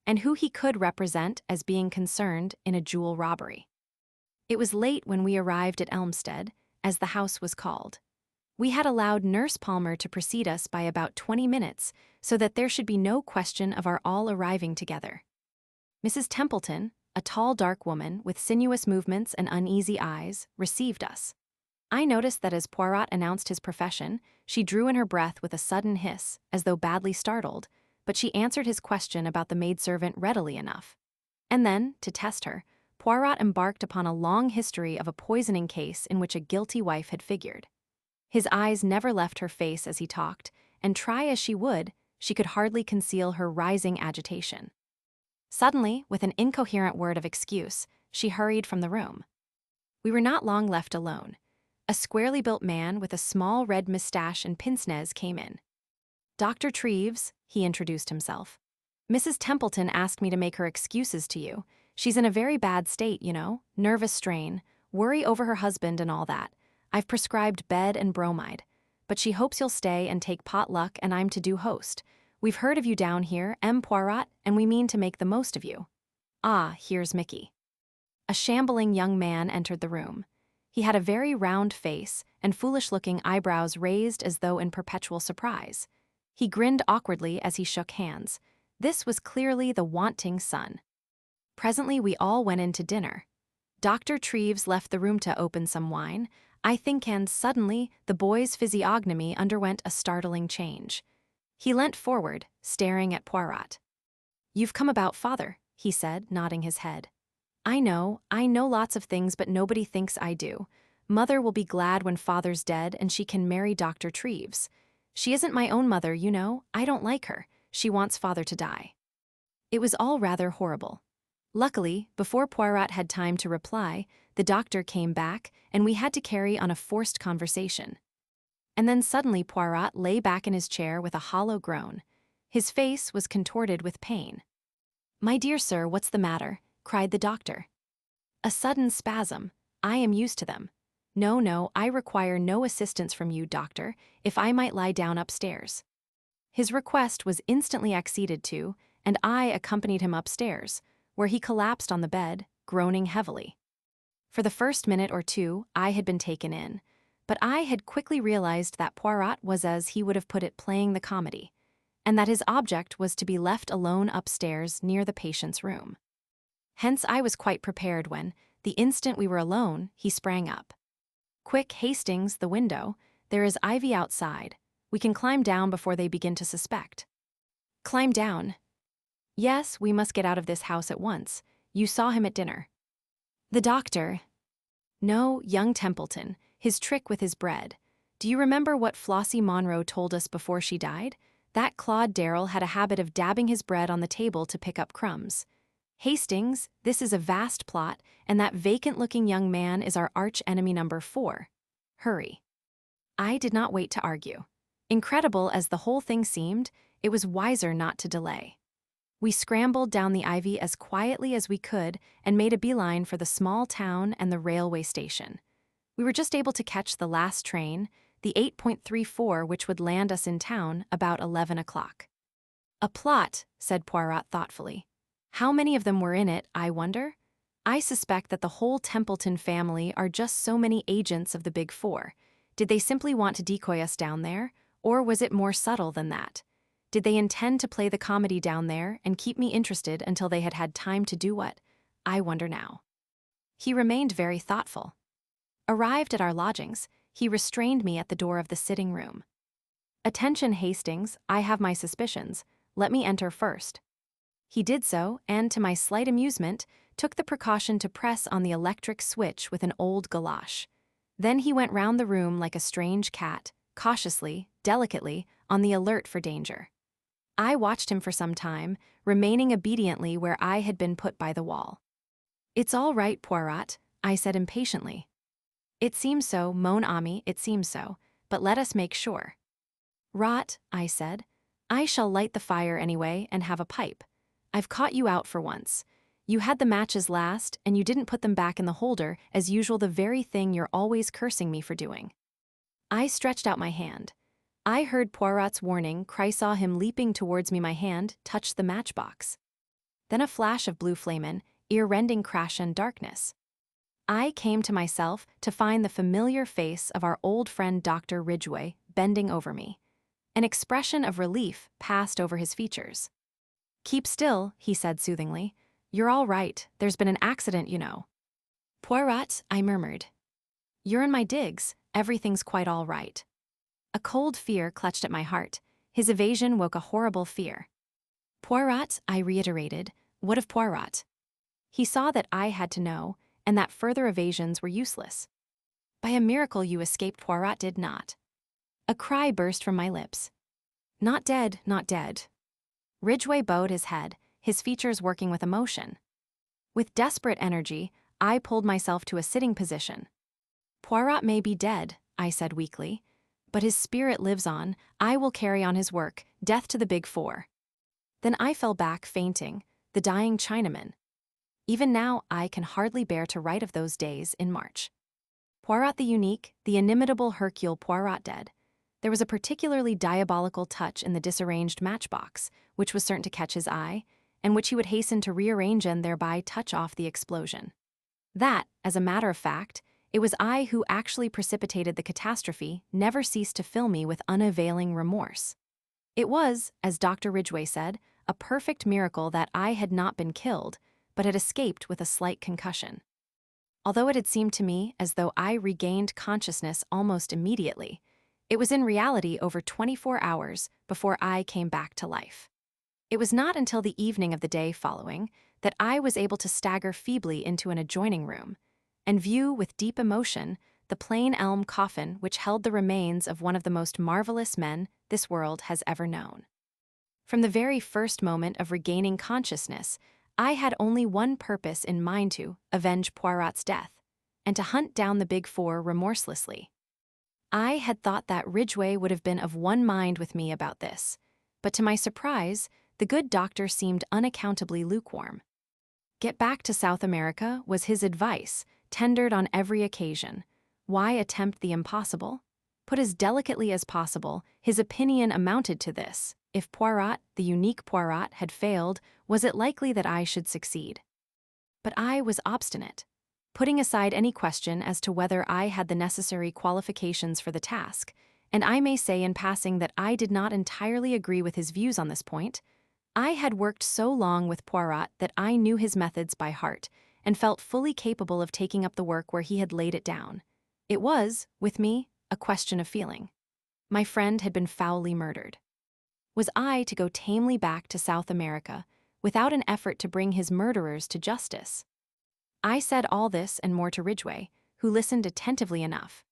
and who he could represent as being concerned in a jewel robbery. It was late when we arrived at Elmstead, as the house was called. We had allowed Nurse Palmer to precede us by about 20 minutes, so that there should be no question of our all arriving together. Mrs. Templeton, a tall dark woman with sinuous movements and uneasy eyes, received us. I noticed that as Poirot announced his profession, she drew in her breath with a sudden hiss, as though badly startled, but she answered his question about the maidservant readily enough. And then, to test her, Poirot embarked upon a long history of a poisoning case in which a guilty wife had figured. His eyes never left her face as he talked, and try as she would, she could hardly conceal her rising agitation. Suddenly, with an incoherent word of excuse, she hurried from the room. We were not long left alone. A squarely built man with a small red moustache and pince-nez came in. "Dr. Treves," he introduced himself. "Mrs. Templeton asked me to make her excuses to you. She's in a very bad state, you know, nervous strain, worry over her husband and all that. I've prescribed bed and bromide. But she hopes you'll stay and take pot luck and I'm to do host. We've heard of you down here, M. Poirot, and we mean to make the most of you. Ah, here's Mickey." A shambling young man entered the room. He had a very round face and foolish-looking eyebrows raised as though in perpetual surprise. He grinned awkwardly as he shook hands. This was clearly the wanting son. Presently we all went in to dinner. Dr. Treves left the room to open some wine, I think, and suddenly the boy's physiognomy underwent a startling change. He leant forward, staring at Poirot. "You've come about father," he said, nodding his head. I know lots of things, but nobody thinks I do. Mother will be glad when father's dead and she can marry Dr. Treves. She isn't my own mother, you know. I don't like her. She wants father to die." It was all rather horrible. Luckily, before Poirot had time to reply, the doctor came back, and we had to carry on a forced conversation. And then suddenly Poirot lay back in his chair with a hollow groan. His face was contorted with pain. "My dear sir, what's the matter?" cried the doctor. "A sudden spasm. I am used to them. No, I require no assistance from you, doctor, if I might lie down upstairs." His request was instantly acceded to, and I accompanied him upstairs, where he collapsed on the bed, groaning heavily. For the first minute or two, I had been taken in, but I had quickly realized that Poirot was, as he would have put it, playing the comedy, and that his object was to be left alone upstairs near the patient's room. Hence I was quite prepared when, the instant we were alone, he sprang up. "Quick, Hastings, the window. There is ivy outside. We can climb down before they begin to suspect." "Climb down?" "Yes, we must get out of this house at once. You saw him at dinner." "The doctor?" "No, young Templeton, his trick with his bread. Do you remember what Flossie Monroe told us before she died? That Claude Darrell had a habit of dabbing his bread on the table to pick up crumbs. Hastings, this is a vast plot, and that vacant-looking young man is our arch-enemy number 4. Hurry." I did not wait to argue. Incredible as the whole thing seemed, it was wiser not to delay. We scrambled down the ivy as quietly as we could and made a beeline for the small town and the railway station. We were just able to catch the last train, the 8.34, which would land us in town about 11 o'clock. A plot, said Poirot thoughtfully. How many of them were in it, I wonder? I suspect that the whole Templeton family are just so many agents of the Big Four. Did they simply want to decoy us down there, or was it more subtle than that? Did they intend to play the comedy down there and keep me interested until they had had time to do what? I wonder now. He remained very thoughtful. Arrived at our lodgings, he restrained me at the door of the sitting room. Attention, Hastings, I have my suspicions. Let me enter first. He did so, and to my slight amusement, took the precaution to press on the electric switch with an old galoche. Then he went round the room like a strange cat, cautiously, delicately, on the alert for danger. I watched him for some time, remaining obediently where I had been put by the wall. It's all right, Poirot, I said impatiently. It seems so, mon ami, it seems so, but let us make sure. Rot, I said. I shall light the fire anyway and have a pipe. I've caught you out for once. You had the matches last, and you didn't put them back in the holder, as usual, the very thing you're always cursing me for doing. I stretched out my hand. I heard Poirot's warning, saw him leaping towards me, my hand touched the matchbox. Then a flash of blue flame, ear-rending crash and darkness. I came to myself to find the familiar face of our old friend Dr. Ridgway bending over me. An expression of relief passed over his features. Keep still, he said soothingly. You're all right, there's been an accident, you know. Poirot, I murmured. You're in my digs, everything's quite all right. A cold fear clutched at my heart. His evasion woke a horrible fear. Poirot, I reiterated. What of Poirot? He saw that I had to know, and that further evasions were useless. By a miracle you escaped, Poirot did not. A cry burst from my lips. Not dead, not dead. Ridgway bowed his head, his features working with emotion. With desperate energy, I pulled myself to a sitting position. Poirot may be dead, I said weakly, but his spirit lives on. I will carry on his work, death to the Big Four. Then I fell back fainting, the dying Chinaman. Even now I can hardly bear to write of those days in March. Poirot the unique, the inimitable Hercule Poirot dead. There was a particularly diabolical touch in the disarranged matchbox, which was certain to catch his eye, and which he would hasten to rearrange and thereby touch off the explosion. That, as a matter of fact, it was I who actually precipitated the catastrophe, never ceased to fill me with unavailing remorse. It was, as Dr. Ridgway said, a perfect miracle that I had not been killed, but had escaped with a slight concussion. Although it had seemed to me as though I regained consciousness almost immediately, it was in reality over 24 hours before I came back to life. It was not until the evening of the day following that I was able to stagger feebly into an adjoining room and view with deep emotion the plain elm coffin which held the remains of one of the most marvelous men this world has ever known. From the very first moment of regaining consciousness, I had only one purpose in mind: to avenge Poirot's death, and to hunt down the Big Four remorselessly. I had thought that Ridgway would have been of one mind with me about this, but to my surprise, the good doctor seemed unaccountably lukewarm. Get back to South America was his advice, tendered on every occasion. Why attempt the impossible? Put as delicately as possible, his opinion amounted to this: if Poirot, the unique Poirot, had failed, was it likely that I should succeed? But I was obstinate, putting aside any question as to whether I had the necessary qualifications for the task, and I may say in passing that I did not entirely agree with his views on this point. I had worked so long with Poirot that I knew his methods by heart, and felt fully capable of taking up the work where he had laid it down. It was, with me, a question of feeling. My friend had been foully murdered. Was I to go tamely back to South America without an effort to bring his murderers to justice? I said all this and more to Ridgway, who listened attentively enough.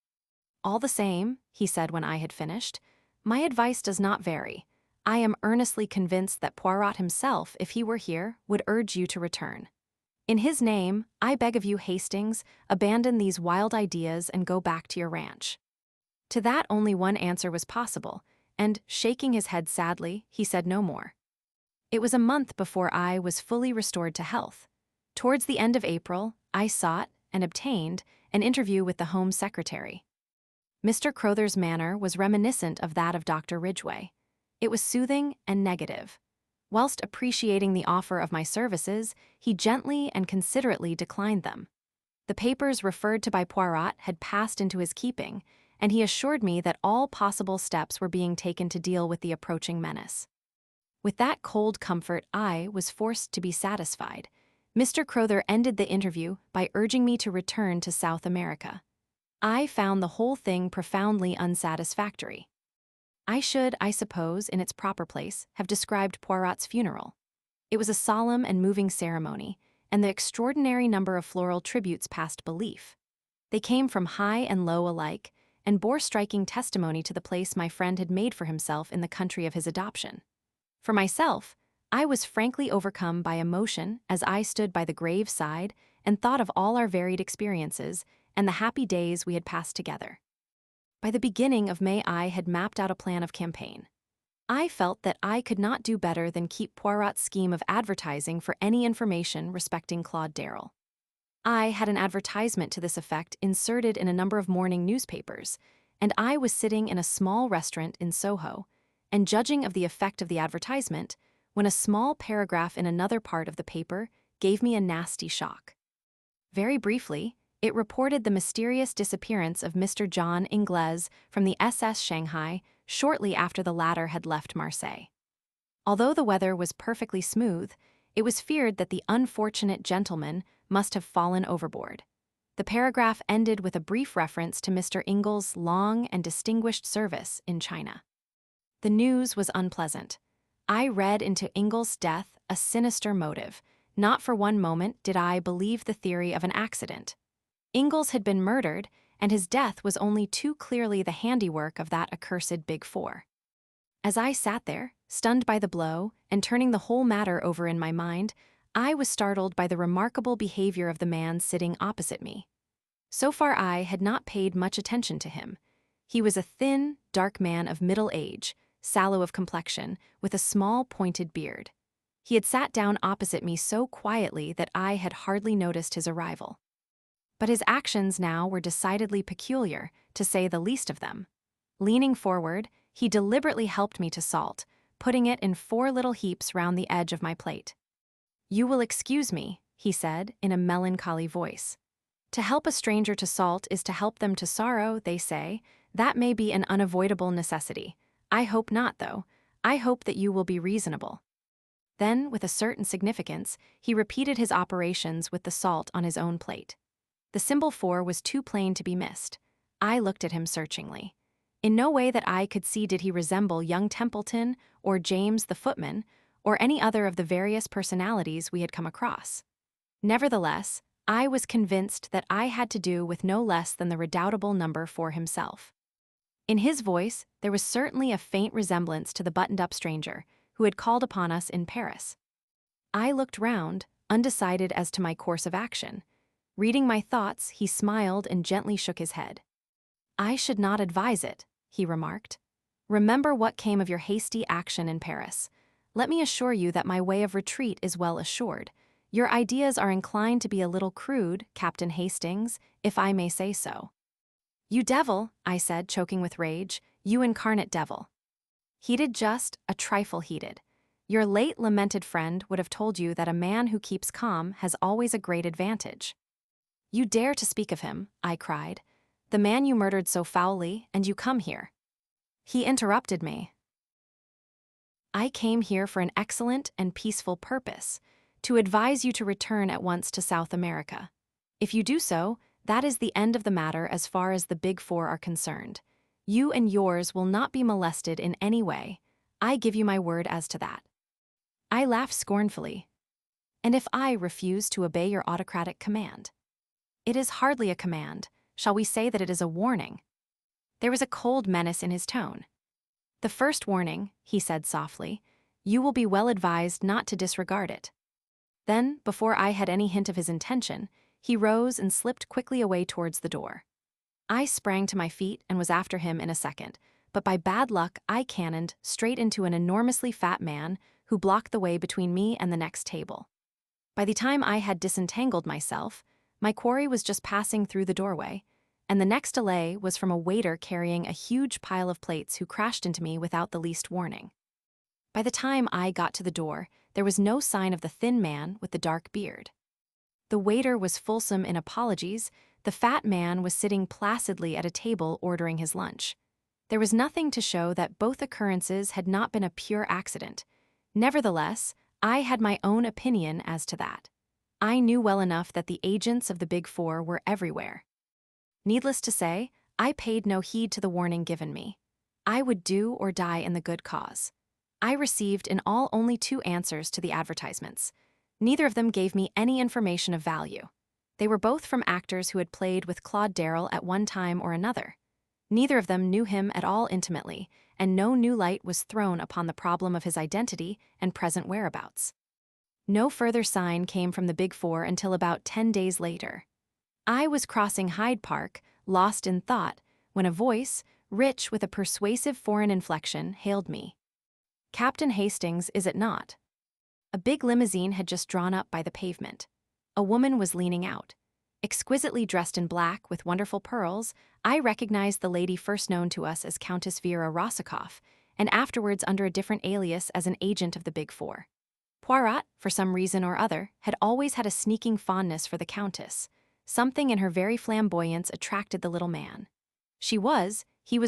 All the same, he said when I had finished, my advice does not vary. I am earnestly convinced that Poirot himself, if he were here, would urge you to return. In his name, I beg of you, Hastings, abandon these wild ideas and go back to your ranch. To that only one answer was possible, and, shaking his head sadly, he said no more. It was a month before I was fully restored to health. Towards the end of April, I sought and obtained an interview with the Home Secretary. Mr. Crowther's manner was reminiscent of that of Dr. Ridgway. It was soothing and negative. Whilst appreciating the offer of my services, he gently and considerately declined them. The papers referred to by Poirot had passed into his keeping, and he assured me that all possible steps were being taken to deal with the approaching menace. With that cold comfort, I was forced to be satisfied. Mr. Crowther ended the interview by urging me to return to South America. I found the whole thing profoundly unsatisfactory. I should, I suppose, in its proper place, have described Poirot's funeral. It was a solemn and moving ceremony, and the extraordinary number of floral tributes passed belief. They came from high and low alike, and bore striking testimony to the place my friend had made for himself in the country of his adoption. For myself, I was frankly overcome by emotion as I stood by the grave side and thought of all our varied experiences and the happy days we had passed together. By the beginning of May, I had mapped out a plan of campaign. I felt that I could not do better than keep Poirot's scheme of advertising for any information respecting Claude Darrell. I had an advertisement to this effect inserted in a number of morning newspapers, and I was sitting in a small restaurant in Soho, and judging of the effect of the advertisement, when a small paragraph in another part of the paper gave me a nasty shock. Very briefly, it reported the mysterious disappearance of Mr. John Ingles from the SS Shanghai shortly after the latter had left Marseille. Although the weather was perfectly smooth, it was feared that the unfortunate gentleman must have fallen overboard. The paragraph ended with a brief reference to Mr. Ingles' long and distinguished service in China. The news was unpleasant. I read into Ingles' death a sinister motive. Not for one moment did I believe the theory of an accident. Ingles had been murdered, and his death was only too clearly the handiwork of that accursed Big Four. As I sat there, stunned by the blow, and turning the whole matter over in my mind, I was startled by the remarkable behavior of the man sitting opposite me. So far I had not paid much attention to him. He was a thin, dark man of middle age, sallow of complexion, with a small pointed beard. He had sat down opposite me so quietly that I had hardly noticed his arrival. But his actions now were decidedly peculiar, to say the least of them. Leaning forward, he deliberately helped me to salt, putting it in 4 little heaps round the edge of my plate. "You will excuse me," he said in a melancholy voice. "To help a stranger to salt is to help them to sorrow, they say. That may be an unavoidable necessity. I hope not, though. I hope that you will be reasonable." Then, with a certain significance, he repeated his operations with the salt on his own plate. The symbol 4 was too plain to be missed. I looked at him searchingly. In no way that I could see did he resemble young Templeton or James the footman, or any other of the various personalities we had come across. Nevertheless, I was convinced that I had to do with no less than the redoubtable number 4 himself. In his voice, there was certainly a faint resemblance to the buttoned-up stranger who had called upon us in Paris. I looked round, undecided as to my course of action. Reading my thoughts, he smiled and gently shook his head. "I should not advise it," he remarked. "Remember what came of your hasty action in Paris. Let me assure you that my way of retreat is well assured. Your ideas are inclined to be a little crude, Captain Hastings, if I may say so." "You devil," I said, choking with rage, "you incarnate devil." "Heated just, a trifle heated. Your late lamented friend would have told you that a man who keeps calm has always a great advantage." "You dare to speak of him," I cried. "The man you murdered so foully, and you come here." He interrupted me. "I came here for an excellent and peaceful purpose, to advise you to return at once to South America. If you do so, that is the end of the matter as far as the Big Four are concerned. You and yours will not be molested in any way. I give you my word as to that." I laughed scornfully. "And if I refuse to obey your autocratic command?" "It is hardly a command. Shall we say that it is a warning?" There was a cold menace in his tone. "The first warning," he said softly. "You will be well advised not to disregard it." Then, before I had any hint of his intention, he rose and slipped quickly away towards the door. I sprang to my feet and was after him in a second, but by bad luck I cannoned straight into an enormously fat man who blocked the way between me and the next table. By the time I had disentangled myself, my quarry was just passing through the doorway, and the next delay was from a waiter carrying a huge pile of plates who crashed into me without the least warning. By the time I got to the door, there was no sign of the thin man with the dark beard. The waiter was fulsome in apologies. The fat man was sitting placidly at a table ordering his lunch. There was nothing to show that both occurrences had not been a pure accident. Nevertheless, I had my own opinion as to that. I knew well enough that the agents of the Big Four were everywhere. Needless to say, I paid no heed to the warning given me. I would do or die in the good cause. I received in all only 2 answers to the advertisements. Neither of them gave me any information of value. They were both from actors who had played with Claude Darrell at one time or another. Neither of them knew him at all intimately, and no new light was thrown upon the problem of his identity and present whereabouts. No further sign came from the Big Four until about 10 days later. I was crossing Hyde Park, lost in thought, when a voice, rich with a persuasive foreign inflection, hailed me. "Captain Hastings, is it not?" A big limousine had just drawn up by the pavement. A woman was leaning out. Exquisitely dressed in black with wonderful pearls, I recognized the lady first known to us as Countess Vera Rosikoff, and afterwards under a different alias as an agent of the Big Four. Poirot, for some reason or other, had always had a sneaking fondness for the Countess. Something in her very flamboyance attracted the little man. He was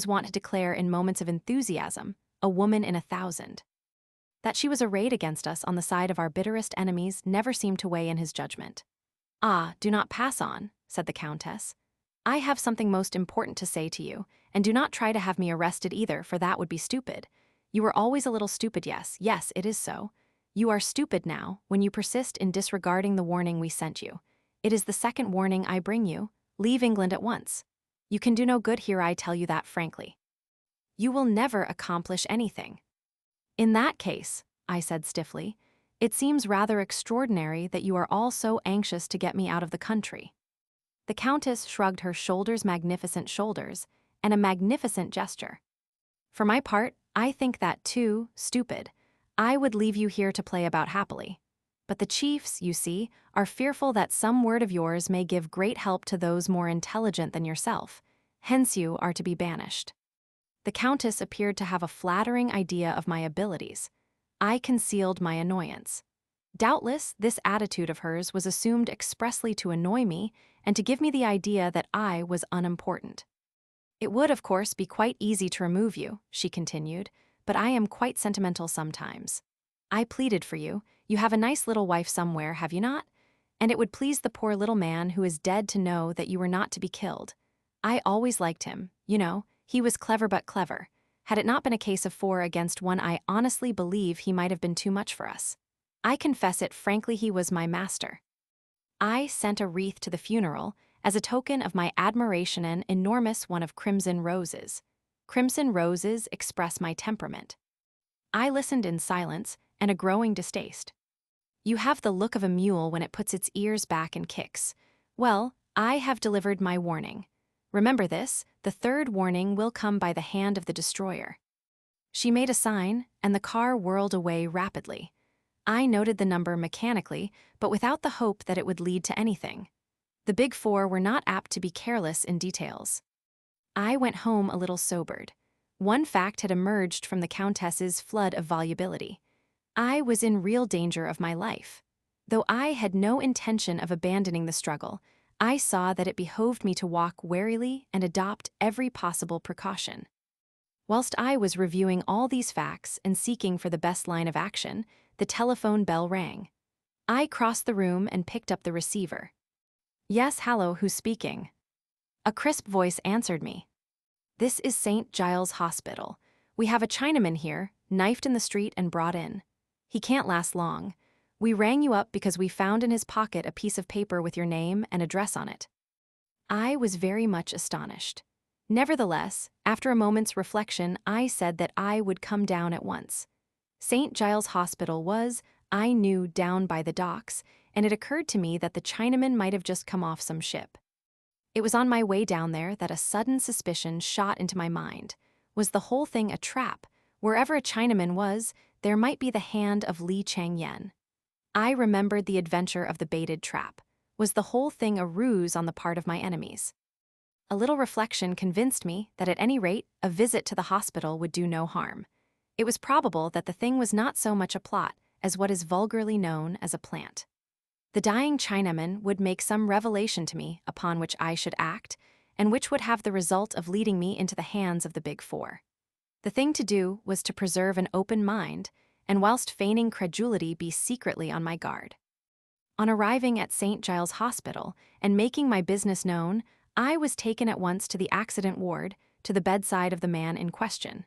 wont to declare in moments of enthusiasm, a woman in 1,000. That she was arrayed against us on the side of our bitterest enemies never seemed to weigh in his judgment. "Ah, do not pass on," said the Countess. "I have something most important to say to you, and do not try to have me arrested either, for that would be stupid. You were always a little stupid, yes, it is so. You are stupid now, when you persist in disregarding the warning we sent you. It is the second warning I bring you. Leave England at once. You can do no good here, I tell you that frankly. You will never accomplish anything." "In that case," I said stiffly, "it seems rather extraordinary that you are all so anxious to get me out of the country." The Countess shrugged her magnificent shoulders, and a magnificent gesture. "For my part, I think that too stupid. I would leave you here to play about happily. But the chiefs, you see, are fearful that some word of yours may give great help to those more intelligent than yourself. Hence you are to be banished." The Countess appeared to have a flattering idea of my abilities. I concealed my annoyance. Doubtless, this attitude of hers was assumed expressly to annoy me and to give me the idea that I was unimportant. "It would, of course, be quite easy to remove you," she continued, "but I am quite sentimental sometimes. I pleaded for you. You have a nice little wife somewhere, have you not? And it would please the poor little man who is dead to know that you were not to be killed. I always liked him, you know. He was clever but clever. Had it not been a case of 4 against 1, I honestly believe he might have been too much for us. I confess it frankly, he was my master. I sent a wreath to the funeral as a token of my admiration, an enormous one of crimson roses. Crimson roses express my temperament." I listened in silence and a growing distaste. "You have the look of a mule when it puts its ears back and kicks. Well, I have delivered my warning. Remember this, the third warning will come by the hand of the destroyer." She made a sign, and the car whirled away rapidly. I noted the number mechanically, but without the hope that it would lead to anything. The Big Four were not apt to be careless in details. I went home a little sobered. One fact had emerged from the Countess's flood of volubility. I was in real danger of my life. Though I had no intention of abandoning the struggle, I saw that it behoved me to walk warily and adopt every possible precaution. Whilst I was reviewing all these facts and seeking for the best line of action, the telephone bell rang. I crossed the room and picked up the receiver. "Yes, hallo, who's speaking?" A crisp voice answered me. "This is St. Giles Hospital. We have a Chinaman here, knifed in the street and brought in. He can't last long. We rang you up because we found in his pocket a piece of paper with your name and address on it." I was very much astonished. Nevertheless, after a moment's reflection, I said that I would come down at once. St. Giles Hospital was, I knew, down by the docks, and it occurred to me that the Chinaman might have just come off some ship. It was on my way down there that a sudden suspicion shot into my mind. Was the whole thing a trap? Wherever a Chinaman was, there might be the hand of Li Changyen. I remembered the adventure of the baited trap. Was the whole thing a ruse on the part of my enemies? A little reflection convinced me that at any rate, a visit to the hospital would do no harm. It was probable that the thing was not so much a plot as what is vulgarly known as a plant. The dying Chinaman would make some revelation to me upon which I should act, and which would have the result of leading me into the hands of the Big Four. The thing to do was to preserve an open mind, and whilst feigning credulity be secretly on my guard. On arriving at St. Giles Hospital and making my business known, I was taken at once to the accident ward, to the bedside of the man in question.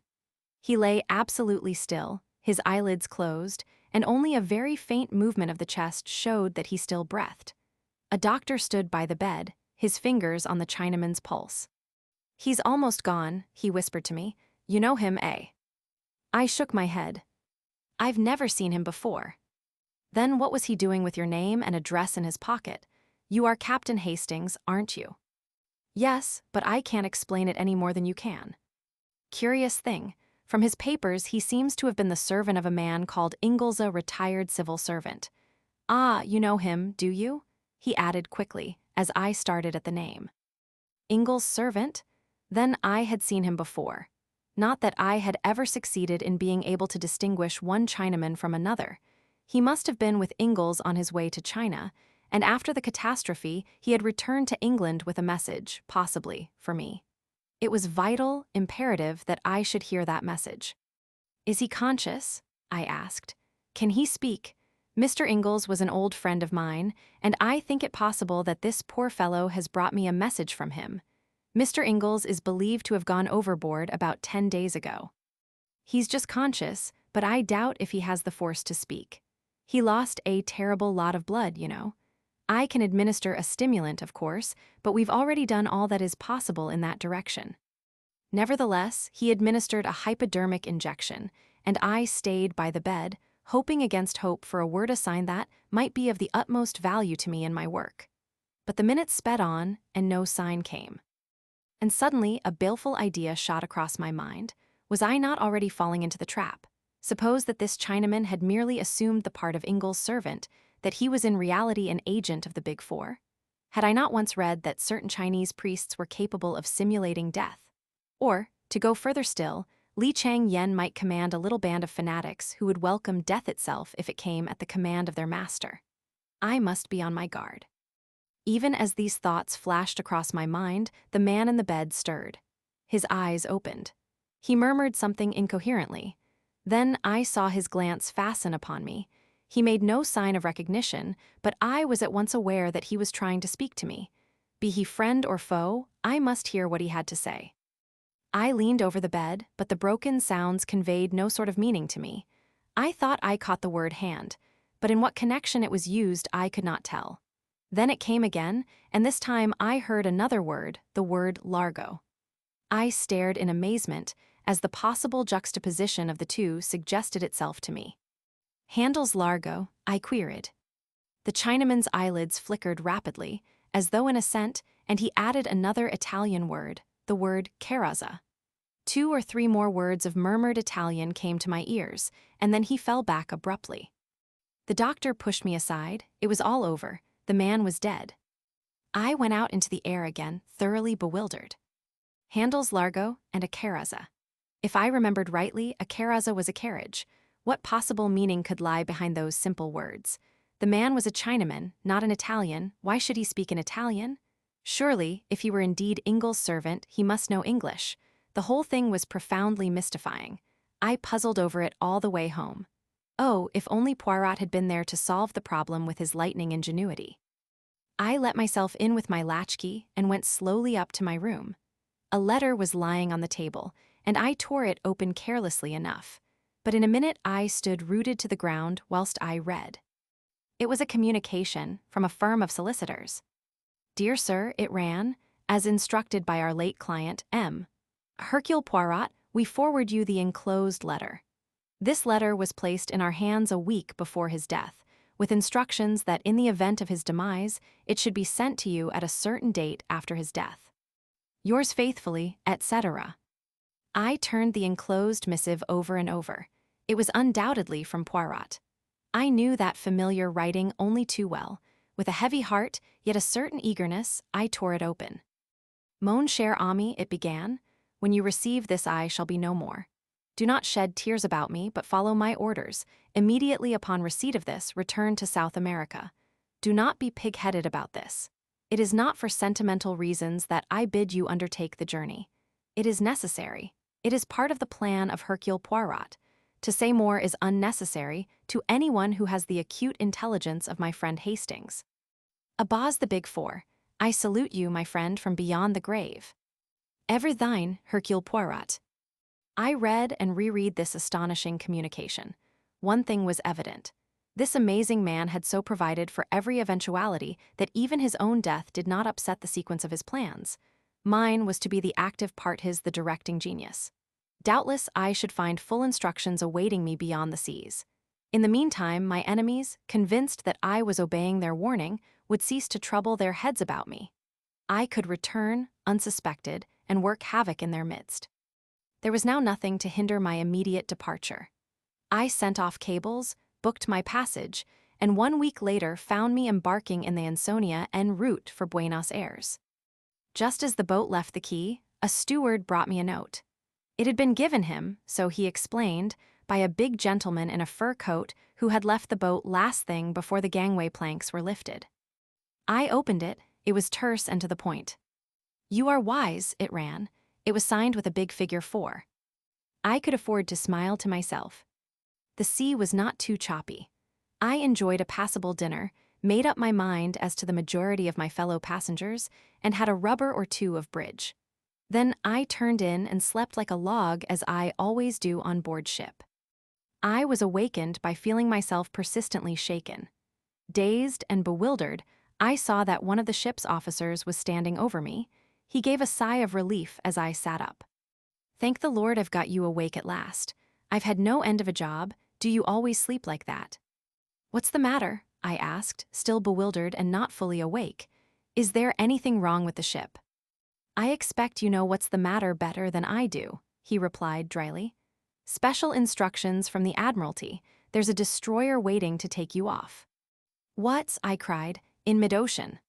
He lay absolutely still, his eyelids closed, and only a very faint movement of the chest showed that he still breathed. A doctor stood by the bed, his fingers on the Chinaman's pulse. "He's almost gone," he whispered to me. "You know him, eh?" I shook my head. "I've never seen him before." "Then what was he doing with your name and address in his pocket? You are Captain Hastings, aren't you?" "Yes, but I can't explain it any more than you can." "Curious thing. From his papers, he seems to have been the servant of a man called Ingalls, a retired civil servant. Ah, you know him, do you?" he added quickly, as I started at the name. Ingalls' servant? Then I had seen him before. Not that I had ever succeeded in being able to distinguish one Chinaman from another. He must have been with Ingalls on his way to China, and after the catastrophe, he had returned to England with a message, possibly, for me. It was vital, imperative that I should hear that message. "Is he conscious?" I asked. "Can he speak? Mr. Ingalls was an old friend of mine, and I think it possible that this poor fellow has brought me a message from him. Mr. Ingalls is believed to have gone overboard about 10 days ago. He's just conscious, but I doubt if he has the force to speak. He lost a terrible lot of blood, you know. I can administer a stimulant, of course, but we've already done all that is possible in that direction." Nevertheless, he administered a hypodermic injection, and I stayed by the bed, hoping against hope for a word of sign that might be of the utmost value to me in my work. But the minutes sped on, and no sign came. And suddenly a baleful idea shot across my mind. Was I not already falling into the trap? Suppose that this Chinaman had merely assumed the part of Ingalls' servant, that he was in reality an agent of the Big Four? Had I not once read that certain Chinese priests were capable of simulating death? Or, to go further still, Li Changyen might command a little band of fanatics who would welcome death itself if it came at the command of their master. I must be on my guard. Even as these thoughts flashed across my mind, the man in the bed stirred. His eyes opened. He murmured something incoherently. Then I saw his glance fasten upon me. He made no sign of recognition, but I was at once aware that he was trying to speak to me. Be he friend or foe, I must hear what he had to say. I leaned over the bed, but the broken sounds conveyed no sort of meaning to me. I thought I caught the word hand, but in what connection it was used I could not tell. Then it came again, and this time I heard another word, the word largo. I stared in amazement, as the possible juxtaposition of the two suggested itself to me. "Handles largo?" I queried. The Chinaman's eyelids flickered rapidly, as though in assent, and he added another Italian word, the word carazza. 2 or 3 more words of murmured Italian came to my ears, and then he fell back abruptly. The doctor pushed me aside. It was all over. The man was dead. I went out into the air again, thoroughly bewildered. Handles largo and a carazza. If I remembered rightly, a carazza was a carriage. What possible meaning could lie behind those simple words? The man was a Chinaman, not an Italian. Why should he speak in Italian? Surely, if he were indeed Ingalls' servant, he must know English. The whole thing was profoundly mystifying. I puzzled over it all the way home. Oh, if only Poirot had been there to solve the problem with his lightning ingenuity. I let myself in with my latch-key and went slowly up to my room. A letter was lying on the table, and I tore it open carelessly enough. But in a minute I stood rooted to the ground whilst I read. It was a communication from a firm of solicitors. "Dear Sir," it ran, "as instructed by our late client, M. Hercule Poirot, we forward you the enclosed letter. This letter was placed in our hands a week before his death, with instructions that in the event of his demise, it should be sent to you at a certain date after his death. Yours faithfully, etc." I turned the enclosed missive over and over. It was undoubtedly from Poirot. I knew that familiar writing only too well. With a heavy heart, yet a certain eagerness, I tore it open. Mon cher ami, it began, when you receive this I shall be no more. Do not shed tears about me, but follow my orders. Immediately upon receipt of this, return to South America. Do not be pig-headed about this. It is not for sentimental reasons that I bid you undertake the journey. It is necessary. It is part of the plan of Hercule Poirot. To say more is unnecessary to anyone who has the acute intelligence of my friend Hastings. Abaz the Big Four, I salute you, my friend, from beyond the grave. Ever thine, Hercule Poirot. I read and reread this astonishing communication. One thing was evident. This amazing man had so provided for every eventuality that even his own death did not upset the sequence of his plans. Mine was to be the active part, his the directing genius. Doubtless I should find full instructions awaiting me beyond the seas. In the meantime, my enemies, convinced that I was obeying their warning, would cease to trouble their heads about me. I could return, unsuspected, and work havoc in their midst. There was now nothing to hinder my immediate departure. I sent off cables, booked my passage, and 1 week later found me embarking in the Ansonia en route for Buenos Aires. Just as the boat left the quay, a steward brought me a note. It had been given him, so he explained, by a big gentleman in a fur coat who had left the boat last thing before the gangway planks were lifted. I opened it. It was terse and to the point. You are wise, it ran. It was signed with a big figure 4. I could afford to smile to myself. The sea was not too choppy. I enjoyed a passable dinner, made up my mind as to the majority of my fellow passengers, and had a rubber or two of bridge. Then I turned in and slept like a log, as I always do on board ship. I was awakened by feeling myself persistently shaken. Dazed and bewildered, I saw that one of the ship's officers was standing over me. He gave a sigh of relief as I sat up. Thank the Lord I've got you awake at last. I've had no end of a job. Do you always sleep like that? What's the matter? I asked, still bewildered and not fully awake. Is there anything wrong with the ship? I expect you know what's the matter better than I do, he replied dryly. Special instructions from the Admiralty. There's a destroyer waiting to take you off. What? I cried, in mid-ocean.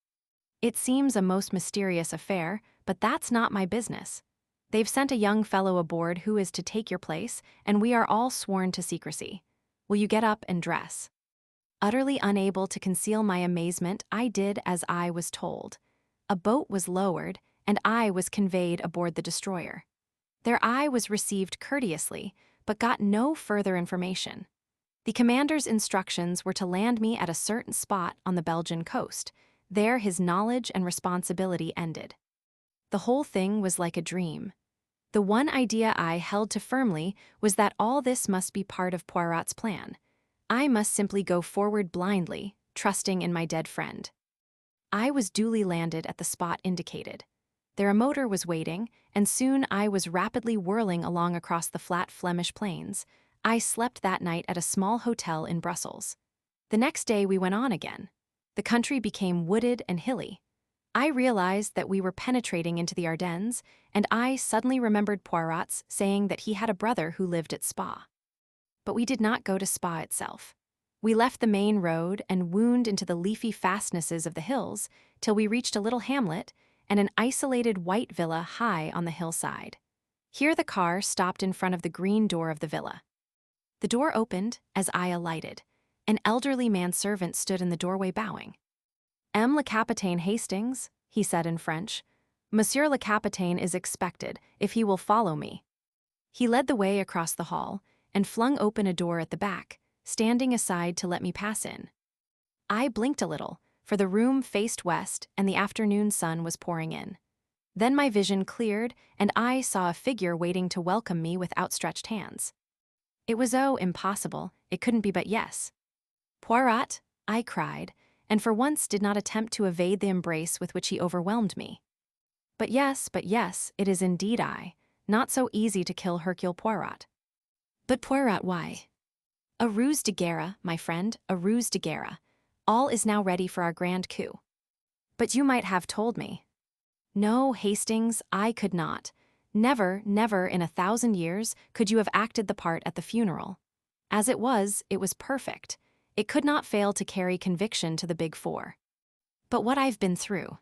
It seems a most mysterious affair, but that's not my business. They've sent a young fellow aboard who is to take your place, and we are all sworn to secrecy. Will you get up and dress? Utterly unable to conceal my amazement, I did as I was told. A boat was lowered, and I was conveyed aboard the destroyer. There I was received courteously, but got no further information. The commander's instructions were to land me at a certain spot on the Belgian coast. There his knowledge and responsibility ended. The whole thing was like a dream. The one idea I held to firmly was that all this must be part of Poirot's plan. I must simply go forward blindly, trusting in my dead friend. I was duly landed at the spot indicated. Their motor was waiting, and soon I was rapidly whirling along across the flat Flemish plains. I slept that night at a small hotel in Brussels. The next day we went on again. The country became wooded and hilly. I realized that we were penetrating into the Ardennes, and I suddenly remembered Poirot's saying that he had a brother who lived at Spa. But we did not go to Spa itself. We left the main road and wound into the leafy fastnesses of the hills till we reached a little hamlet and an isolated white villa high on the hillside. Here the car stopped in front of the green door of the villa. The door opened as I alighted. An elderly manservant stood in the doorway bowing. Le Capitaine Hastings, he said in French. Monsieur le Capitaine is expected, if he will follow me. He led the way across the hall and flung open a door at the back, standing aside to let me pass in. I blinked a little, for the room faced west and the afternoon sun was pouring in. Then my vision cleared and I saw a figure waiting to welcome me with outstretched hands. It was impossible, it couldn't be but yes. Poirot, I cried, and for once did not attempt to evade the embrace with which he overwhelmed me. But yes, it is indeed I, not so easy to kill Hercule Poirot. But Poirot, why? A ruse de guerre, my friend, a ruse de guerre. All is now ready for our grand coup. But you might have told me. No, Hastings, I could not. Never in 1,000 years could you have acted the part at the funeral. As it was perfect. It could not fail to carry conviction to the Big Four. But what I've been through.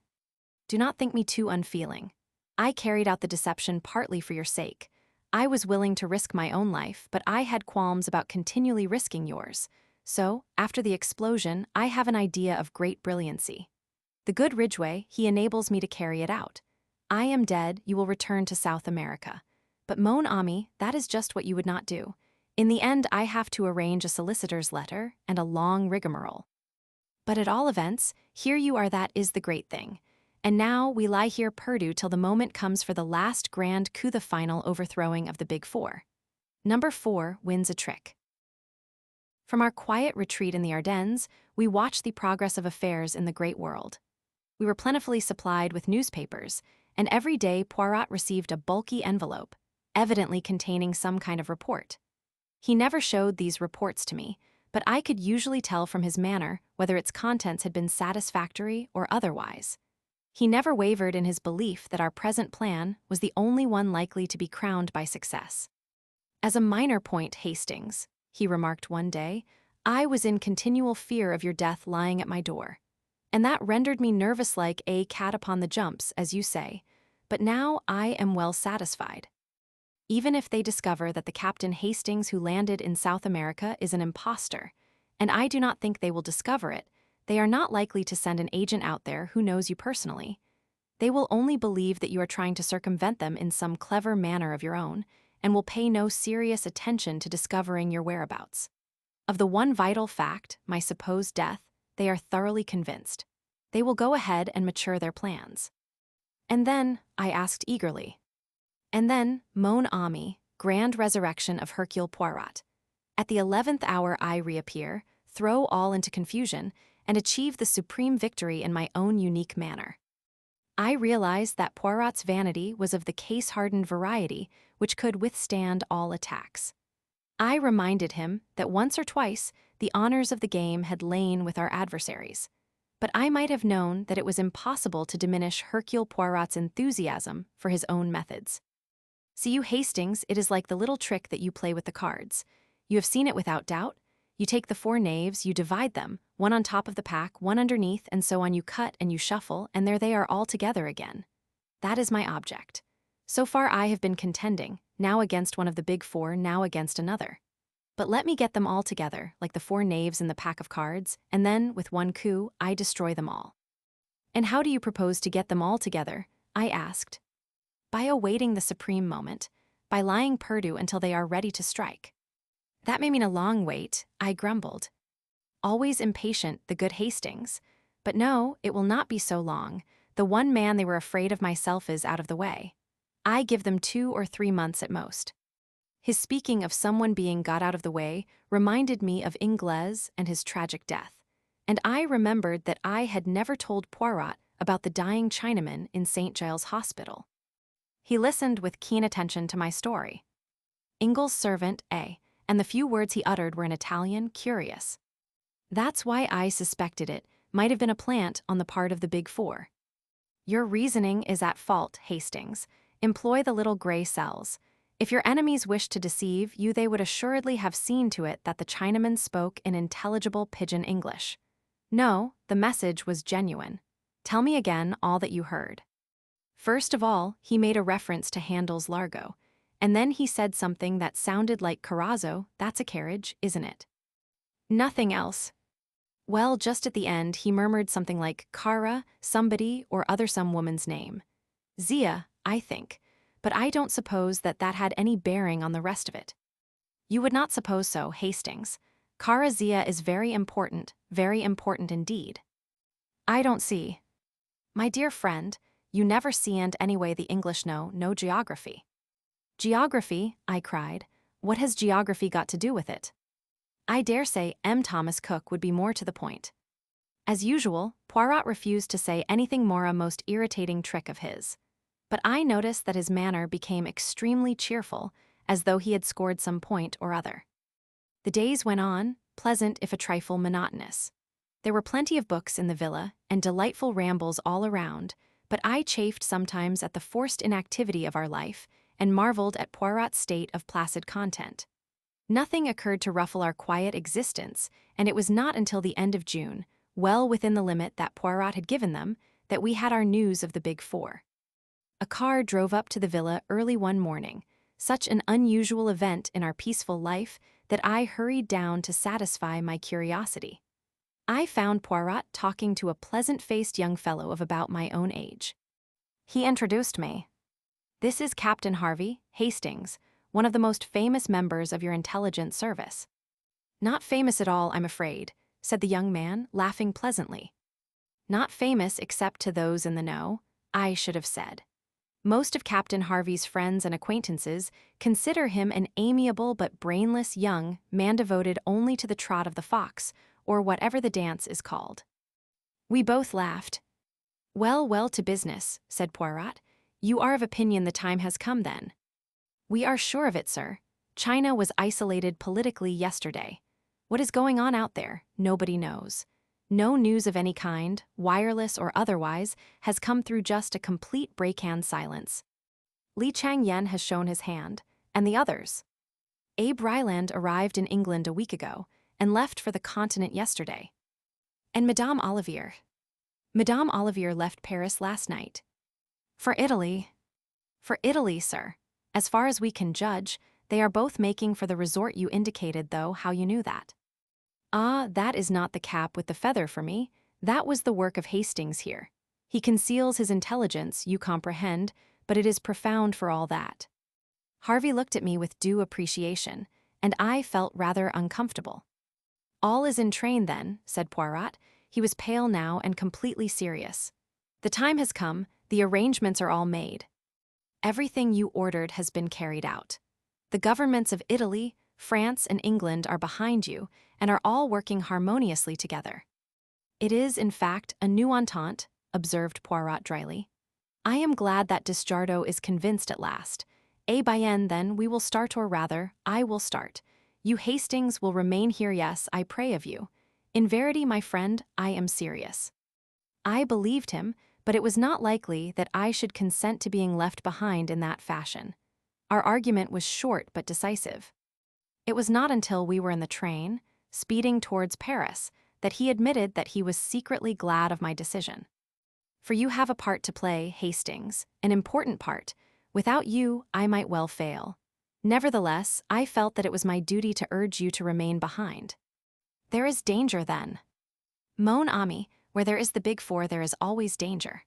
Do not think me too unfeeling. I carried out the deception partly for your sake. I was willing to risk my own life, but I had qualms about continually risking yours. So, after the explosion, I have an idea of great brilliancy. The good Ridgway, he enables me to carry it out. I am dead, you will return to South America. But mon ami, that is just what you would not do. In the end, I have to arrange a solicitor's letter and a long rigmarole. But at all events, here you are, that is the great thing. And now we lie here perdu till the moment comes for the last grand coup, the final overthrowing of the Big Four. Number 4 wins a trick. From our quiet retreat in the Ardennes, we watched the progress of affairs in the great world. We were plentifully supplied with newspapers, and every day Poirot received a bulky envelope, evidently containing some kind of report. He never showed these reports to me, but I could usually tell from his manner whether its contents had been satisfactory or otherwise. He never wavered in his belief that our present plan was the only one likely to be crowned by success. As a minor point, Hastings, he remarked one day, I was in continual fear of your death lying at my door. And that rendered me nervous like a cat upon the jumps, as you say, but now I am well satisfied. Even if they discover that the Captain Hastings who landed in South America is an impostor, and I do not think they will discover it, they are not likely to send an agent out there who knows you personally. They will only believe that you are trying to circumvent them in some clever manner of your own, and will pay no serious attention to discovering your whereabouts. Of the one vital fact, my supposed death, they are thoroughly convinced. They will go ahead and mature their plans. And then, I asked eagerly. And then, mon ami, grand resurrection of Hercule Poirot. At the 11th hour I reappear, throw all into confusion, and achieve the supreme victory in my own unique manner. I realized that Poirot's vanity was of the case-hardened variety which could withstand all attacks. I reminded him that once or twice the honors of the game had lain with our adversaries, but I might have known that it was impossible to diminish Hercule Poirot's enthusiasm for his own methods. See you, Hastings, it is like the little trick that you play with the cards. You have seen it without doubt. You take the 4 knaves, you divide them, one on top of the pack, one underneath, and so on. You cut and you shuffle, and there they are all together again. That is my object. So far I have been contending, now against one of the Big Four, now against another. But let me get them all together, like the 4 knaves in the pack of cards, and then, with one coup, I destroy them all. And how do you propose to get them all together? I asked. By awaiting the supreme moment, by lying perdu until they are ready to strike. That may mean a long wait, I grumbled. Always impatient, the good Hastings. But no, it will not be so long. The one man they were afraid of, myself, is out of the way. I give them 2 or 3 months at most. His speaking of someone being got out of the way reminded me of Ingles and his tragic death, and I remembered that I had never told Poirot about the dying Chinaman in St. Giles Hospital. He listened with keen attention to my story. Ingles' servant, and the few words he uttered were in Italian, curious. That's why I suspected it might have been a plant on the part of the Big Four. Your reasoning is at fault, Hastings. Employ the little gray cells. If your enemies wished to deceive you, they would assuredly have seen to it that the Chinaman spoke in intelligible pidgin English. No, the message was genuine. Tell me again all that you heard. First of all, he made a reference to Handel's Largo, and then he said something that sounded like Carrazzo. That's a carriage, isn't it? Nothing else. Well, just at the end, he murmured something like Cara, somebody, or other some woman's name. Zia, I think, but I don't suppose that had any bearing on the rest of it. You would not suppose so, Hastings. Cara Zia is very important indeed. I don't see. My dear friend, you never see, and anyway the English know no geography. Geography, I cried. What has geography got to do with it? I dare say M. Thomas Cook would be more to the point. As usual, Poirot refused to say anything more, a most irritating trick of his. But I noticed that his manner became extremely cheerful, as though he had scored some point or other. The days went on, pleasant if a trifle monotonous. There were plenty of books in the villa, and delightful rambles all around, but I chafed sometimes at the forced inactivity of our life, and marveled at Poirot's state of placid content. Nothing occurred to ruffle our quiet existence, and it was not until the end of June, well within the limit that Poirot had given them, that we had our news of the Big Four. A car drove up to the villa early one morning, such an unusual event in our peaceful life that I hurried down to satisfy my curiosity. I found Poirot talking to a pleasant-faced young fellow of about my own age. He introduced me. "This is Captain Harvey, Hastings, one of the most famous members of your intelligence service." "Not famous at all, I'm afraid," said the young man, laughing pleasantly. "Not famous except to those in the know," I should have said. Most of Captain Harvey's friends and acquaintances consider him an amiable but brainless young man devoted only to the trot of the fox, or whatever the dance is called. We both laughed. "Well, well, to business," said Poirot. "You are of opinion the time has come, then?" "We are sure of it, sir. China was isolated politically yesterday. What is going on out there, nobody knows. No news of any kind, wireless or otherwise, has come through. Just a complete break-hand silence. Li Chang-yen has shown his hand, and the others. Abe Ryland arrived in England a week ago, and left for the continent yesterday. And Madame Olivier. Madame Olivier left Paris last night. For Italy. For Italy, sir. As far as we can judge, they are both making for the resort you indicated, though how you knew that." "Ah, that is not the cap with the feather for me. That was the work of Hastings here. He conceals his intelligence, you comprehend, but it is profound for all that." Harvey looked at me with due appreciation, and I felt rather uncomfortable. "All is in train, then," said Poirot. He was pale now and completely serious. "The time has come, the arrangements are all made. Everything you ordered has been carried out. The governments of Italy, France, and England are behind you and are all working harmoniously together." "It is, in fact, a new entente," observed Poirot dryly. "I am glad that Desjardins is convinced at last. Eh bien, then, we will start, or rather, I will start. You Hastings will remain here, yes, I pray of you. In verity, my friend, I am serious." I believed him, but it was not likely that I should consent to being left behind in that fashion. Our argument was short but decisive. It was not until we were in the train, speeding towards Paris, that he admitted that he was secretly glad of my decision. "For you have a part to play, Hastings, an important part. Without you, I might well fail. Nevertheless, I felt that it was my duty to urge you to remain behind." "There is danger, then." "Mon ami, where there is the Big Four there is always danger."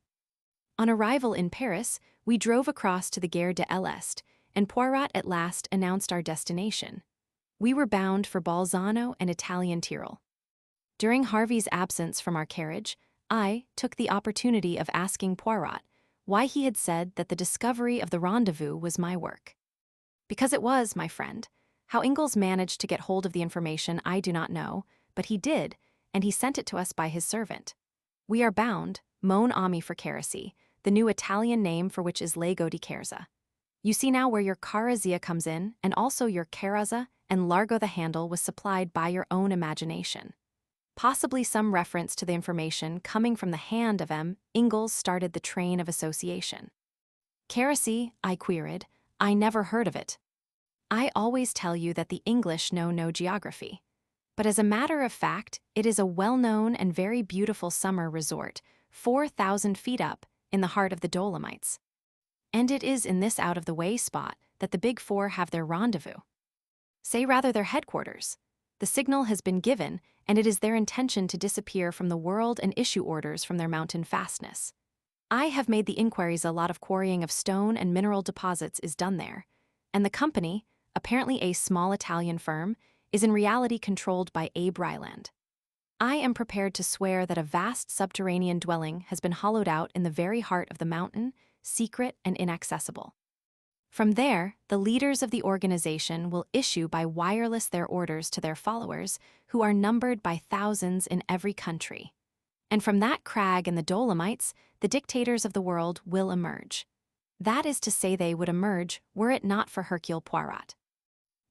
On arrival in Paris, we drove across to the Gare de l'Est, and Poirot at last announced our destination. We were bound for Bolzano and Italian Tyrol. During Harvey's absence from our carriage, I took the opportunity of asking Poirot why he had said that the discovery of the rendezvous was my work. "Because it was, my friend. How Ingalls managed to get hold of the information I do not know, but he did, and he sent it to us by his servant. We are bound, mon ami, for Carissy, the new Italian name for which is Lago di Kerza. You see now where your Carazia comes in, and also your Caraza and Largo the handle was supplied by your own imagination. Possibly some reference to the information coming from the hand of M. Ingalls started the train of association." "Carissy," I queried. "I never heard of it." "I always tell you that the English know no geography. But as a matter of fact, it is a well-known and very beautiful summer resort, 4,000 feet up, in the heart of the Dolomites. And it is in this out-of-the-way spot that the Big Four have their rendezvous. Say rather their headquarters. The signal has been given, and it is their intention to disappear from the world and issue orders from their mountain fastness. I have made the inquiries. A lot of quarrying of stone and mineral deposits is done there, and the company, apparently a small Italian firm, is in reality controlled by Abe Ryland. I am prepared to swear that a vast subterranean dwelling has been hollowed out in the very heart of the mountain, secret and inaccessible. From there, the leaders of the organization will issue by wireless their orders to their followers, who are numbered by thousands in every country. And from that crag in the Dolomites, the dictators of the world will emerge. That is to say, they would emerge were it not for Hercule Poirot."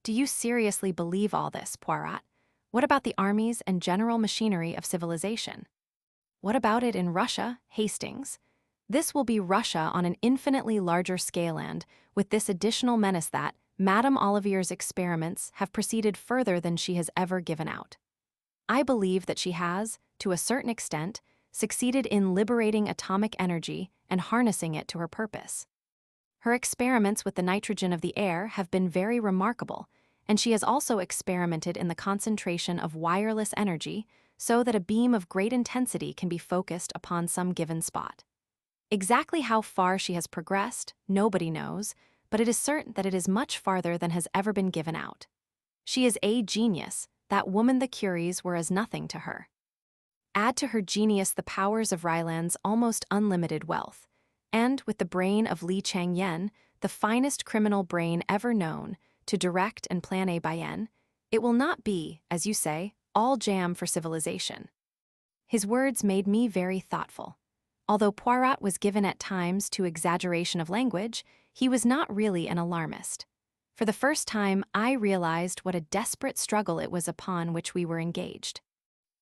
"Do you seriously believe all this, Poirot? What about the armies and general machinery of civilization? What about it in Russia, Hastings? This will be Russia on an infinitely larger scale and, with this additional menace that, Madame Olivier's experiments have proceeded further than she has ever given out. I believe that she has, to a certain extent, succeeded in liberating atomic energy and harnessing it to her purpose. Her experiments with the nitrogen of the air have been very remarkable, and she has also experimented in the concentration of wireless energy so that a beam of great intensity can be focused upon some given spot. Exactly how far she has progressed, nobody knows, but it is certain that it is much farther than has ever been given out. She is a genius. That woman the Curies were as nothing to her. Add to her genius the powers of Ryland's almost unlimited wealth, and with the brain of Li Changyen, the finest criminal brain ever known, to direct and plan a Bayen, it will not be, as you say, all jam for civilization. His words made me very thoughtful. Although Poirot was given at times to exaggeration of language, he was not really an alarmist. For the first time, I realized what a desperate struggle it was upon which we were engaged.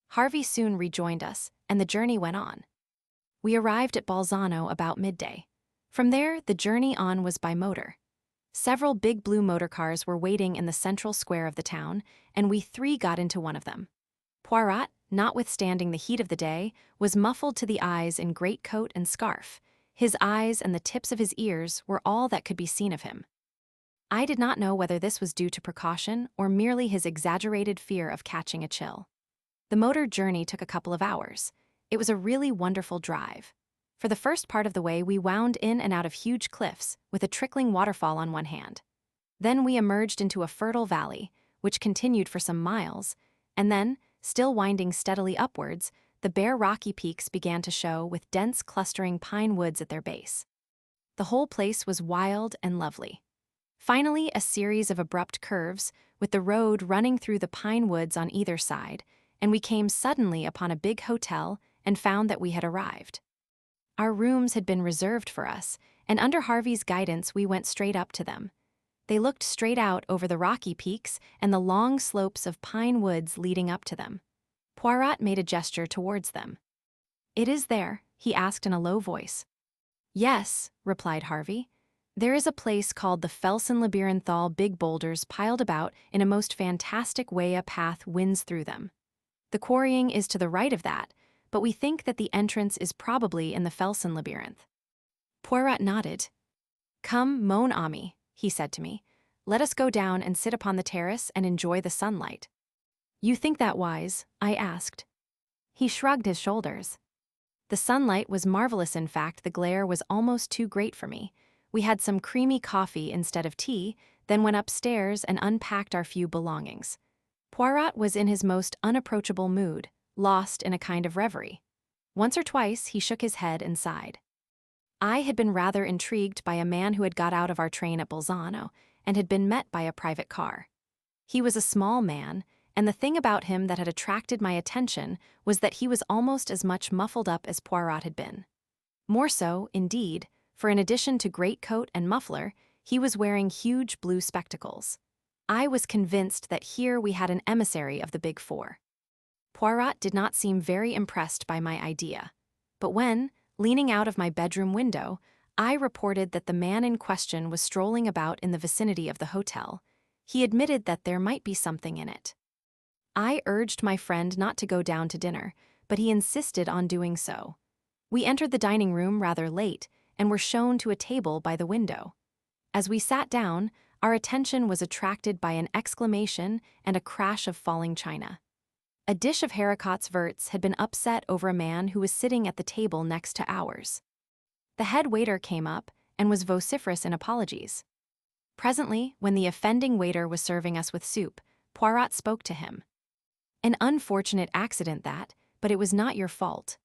Harvey soon rejoined us, and the journey went on. We arrived at Bolzano about midday. From there, the journey on was by motor. Several big blue motor cars were waiting in the central square of the town, and we three got into one of them. Poirot, notwithstanding the heat of the day, was muffled to the eyes in greatcoat and scarf. His eyes and the tips of his ears were all that could be seen of him. I did not know whether this was due to precaution or merely his exaggerated fear of catching a chill. The motor journey took a couple of hours. It was a really wonderful drive. For the first part of the way, we wound in and out of huge cliffs, with a trickling waterfall on one hand. Then we emerged into a fertile valley, which continued for some miles, and then, still winding steadily upwards, the bare rocky peaks began to show with dense clustering pine woods at their base. The whole place was wild and lovely. Finally, a series of abrupt curves, with the road running through the pine woods on either side, and we came suddenly upon a big hotel and found that we had arrived. Our rooms had been reserved for us, and under Harvey's guidance we went straight up to them. They looked straight out over the rocky peaks and the long slopes of pine woods leading up to them. Poirot made a gesture towards them. "It is there?" he asked in a low voice. "Yes," replied Harvey. "There is a place called the Felsenlabyrintthal, big boulders piled about in a most fantastic way. A path winds through them. The quarrying is to the right of that, but we think that the entrance is probably in the Felsen labyrinth." Poirot nodded. "Come, mon ami," he said to me. "Let us go down and sit upon the terrace and enjoy the sunlight." "You think that wise?" I asked. He shrugged his shoulders. The sunlight was marvelous. In fact, the glare was almost too great for me. We had some creamy coffee instead of tea, then went upstairs and unpacked our few belongings. Poirot was in his most unapproachable mood, lost in a kind of reverie. Once or twice he shook his head and sighed. I had been rather intrigued by a man who had got out of our train at Bolzano and had been met by a private car. He was a small man, and the thing about him that had attracted my attention was that he was almost as much muffled up as Poirot had been. More so, indeed, for in addition to greatcoat and muffler, he was wearing huge blue spectacles. I was convinced that here we had an emissary of the Big Four. Poirot did not seem very impressed by my idea, but when, leaning out of my bedroom window, I reported that the man in question was strolling about in the vicinity of the hotel, he admitted that there might be something in it. I urged my friend not to go down to dinner, but he insisted on doing so. We entered the dining room rather late and were shown to a table by the window. As we sat down, our attention was attracted by an exclamation and a crash of falling china. A dish of haricots verts had been upset over a man who was sitting at the table next to ours. The head waiter came up and was vociferous in apologies. Presently, when the offending waiter was serving us with soup, Poirot spoke to him. "An unfortunate accident that, but it was not your fault."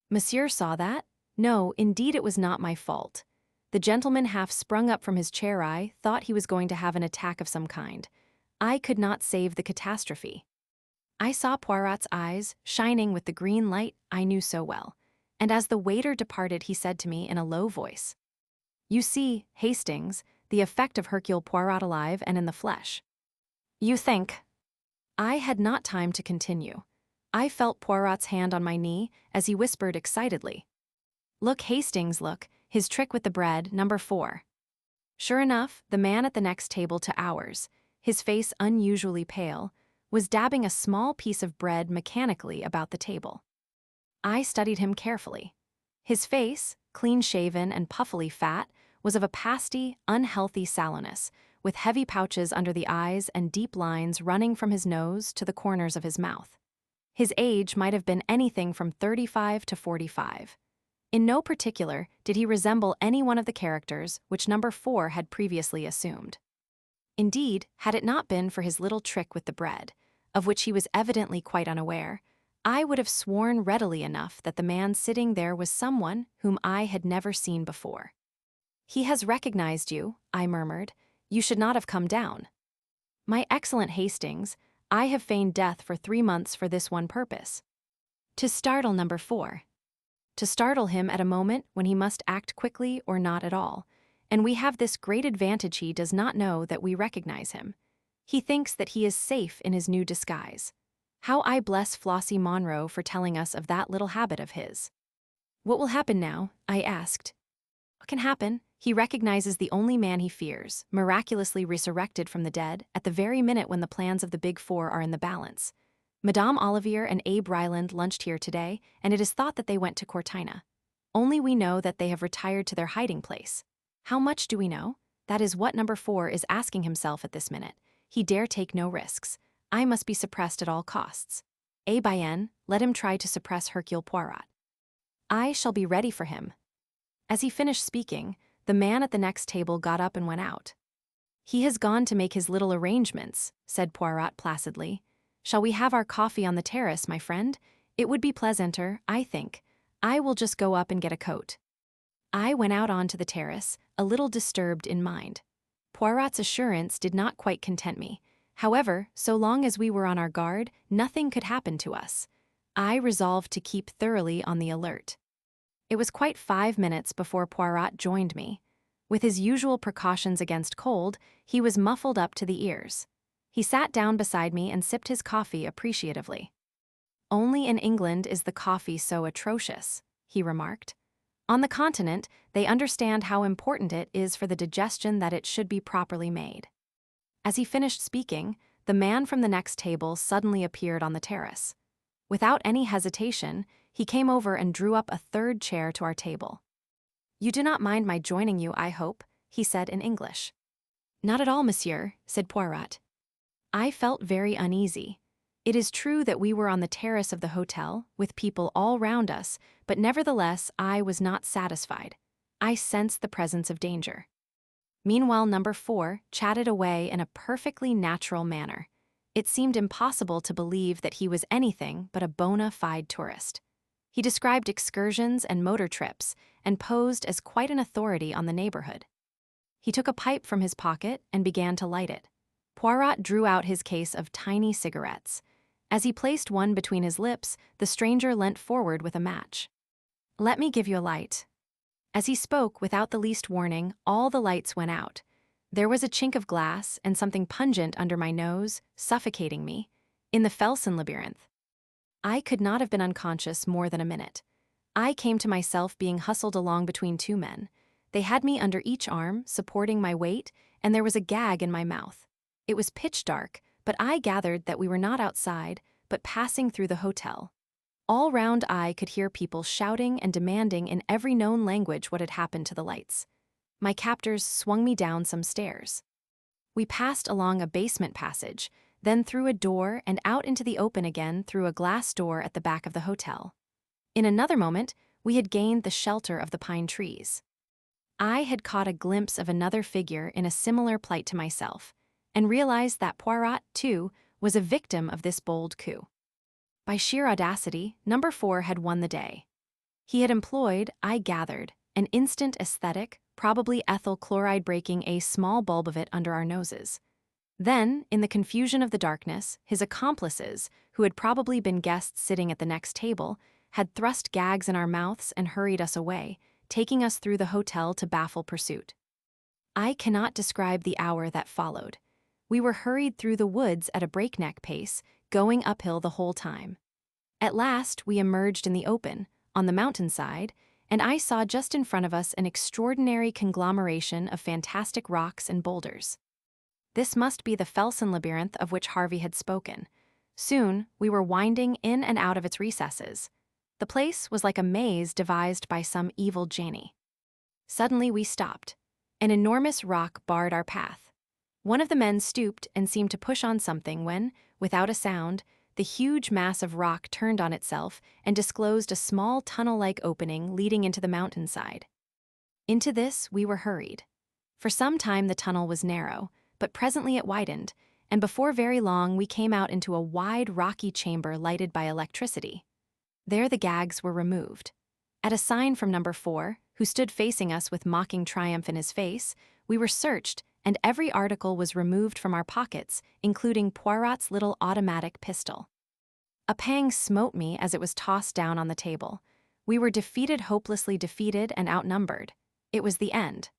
"Monsieur saw that?" "No, indeed it was not my fault. The gentleman half sprung up from his chair. I thought he was going to have an attack of some kind. I could not save the catastrophe." I saw Poirot's eyes shining with the green light I knew so well, and as the waiter departed he said to me in a low voice, "You see, Hastings, the effect of Hercule Poirot alive and in the flesh." "You think?" I had not time to continue. I felt Poirot's hand on my knee as he whispered excitedly, "Look, Hastings, look, his trick with the bread, number 4. Sure enough, the man at the next table to ours, his face unusually pale, was dabbing a small piece of bread mechanically about the table. I studied him carefully. His face, clean-shaven and puffily fat, was of a pasty, unhealthy sallowness, with heavy pouches under the eyes and deep lines running from his nose to the corners of his mouth. His age might have been anything from 35 to 45. In no particular did he resemble any one of the characters which number 4 had previously assumed. Indeed, had it not been for his little trick with the bread, of which he was evidently quite unaware, I would have sworn readily enough that the man sitting there was someone whom I had never seen before. "He has recognized you," I murmured. "You should not have come down." "My excellent Hastings, I have feigned death for 3 months for this one purpose: to startle number 4. To startle him at a moment when he must act quickly or not at all, and we have this great advantage: he does not know that we recognize him. He thinks that he is safe in his new disguise. How I bless Flossie Monroe for telling us of that little habit of his." "What will happen now?" I asked. "What can happen? He recognizes the only man he fears, miraculously resurrected from the dead at the very minute when the plans of the Big Four are in the balance. Madame Olivier and Abe Ryland lunched here today, and it is thought that they went to Cortina. Only we know that they have retired to their hiding place. How much do we know? That is what number 4 is asking himself at this minute. He dare take no risks. I must be suppressed at all costs. Eh bien, let him try to suppress Hercule Poirot. I shall be ready for him." As he finished speaking, the man at the next table got up and went out. "He has gone to make his little arrangements," said Poirot placidly. "Shall we have our coffee on the terrace, my friend? It would be pleasanter, I think. I will just go up and get a coat." I went out onto the terrace, a little disturbed in mind. Poirot's assurance did not quite content me. However, so long as we were on our guard, nothing could happen to us. I resolved to keep thoroughly on the alert. It was quite 5 minutes before Poirot joined me. With his usual precautions against cold, he was muffled up to the ears. He sat down beside me and sipped his coffee appreciatively. "Only in England is the coffee so atrocious," he remarked. "On the continent, they understand how important it is for the digestion that it should be properly made." As he finished speaking, the man from the next table suddenly appeared on the terrace. Without any hesitation, he came over and drew up a third chair to our table. "You do not mind my joining you, I hope," he said in English. "Not at all, monsieur," said Poirot. I felt very uneasy. It is true that we were on the terrace of the hotel, with people all round us, but nevertheless I was not satisfied. I sensed the presence of danger. Meanwhile, number 4 chatted away in a perfectly natural manner. It seemed impossible to believe that he was anything but a bona fide tourist. He described excursions and motor trips, and posed as quite an authority on the neighborhood. He took a pipe from his pocket and began to light it. Poirot drew out his case of tiny cigarettes. As he placed one between his lips, the stranger leant forward with a match. "Let me give you a light." As he spoke, without the least warning, all the lights went out. There was a chink of glass and something pungent under my nose, suffocating me, in the Felsen labyrinth. I could not have been unconscious more than a minute. I came to myself being hustled along between 2 men. They had me under each arm, supporting my weight, and there was a gag in my mouth. It was pitch dark, but I gathered that we were not outside, but passing through the hotel. All round I could hear people shouting and demanding in every known language what had happened to the lights. My captors swung me down some stairs. We passed along a basement passage, then through a door and out into the open again through a glass door at the back of the hotel. In another moment, we had gained the shelter of the pine trees. I had caught a glimpse of another figure in a similar plight to myself, and realized that Poirot, too, was a victim of this bold coup. By sheer audacity, number 4 had won the day. He had employed, I gathered, an instant aesthetic, probably ethyl chloride, breaking a small bulb of it under our noses. Then, in the confusion of the darkness, his accomplices, who had probably been guests sitting at the next table, had thrust gags in our mouths and hurried us away, taking us through the hotel to baffle pursuit. I cannot describe the hour that followed. We were hurried through the woods at a breakneck pace, going uphill the whole time. At last, we emerged in the open, on the mountainside, and I saw just in front of us an extraordinary conglomeration of fantastic rocks and boulders. This must be the Felsen labyrinth of which Harvey had spoken. Soon, we were winding in and out of its recesses. The place was like a maze devised by some evil genie. Suddenly we stopped. An enormous rock barred our path. One of the men stooped and seemed to push on something when, without a sound, the huge mass of rock turned on itself and disclosed a small tunnel-like opening leading into the mountainside. Into this we were hurried. For some time the tunnel was narrow, but presently it widened, and before very long we came out into a wide, rocky chamber lighted by electricity. There the gags were removed. At a sign from number 4, who stood facing us with mocking triumph in his face, we were searched, and every article was removed from our pockets, including Poirot's little automatic pistol. A pang smote me as it was tossed down on the table. We were defeated, hopelessly defeated, and outnumbered. It was the end.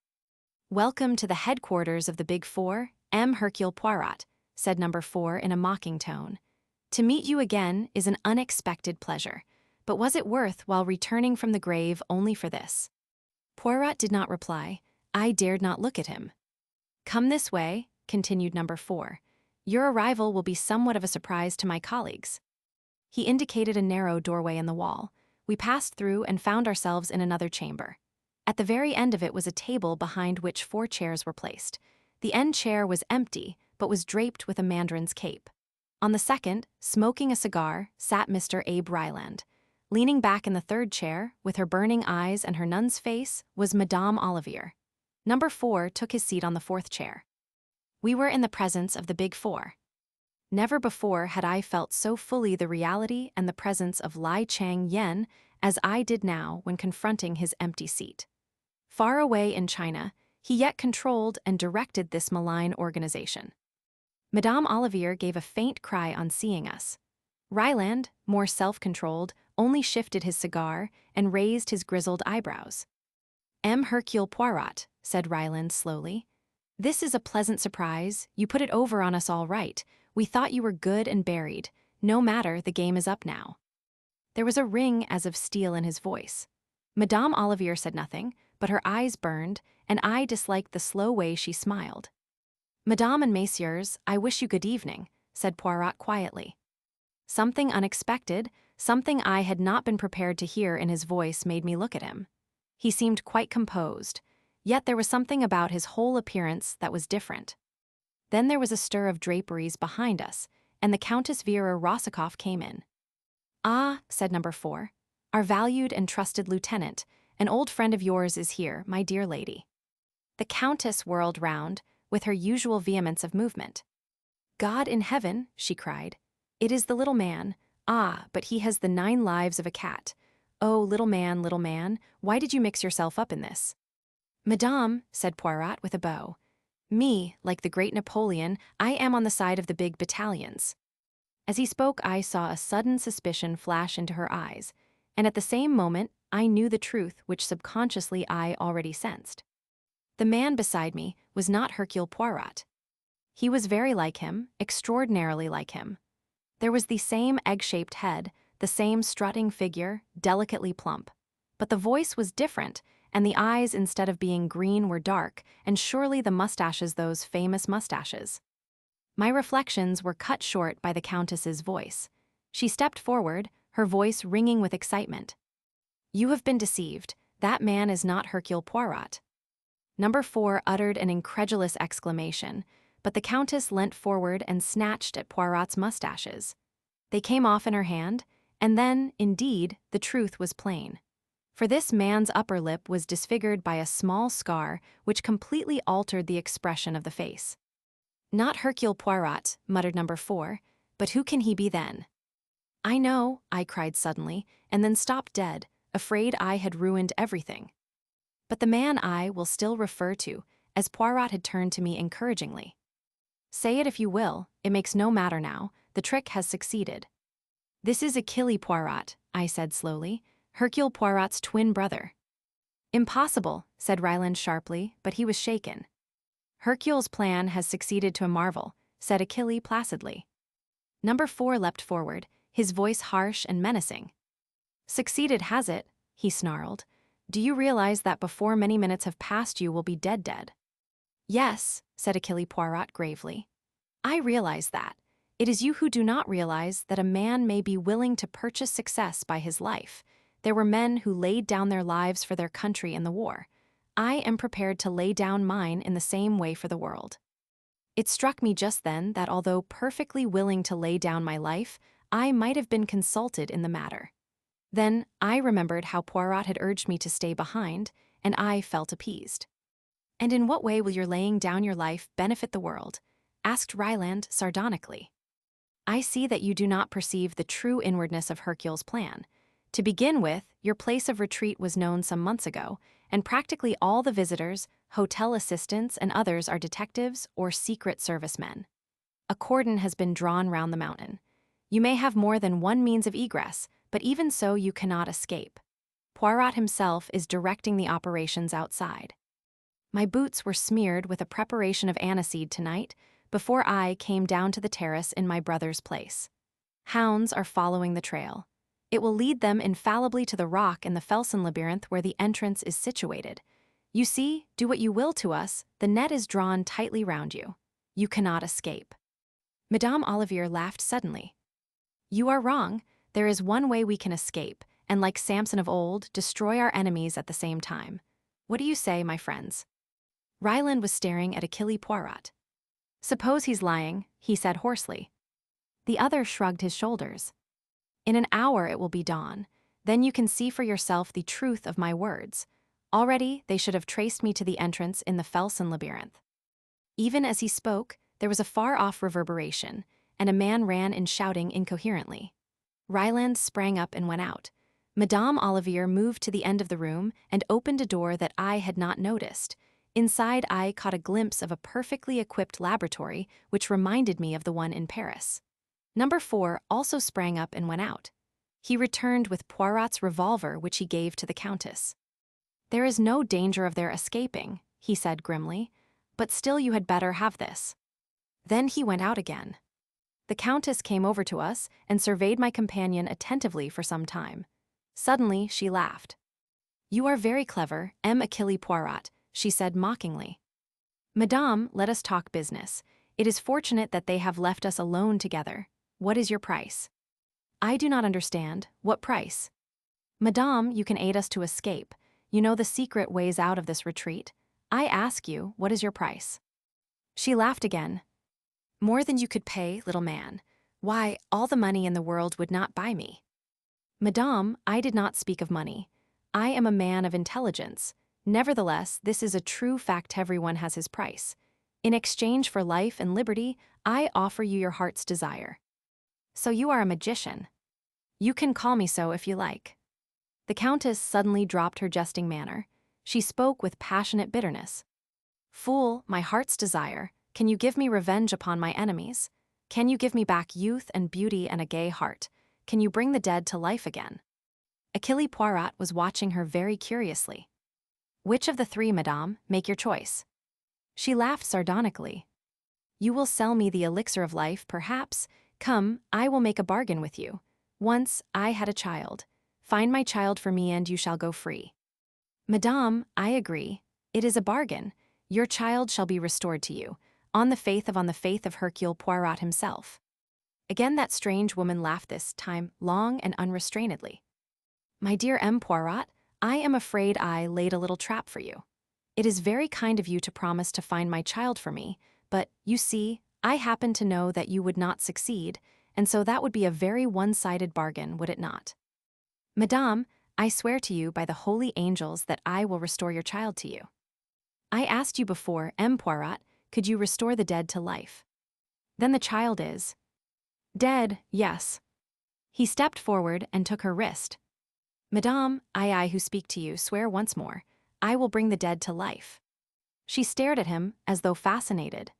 "Welcome to the headquarters of the Big Four, M. Hercule Poirot," said number 4 in a mocking tone. "To meet you again is an unexpected pleasure. But was it worth while returning from the grave only for this?" Poirot did not reply. I dared not look at him. "Come this way," continued number 4. "Your arrival will be somewhat of a surprise to my colleagues." He indicated a narrow doorway in the wall. We passed through and found ourselves in another chamber. At the very end of it was a table behind which 4 chairs were placed. The end chair was empty, but was draped with a mandarin's cape. On the second, smoking a cigar, sat Mr. Abe Ryland. Leaning back in the third chair, with her burning eyes and her nun's face, was Madame Olivier. Number 4 took his seat on the 4th chair. We were in the presence of the Big Four. Never before had I felt so fully the reality and the presence of Lai Chang Yen as I did now when confronting his empty seat. Far away in China, he yet controlled and directed this malign organization. Madame Olivier gave a faint cry on seeing us. Ryland, more self-controlled, only shifted his cigar and raised his grizzled eyebrows. "M. Hercule Poirot," said Ryland slowly. "This is a pleasant surprise. You put it over on us all right. We thought you were good and buried. No matter, the game is up now." There was a ring as of steel in his voice. Madame Olivier said nothing, but her eyes burned, and I disliked the slow way she smiled. "Madame and messieurs, I wish you good evening," said Poirot quietly. Something unexpected, something I had not been prepared to hear in his voice made me look at him. He seemed quite composed, yet there was something about his whole appearance that was different. Then there was a stir of draperies behind us, and the Countess Vera Rosikoff came in. "Ah," said number 4, "our valued and trusted lieutenant, an old friend of yours is here, my dear lady." The Countess whirled round, with her usual vehemence of movement. "God in heaven," she cried. "It is the little man. Ah, but he has the 9 lives of a cat. Oh, little man, why did you mix yourself up in this?" "Madame," said Poirot with a bow. "Me, like the great Napoleon, I am on the side of the big battalions." As he spoke, I saw a sudden suspicion flash into her eyes, and at the same moment, I knew the truth which subconsciously I already sensed. The man beside me was not Hercule Poirot. He was very like him, extraordinarily like him. There was the same egg-shaped head, the same strutting figure, delicately plump. But the voice was different, and the eyes, instead of being green, were dark, and surely the mustaches those famous mustaches. My reflections were cut short by the Countess's voice. She stepped forward, her voice ringing with excitement. "You have been deceived. That man is not Hercule Poirot." Number 4 uttered an incredulous exclamation, but the Countess leant forward and snatched at Poirot's mustaches. They came off in her hand, and then, indeed, the truth was plain. For this man's upper lip was disfigured by a small scar which completely altered the expression of the face. "Not Hercule Poirot," muttered number 4, "but who can he be then?" "I know," I cried suddenly, and then stopped dead, afraid I had ruined everything. But the man I will still refer to, as Poirot had turned to me encouragingly. "Say it if you will, it makes no matter now, the trick has succeeded." "This is Achille Poirot," I said slowly, "Hercule Poirot's twin brother." "Impossible," said Ryland sharply, but he was shaken. "Hercule's plan has succeeded to a marvel," said Achille placidly. Number 4 leapt forward, his voice harsh and menacing. "Succeeded, has it?" he snarled. Do you realize that before many minutes have passed you will be dead? Yes, said Hercule Poirot gravely. I realize that. It is you who do not realize that a man may be willing to purchase success by his life. There were men who laid down their lives for their country in the war. I am prepared to lay down mine in the same way for the world. It struck me just then that although perfectly willing to lay down my life, I might have been consulted in the matter. Then I remembered how Poirot had urged me to stay behind, and I felt appeased. And in what way will your laying down your life benefit the world? Asked Ryland sardonically. I see that you do not perceive the true inwardness of Hercule's plan. To begin with, your place of retreat was known some months ago, and practically all the visitors, hotel assistants, and others are detectives or secret service men. A cordon has been drawn round the mountain. You may have more than one means of egress, but even so you cannot escape. Poirot himself is directing the operations outside. My boots were smeared with a preparation of aniseed tonight before I came down to the terrace in my brother's place. Hounds are following the trail. It will lead them infallibly to the rock in the Felsen labyrinth where the entrance is situated. You see, do what you will to us, the net is drawn tightly round you. You cannot escape. Madame Olivier laughed suddenly. You are wrong. There is one way we can escape, and like Samson of old, destroy our enemies at the same time. What do you say, my friends? Ryland was staring at Hercule Poirot. Suppose he's lying, he said hoarsely. The other shrugged his shoulders. In an hour it will be dawn. Then you can see for yourself the truth of my words. Already they should have traced me to the entrance in the Felsen labyrinth. Even as he spoke, there was a far-off reverberation, and a man ran in shouting incoherently. Ryland sprang up and went out. Madame Olivier moved to the end of the room and opened a door that I had not noticed. Inside, I caught a glimpse of a perfectly equipped laboratory, which reminded me of the one in Paris. Number 4 also sprang up and went out. He returned with Poirot's revolver, which he gave to the Countess. There is no danger of their escaping, he said grimly, but still you had better have this. Then he went out again. The Countess came over to us and surveyed my companion attentively for some time. Suddenly, she laughed. You are very clever, Hercule Poirot, she said mockingly. Madame, let us talk business. It is fortunate that they have left us alone together. What is your price? I do not understand. What price? Madame, you can aid us to escape. You know the secret ways out of this retreat. I ask you, what is your price? She laughed again. More than you could pay, little man. Why, all the money in the world would not buy me. Madame, I did not speak of money. I am a man of intelligence. Nevertheless, this is a true fact, everyone has his price. In exchange for life and liberty, I offer you your heart's desire. So you are a magician. You can call me so if you like. The Countess suddenly dropped her jesting manner. She spoke with passionate bitterness. Fool, my heart's desire, can you give me revenge upon my enemies? Can you give me back youth and beauty and a gay heart? Can you bring the dead to life again? Hercule Poirot was watching her very curiously. Which of the 3, madame? Make your choice. She laughed sardonically. You will sell me the elixir of life, perhaps. Come, I will make a bargain with you. Once, I had a child. Find my child for me and you shall go free. Madame, I agree. It is a bargain. Your child shall be restored to you, on the faith of Hercule Poirot himself. Again that strange woman laughed, this time long and unrestrainedly. My dear M. Poirot, I am afraid I laid a little trap for you. It is very kind of you to promise to find my child for me, but, you see, I happen to know that you would not succeed, and so that would be a very one-sided bargain, would it not? Madame, I swear to you by the holy angels that I will restore your child to you. I asked you before, M. Poirot, could you restore the dead to life? Then the child is dead, yes. He stepped forward and took her wrist. Madame, I who speak to you swear once more, I will bring the dead to life. She stared at him as though fascinated.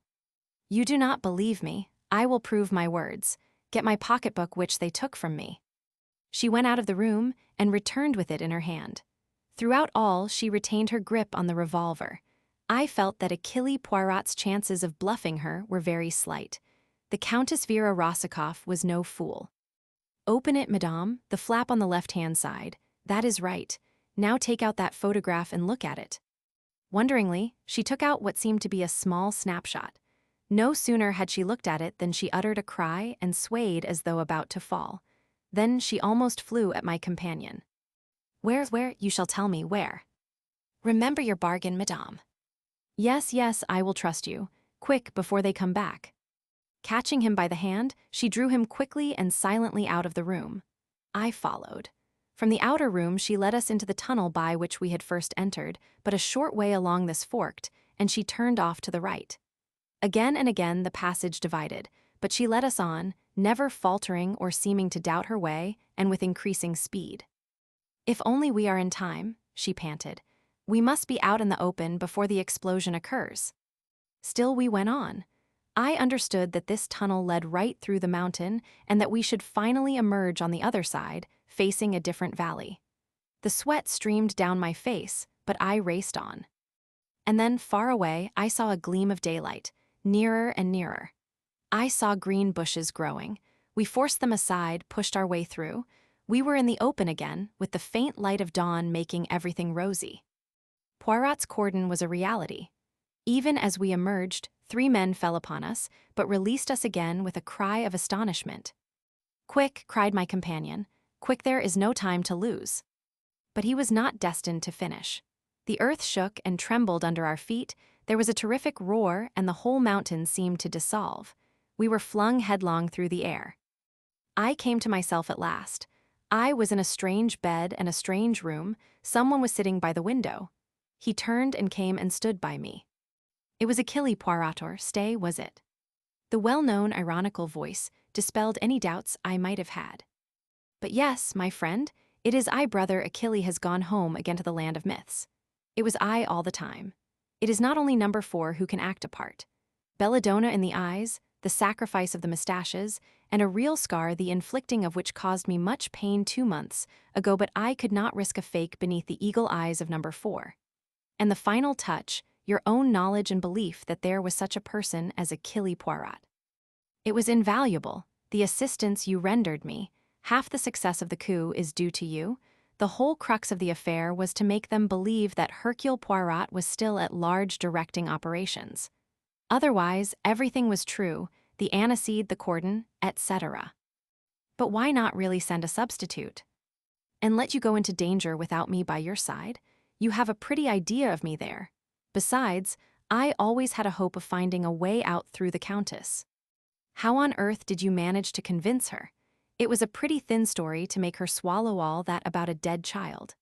You do not believe me. I will prove my words. Get my pocketbook which they took from me. She went out of the room and returned with it in her hand. Throughout all, she retained her grip on the revolver. I felt that Hercule Poirot's chances of bluffing her were very slight. The Countess Vera Rossikoff was no fool. Open it, madame, the flap on the left-hand side. That is right. Now take out that photograph and look at it." Wonderingly, she took out what seemed to be a small snapshot. No sooner had she looked at it than she uttered a cry and swayed as though about to fall. Then she almost flew at my companion. Where, you shall tell me where." "Remember your bargain, madame." Yes, I will trust you. Quick, before they come back." Catching him by the hand, she drew him quickly and silently out of the room. I followed. From the outer room, she led us into the tunnel by which we had first entered, but a short way along this forked, and she turned off to the right. Again and again the passage divided, but she led us on, never faltering or seeming to doubt her way, and with increasing speed. "If only we are in time," she panted. "We must be out in the open before the explosion occurs." Still we went on. I understood that this tunnel led right through the mountain and that we should finally emerge on the other side, facing a different valley. The sweat streamed down my face, but I raced on. And then, far away, I saw a gleam of daylight, nearer and nearer. I saw green bushes growing. We forced them aside, pushed our way through. We were in the open again, with the faint light of dawn making everything rosy. Poirot's cordon was a reality. Even as we emerged, 3 men fell upon us, but released us again with a cry of astonishment. "Quick," cried my companion. "Quick, there is no time to lose." But he was not destined to finish. The earth shook and trembled under our feet, there was a terrific roar, and the whole mountain seemed to dissolve. We were flung headlong through the air. I came to myself at last. I was in a strange bed and a strange room. Someone was sitting by the window. He turned and came and stood by me. It was Hercule Poirot, stay, was it? The well-known ironical voice dispelled any doubts I might have had. "But yes, my friend, it is I, brother. Hercule has gone home again to the land of myths. It was I all the time. It is not only number 4 who can act a part. Belladonna in the eyes, the sacrifice of the mustaches, and a real scar the inflicting of which caused me much pain 2 months ago, but I could not risk a fake beneath the eagle eyes of number 4. And the final touch, your own knowledge and belief that there was such a person as Hercule Poirot. It was invaluable, the assistance you rendered me. Half the success of the coup is due to you. The whole crux of the affair was to make them believe that Hercule Poirot was still at large directing operations. Otherwise, everything was true, the aniseed, the cordon, etc. But why not really send a substitute? And let you go into danger without me by your side? You have a pretty idea of me there. Besides, I always had a hope of finding a way out through the Countess. How on earth did you manage to convince her? It was a pretty thin story to make her swallow all that about a dead child.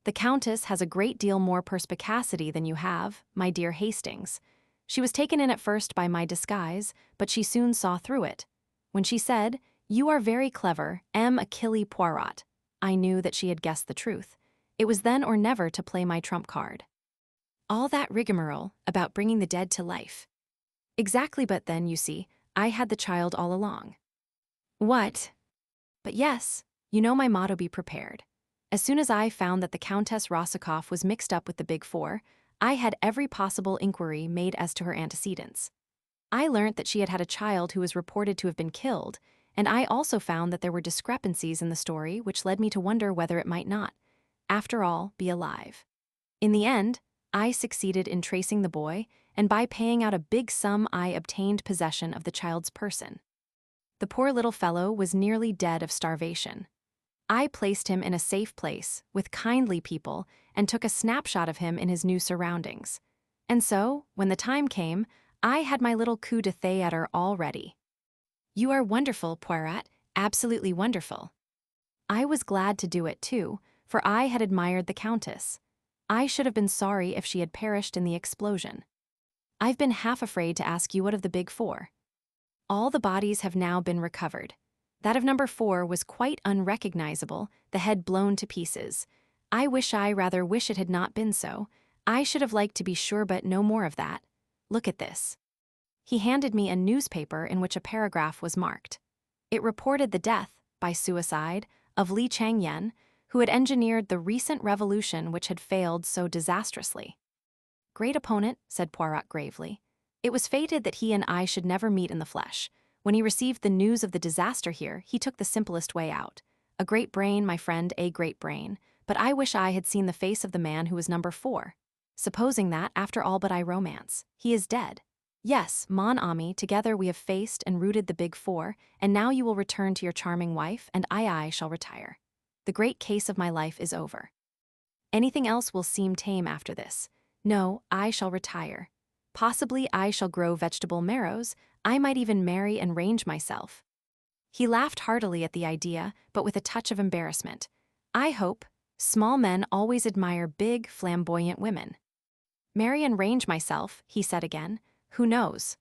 The Countess has a great deal more perspicacity than you have, my dear Hastings. She was taken in at first by my disguise, but she soon saw through it. When she said, "You are very clever, M. Hercule Poirot," I knew that she had guessed the truth. It was then or never to play my trump card. All that rigmarole about bringing the dead to life. Exactly, but then, you see, I had the child all along. What? But yes, you know my motto, be prepared. As soon as I found that the Countess Rossakoff was mixed up with the Big Four, I had every possible inquiry made as to her antecedents. I learnt that she had had a child who was reported to have been killed, and I also found that there were discrepancies in the story which led me to wonder whether it might not, after all, be alive. In the end, I succeeded in tracing the boy, and by paying out a big sum I obtained possession of the child's person. The poor little fellow was nearly dead of starvation. I placed him in a safe place, with kindly people, and took a snapshot of him in his new surroundings. And so, when the time came, I had my little coup de theatre all ready. You are wonderful, Poirot, absolutely wonderful. I was glad to do it too, for I had admired the Countess. I should have been sorry if she had perished in the explosion. I've been half afraid to ask you what of the Big Four. All the bodies have now been recovered. That of number 4 was quite unrecognizable, the head blown to pieces. I rather wish it had not been so. I should have liked to be sure, but no more of that. Look at this. He handed me a newspaper in which a paragraph was marked. It reported the death, by suicide, of Li Changyen, who had engineered the recent revolution which had failed so disastrously. Great opponent, said Poirot gravely. It was fated that he and I should never meet in the flesh. When he received the news of the disaster here, he took the simplest way out. A great brain, my friend, a great brain. but I wish I had seen the face of the man who was number 4. Supposing that, after all but I romance, he is dead. Yes, mon ami, together we have faced and rooted the big 4, and now you will return to your charming wife, and I shall retire. The great case of my life is over. Anything else will seem tame after this. No, I shall retire. Possibly I shall grow vegetable marrows, I might even marry and range myself. He laughed heartily at the idea, but with a touch of embarrassment. I hope. Small men always admire big, flamboyant women. Marry and range myself, he said again. Who knows?